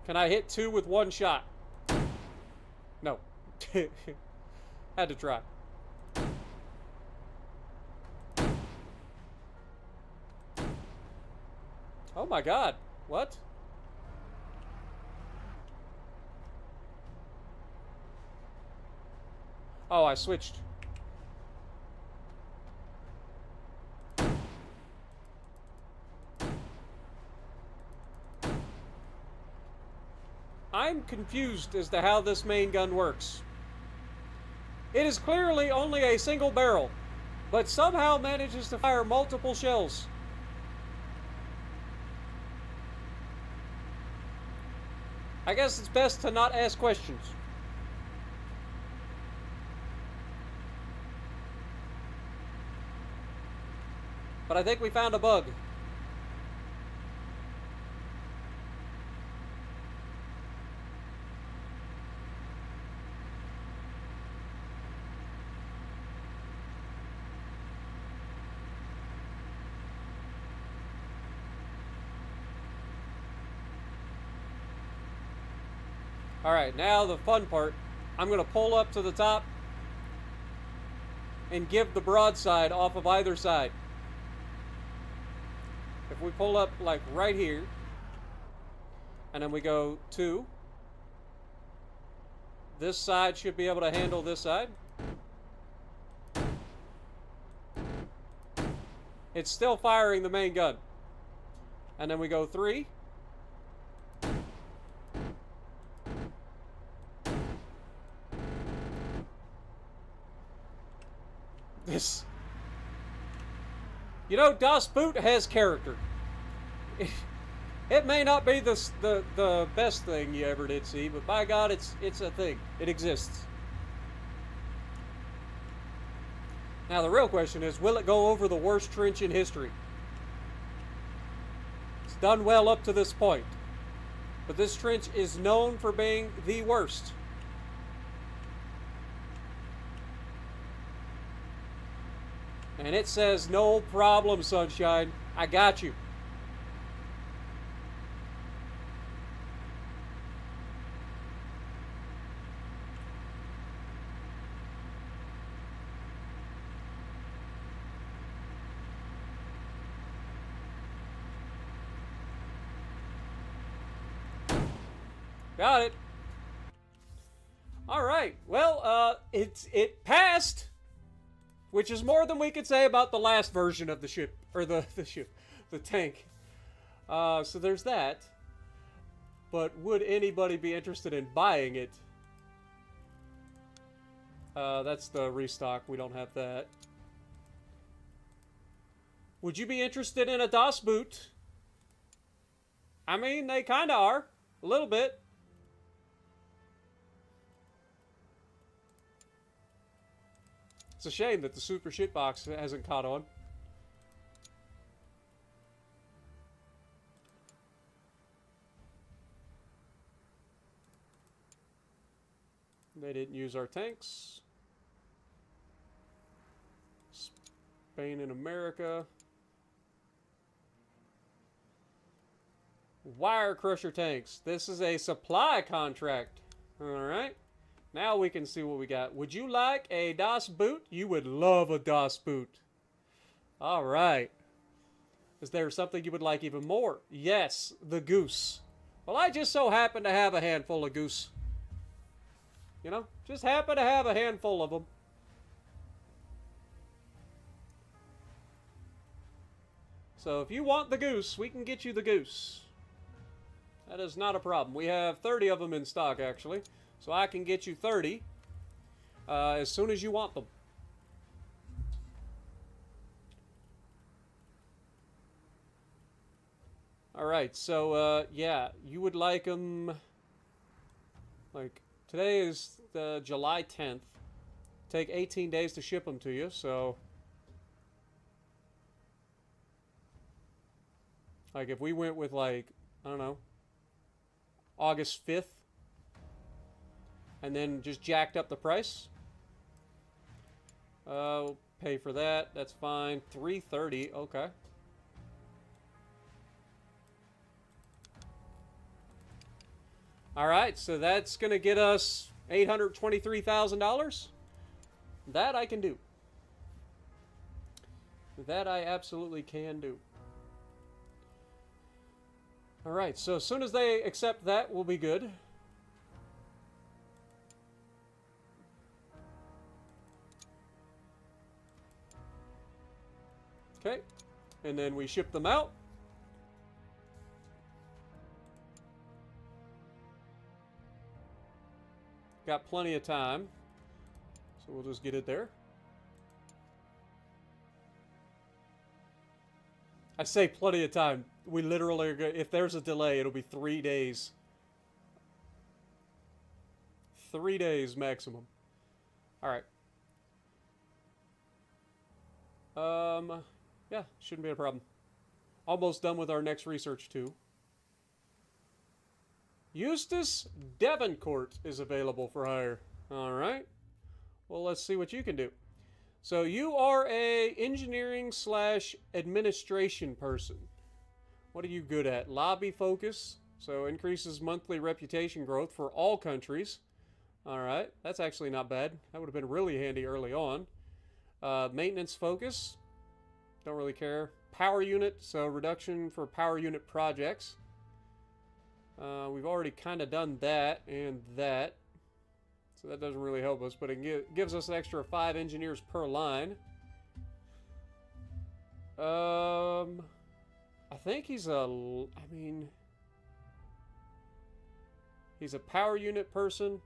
Can I hit 2 with 1 shot? No. Had to try. Oh my god. What? Oh, I switched. I'm confused as to how this main gun works. It is clearly only a single barrel, but somehow manages to fire multiple shells. I guess it's best to not ask questions. But I think we found a bug. Alright, now the fun part. I'm going to pull up to the top and give the broadside off of either side. If we pull up like right here, and then we go 2, this side should be able to handle this side. It's still firing the main gun. And then we go 3. This, you know, Das Boot has character. It may not be the best thing you ever did see, but by God, it's a thing. It exists. Now the real question is, will it go over the worst trench in history? It's done well up to this point, but this trench is known for being the worst. And it says, no problem, sunshine. I got you. Got it. All right. Well, it passed. Which is more than we could say about the last version of the ship, or the tank. So there's that. But would anybody be interested in buying it? That's the restock. We don't have that. Would you be interested in a Das Boot? I mean, they kind of are. A little bit. It's a shame that the super shitbox hasn't caught on. They didn't use our tanks. Spain and America. Wire crusher tanks. This is a supply contract. Alright. Now we can see what we got. Would you like a Das Boot? You would love a Das Boot. Alright. Is there something you would like even more? Yes, the Goose. Well, I just so happen to have a handful of Goose. You know, just happen to have a handful of them. So if you want the Goose, we can get you the Goose. That is not a problem. We have 30 of them in stock, actually. So I can get you 30 as soon as you want them. Alright, so, yeah, you would like them... Like, today is the July 10th. Take 18 days to ship them to you, so... Like, if we went with, like, I don't know, August 5th, and then just jacked up the price, we'll pay for that. That's fine. $330, okay. Alright, so that's going to get us $823,000. That I can do. That I absolutely can do. Alright, so as soon as they accept that, we'll be good. Okay, and then we ship them out. Got plenty of time, so we'll just get it there. I say plenty of time. We literally are if there's a delay, it'll be 3 days. 3 days maximum. Alright. Yeah, shouldn't be a problem. Almost done with our next research, too. Eustace Davenport is available for hire. Alright. Well, let's see what you can do. So you are a engineering / administration person. What are you good at? Lobby focus. So increases monthly reputation growth for all countries. Alright, that's actually not bad. That would have been really handy early on. Maintenance focus. Don't really care. Power unit, so reduction for power unit projects. We've already kind of done that and that. So that doesn't really help us, but it gives us an extra 5 engineers per line. I think he's he's a power unit person.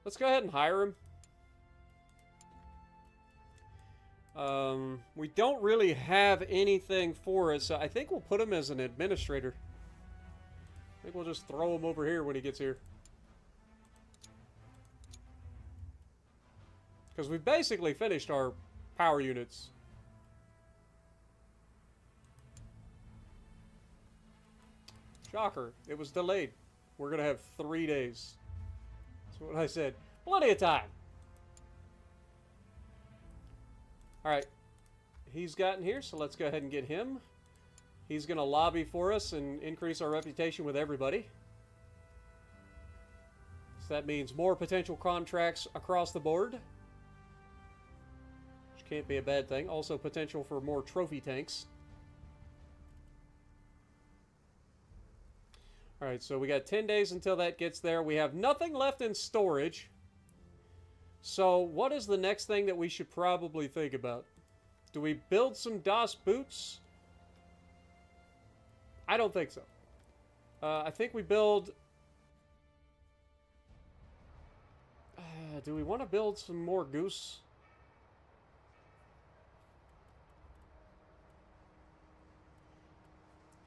Let's go ahead and hire him. We don't really have anything for it, so I think we'll put him as an administrator. I think we'll just throw him over here when he gets here. Because we've basically finished our power units. Shocker. It was delayed. We're going to have 3 days. That's what I said. Plenty of time. Alright. He's gotten here, so let's go ahead and get him. He's going to lobby for us and increase our reputation with everybody. So that means more potential contracts across the board. Which can't be a bad thing. Also potential for more trophy tanks. Alright, so we got 10 days until that gets there. We have nothing left in storage. So what is the next thing that we should probably think about? Do we build some DOS boots? I don't think so. I think we build... do we want to build some more Goose?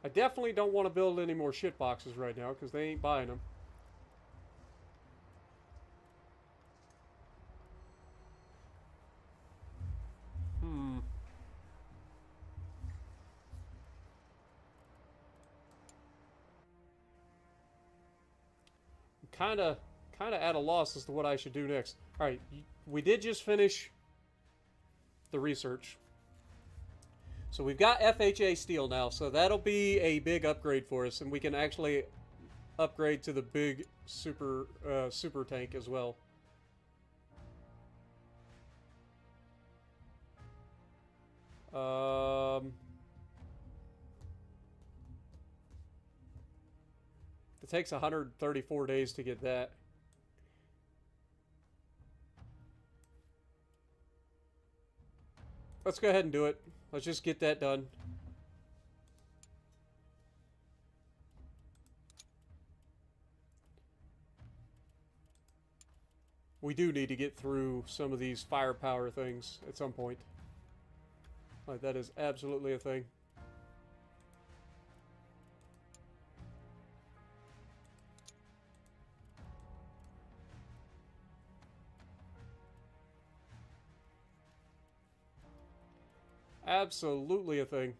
I definitely don't want to build any more shit boxes right now, because they ain't buying them. Kind of at a loss as to what I should do next. Alright, we did just finish the research. So we've got FHA steel now, so that'll be a big upgrade for us, and we can actually upgrade to the big super tank as well. It takes 134 days to get that. Let's go ahead and do it. Let's just get that done. We do need to get through some of these firepower things at some point. Like, that is absolutely a thing. Absolutely a thing.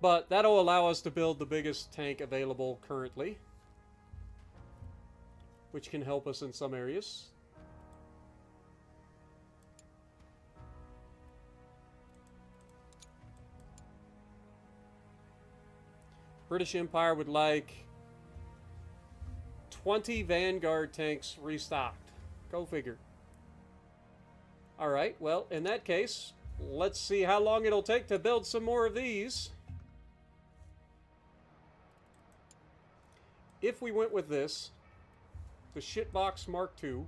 But that'll allow us to build the biggest tank available currently, which can help us in some areas. British Empire would like 20 Vanguard tanks restocked. Go figure. Alright, well, in that case, let's see how long it'll take to build some more of these. If we went with this, the Shitbox Mark II,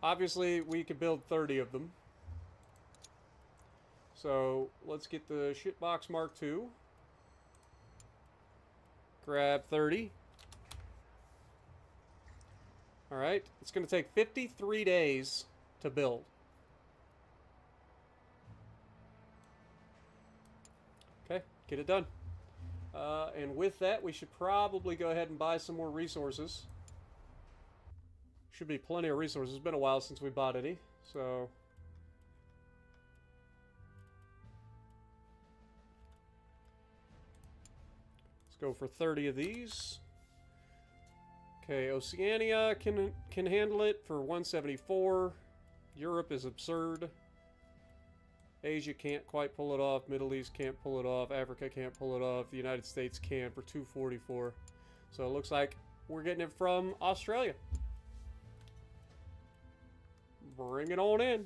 obviously we could build 30 of them. So let's get the Shitbox Mark II. Grab 30. Alright, it's going to take 53 days to build. Okay, get it done. And with that, we should probably go ahead and buy some more resources. Should be plenty of resources. It's been a while since we bought any, so... let's go for 30 of these. Okay, Oceania can handle it for 174. Europe is absurd. Asia can't quite pull it off. Middle East can't pull it off. Africa can't pull it off. The United States can for 244. So it looks like we're getting it from Australia. Bring it on in.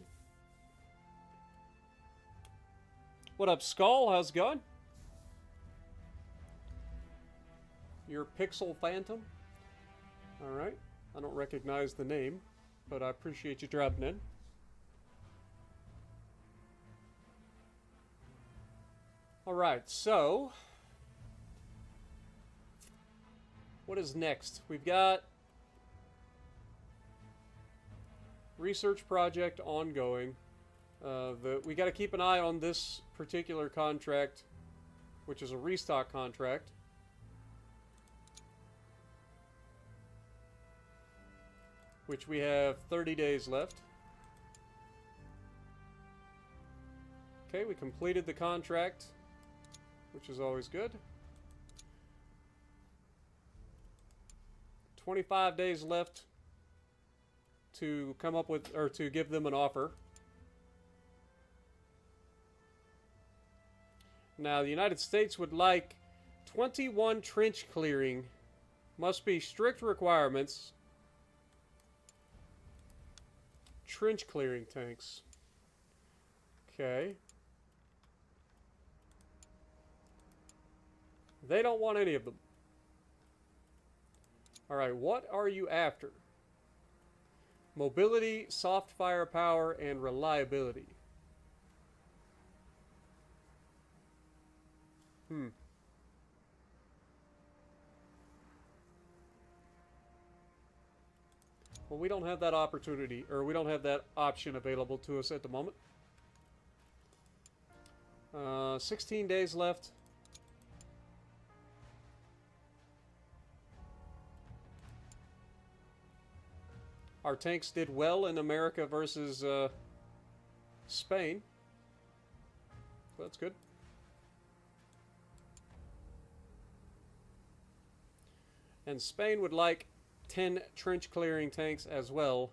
What up, Skull? How's it going? Your Pixel Phantom? Alright. I don't recognize the name, but I appreciate you dropping in. Alright, so... what is next? We've got... research project ongoing. We got to keep an eye on this particular contract, which is a restock contract. Which we have 30 days left. Okay, we completed the contract, which is always good. 25 days left to come up with, or to give them an offer. Now, the United States would like 21 trench clearing. Must be strict requirements. Trench clearing tanks. Okay. They don't want any of them. Alright, what are you after? Mobility, soft firepower, and reliability. Well, we don't have that opportunity, or we don't have that option available to us at the moment. 16 days left. Our tanks did well in America versus Spain. So that's good. And Spain would like 10 trench clearing tanks as well.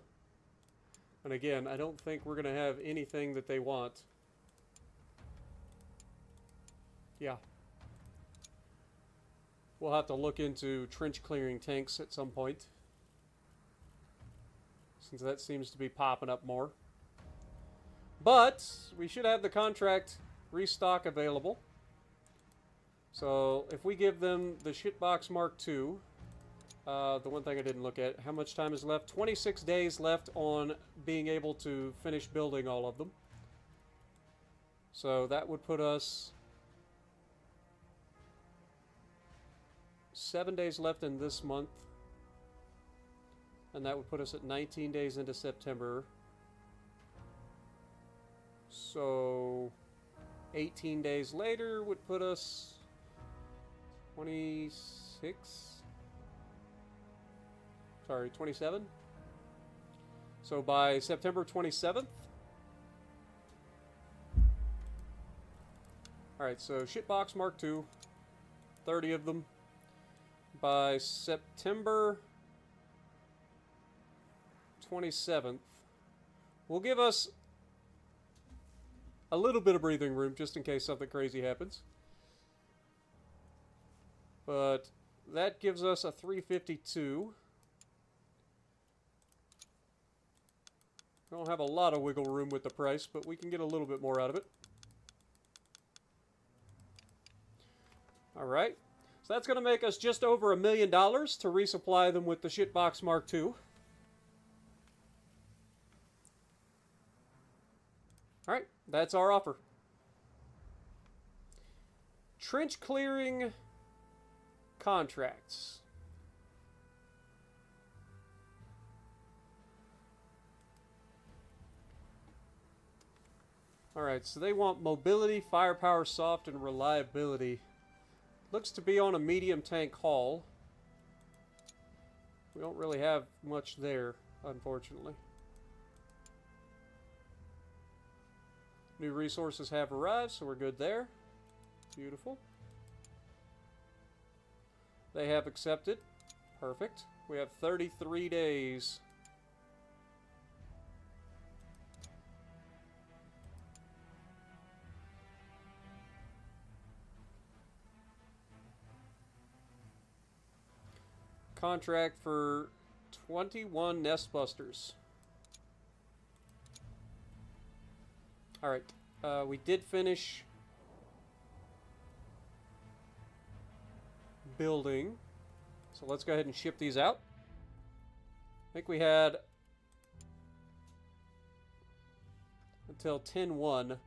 And again, I don't think we're going to have anything that they want. Yeah. We'll have to look into trench clearing tanks at some point, since that seems to be popping up more. But we should have the contract restock available. So if we give them the Shitbox Mark II, The one thing I didn't look at, how much time is left? 26 days left on being able to finish building all of them. So that would put us 7 days left in this month. And that would put us at 19 days into September. So 18 days later would put us 27. So by September 27th. Alright, so shitbox Mark II. 30 of them. By September 27th. Will give us a little bit of breathing room just in case something crazy happens. But that gives us a 352. We don't have a lot of wiggle room with the price, but we can get a little bit more out of it. Alright. So that's going to make us just over $1 million to resupply them with the shitbox Mark II. Alright, that's our offer. Trench clearing contracts. Alright, so they want mobility, firepower, soft, and reliability. Looks to be on a medium tank haul. We don't really have much there, unfortunately. New resources have arrived, so we're good there. Beautiful. They have accepted. Perfect. We have 33 days. Contract for 21 nest busters. Alright, we did finish building. So let's go ahead and ship these out. I think we had until 10/1.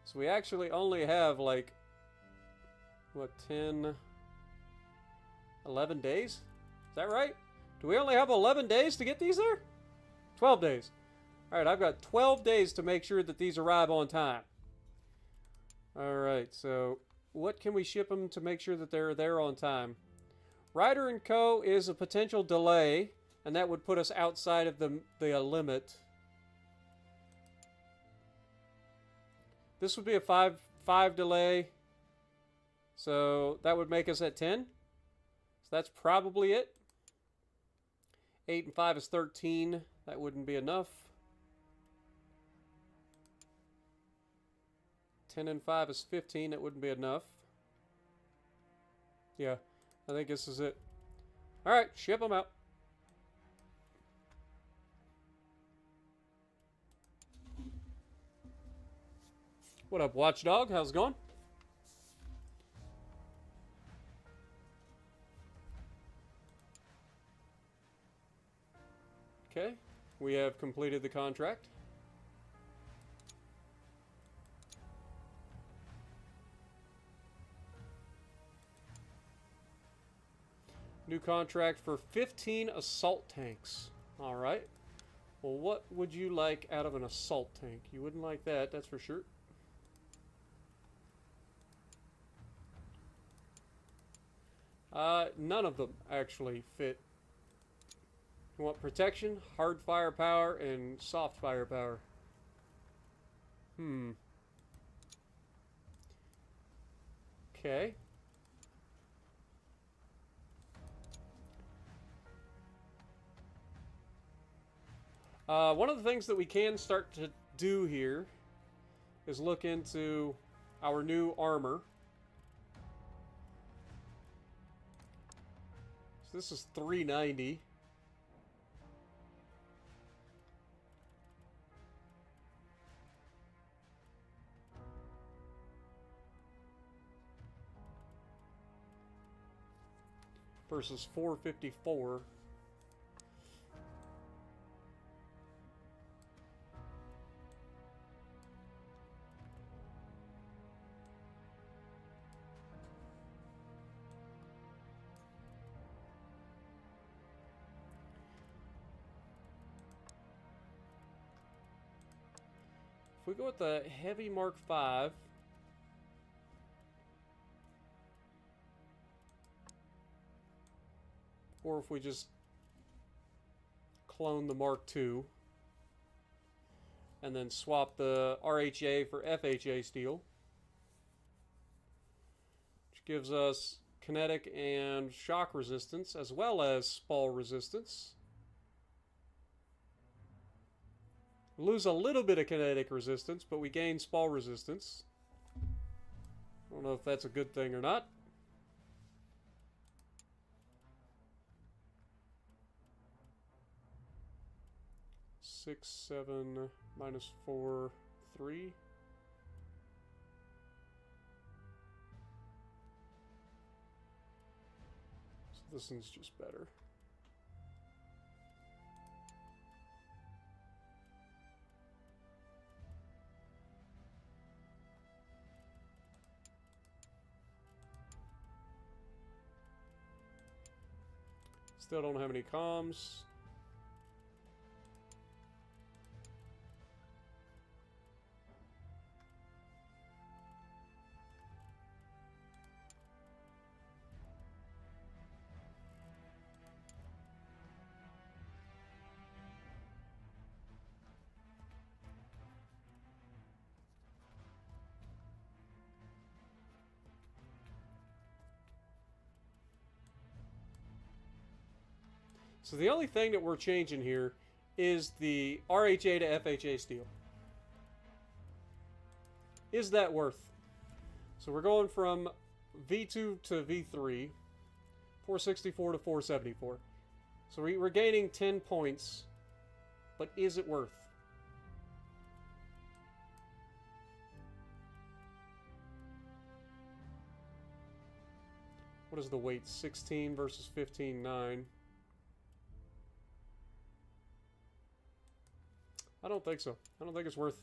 So we actually only have like, what, 11 days? Is that right? Do we only have 11 days to get these there? 12 days. Alright, I've got 12 days to make sure that these arrive on time. Alright, so what can we ship them to make sure that they're there on time? Ryder & Co. is a potential delay, and that would put us outside of the limit. This would be a 5 delay, so that would make us at 10. So that's probably it. 8 and 5 is 13. That wouldn't be enough. 10 and 5 is 15. That wouldn't be enough. Yeah, I think this is it. Alright, ship them out. What up, Watchdog? How's it going? Okay, we have completed the contract. New contract for 15 assault tanks. Alright. Well, what would you like out of an assault tank? You wouldn't like that, that's for sure. None of them actually fit. You want protection, hard firepower, and soft firepower. Okay. One of the things that we can start to do here is look into our new armor. So this is $390. versus 454. If we go with the Heavy Mark V, or if we just clone the Mark II and then swap the RHA for FHA steel, which gives us kinetic and shock resistance as well as spall resistance. We lose a little bit of kinetic resistance, but we gain spall resistance. I don't know if that's a good thing or not. Six, 7, minus 4, 3. So this one's just better. Still don't have any comms. So the only thing that we're changing here is the RHA to FHA steel. Is that worth? So we're going from V2 to V3, 464 to 474. So we're gaining 10 points, but is it worth? What is the weight? 16 versus 15.9. I don't think so. I don't think it's worth.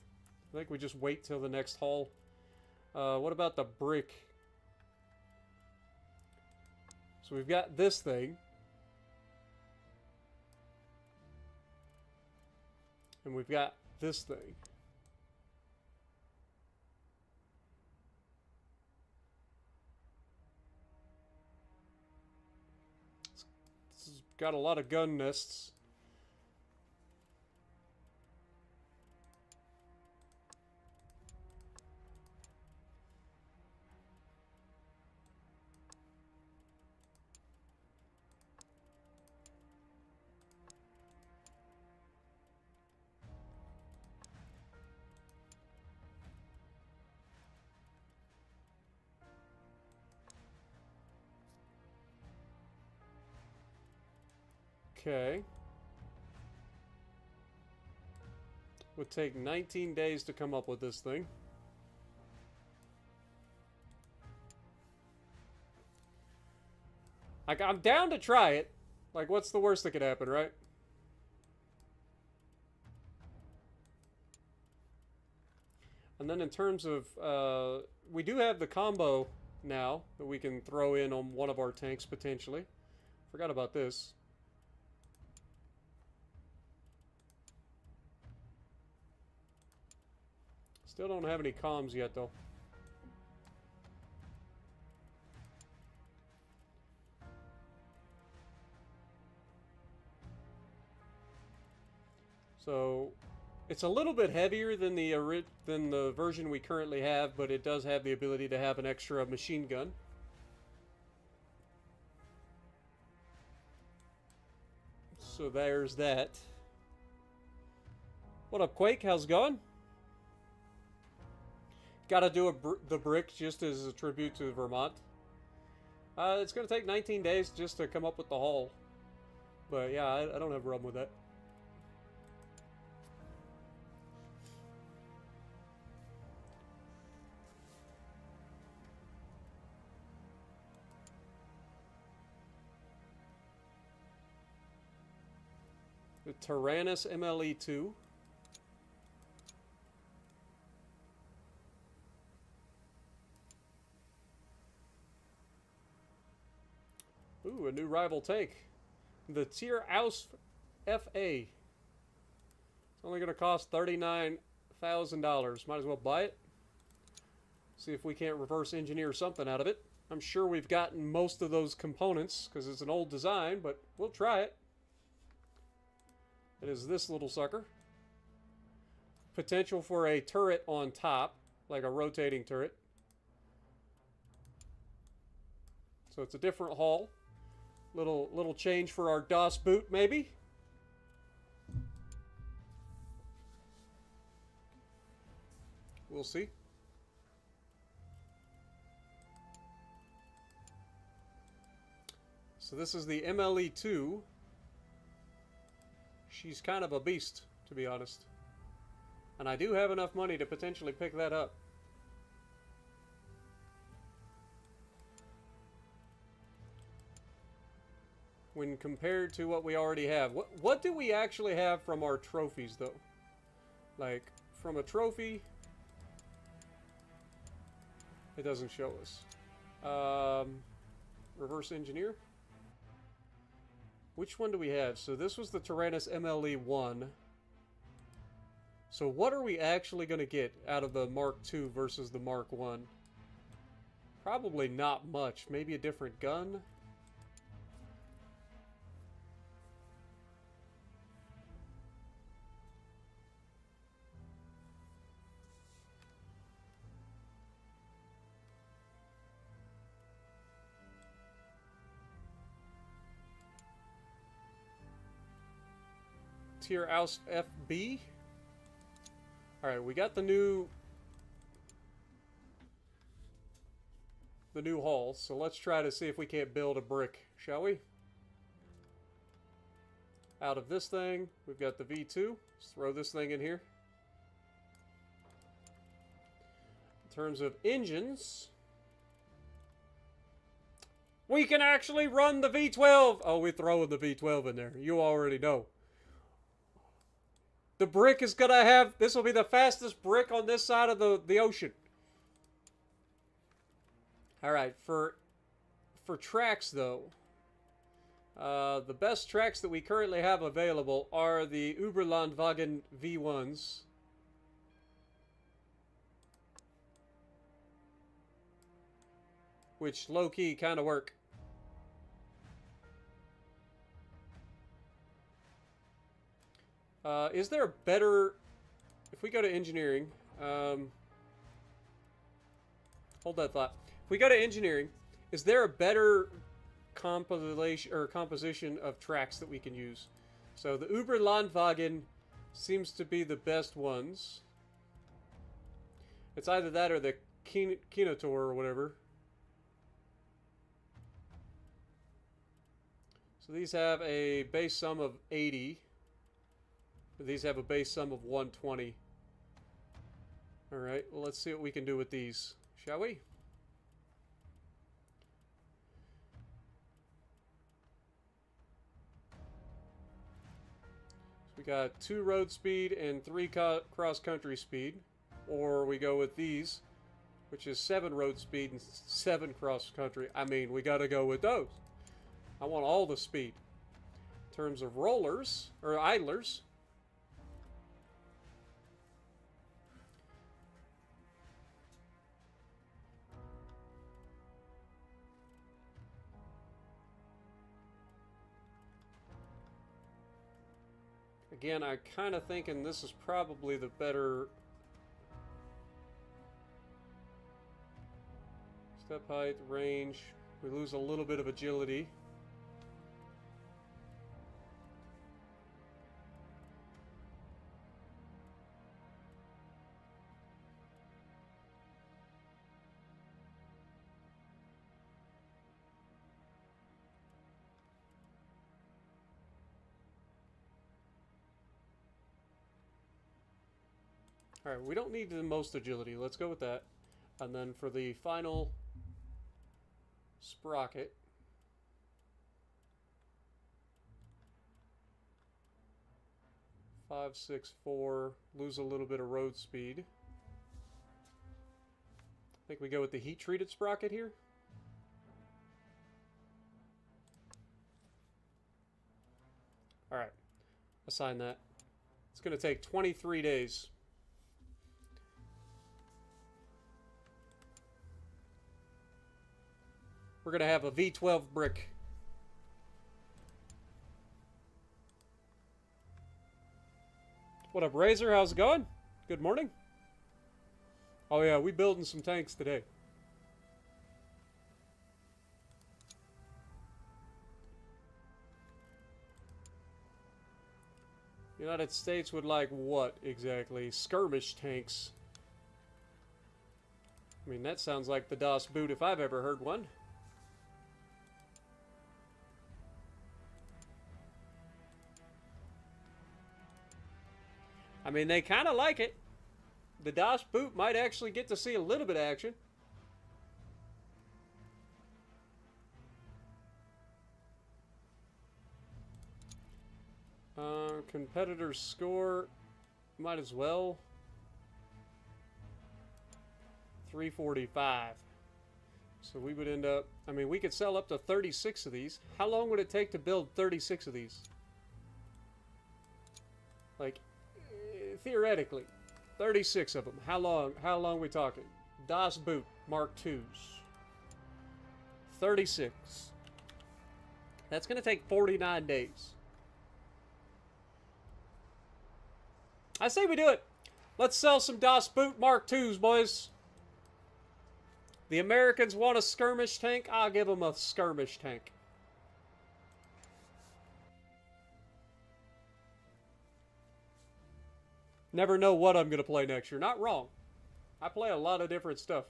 I think we just wait till the next haul. What about the brick? So we've got this thing. And we've got this thing. This has got a lot of gun nests. Okay. Would take 19 days to come up with this thing. Like, I'm down to try it. Like, what's the worst that could happen, right? And then in terms of, we do have the combo now that we can throw in on one of our tanks potentially. Forgot about this. Still don't have any comms yet, though. So, it's a little bit heavier than the version we currently have, but it does have the ability to have an extra machine gun. So there's that. What up, Quake? How's it going? Gotta do the brick just as a tribute to Vermont. It's gonna take 19 days just to come up with the haul. But yeah, I don't have a problem with that. The Tyrannus MLE2. Ooh, a new rival take. The Tier Aus FA. It's only going to cost $39,000. Might as well buy it. See if we can't reverse engineer something out of it. I'm sure we've gotten most of those components because it's an old design, but we'll try it. It is this little sucker. Potential for a turret on top, like a rotating turret. So it's a different hull. Little change for our DOS boot, maybe. We'll see. So this is the MLE2. She's kind of a beast, to be honest. And I do have enough money to potentially pick that up. When compared to what we already have. What do we actually have from our trophies, though? Like, from a trophy, it doesn't show us. Reverse engineer. Which one do we have? So this was the Tyrannus MLE1. So what are we actually going to get out of the Mark II versus the Mark I? Probably not much. Maybe a different gun? Tier Aus FB. Alright, we got the new hull, so let's try to see if we can't build a brick, shall we? Out of this thing, we've got the V2. Let's throw this thing in here. In terms of engines, we can actually run the V12. Oh, we're throwing the V12 in there. You already know. The brick is going to have... This will be the fastest brick on this side of the ocean. Alright, for tracks, though. The best tracks that we currently have available are the Uberlandwagen V1s. Which, low-key, kind of work. Is there a better... If we go to engineering... hold that thought. If we go to engineering, is there a better composition of tracks that we can use? So the Uberlandwagen seems to be the best ones. It's either that or the Kinotor or whatever. So these have a base sum of 80. These have a base sum of 120. Alright, well, let's see what we can do with these, shall we? So we got 2 road speed and 3 cross-country speed. Or we go with these, which is 7 road speed and 7 cross-country. I mean, we gotta go with those. I want all the speed. In terms of rollers, or idlers, again, I'm kind of thinking this is probably the better step height, range. We lose a little bit of agility. Alright, we don't need the most agility. Let's go with that. And then for the final sprocket, 564. Lose a little bit of road speed. I think we go with the heat-treated sprocket here. Alright. Assign that. It's going to take 23 days. We're going to have a V12 brick. What up, Razor? How's it going? Good morning. Oh yeah, we building some tanks today. United States would like what exactly? Skirmish tanks. I mean, that sounds like the Das Boot if I've ever heard one. I mean, they kind of like it. The Das Boot might actually get to see a little bit of action. Competitors score. Might as well. 345. So we would end up... I mean, we could sell up to 36 of these. How long would it take to build 36 of these? Like... theoretically, 36 of them. How long are we talking? Das Boot Mark IIs. 36. That's going to take 49 days. I say we do it. Let's sell some Das Boot Mark IIs, boys. The Americans want a skirmish tank. I'll give them a skirmish tank. Never know what I'm going to play next year. Not wrong. I play a lot of different stuff.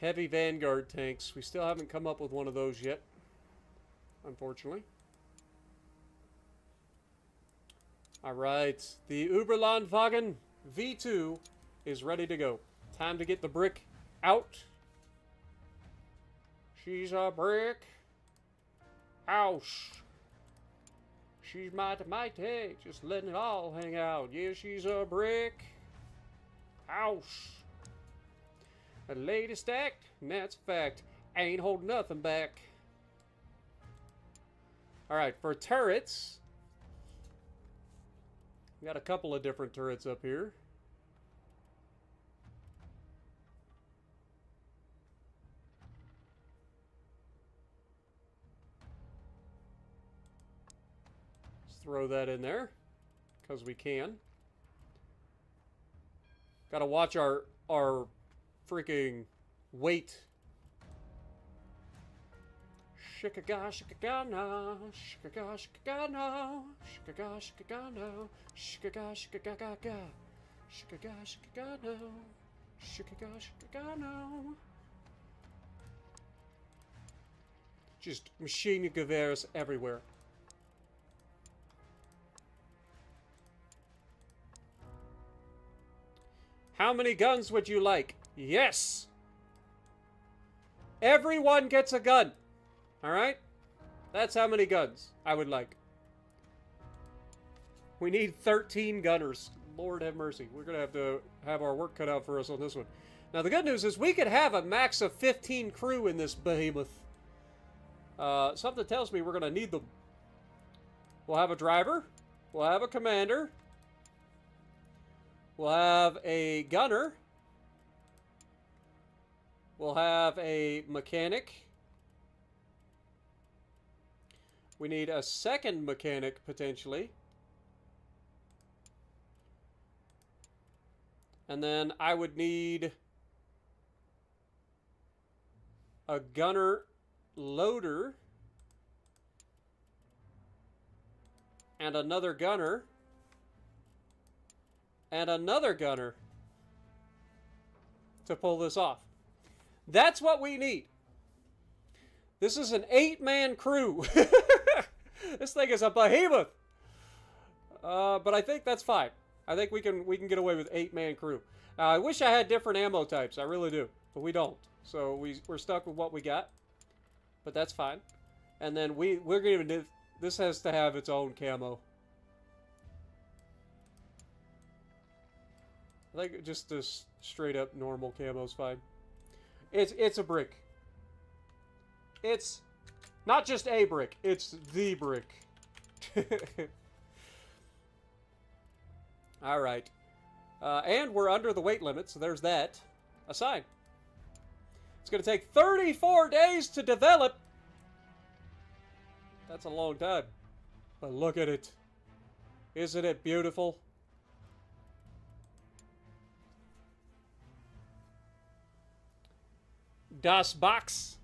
Heavy Vanguard tanks. We still haven't come up with one of those yet, unfortunately. Alright, the Uberlandwagen V2 is ready to go. Time to get the brick out. She's a brick house. She's mighty, just letting it all hang out. Yeah, she's a brick house. The latest act, and that's a fact. Ain't holding nothing back. Alright, for turrets, we got a couple of different turrets up here. Let's throw that in there, because we can. Gotta watch our freaking weight. Shikaga, shikaga, no. Shikaga, shikaga, no. Shikaga, shikaga, no. Shikaga, shikaga, ga. Shikaga, shikaga, no. Shikaga, shikaga, no. Just machine gevers everywhere. How many guns would you like? Yes! Everyone gets a gun. Alright? That's how many guns I would like. We need 13 gunners. Lord have mercy. We're going to have our work cut out for us on this one. Now, the good news is we could have a max of 15 crew in this behemoth. Something tells me we're going to need them. We'll have a driver. We'll have a commander. We'll have a gunner. We'll have a mechanic. We need a second mechanic, potentially. And then I would need a gunner loader. And another gunner. And another gunner. To pull this off. That's what we need. This is an 8-man crew. This thing is a behemoth. But I think that's fine. I think we can get away with 8-man crew. I wish I had different ammo types. I really do, but we don't. So we're stuck with what we got. But that's fine. And then we're gonna do, this has to have its own camo. I think just this straight up normal camo is fine. It's a brick. It's not just a brick, it's the brick. Alright. And we're under the weight limit, so there's that. A sign. It's going to take 34 days to develop. That's a long time. But look at it. Isn't it beautiful? Das Box.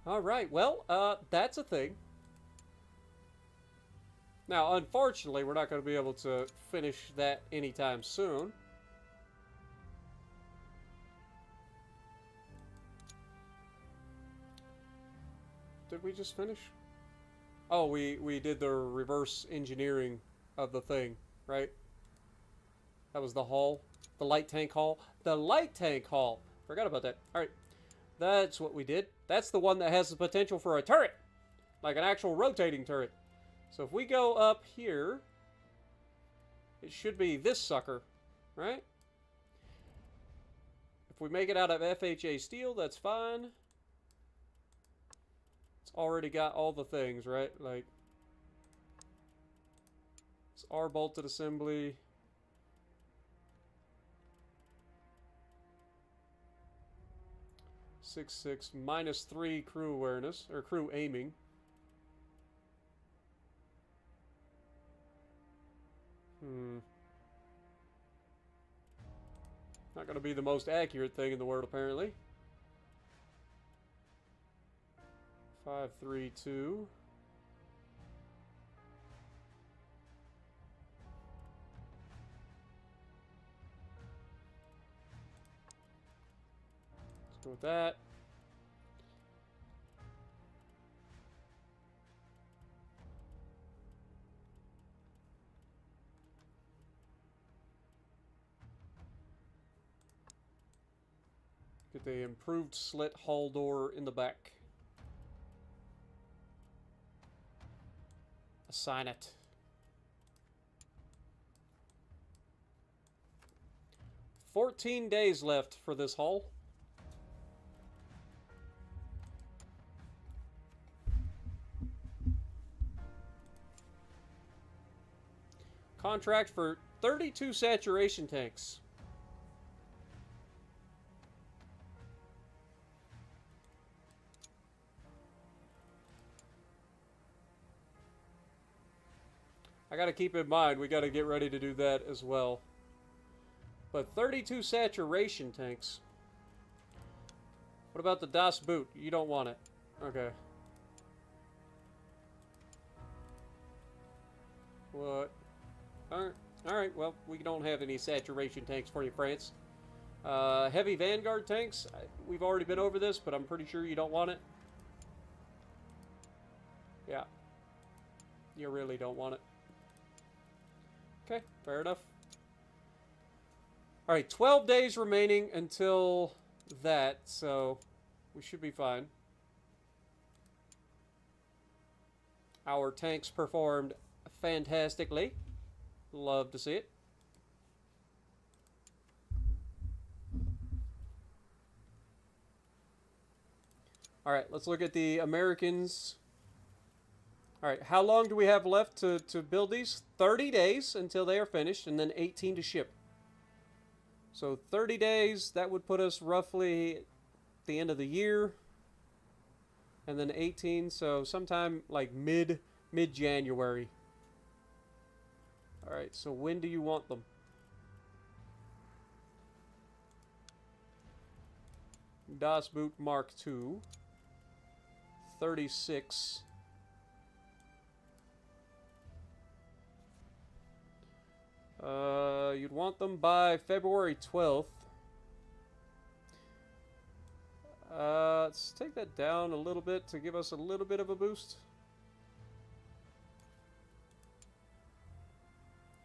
Alright, well, that's a thing. Now, unfortunately, we're not going to be able to finish that anytime soon. Did we just finish? Oh, we did the reverse engineering of the thing, right? That was the hull. The light tank hull. The light tank hull. Forgot about that. Alright. That's what we did. That's the one that has the potential for a turret. Like an actual rotating turret. So if we go up here, it should be this sucker, right? If we make it out of FHA steel, that's fine. It's already got all the things, right? Like, it's R bolted assembly. -6 -3 crew awareness, or crew aiming. Not going to be the most accurate thing in the world, apparently. 532. Let's go with that. Get the improved slit hull door in the back. Assign it. $14 days left for this hull. Contract for 32 saturation tanks. I gotta keep in mind, we gotta get ready to do that as well. But 32 saturation tanks. What about the Das Boot? You don't want it. Okay. What? Alright, well, we don't have any saturation tanks for you, France. Heavy Vanguard tanks. We've already been over this, but I'm pretty sure you don't want it. Yeah. You really don't want it. Okay, fair enough. Alright, 12 days remaining until that, so we should be fine. Our tanks performed fantastically. Love to see it. Alright, let's look at the Americans. Alright, how long do we have left to build these? 30 days until they are finished, and then 18 to ship. So 30 days, that would put us roughly at the end of the year. And then 18, so sometime like mid-January. Alright, so when do you want them? Das Boot Mark II. 36. You'd want them by February 12th. Let's take that down a little bit to give us a little bit of a boost.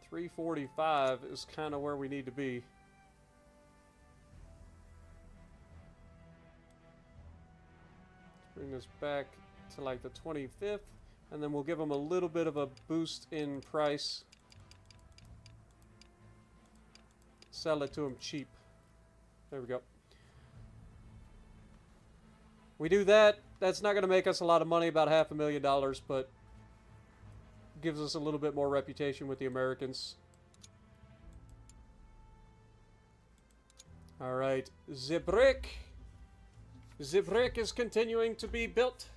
345 is kind of where we need to be. Let's bring this back to like the 25th, and then we'll give them a little bit of a boost in price. Sell it to them cheap. There we go. We do that. That's not going to make us a lot of money, about $500,000, but gives us a little bit more reputation with the Americans. All right, the brick. The brick is continuing to be built.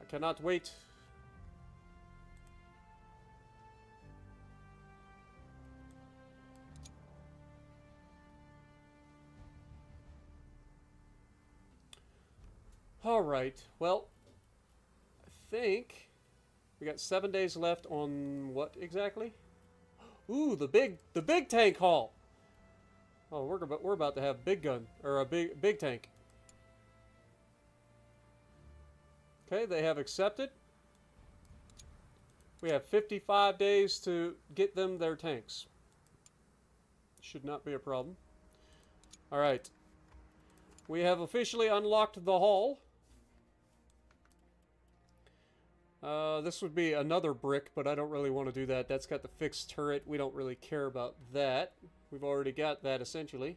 I cannot wait. All right, well, I think we got 7 days left on what exactly? Ooh, the big tank haul. Oh, we're about to have big gun, or a big tank. Okay, they have accepted. We have 55 days to get them their tanks. Should not be a problem. All right, we have officially unlocked the haul. This would be another brick, but I don't really want to do that. That's got the fixed turret. We don't really care about that. We've already got that, essentially.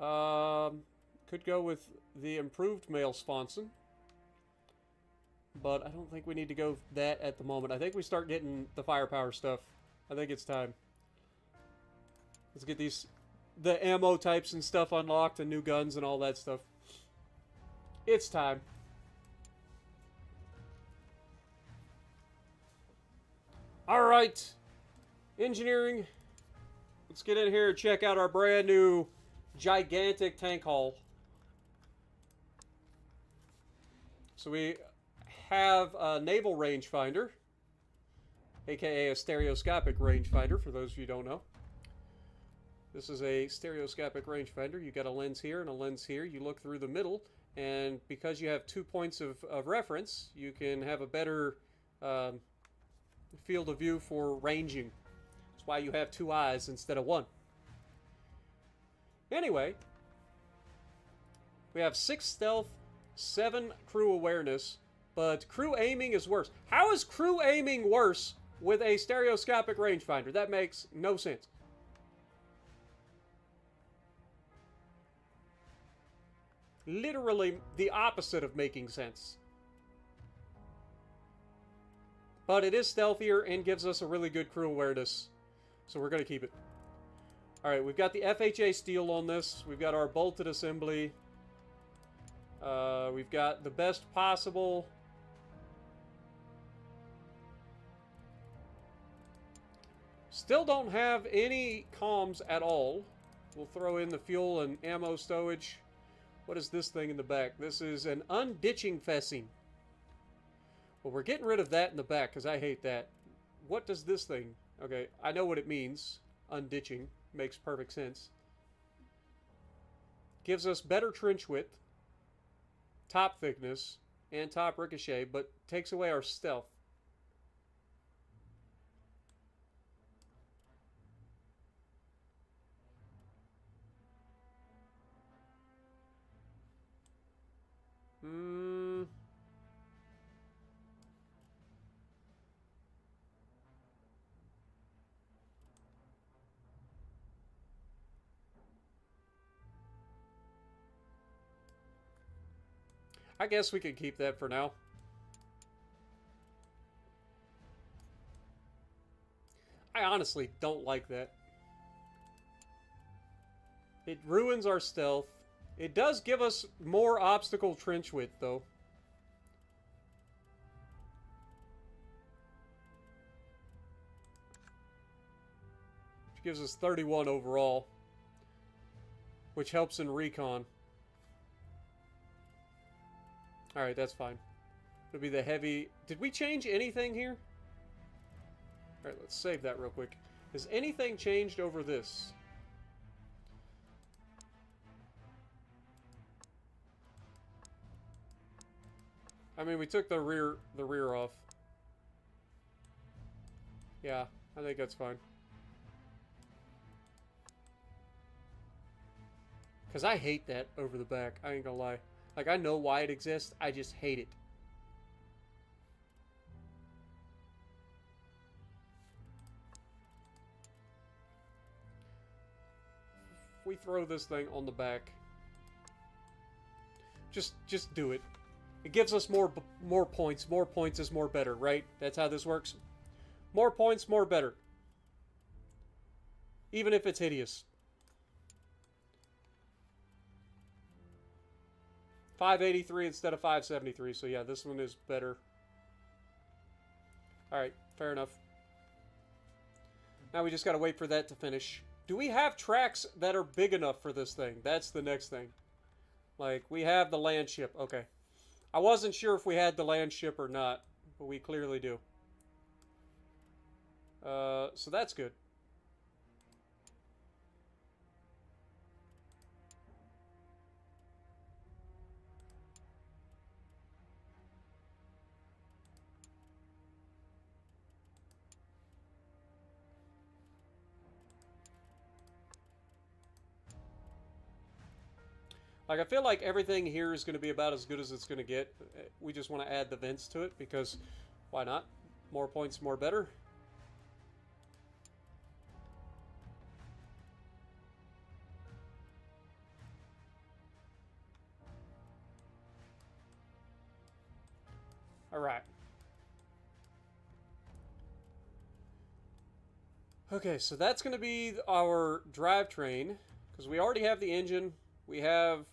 Could go with the improved mail sponson. But I don't think we need to go that at the moment. I think we start getting the firepower stuff. I think it's time. Let's get the ammo types and stuff unlocked and new guns and all that stuff. It's time. Alright, engineering, let's get in here and check out our brand new gigantic tank hull. So we have a naval rangefinder, aka a stereoscopic rangefinder, for those of you who don't know. This is a stereoscopic rangefinder. You got a lens here and a lens here. You look through the middle, and because you have 2 points of reference, you can have a better field of view for ranging. That's why you have 2 eyes instead of 1. Anyway, we have 6 stealth, 7 crew awareness, but crew aiming is worse. How is crew aiming worse with a stereoscopic rangefinder? That makes no sense. Literally the opposite of making sense. But it is stealthier and gives us a really good crew awareness. So we're going to keep it. Alright, we've got the FHA steel on this. We've got our bolted assembly. We've got the best possible. Still don't have any comms at all. We'll throw in the fuel and ammo stowage. What is this thing in the back? This is an unditching facing. Well, we're getting rid of that in the back because I hate that. What does this thing? Okay, I know what it means. Unditching. Makes perfect sense. Gives us better trench width, top thickness, and top ricochet, but takes away our stealth. I guess we could keep that for now. I honestly don't like that. It ruins our stealth. It does give us more obstacle trench width, though. Which gives us 31 overall. Which helps in recon. Alright, that's fine. It'll be the heavy... Did we change anything here? Alright, let's save that real quick. Has anything changed over this? I mean, we took the rear off. Yeah, I think that's fine. Because I hate that over the back. I ain't gonna lie. Like, I know why it exists. I just hate it. If we throw this thing on the back, just do it. It gives us more points. More points is more better, right? That's how this works. More points, more better. Even if it's hideous. 583 instead of 573, so yeah, this one is better. Alright, fair enough. Now we just gotta wait for that to finish. Do we have tracks that are big enough for this thing? That's the next thing. Like, we have the land ship. Okay. I wasn't sure if we had the land ship or not, but we clearly do. So that's good. Like, I feel like everything here is going to be about as good as it's going to get. We just want to add the vents to it because why not? More points, more better. All right. Okay, so that's going to be our drivetrain because we already have the engine. We have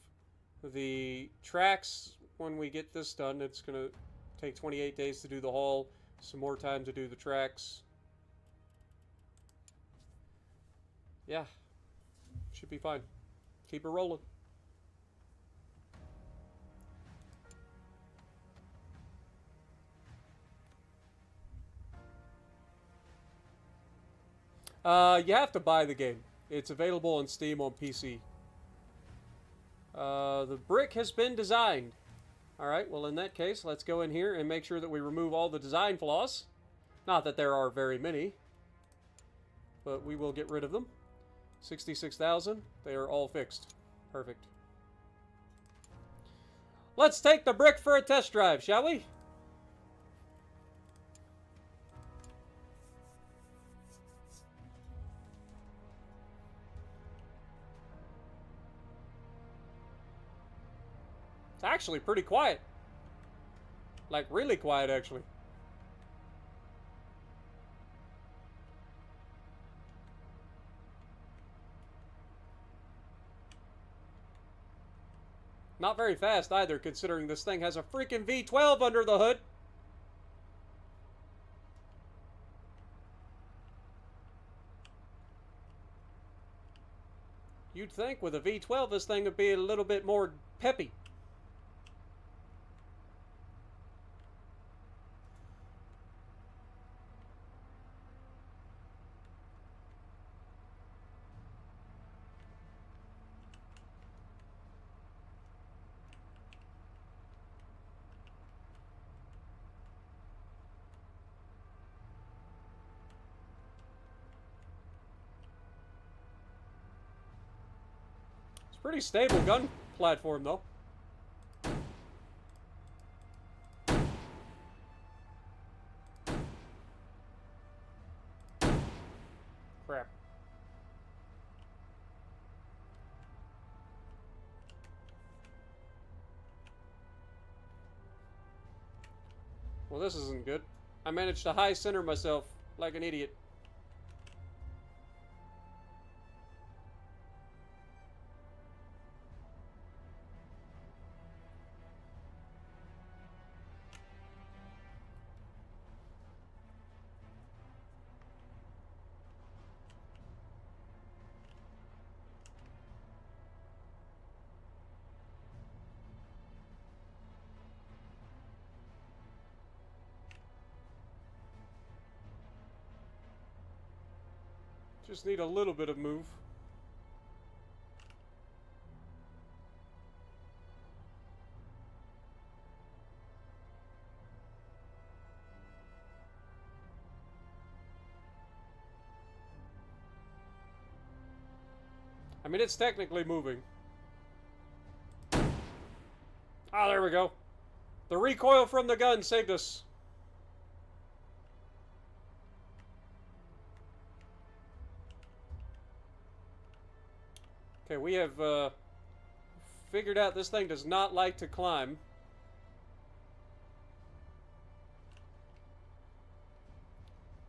the tracks. When we get this done, it's going to take 28 days to do the haul, some more time to do the tracks. Yeah, should be fine. Keep it rolling. You have to buy the game. It's available on Steam on PC. The brick has been designed. Alright, well in that case, let's go in here and make sure that we remove all the design flaws. Not that there are very many, but we will get rid of them. 66,000, they are all fixed. Perfect. Let's take the brick for a test drive, shall we? It's actually pretty quiet. Like, really quiet, actually. Not very fast either, considering this thing has a freaking V12 under the hood. You'd think with a V12 this thing would be a little bit more peppy. Pretty stable gun platform, though. Crap. Well, this isn't good. I managed to high center myself like an idiot. Just need a little bit of move. mean, it's technically moving. Ah, there we go. The recoil from the gun saved us. Okay, we have figured out this thing does not like to climb.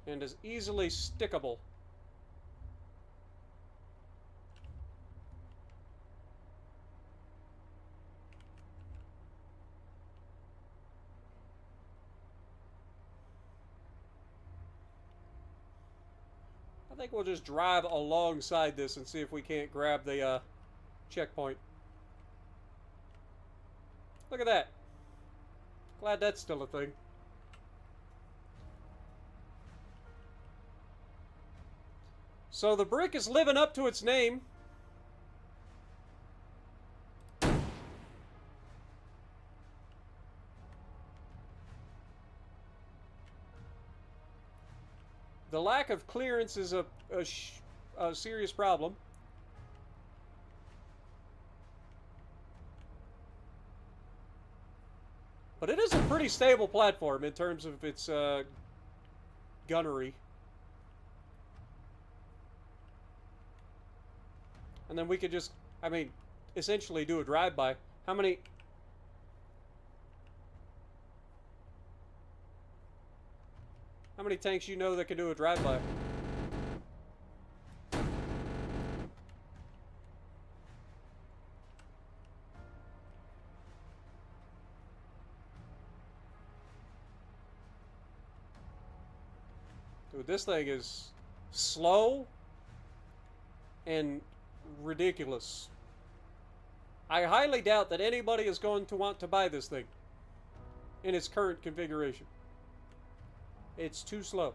And is easily stickable. I think we'll just drive alongside this and see if we can't grab the checkpoint. Look at that. Glad that's still a thing. So the brick is living up to its name. The lack of clearance is a serious problem. But it is a pretty stable platform in terms of its gunnery. And then we could just, I mean, essentially do a drive-by. How many tanks you know that can do a drive-by? Dude, this thing is slow and ridiculous. I highly doubt that anybody is going to want to buy this thing in its current configuration. It's too slow.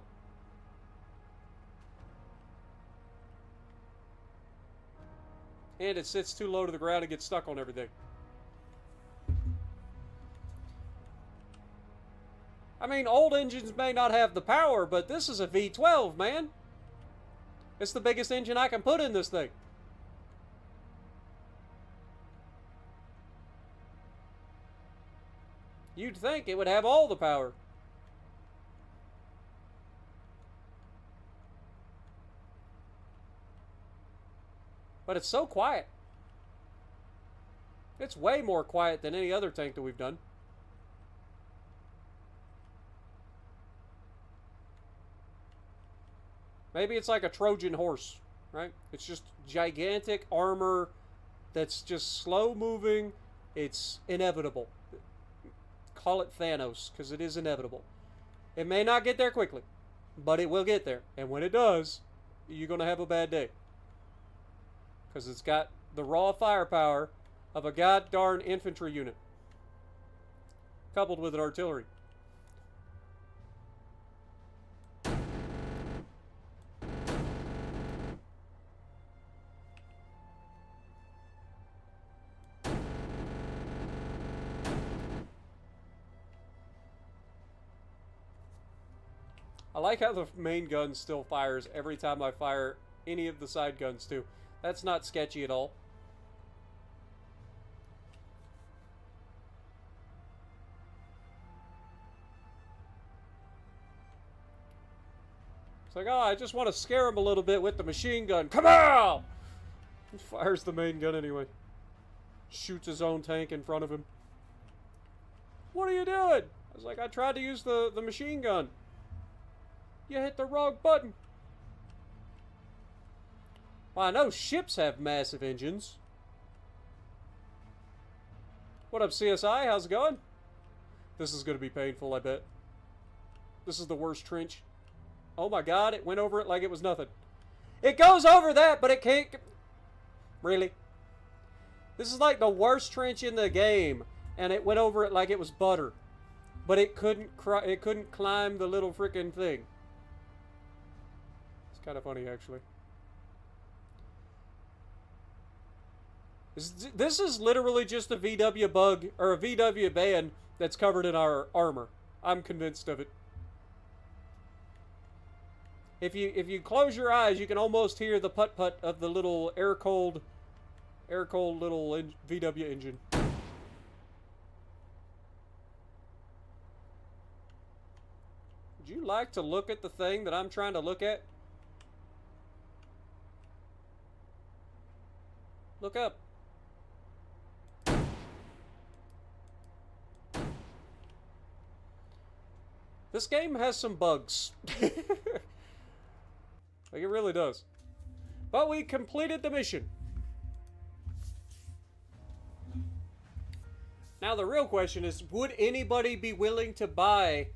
And it sits too low to the ground and gets stuck on everything. I mean, old engines may not have the power, but this is a V12, man. It's the biggest engine I can put in this thing. You'd think it would have all the power. But it's so quiet. It's way more quiet than any other tank that we've done. Maybe it's like a Trojan horse, right? It's just gigantic armor that's just slow moving. It's inevitable. Call it Thanos, because it is inevitable. It may not get there quickly, but it will get there. And when it does, you're going to have a bad day. Because it's got the raw firepower of a god-darn infantry unit, coupled with an artillery. I like how the main gun still fires every time I fire any of the side guns too. That's not sketchy at all. It's like, oh, I just want to scare him a little bit with the machine gun. Come on! He fires the main gun anyway. Shoots his own tank in front of him. What are you doing? I was like, I tried to use the machine gun. You hit the wrong button. Well, I know ships have massive engines. What up, CSI? How's it going? This is going to be painful, I bet. This is the worst trench. Oh my god, it went over it like it was nothing. It goes over that, but it can't... Really? This is like the worst trench in the game, and it went over it like it was butter. But it couldn't climb the little freaking thing. It's kind of funny, actually. This is literally just a VW bug, or a VW band that's covered in our armor. I'm convinced of it. If you close your eyes, you can almost hear the putt-putt of the little air-cooled Air-cooled little VW engine. Would you like to look at the thing that I'm trying to look at? Look up. This game has some bugs. Like, it really does. But we completed the mission. Now the real question is, would anybody be willing to buy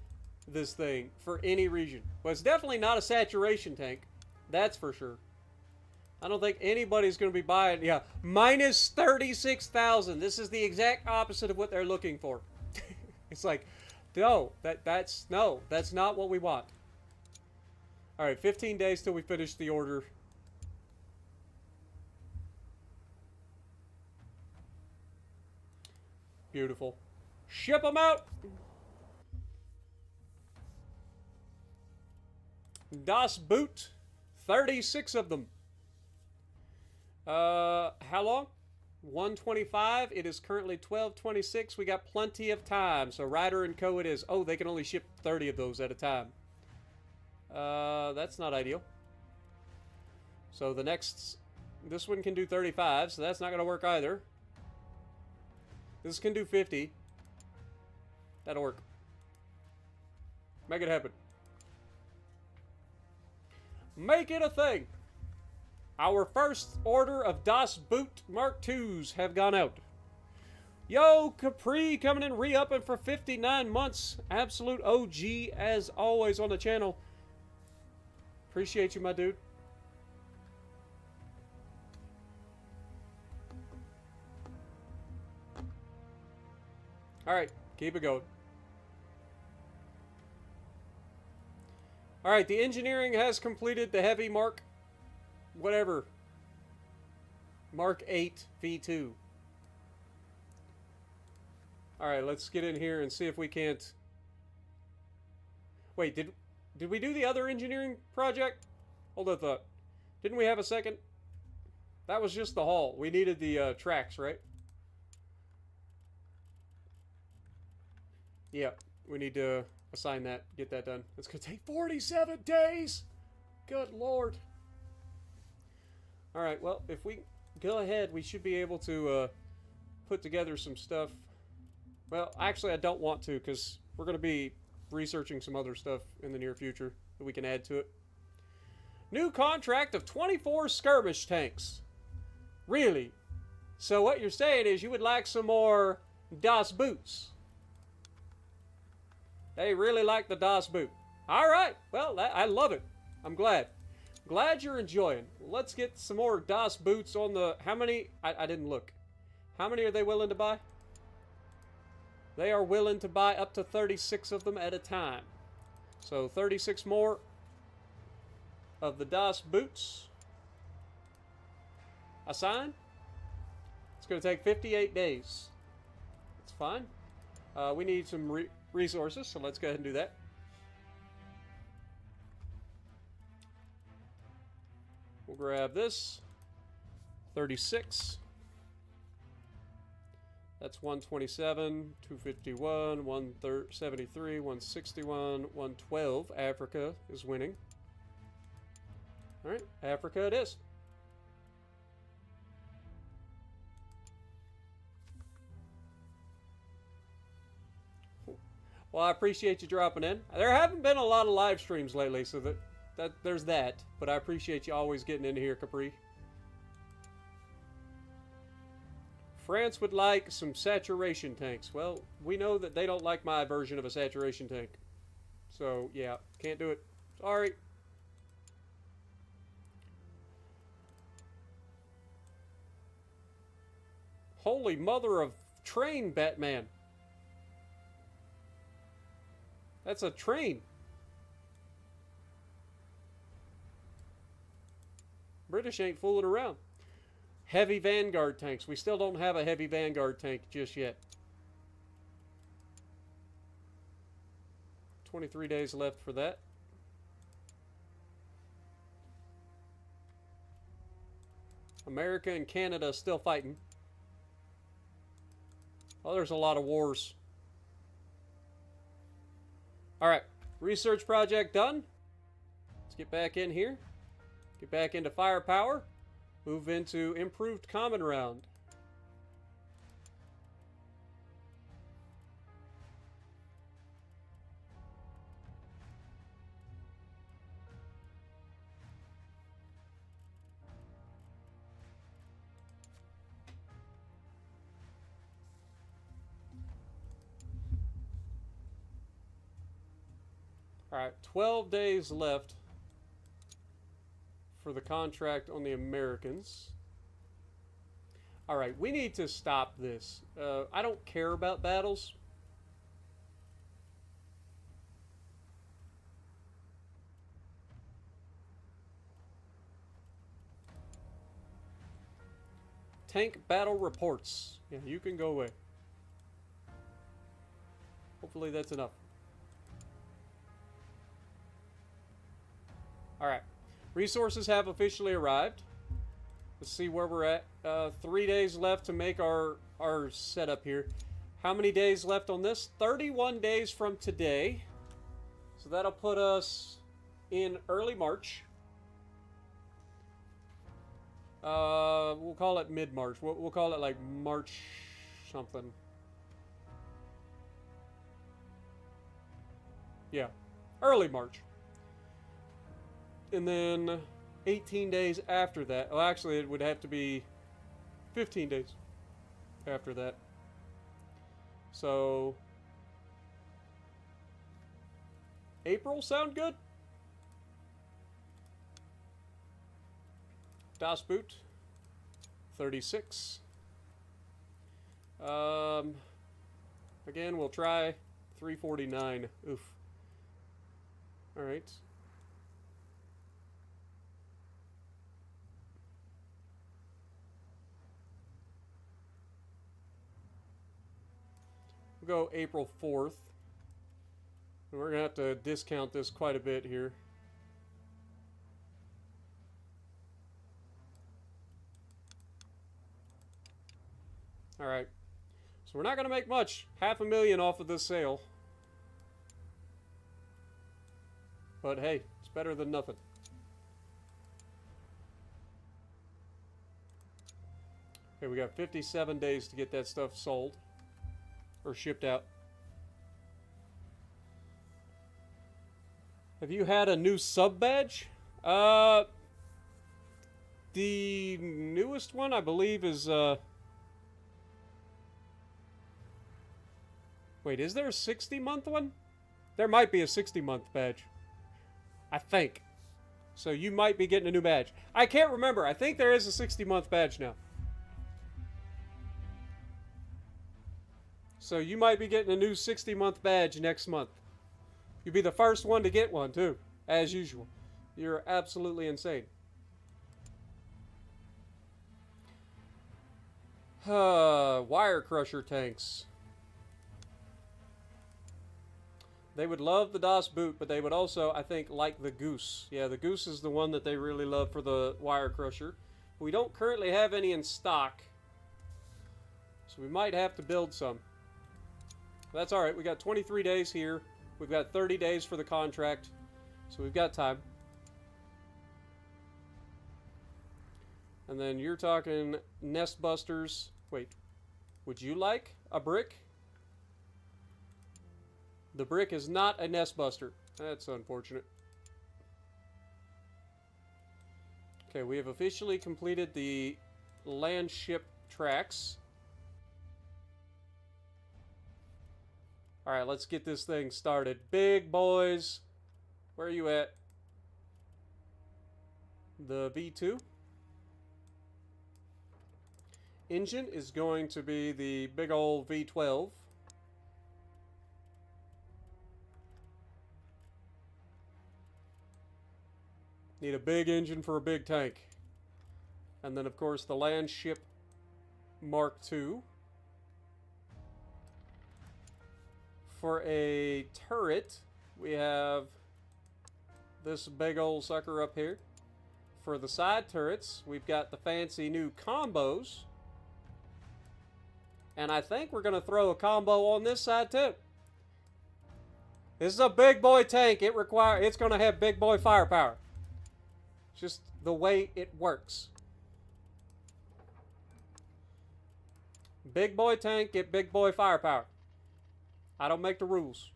this thing for any region? Well, it's definitely not a saturation tank. That's for sure. I don't think anybody's going to be buying. Yeah, minus 36,000. This is the exact opposite of what they're looking for. It's like, no, that's not what we want. All right, 15 days till we finish the order. Beautiful. Ship them out. Das Boot. 36 of them. How long? 125. It is currently 12:26. We got plenty of time. So Ryder and Co. it is. Oh, they can only ship 30 of those at a time. That's not ideal. So the next, this one can do 35, so that's not going to work either. This can do 50. That'll work. Make it happen. Make it a thing. Our first order of Das Boot Mark IIs have gone out. Yo, Capri coming in re-upping for 59 months. Absolute OG as always on the channel. Appreciate you, my dude. Alright, keep it going. Alright, the engineering has completed the heavy Mark... whatever. Mark 8 V2. Alright, let's get in here and see if we can't... Wait, did we do the other engineering project? Hold on a thought. Didn't we have a second? That was just the hull. We needed the tracks, right? Yeah, we need to assign that, get that done. It's going to take 47 days! Good lord. Alright, well, if we go ahead, we should be able to put together some stuff. Well, actually, I don't want to, because we're going to be researching some other stuff in the near future that we can add to it. New contract of 24 skirmish tanks. Really? So what you're saying is you would like some more Das Boots. They really like the Das Boot. Alright, well, I love it. I'm glad. Glad you're enjoying. Let's get some more Das Boots on the... How many? I didn't look. How many are they willing to buy? They are willing to buy up to 36 of them at a time. So 36 more of the Das Boots. Assign. It's going to take 58 days. That's fine. We need some resources, so let's go ahead and do that. We'll grab this. 36. That's 127, 251, 173, 161, 112. Africa is winning. Alright, Africa it is. Well, I appreciate you dropping in. There haven't been a lot of live streams lately, so there's that. But I appreciate you always getting in here, Capri. France would like some saturation tanks. Well, we know that they don't like my version of a saturation tank. So, yeah, can't do it. Sorry. Holy mother of train, Batman. That's a train. British ain't fooling around. Heavy Vanguard tanks. We still don't have a heavy Vanguard tank just yet. 23 days left for that. America and Canada still fighting. Oh, there's a lot of wars. Alright, research project done. Let's get back in here. Get back into firepower. Move into improved common round. Alright, 12 days left for the contract on the Americans. Alright, we need to stop this. I don't care about battles. Tank battle reports. Yeah, you can go away. Hopefully that's enough. Alright. Resources have officially arrived. Let's see where we're at. 3 days left to make our setup here. How many days left on this? 31 days from today. So that'll put us in early March. We'll call it mid-March. We'll call it like March something. Yeah, early March. And then 18 days after that. Well, actually, it would have to be 15 days after that. So, April sound good? Das Boot, 36. Again, we'll try 349. Oof. All right. We'll go April 4th. And we're going to have to discount this quite a bit here. Alright. So we're not going to make much. $500,000 off of this sale. But hey, it's better than nothing. Okay, we got 57 days to get that stuff sold. Or shipped out. Have you had a new sub badge? The newest one, I believe, is, Wait, is there a 60-month one? There might be a 60-month badge. I think. So you might be getting a new badge. I can't remember. I think there is a 60-month badge now. So you might be getting a new 60-month badge next month. You'll be the first one to get one, too. As usual. You're absolutely insane. Wire crusher tanks. They would love the Das Boot, but they would also, I think, like the Goose. Yeah, the Goose is the one that they really love for the wire crusher. We don't currently have any in stock. So we might have to build some. That's alright. We got 23 days here. We've got 30 days for the contract. So we've got time. And then you're talking nest busters. Wait. Would you like a brick? The brick is not a nest buster. That's unfortunate. Okay, we have officially completed the land ship tracks. Alright, let's get this thing started. Big boys. Where are you at? The V2. Engine is going to be the big old V12. Need a big engine for a big tank. And then, of course, the land ship Mark II. For a turret, we have this big old sucker up here. for the side turrets, we've got the fancy new combos. And I think we're going to throw a combo on this side too. This is a big boy tank. It's going to have big boy firepower. Just the way it works. Big boy tank, get big boy firepower. I don't make the rules.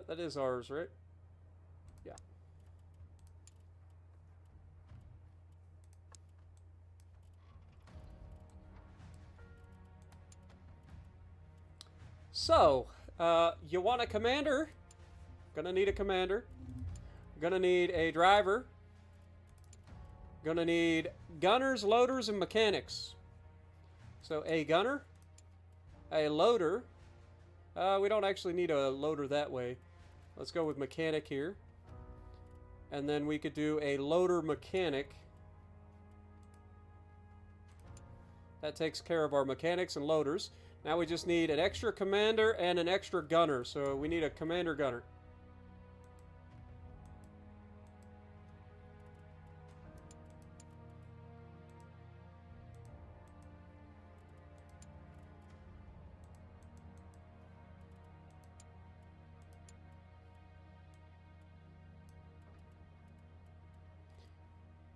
That is ours, right? Yeah. So, you want a commander? Gonna need a commander. Gonna need a driver. Gonna need gunners, loaders, and mechanics. So, a gunner, a loader. We don't actually need a loader that way. Let's go with mechanic here. And then we could do a loader mechanic. That takes care of our mechanics and loaders. Now we just need an extra commander and an extra gunner. So we need a commander gunner.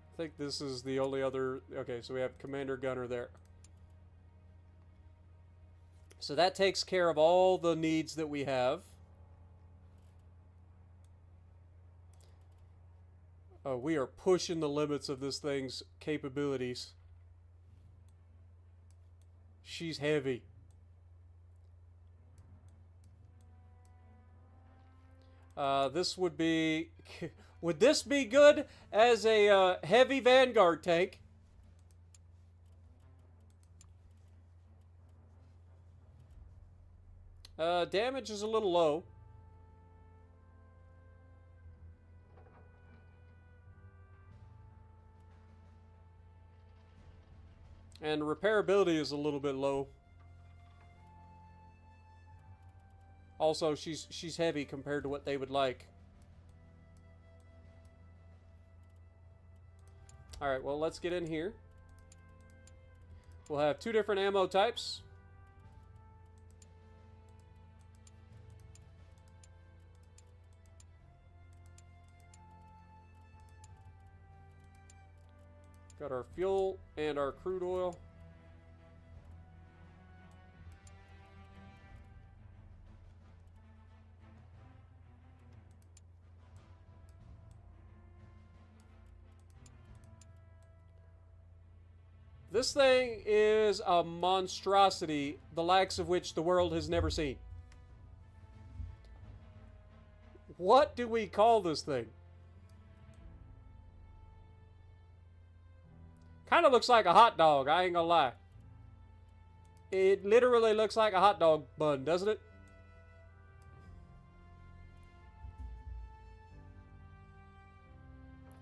I think this is the only other... Okay, so we have commander gunner there. So that takes care of all the needs that we have. Oh, we are pushing the limits of this thing's capabilities. She's heavy. This would be... Would this be good as a heavy Vanguard tank? Damage is a little low. And repairability is a little bit low. Also, she's heavy compared to what they would like. Alright, well, let's get in here. We'll have two different ammo types. Got our fuel and our crude oil. This thing is a monstrosity, the likes of which the world has never seen. What do we call this thing? Kind of looks like a hot dog, I ain't gonna lie. It literally looks like a hot dog bun, doesn't it?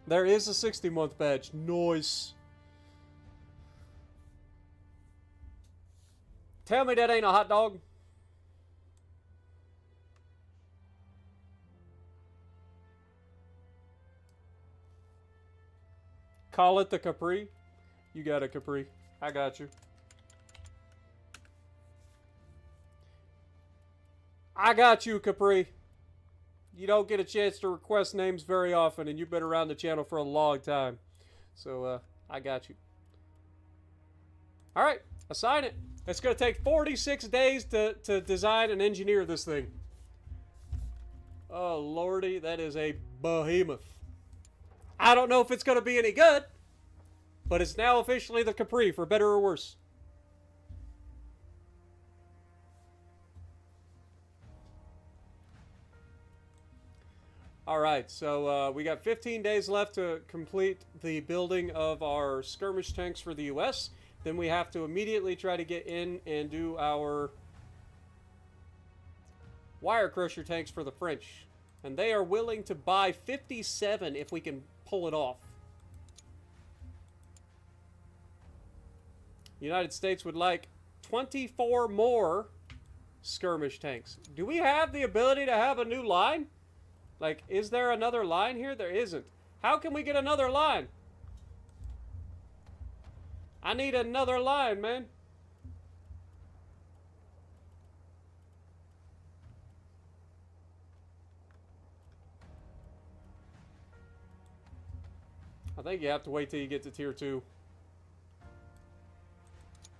There is a 60-month badge. Nice. Tell me that ain't a hot dog. Call it the Capri. You got a Capri. I got you. I got you, Capri. You don't get a chance to request names very often, and you've been around the channel for a long time. So, I got you. Alright, assign it. It's going to take 46 days to design and engineer this thing. Oh, lordy, that is a behemoth. I don't know if it's going to be any good, but it's now officially the Capri, for better or worse. Alright, so we got 15 days left to complete the building of our skirmish tanks for the US. Then we have to immediately try to get in and do our wire crusher tanks for the French. And they are willing to buy 57 if we can pull it off. The United States would like 24 more skirmish tanks. Do we have the ability to have a new line? Like, is there another line here? There isn't. How can we get another line? I need another line, man. I think you have to wait till you get to tier 2.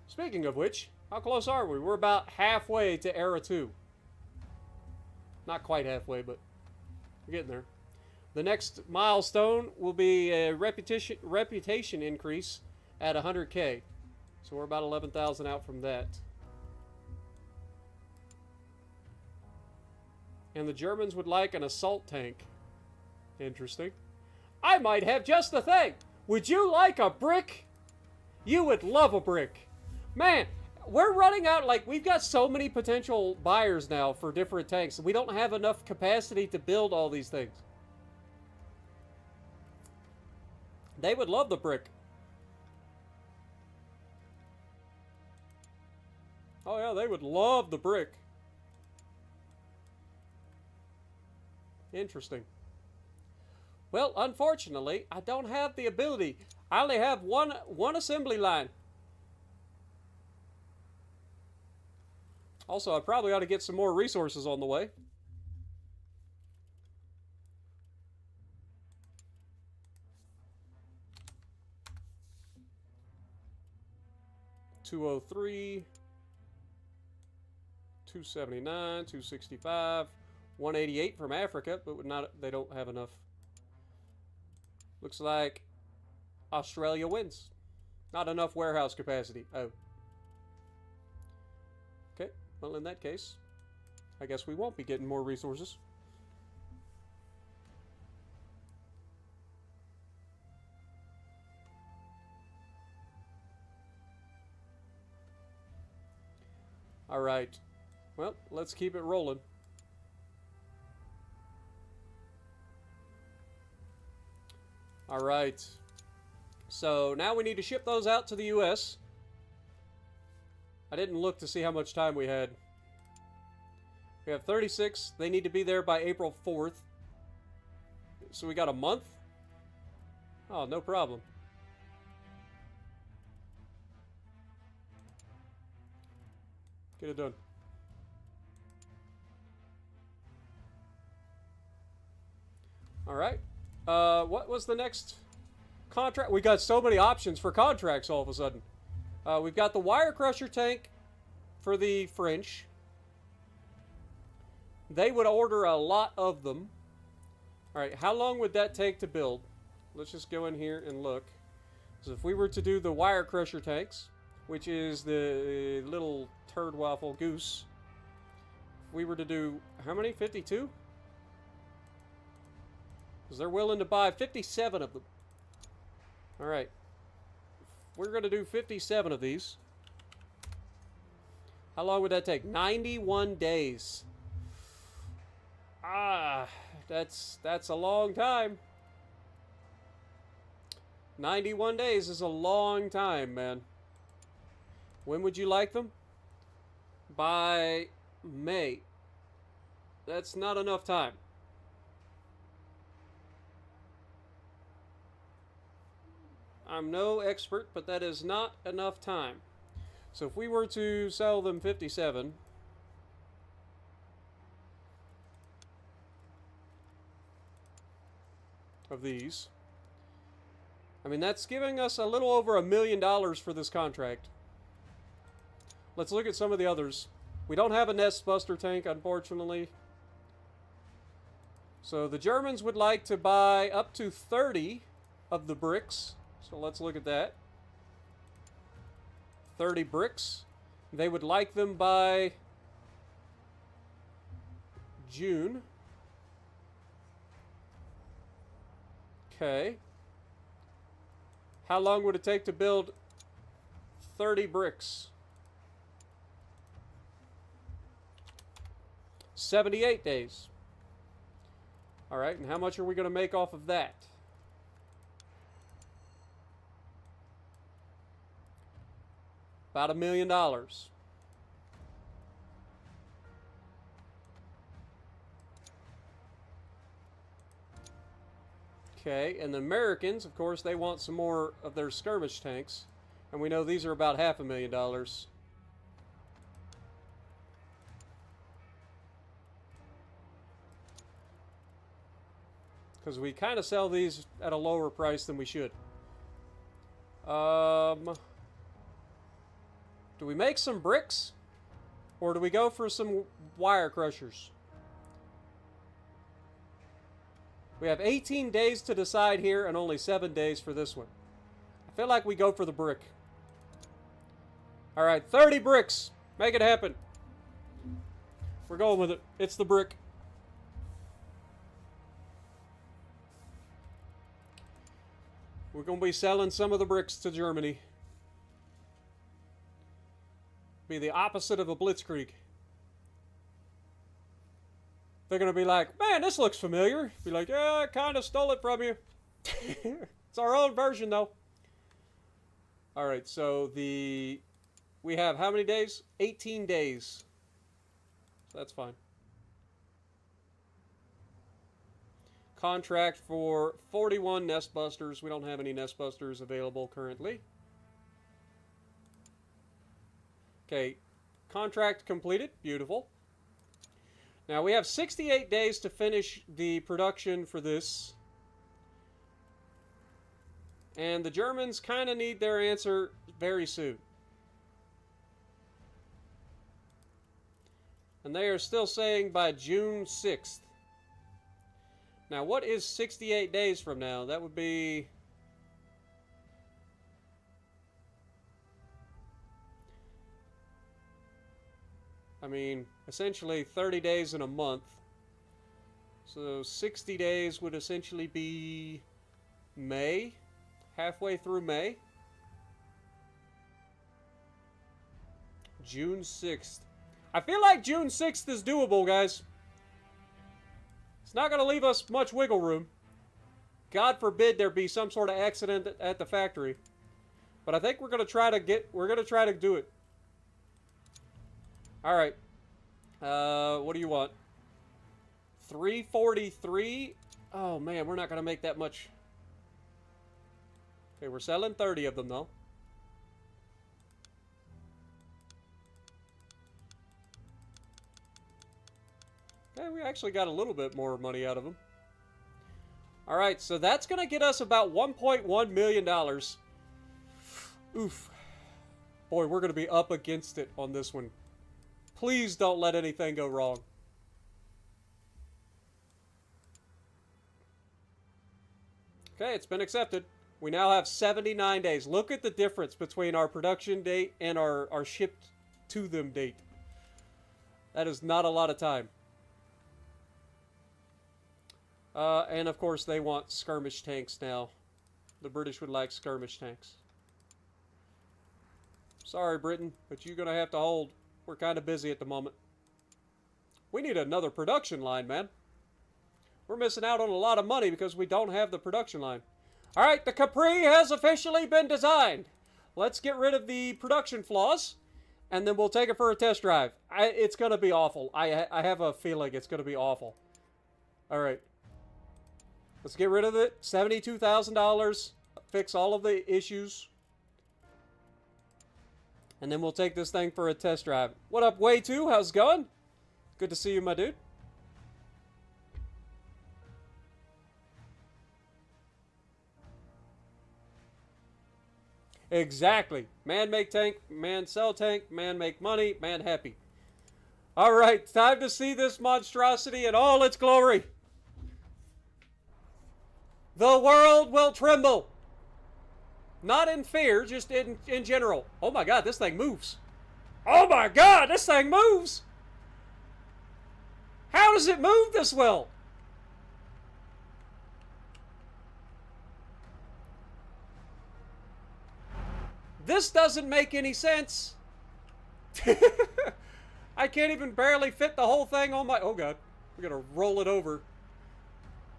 Speaking of which, how close are we? We're about halfway to era 2. Not quite halfway, but we're getting there. The next milestone will be a reputation increase at 100K. So we're about 11,000 out from that. And the Germans would like an assault tank. Interesting. I might have just the thing. Would you like a brick? You would love a brick. Man, we're running out. Like, we've got so many potential buyers now for different tanks. We don't have enough capacity to build all these things. They would love the brick. Oh yeah, they would love the brick. Interesting. Well, unfortunately, I don't have the ability. I only have one assembly line. Also, I probably ought to get some more resources on the way. $203, $279, $265, $188 from Africa, but not, they don't have enough. Looks like Australia wins. Not enough warehouse capacity. Oh. Okay, well in that case, I guess we won't be getting more resources. Alright. Well, let's keep it rolling. Alright. So now we need to ship those out to the US. I didn't look to see how much time we had. We have 36. They need to be there by April 4th. So we got a month? Oh, no problem. Get it done. Alright. What was the next contract? We got so many options for contracts all of a sudden. We've got the wire crusher tank for the French. They would order a lot of them. Alright, how long would that take to build? Let's just go in here and look. So if we were to do the wire crusher tanks, which is the little turd waffle Goose, if we were to do, how many? 52? Because they're willing to buy 57 of them. Alright. We're going to do 57 of these. How long would that take? 91 days. Ah, that's a long time. 91 days is a long time, man. When would you like them? By May. That's not enough time. I'm no expert, but that is not enough time. So if we were to sell them 57... of these. I mean, that's giving us a little over $1 million for this contract. Let's look at some of the others. We don't have a nest buster tank, unfortunately. So the Germans would like to buy up to 30 of the bricks. So let's look at that. 30 bricks. They would like them by June. Okay. How long would it take to build 30 bricks? 78 days. Alright, and how much are we going to make off of that? About $1 million. Okay, and the Americans, of course, they want some more of their skirmish tanks. And we know these are about $500,000. Because we kind of sell these at a lower price than we should. Do we make some bricks? Or do we go for some wire crushers? We have 18 days to decide here and only 7 days for this one. I feel like we go for the brick. Alright, 30 bricks. Make it happen. We're going with it. It's the brick. We're going to be selling some of the bricks to Germany. Be the opposite of a blitzkrieg. They're going to be like, man, this looks familiar. Be like, yeah, I kind of stole it from you. It's our own version, though. Alright, so we have how many days? 18 days. So that's fine. Contract for 41 nest busters. We don't have any nest busters available currently. Okay, contract completed. Beautiful. Now we have 68 days to finish the production for this. And the Germans kind of need their answer very soon. And they are still saying by June 6th. Now, what is 68 days from now? That would be... I mean, essentially 30 days in a month. So 60 days would essentially be May. Halfway through May. June 6th. I feel like June 6th is doable, guys. It's not going to leave us much wiggle room. God forbid there be some sort of accident at the factory. But I think we're going to try to do it. All right. What do you want? 343. Oh man, we're not going to make that much. Okay, we're selling 30 of them though. Okay, we actually got a little bit more money out of them. Alright, so that's going to get us about $1.1 million. Oof. Boy, we're going to be up against it on this one. Please don't let anything go wrong. Okay, it's been accepted. We now have 79 days. Look at the difference between our production date and our shipped to them date. That is not a lot of time. And of course they want skirmish tanks now. The British would like skirmish tanks. Sorry, Britain, but you're going to have to hold. We're kind of busy at the moment. We need another production line, man. We're missing out on a lot of money because we don't have the production line. Alright, the Capri has officially been designed. Let's get rid of the production flaws, and then we'll take it for a test drive. It's going to be awful. I have a feeling it's going to be awful. Alright. Let's get rid of it. $72,000. Fix all of the issues. And then we'll take this thing for a test drive. What up, Way 2? How's it going? Good to see you, my dude. Exactly. Man make tank, man sell tank, man make money, man happy. Alright, time to see this monstrosity in all its glory. The world will tremble. Not in fear, just in general. Oh my god, this thing moves. Oh my god, this thing moves. How does it move this well? This doesn't make any sense. I can't even barely fit the whole thing on my... Oh god, we're gonna roll it over.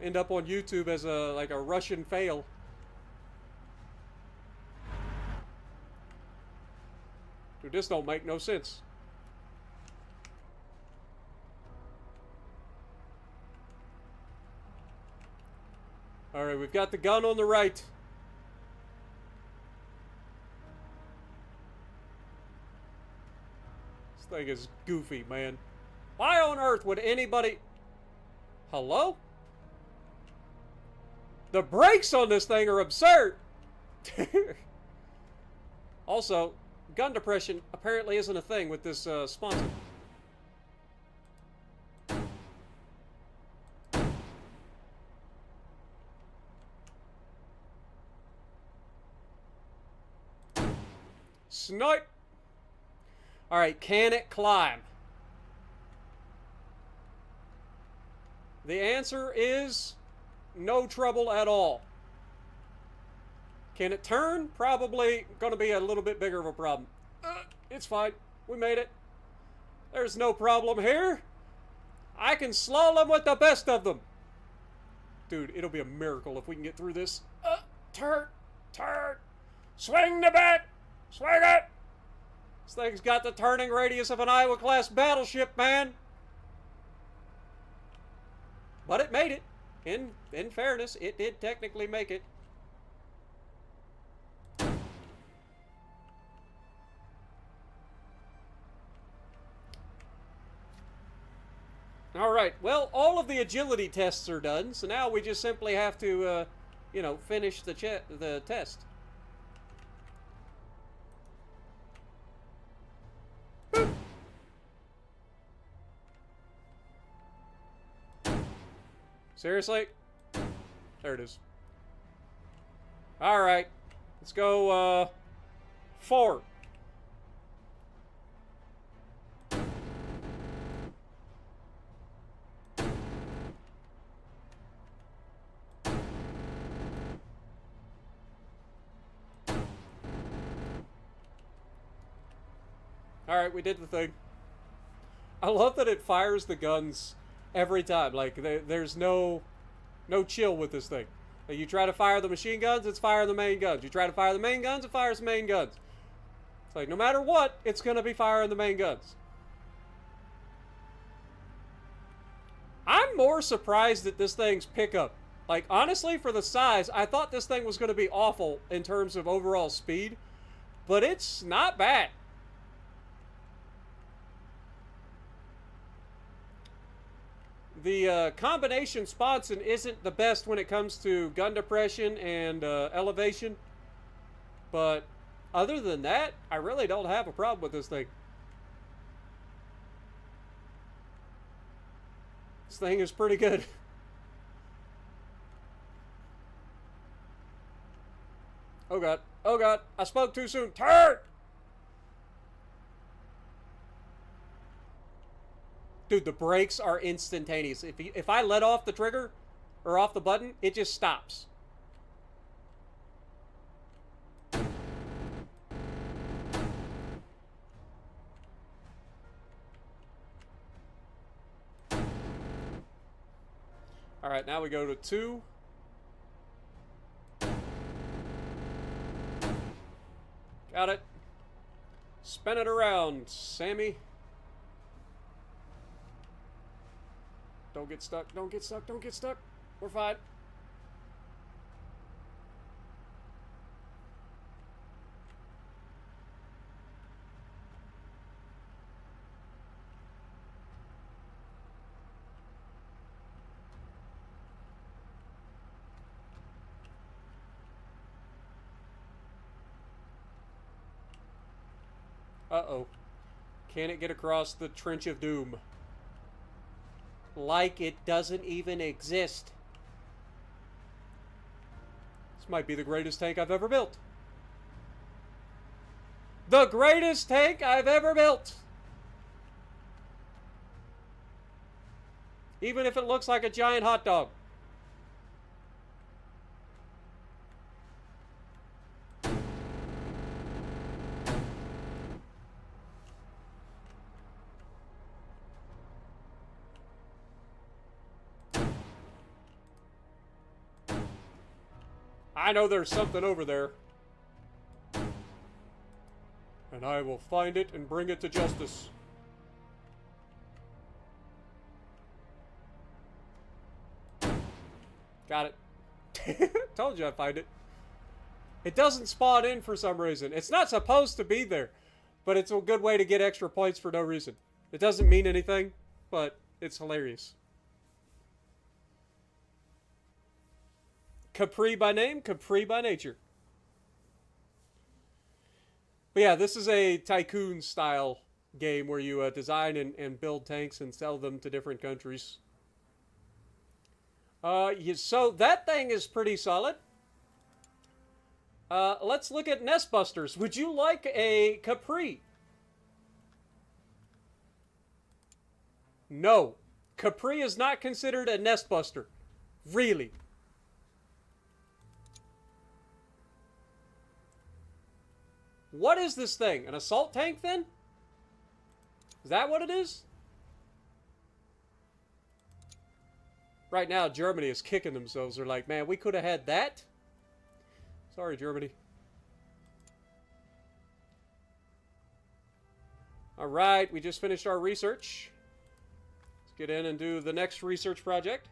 End up on YouTube as like a Russian fail. Dude, this don't make no sense. Alright. Alright, we've got the gun on the right. This thing is goofy, man. Why on earth would anybody... Hello? The brakes on this thing are absurd! Also, gun depression apparently isn't a thing with this sponsor. Snipe! Alright, can it climb? The answer is no trouble at all. Can it turn? Probably going to be a little bit bigger of a problem. It's fine. We made it. There's no problem here. I can slalom with the best of them. Dude, it'll be a miracle if we can get through this. Turn. Swing the bat. Swing it. This thing's got the turning radius of an Iowa-class battleship, man. But it made it. In fairness, it did technically make it. Alright, well, all of the agility tests are done, so now we just simply have to, you know, finish the test. Boop. Seriously? There it is. Alright, let's go, 4. Alright, we did the thing. I love that it fires the guns every time. Like, there's no chill with this thing. Like, you try to fire the machine guns, it's firing the main guns. You try to fire the main guns, it fires the main guns. It's like, no matter what, it's going to be firing the main guns. I'm more surprised at this thing's pickup. Like, honestly, for the size, I thought this thing was going to be awful in terms of overall speed. But it's not bad. The combination sponson isn't the best when it comes to gun depression and elevation. But other than that, I really don't have a problem with this thing. This thing is pretty good. Oh god. Oh god. I spoke too soon. Turn! Dude, the brakes are instantaneous. If I let off the trigger, or off the button, it just stops. Alright, now we go to 2. Got it. Spin it around, Sammy. Don't get stuck, don't get stuck, don't get stuck. We're fine. Uh-oh. Can it get across the Trench of Doom? Like it doesn't even exist. This might be the greatest tank I've ever built. The greatest tank I've ever built! Even if it looks like a giant hot dog. I know there's something over there. And I will find it and bring it to justice. Got it. Told you I'd find it. It doesn't spawn in for some reason. It's not supposed to be there, but it's a good way to get extra points for no reason. It doesn't mean anything, but it's hilarious. Capri by name, Capri by nature. But yeah, this is a Tycoon style game where you design and build tanks and sell them to different countries. So that thing is pretty solid. Let's look at Nest Busters. Would you like a Capri? No. Capri is not considered a Nest Buster. Really. What is this thing? An assault tank then? Is that what it is? Right now, Germany is kicking themselves. They're like, man, we could have had that. Sorry, Germany. All right, we just finished our research. Let's get in and do the next research project.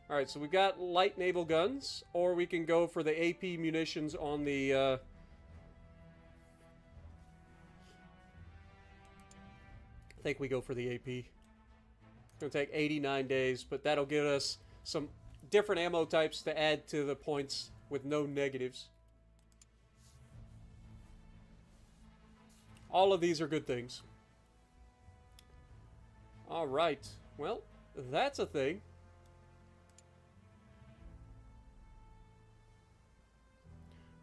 All right, so we've got light naval guns, or we can go for the AP munitions on the... I think we go for the AP. It's going to take 89 days, but that'll give us some different ammo types to add to the points with no negatives. All of these are good things. All right. Well, that's a thing.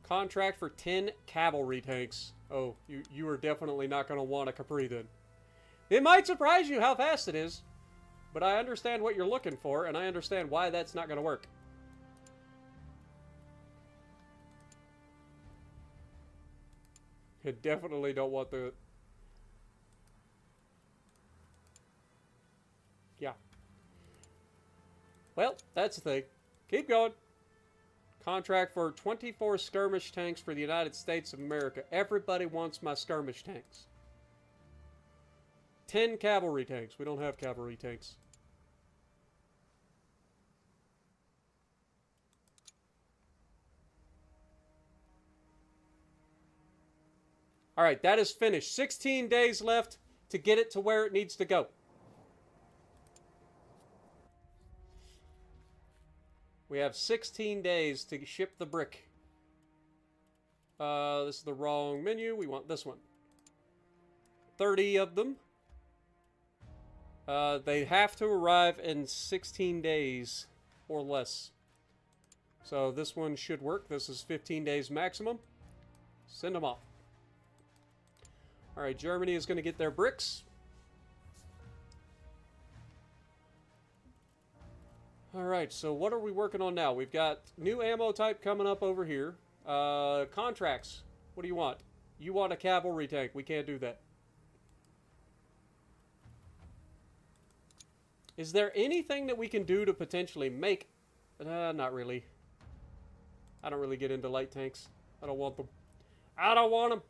Contract for 10 cavalry tanks. Oh, you are definitely not going to want a Capri then. It might surprise you how fast it is, but I understand what you're looking for, and I understand why that's not going to work. You definitely don't want the... Yeah. Well, that's the thing. Keep going. Contract for 24 skirmish tanks for the United States of America. Everybody wants my skirmish tanks. 10 cavalry tanks. We don't have cavalry tanks. All right, that is finished. 16 days left to get it to where it needs to go. We have 16 days to ship the brick. This is the wrong menu. We want this one. 30 of them. They have to arrive in 16 days or less. So this one should work. This is 15 days maximum. Send them off. All right, Germany is going to get their bricks. All right, so what are we working on now? We've got new ammo type coming up over here. Contracts. What do you want? You want a cavalry tank. We can't do that. Is there anything that we can do to potentially make... not really. I don't really get into light tanks. I don't want them. I don't want them.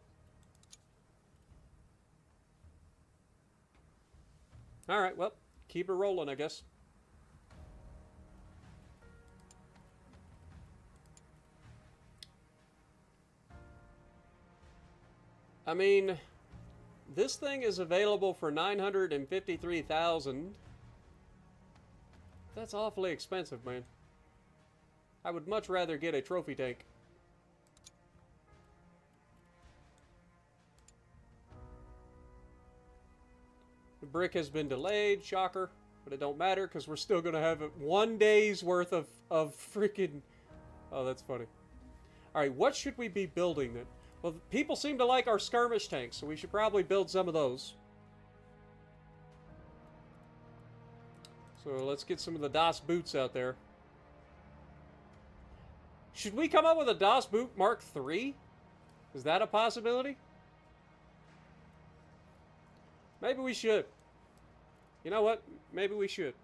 All right, well, keep it rolling, I guess. I mean, this thing is available for $953,000. That's awfully expensive, man. I would much rather get a trophy tank. The brick has been delayed, shocker, but it don't matter because we're still going to have 1 day's worth of freaking... Oh, that's funny. All right, what should we be building then? Well, people seem to like our skirmish tanks, so we should probably build some of those. So let's get some of the Das Boots out there. Should we come up with a Das Boot Mark III? Is that a possibility? Maybe we should. You know what? Maybe we should.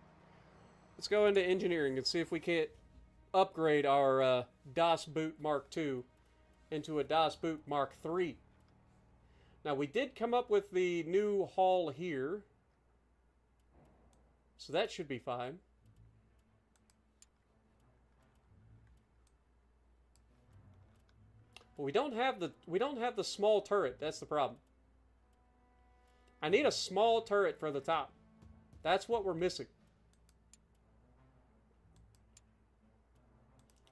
Let's go into engineering and see if we can't upgrade our Das Boot Mark II into a Das Boot Mark III. Now, we did come up with the new hull here. So that should be fine. But we don't have the small turret. That's the problem. I need a small turret for the top. That's what we're missing.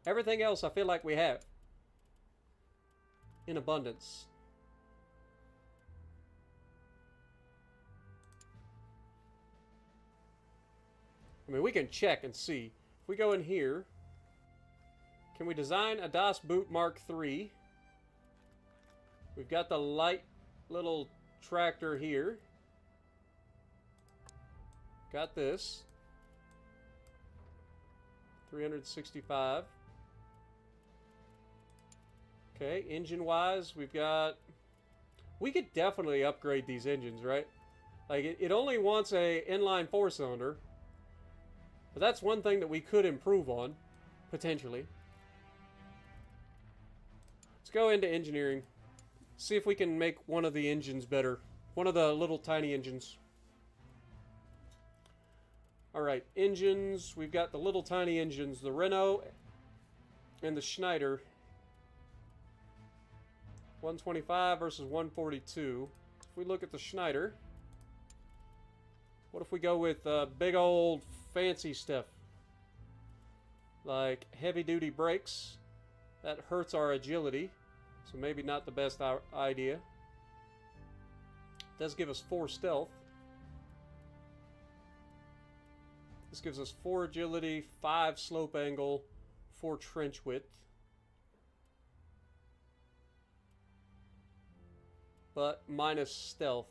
Everything else I feel like we have in abundance. I mean, we can check and see. If we go in here, can we design a Das Boot Mark III? We've got the light little tractor here. Got this. 365. Okay, engine-wise, we've got... We could definitely upgrade these engines, right? Like, it only wants a inline 4-cylinder. But that's one thing that we could improve on, potentially. Let's go into engineering. See if we can make one of the engines better. One of the little tiny engines. Alright, engines. We've got the little tiny engines. The Renault and the Schneider. 125 versus 142. If we look at the Schneider, what if we go with big old fancy stuff? Like heavy-duty brakes. That hurts our agility. So maybe not the best idea. It does give us 4 stealth. This gives us 4 agility, 5 slope angle, 4 trench width. But minus stealth.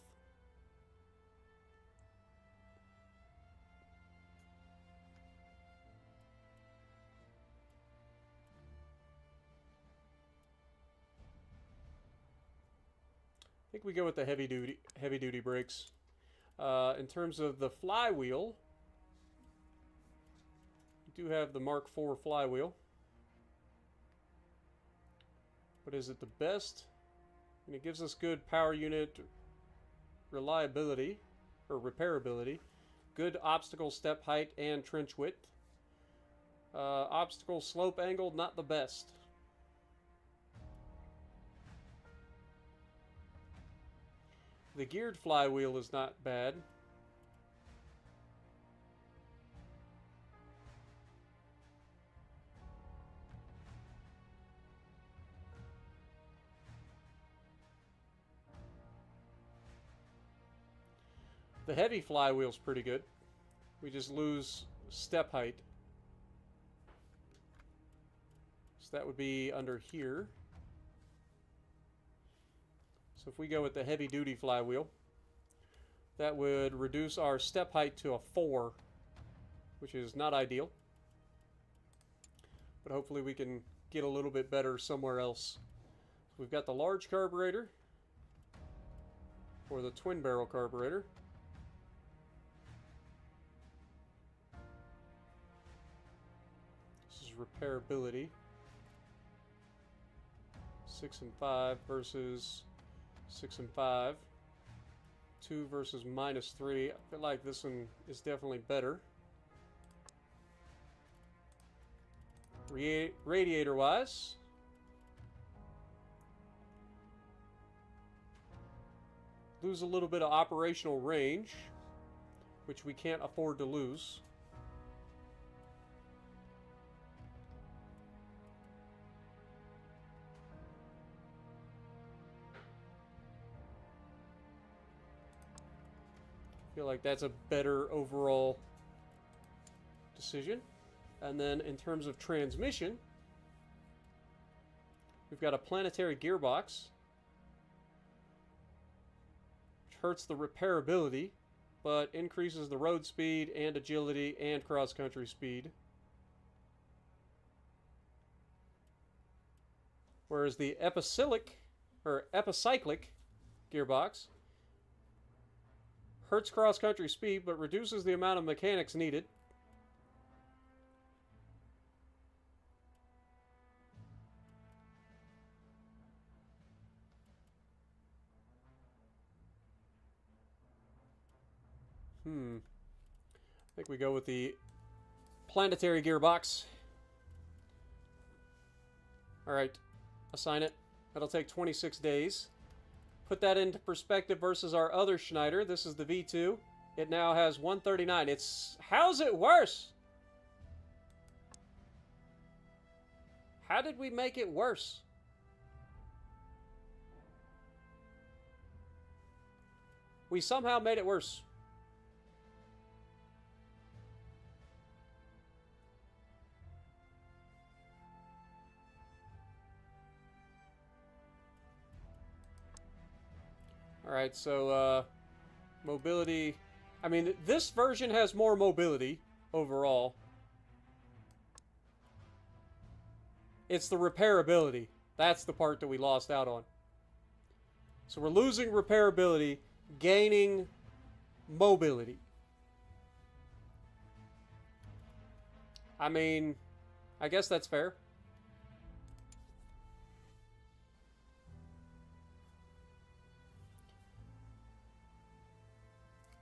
I think we go with the heavy duty brakes. In terms of the flywheel, we do have the Mark IV flywheel. But is it the best? And it gives us good power unit reliability, or repairability. Good obstacle step height and trench width. Obstacle slope angle, not the best. The geared flywheel is not bad. The heavy flywheel's pretty good. We just lose step height. So that would be under here. So if we go with the heavy duty flywheel, that would reduce our step height to a 4, which is not ideal. But hopefully we can get a little bit better somewhere else. So we've got the large carburetor, or the twin barrel carburetor. This is repairability. 6 and 5 versus 6 and 5. 2 versus minus 3. I feel like this one is definitely better. Radiator wise, lose a little bit of operational range, which we can't afford to lose. I feel like that's a better overall decision. And then in terms of transmission, we've got a planetary gearbox, which hurts the repairability, but increases the road speed and agility and cross-country speed. Whereas the epicyclic gearbox hurts cross-country speed, but reduces the amount of mechanics needed. think we go with the planetary gearbox. Alright, assign it. That'll take 26 days. Put that into perspective versus our other Schneider. This is the V2. It now has 139. How's it worse? How did we make it worse? We somehow made it worse. Alright, so, mobility. I mean, this version has more mobility overall. It's the repairability. That's the part that we lost out on. So we're losing repairability, gaining mobility. I mean, I guess that's fair.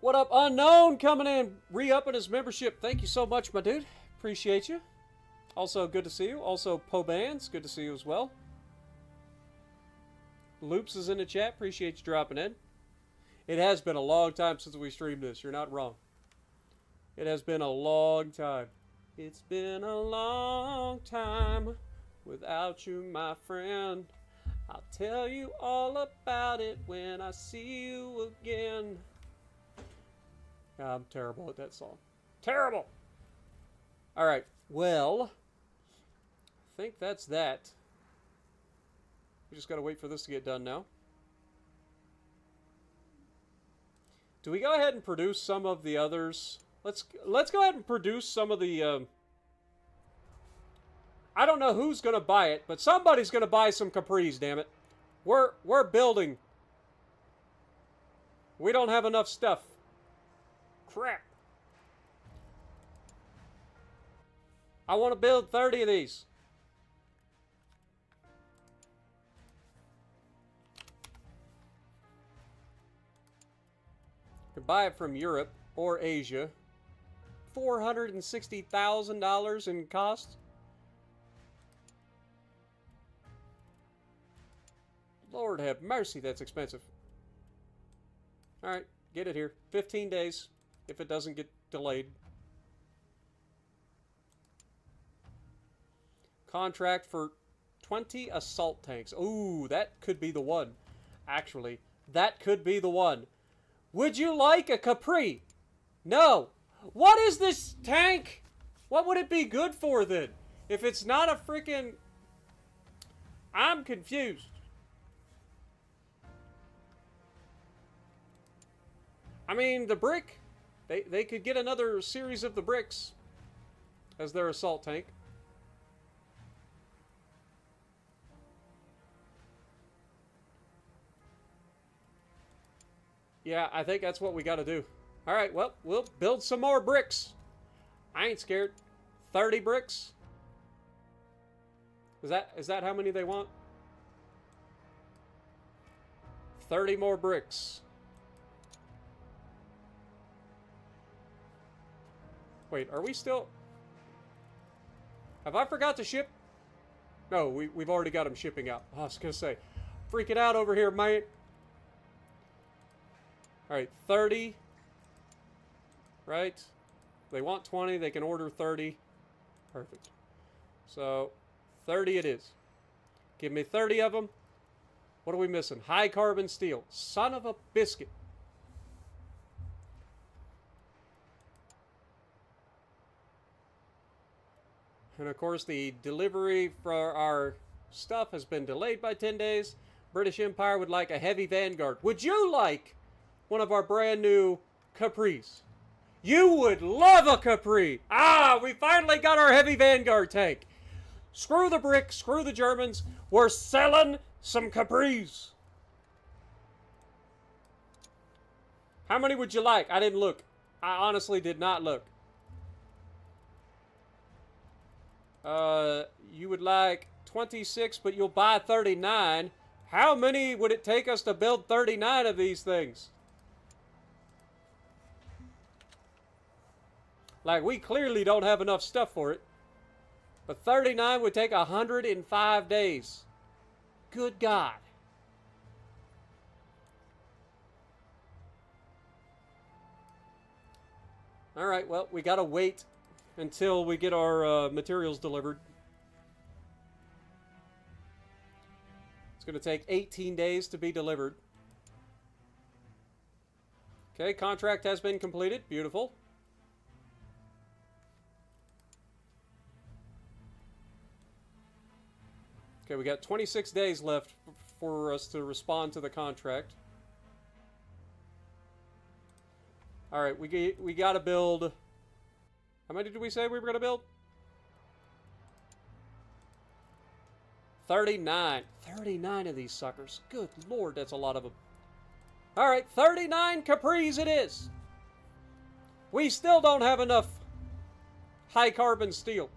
What up, Unknown, coming in, re-upping his membership. Thank you so much, my dude. Appreciate you. Also, good to see you. Also, Pobans, good to see you as well. Loops is in the chat. Appreciate you dropping in. It has been a long time since we streamed this. You're not wrong. It has been a long time. It's been a long time without you, my friend. I'll tell you all about it when I see you again. I'm terrible at that song. Terrible! Alright, well, I think that's that. We just gotta wait for this to get done now. Do we go ahead and produce some of the others? Let's go ahead and produce some of the, I don't know who's gonna buy it, but somebody's gonna buy some Capris, damn it. We're building. We don't have enough stuff. Crap. I want to build 30 of these. You can buy it from Europe or Asia. $460,000 in cost. Lord have mercy, that's expensive. Alright, get it here. 15 days. If it doesn't get delayed. Contract for 20 assault tanks. Ooh, that could be the one. Actually, that could be the one. Would you like a Capri? No. What is this tank? What would it be good for then? If it's not a freaking... I'm confused. I mean, the brick... They could get another series of the bricks as their assault tank. Yeah, I think that's what we got to do. All right, well, we'll build some more bricks. I ain't scared. 30 bricks. Is that how many they want? 30 more bricks. Wait, are we still... Have I forgot to ship? No, we've already got them shipping out. I was going to say, freaking out over here, mate. Alright, 30. Right? They want 20, they can order 30. Perfect. So, 30 it is. Give me 30 of them. What are we missing? High carbon steel. Son of a biscuit. And of course, the delivery for our stuff has been delayed by 10 days. British Empire would like a heavy Vanguard. Would you like one of our brand new Capris? You would love a Capri. Ah, we finally got our heavy Vanguard tank. Screw the brick, screw the Germans. We're selling some Capris. How many would you like? I didn't look. I honestly did not look. You would like 26, but you'll buy 39. How many would it take us to build 39 of these things? Like, we clearly don't have enough stuff for it. But 39 would take 105 days. Good God. Alright, well, we gotta wait until we get our materials delivered. It's gonna take 18 days to be delivered. Okay, contract has been completed. Beautiful. Okay, we got 26 days left for us to respond to the contract. Alright, we gotta build... How many did we say we were gonna build? 39. 39 of these suckers. Good lord, that's a lot of them. Alright, 39 Capris it is. We still don't have enough high carbon steel.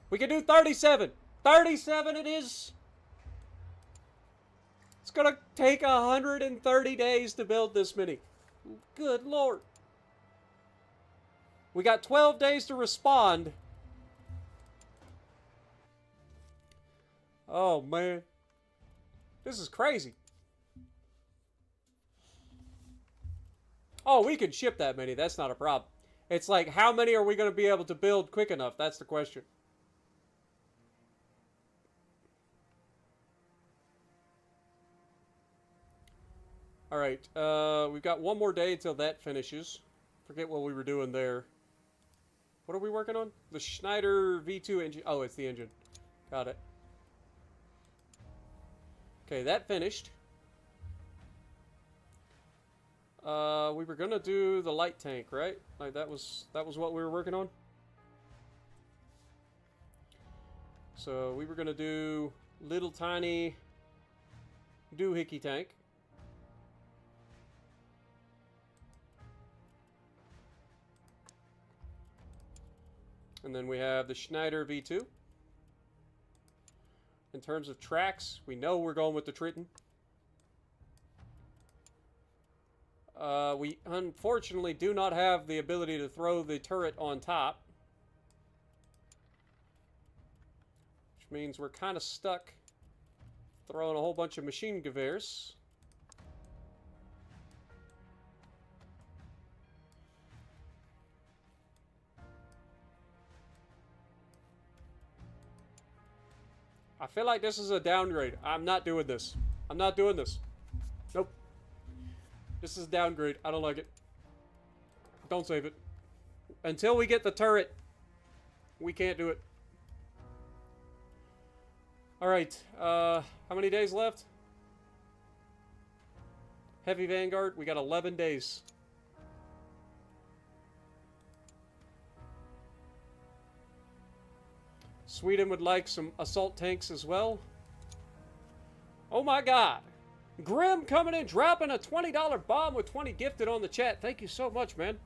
We can do 37. 37 it is. It's gonna take 130 days to build this many. Good lord. We got 12 days to respond. Oh man. This is crazy. Oh, we can ship that many. That's not a problem. It's like, how many are we going to be able to build quick enough? That's the question. Alright, we've got one more day until that finishes. Forget what we were doing there. What are we working on? The Schneider V2 engine. Oh, it's the engine. Got it. Okay, that finished. We were gonna do the light tank, right? Like that was what we were working on. So we were gonna do little tiny doohickey tank. And then we have the Schneider V2. In terms of tracks, we know we're going with the Triton. We unfortunately do not have the ability to throw the turret on top. Which means we're kind of stuck throwing a whole bunch of machine geweers. I feel like this is a downgrade. I'm not doing this. I'm not doing this. Nope. This is a downgrade. I don't like it. Don't save it. Until we get the turret, we can't do it. Alright. How many days left? Heavy Vanguard. We got 11 days. Sweden would like some assault tanks as well. Oh my god. Grim coming in, dropping a $20 bomb with 20 gifted on the chat. Thank you so much, man.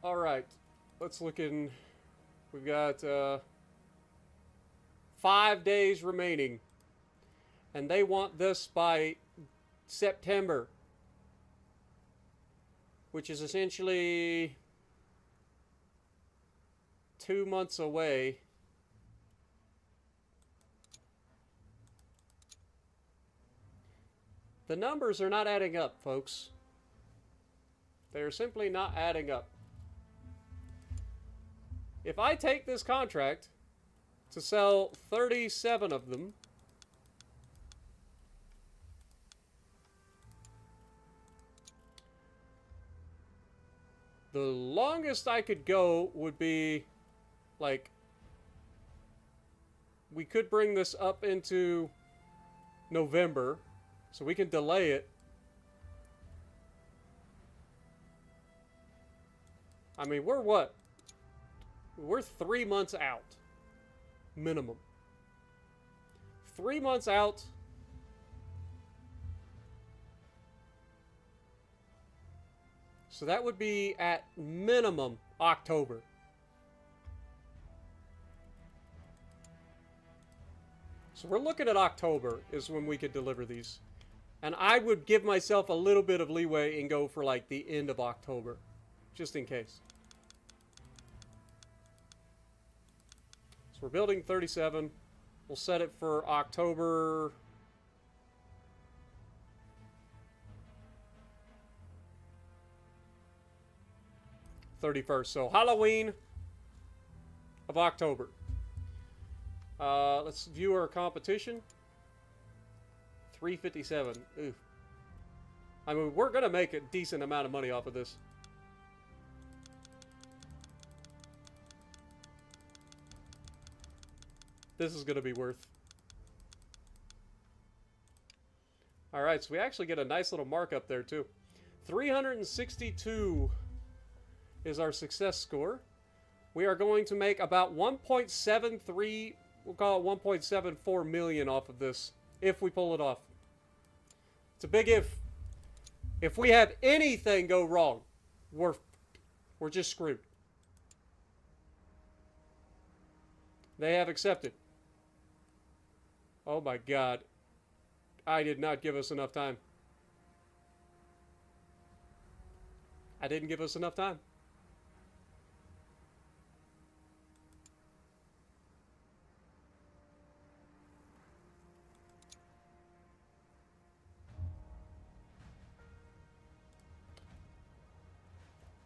Alright. Let's look in. We've got 5 days remaining. And they want this by September. Which is essentially 2 months away. The numbers are not adding up, folks. They are simply not adding up. If I take this contract to sell 37 of them, the longest I could go would be, like, we could bring this up into November, so we can delay it. I mean, we're what? We're 3 months out. Minimum. 3 months out. So that would be at minimum October. So we're looking at October is when we could deliver these. And I would give myself a little bit of leeway and go for like the end of October. Just in case. So we're building 37. We'll set it for October 31st. So Halloween of October. Let's view our competition. 357. Ooh. I mean, we're going to make a decent amount of money off of this. This is going to be worth. Alright, so we actually get a nice little markup there, too. 362 is our success score. We are going to make about 1.73, we'll call it 1.74 million off of this, if we pull it off. It's a big if. If we have anything go wrong, we're just screwed. They have accepted. Oh my god. I did not give us enough time. I didn't give us enough time.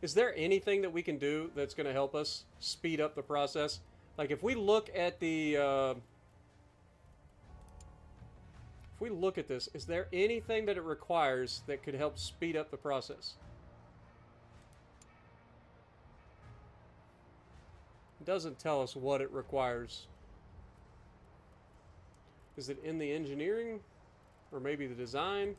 Is there anything that we can do that's going to help us speed up the process? Like if we look at the... if we look at this, is there anything that it requires that could help speed up the process? It doesn't tell us what it requires. Is it in the engineering? Or maybe the design?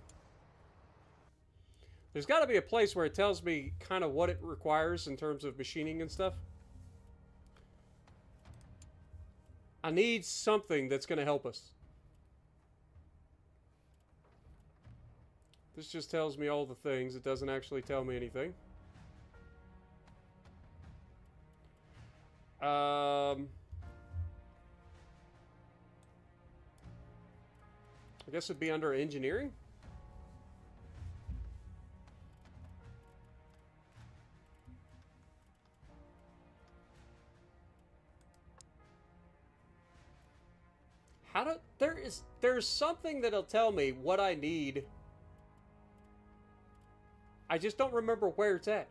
There's got to be a place where it tells me kind of what it requires in terms of machining and stuff. I need something that's going to help us. This just tells me all the things. It doesn't actually tell me anything. I guess it'd be under engineering. There's something that'll tell me what I need. I just don't remember where it's at.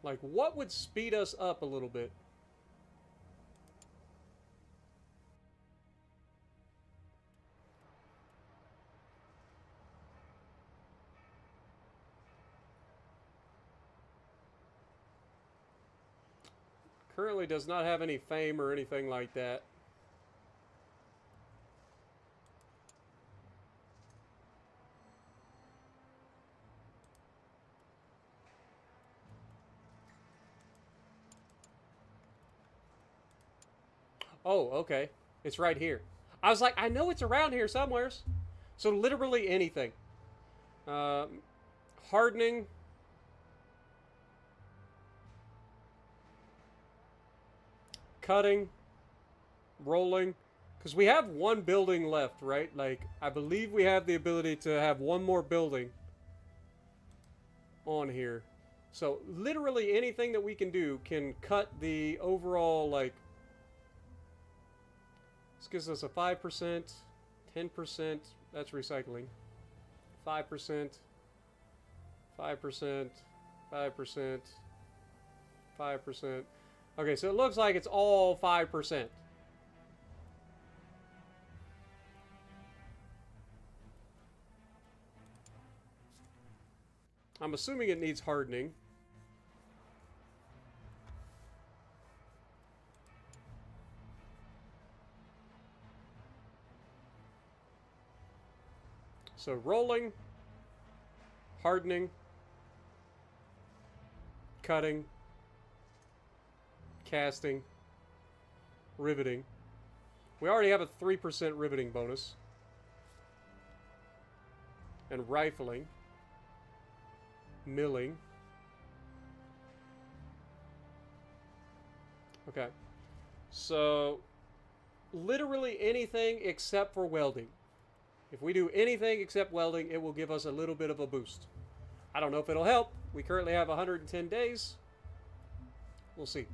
Like, what would speed us up a little bit? Currently does not have any fame or anything like that. Oh, okay. It's right here. I was like, I know it's around here somewheres. So literally anything. Hardening. Cutting. Rolling. Because we have one building left, right? Like, I believe we have the ability to have one more building on here. So literally anything that we can do can cut the overall, like... This gives us a 5%, 10%, that's recycling. 5%, 5%, 5%, 5%. Okay, so it looks like it's all 5%. I'm assuming it needs hardening. So rolling, hardening, cutting, casting, riveting. We already have a 3% riveting bonus. And rifling. Milling. Okay. So, literally anything except for welding. If we do anything except welding, it will give us a little bit of a boost. I don't know if it'll help. We currently have 110 days. We'll see.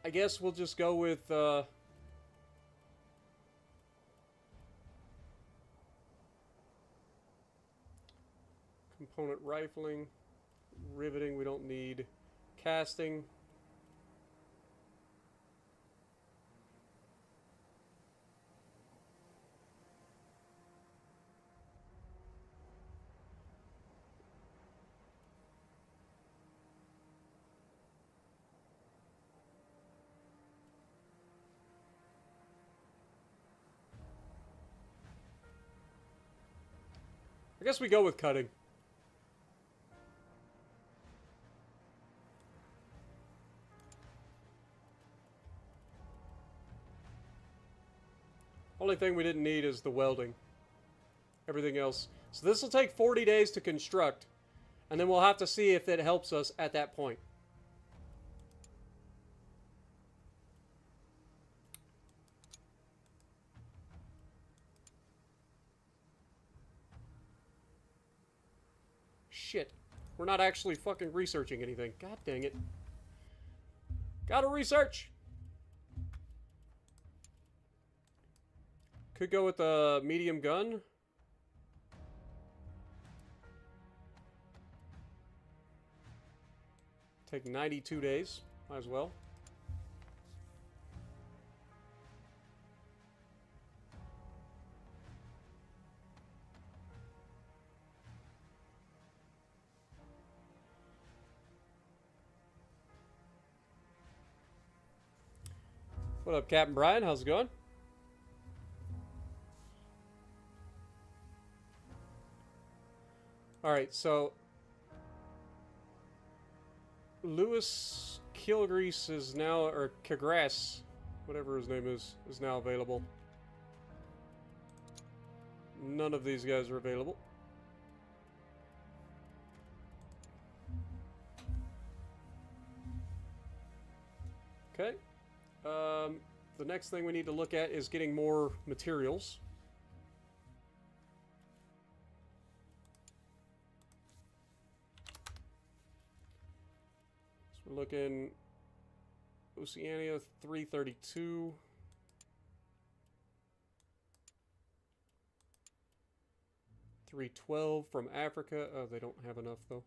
I guess we'll just go with component rifling, riveting we don't need, casting. I guess we go with cutting. Only thing we didn't need is the welding. Everything else. So this will take 40 days to construct. And then we'll have to see if it helps us at that point. Shit. We're not actually fucking researching anything. God dang it. Gotta research! Could go with the medium gun. Take 92 days. Might as well. What up, Captain Brian? How's it going? Alright, so Lewis Kilgrease is now, or Kilgrass, whatever his name is now available. None of these guys are available. Okay. The next thing we need to look at is getting more materials. So we're looking Oceania 332. $312 from Africa. Oh, they don't have enough though.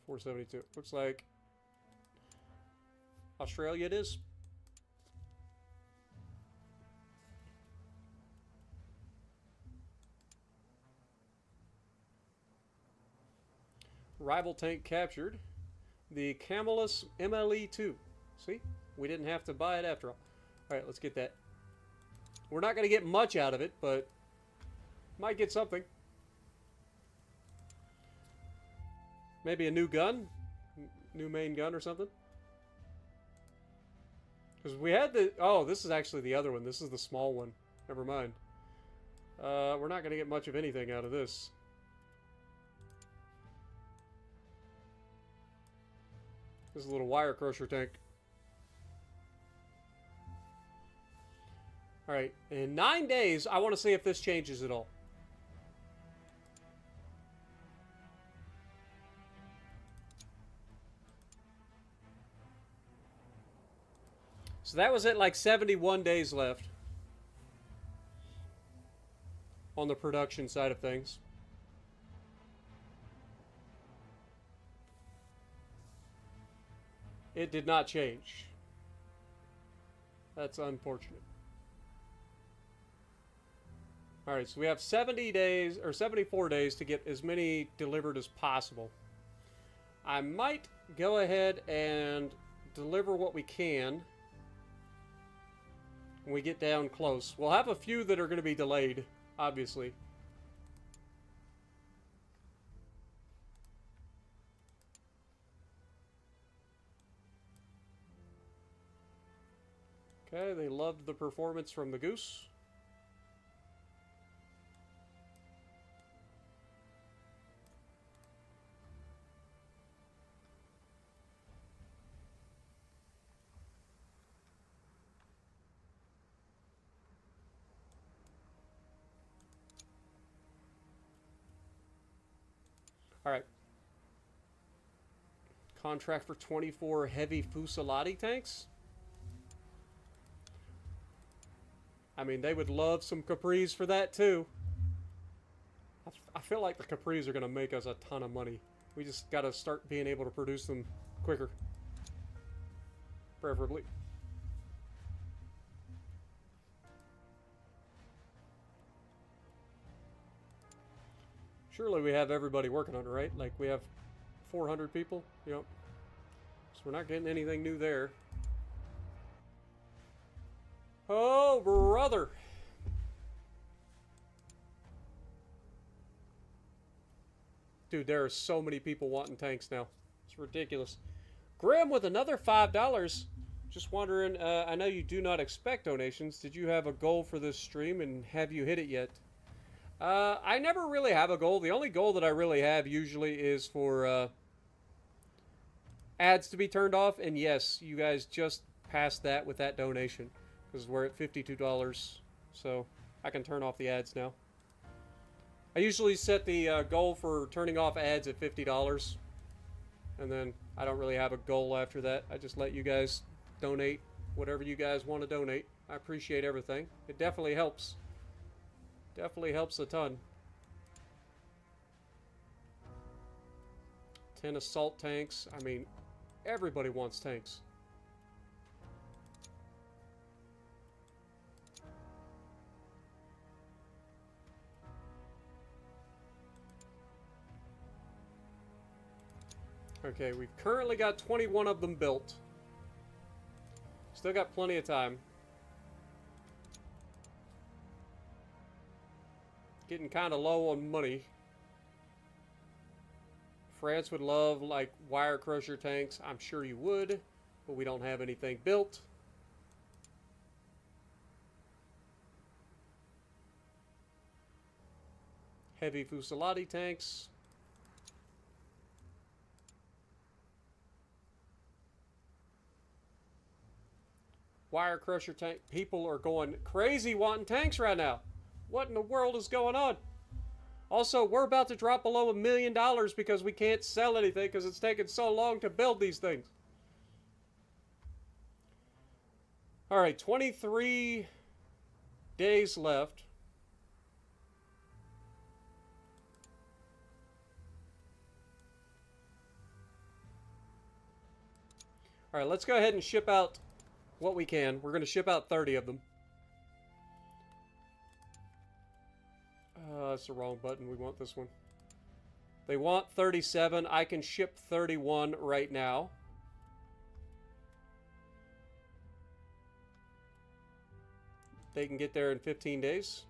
472. Looks like Australia it is. Rival tank captured. The Camillus MLE-2. See? We didn't have to buy it after all. Alright, let's get that. We're not going to get much out of it, but might get something. Maybe a new gun? New main gun or something? Because we had the... Oh, this is actually the other one. This is the small one. Never mind. We're not going to get much of anything out of this. This is a little wire crusher tank. Alright, in 9 days, I want to see if this changes at all. So that was at like 71 days left on the production side of things. It did not change. That's unfortunate. Alright, so we have 70 days, or 74 days to get as many delivered as possible. I might go ahead and deliver what we can when we get down close. We'll have a few that are going to be delayed, obviously. Okay, they loved the performance from the Goose. All right. Contract for 24 heavy Fusilati tanks. I mean, they would love some Capris for that, too. I feel like the Capris are going to make us a ton of money. We just got to start being able to produce them quicker. Preferably. Surely we have everybody working on it, right? Like, we have 400 people? Yep. So we're not getting anything new there. Oh, brother! Dude, there are so many people wanting tanks now. It's ridiculous. Graham with another $5. Just wondering, I know you do not expect donations. Did you have a goal for this stream, and have you hit it yet? I never really have a goal. The only goal that I really have usually is for ads to be turned off. And yes, you guys just passed that with that donation. Because we're at $52. So I can turn off the ads now. I usually set the goal for turning off ads at $50. And then I don't really have a goal after that. I just let you guys donate whatever you guys want to donate. I appreciate everything. It definitely helps. Definitely helps a ton. 10 assault tanks. I mean, everybody wants tanks. Okay, we've currently got 21 of them built. Still got plenty of time. Getting kind of low on money. France would love, like, wire crusher tanks. I'm sure you would, but we don't have anything built. Heavy Fusilati tanks. Wire crusher tank. People are going crazy wanting tanks right now. What in the world is going on? Also, we're about to drop below $1 million because we can't sell anything because it's taken so long to build these things. Alright, 23 days left. Alright, let's go ahead and ship out what we can. We're going to ship out 30 of them. That's the wrong button. We want this one. They want 37. I can ship 31 right now. They can get there in 15 days.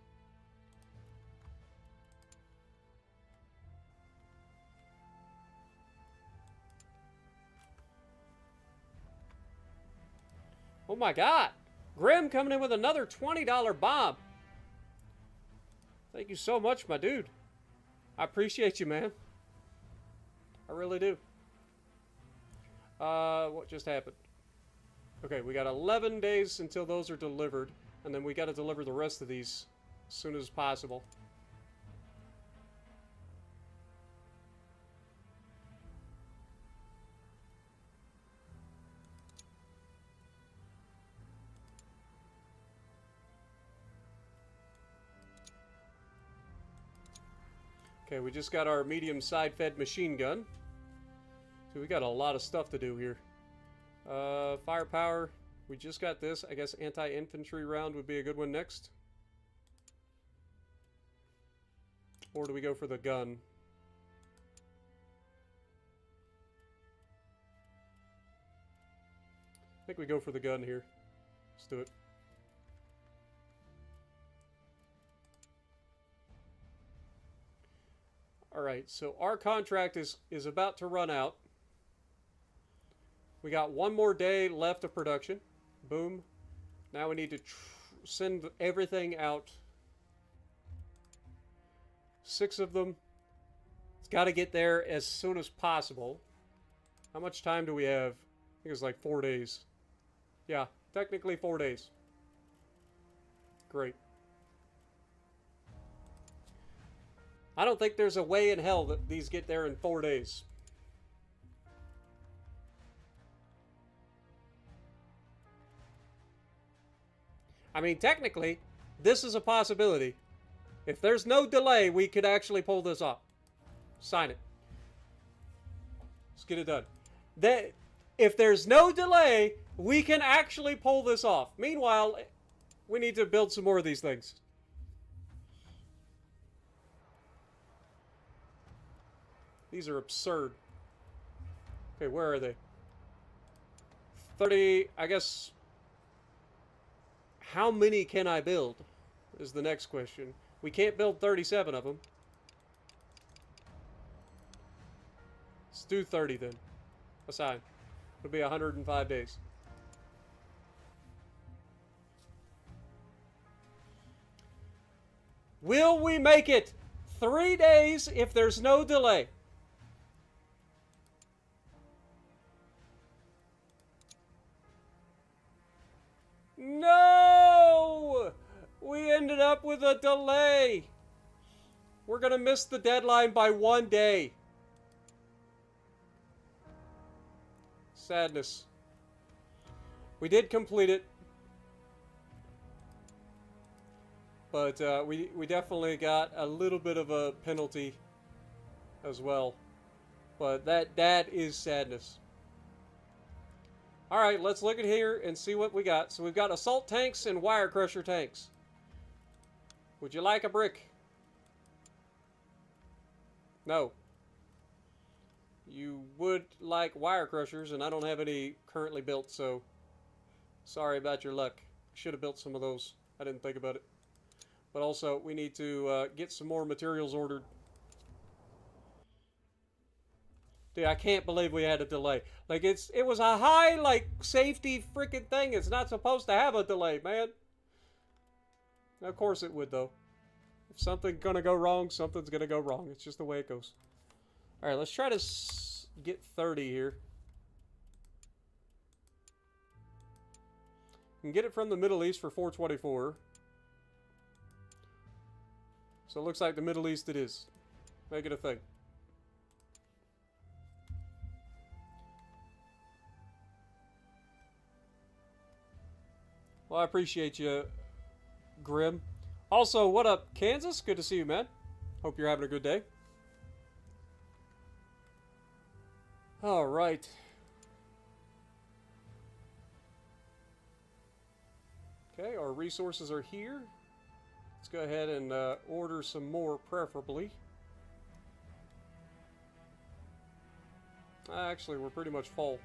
Oh my God! Grim coming in with another $20 bomb. Thank you so much, my dude. I appreciate you, man. I really do. What just happened? Okay, we got 11 days until those are delivered, and then we got to deliver the rest of these as soon as possible. Okay, we just got our medium side-fed machine gun. So we got a lot of stuff to do here. Firepower, we just got this. I guess anti-infantry round would be a good one next. Or do we go for the gun? I think we go for the gun here. Let's do it. Alright, so our contract is about to run out. We got one more day left of production. Boom. Now we need to send everything out. 6 of them. It's got to get there as soon as possible. How much time do we have? I think it's like 4 days. Yeah, technically 4 days. Great. I don't think there's a way in hell that these get there in 4 days. I mean, technically, this is a possibility. If there's no delay, we could actually pull this off. Sign it. Let's get it done. If there's no delay, we can actually pull this off. Meanwhile, we need to build some more of these things. These are absurd. Okay, where are they? 30, I guess. How many can I build? Is the next question. We can't build 37 of them. Let's do 30 then. Assign. It'll be 105 days. Will we make it 3 days if there's no delay? No! We ended up with a delay. We're going to miss the deadline by 1 day. Sadness. We did complete it. But we definitely got a little bit of a penalty as well. But that is sadness. Alright, let's look at here and see what we got. So we've got assault tanks and wire crusher tanks. Would you like a brick? No. You would like wire crushers, and I don't have any currently built, so sorry about your luck. Should have built some of those. I didn't think about it. But also, we need to get some more materials ordered. Dude, I can't believe we had a delay. Like, it was a high, like, safety freaking thing. It's not supposed to have a delay, man. Of course it would, though. If something's gonna go wrong, something's gonna go wrong. It's just the way it goes. Alright, let's try to get 30 here. You can get it from the Middle East for 424. So it looks like the Middle East it is. Make it a thing. Well, I appreciate you, Grim. Also, what up, Kansas? Good to see you, man. Hope you're having a good day. All right. Okay, our resources are here. Let's go ahead and order some more, preferably. Actually, we're pretty much full.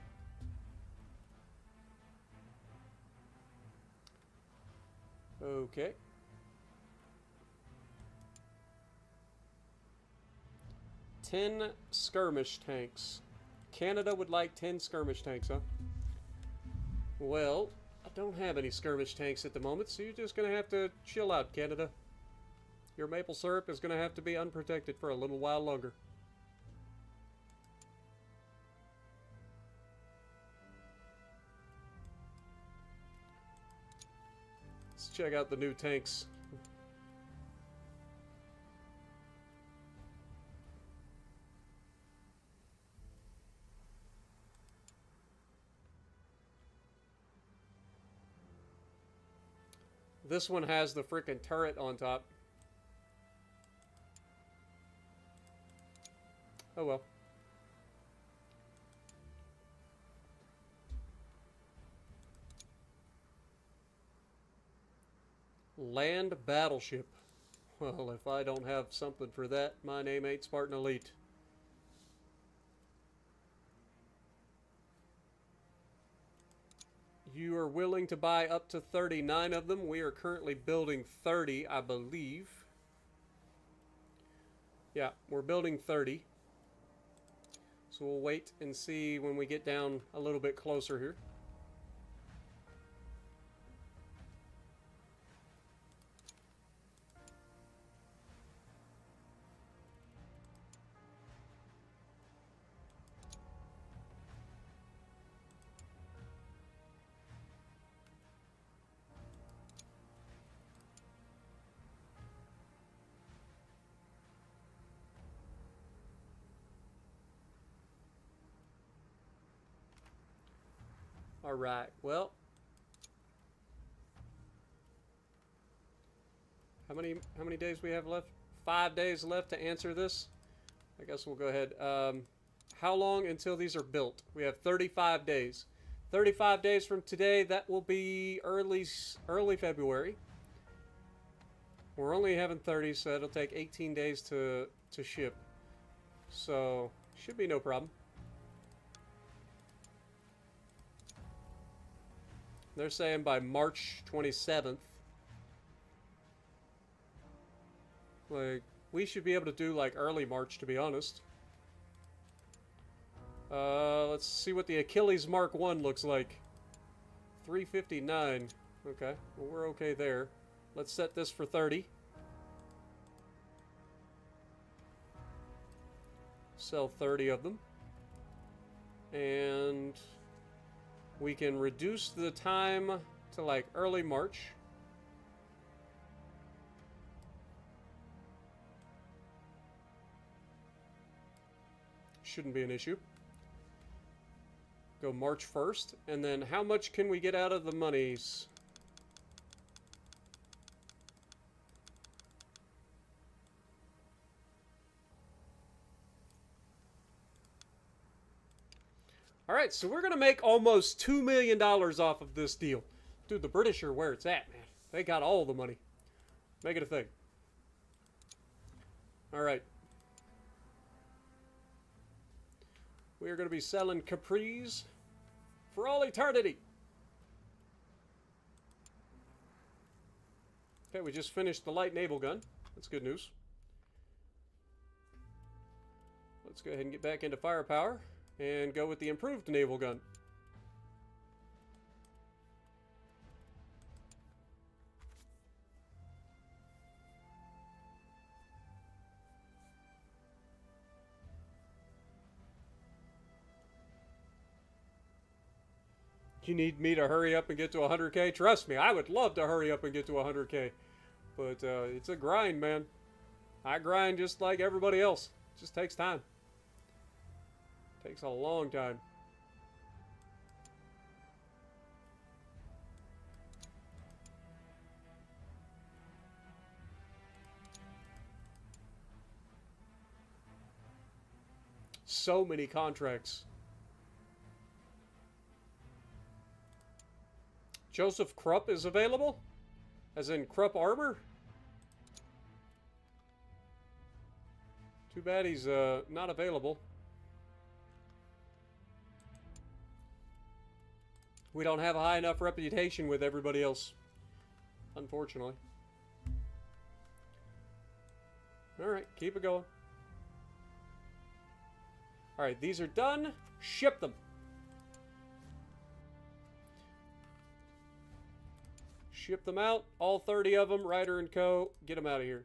Okay. Ten skirmish tanks. Canada would like 10 skirmish tanks, huh? Well, I don't have any skirmish tanks at the moment, so you're just going to have to chill out, Canada. Your maple syrup is going to have to be unprotected for a little while longer. Let's check out the new tanks. This one has the frickin' turret on top. Oh well. Land battleship. Well, if I don't have something for that, my name ain't Spartan Elite. You are willing to buy up to 39 of them. We are currently building 30, I believe. Yeah, we're building 30. So we'll wait and see when we get down a little bit closer here. Alright, well. How many days we have left? 5 days left to answer this. I guess we'll go ahead. How long until these are built? We have 35 days. 35 days from today, that will be early February. We're only having 30, so it'll take 18 days to ship. So, should be no problem. They're saying by March 27th. Like, we should be able to do, like, early March, to be honest. Let's see what the Achilles Mark 1 looks like. 359. Okay, well, we're okay there. Let's set this for 30. Sell 30 of them. And we can reduce the time to, like, early March. Shouldn't be an issue. Go March 1st, and then how much can we get out of the monies? Alright, so we're going to make almost $2 million off of this deal. Dude, the British are where it's at, man. They got all the money. Make it a thing. Alright. We are going to be selling Capris for all eternity. Okay, we just finished the light naval gun. That's good news. Let's go ahead and get back into firepower and go with the improved naval gun. You need me to hurry up and get to 100K? Trust me, I would love to hurry up and get to 100K. But it's a grind, man. I grind just like everybody else. It just takes time. Takes a long time. So many contracts. Joseph Krupp is available? As in Krupp Armor? Too bad he's not available. We don't have a high enough reputation with everybody else, unfortunately. Alright, keep it going. Alright, these are done. Ship them. Ship them out. All 30 of them. Ryder and Co. Get them out of here.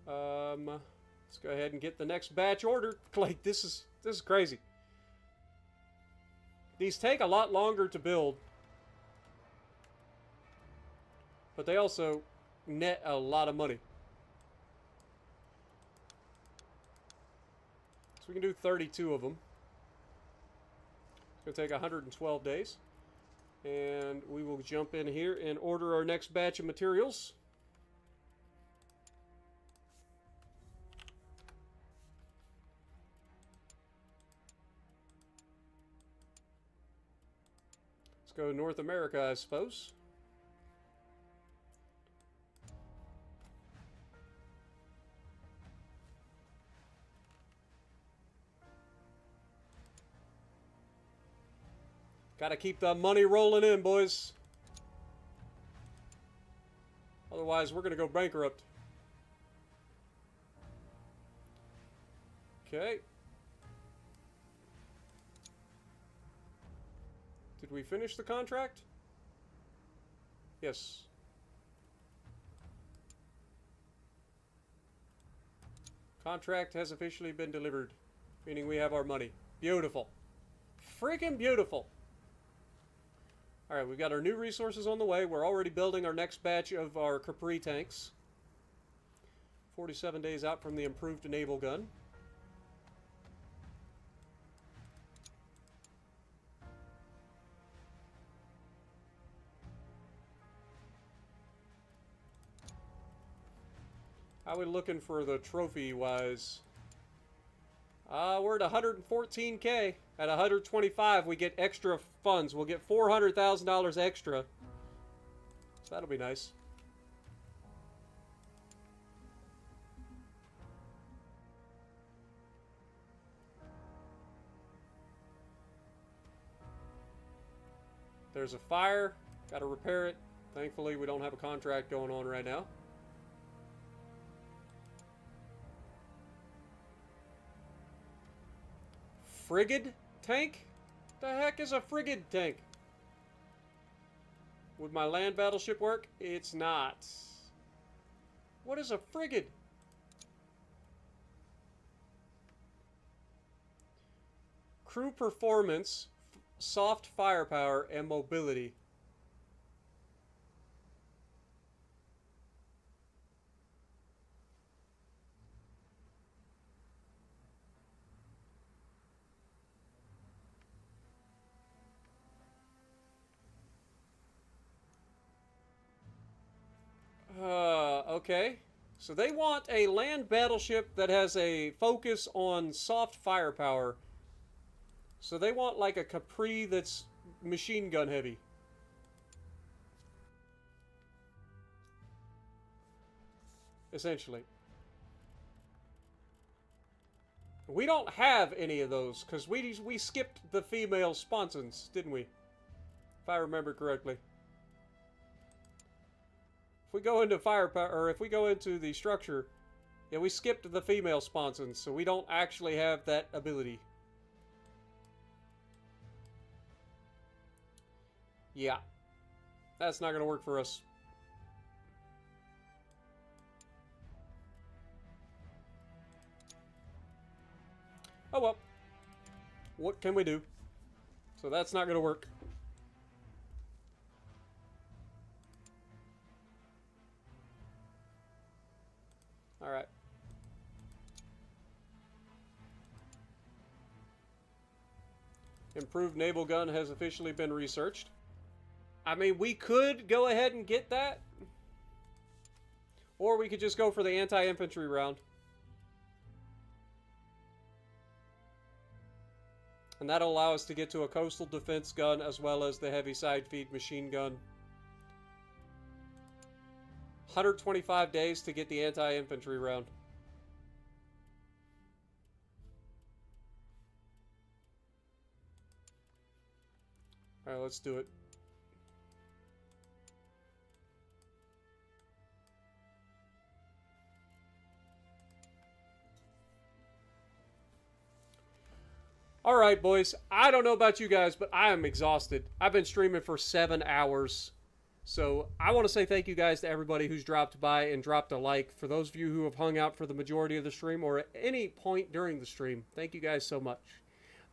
Let's go ahead and get the next batch ordered. Like, this is crazy. These take a lot longer to build. But they also net a lot of money. So we can do 32 of them. It's going to take 112 days. And we will jump in here and order our next batch of materials. Let's go North America, I suppose. Gotta keep the money rolling in, boys. Otherwise, we're gonna go bankrupt. Okay. Did we finish the contract? Yes. Contract has officially been delivered, meaning we have our money. Beautiful. Freaking beautiful. Alright, we've got our new resources on the way. We're already building our next batch of our Capri tanks. 47 days out from the improved naval gun. How are we looking for the trophy-wise? We're at 114K. At 125, we get extra funds. We'll get $400,000 extra. So that'll be nice. There's a fire. Got to repair it. Thankfully, we don't have a contract going on right now. Frigate tank? The heck is a frigate tank? Would my land battleship work? It's not. What is a frigate? Crew performance, soft firepower, and mobility. Okay. So they want a land battleship that has a focus on soft firepower. So they want like a Capri that's machine gun heavy. Essentially. We don't have any of those because we skipped the female sponsons, didn't we? If I remember correctly. If we go into firepower, or if we go into the structure, yeah, we skipped the female sponsons, so we don't actually have that ability. Yeah. That's not going to work for us. Oh well. What can we do? So that's not going to work. Alright. Improved naval gun has officially been researched. I mean, we could go ahead and get that. Or we could just go for the anti-infantry round. And that'll allow us to get to a coastal defense gun as well as the heavy side feed machine gun. 125 days to get the anti-infantry round. Alright, let's do it. Alright, boys. I don't know about you guys, but I am exhausted. I've been streaming for 7 hours. So I want to say thank you guys to everybody who's dropped by and dropped a like. For those of you who have hung out for the majority of the stream or at any point during the stream, thank you guys so much.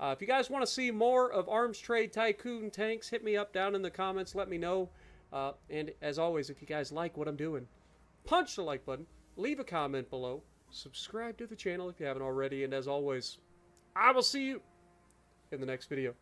If you guys want to see more of Arms Trade Tycoon tanks, hit me up down in the comments. Let me know. And as always, if you guys like what I'm doing, punch the like button. Leave a comment below. Subscribe to the channel if you haven't already. And as always, I will see you in the next video.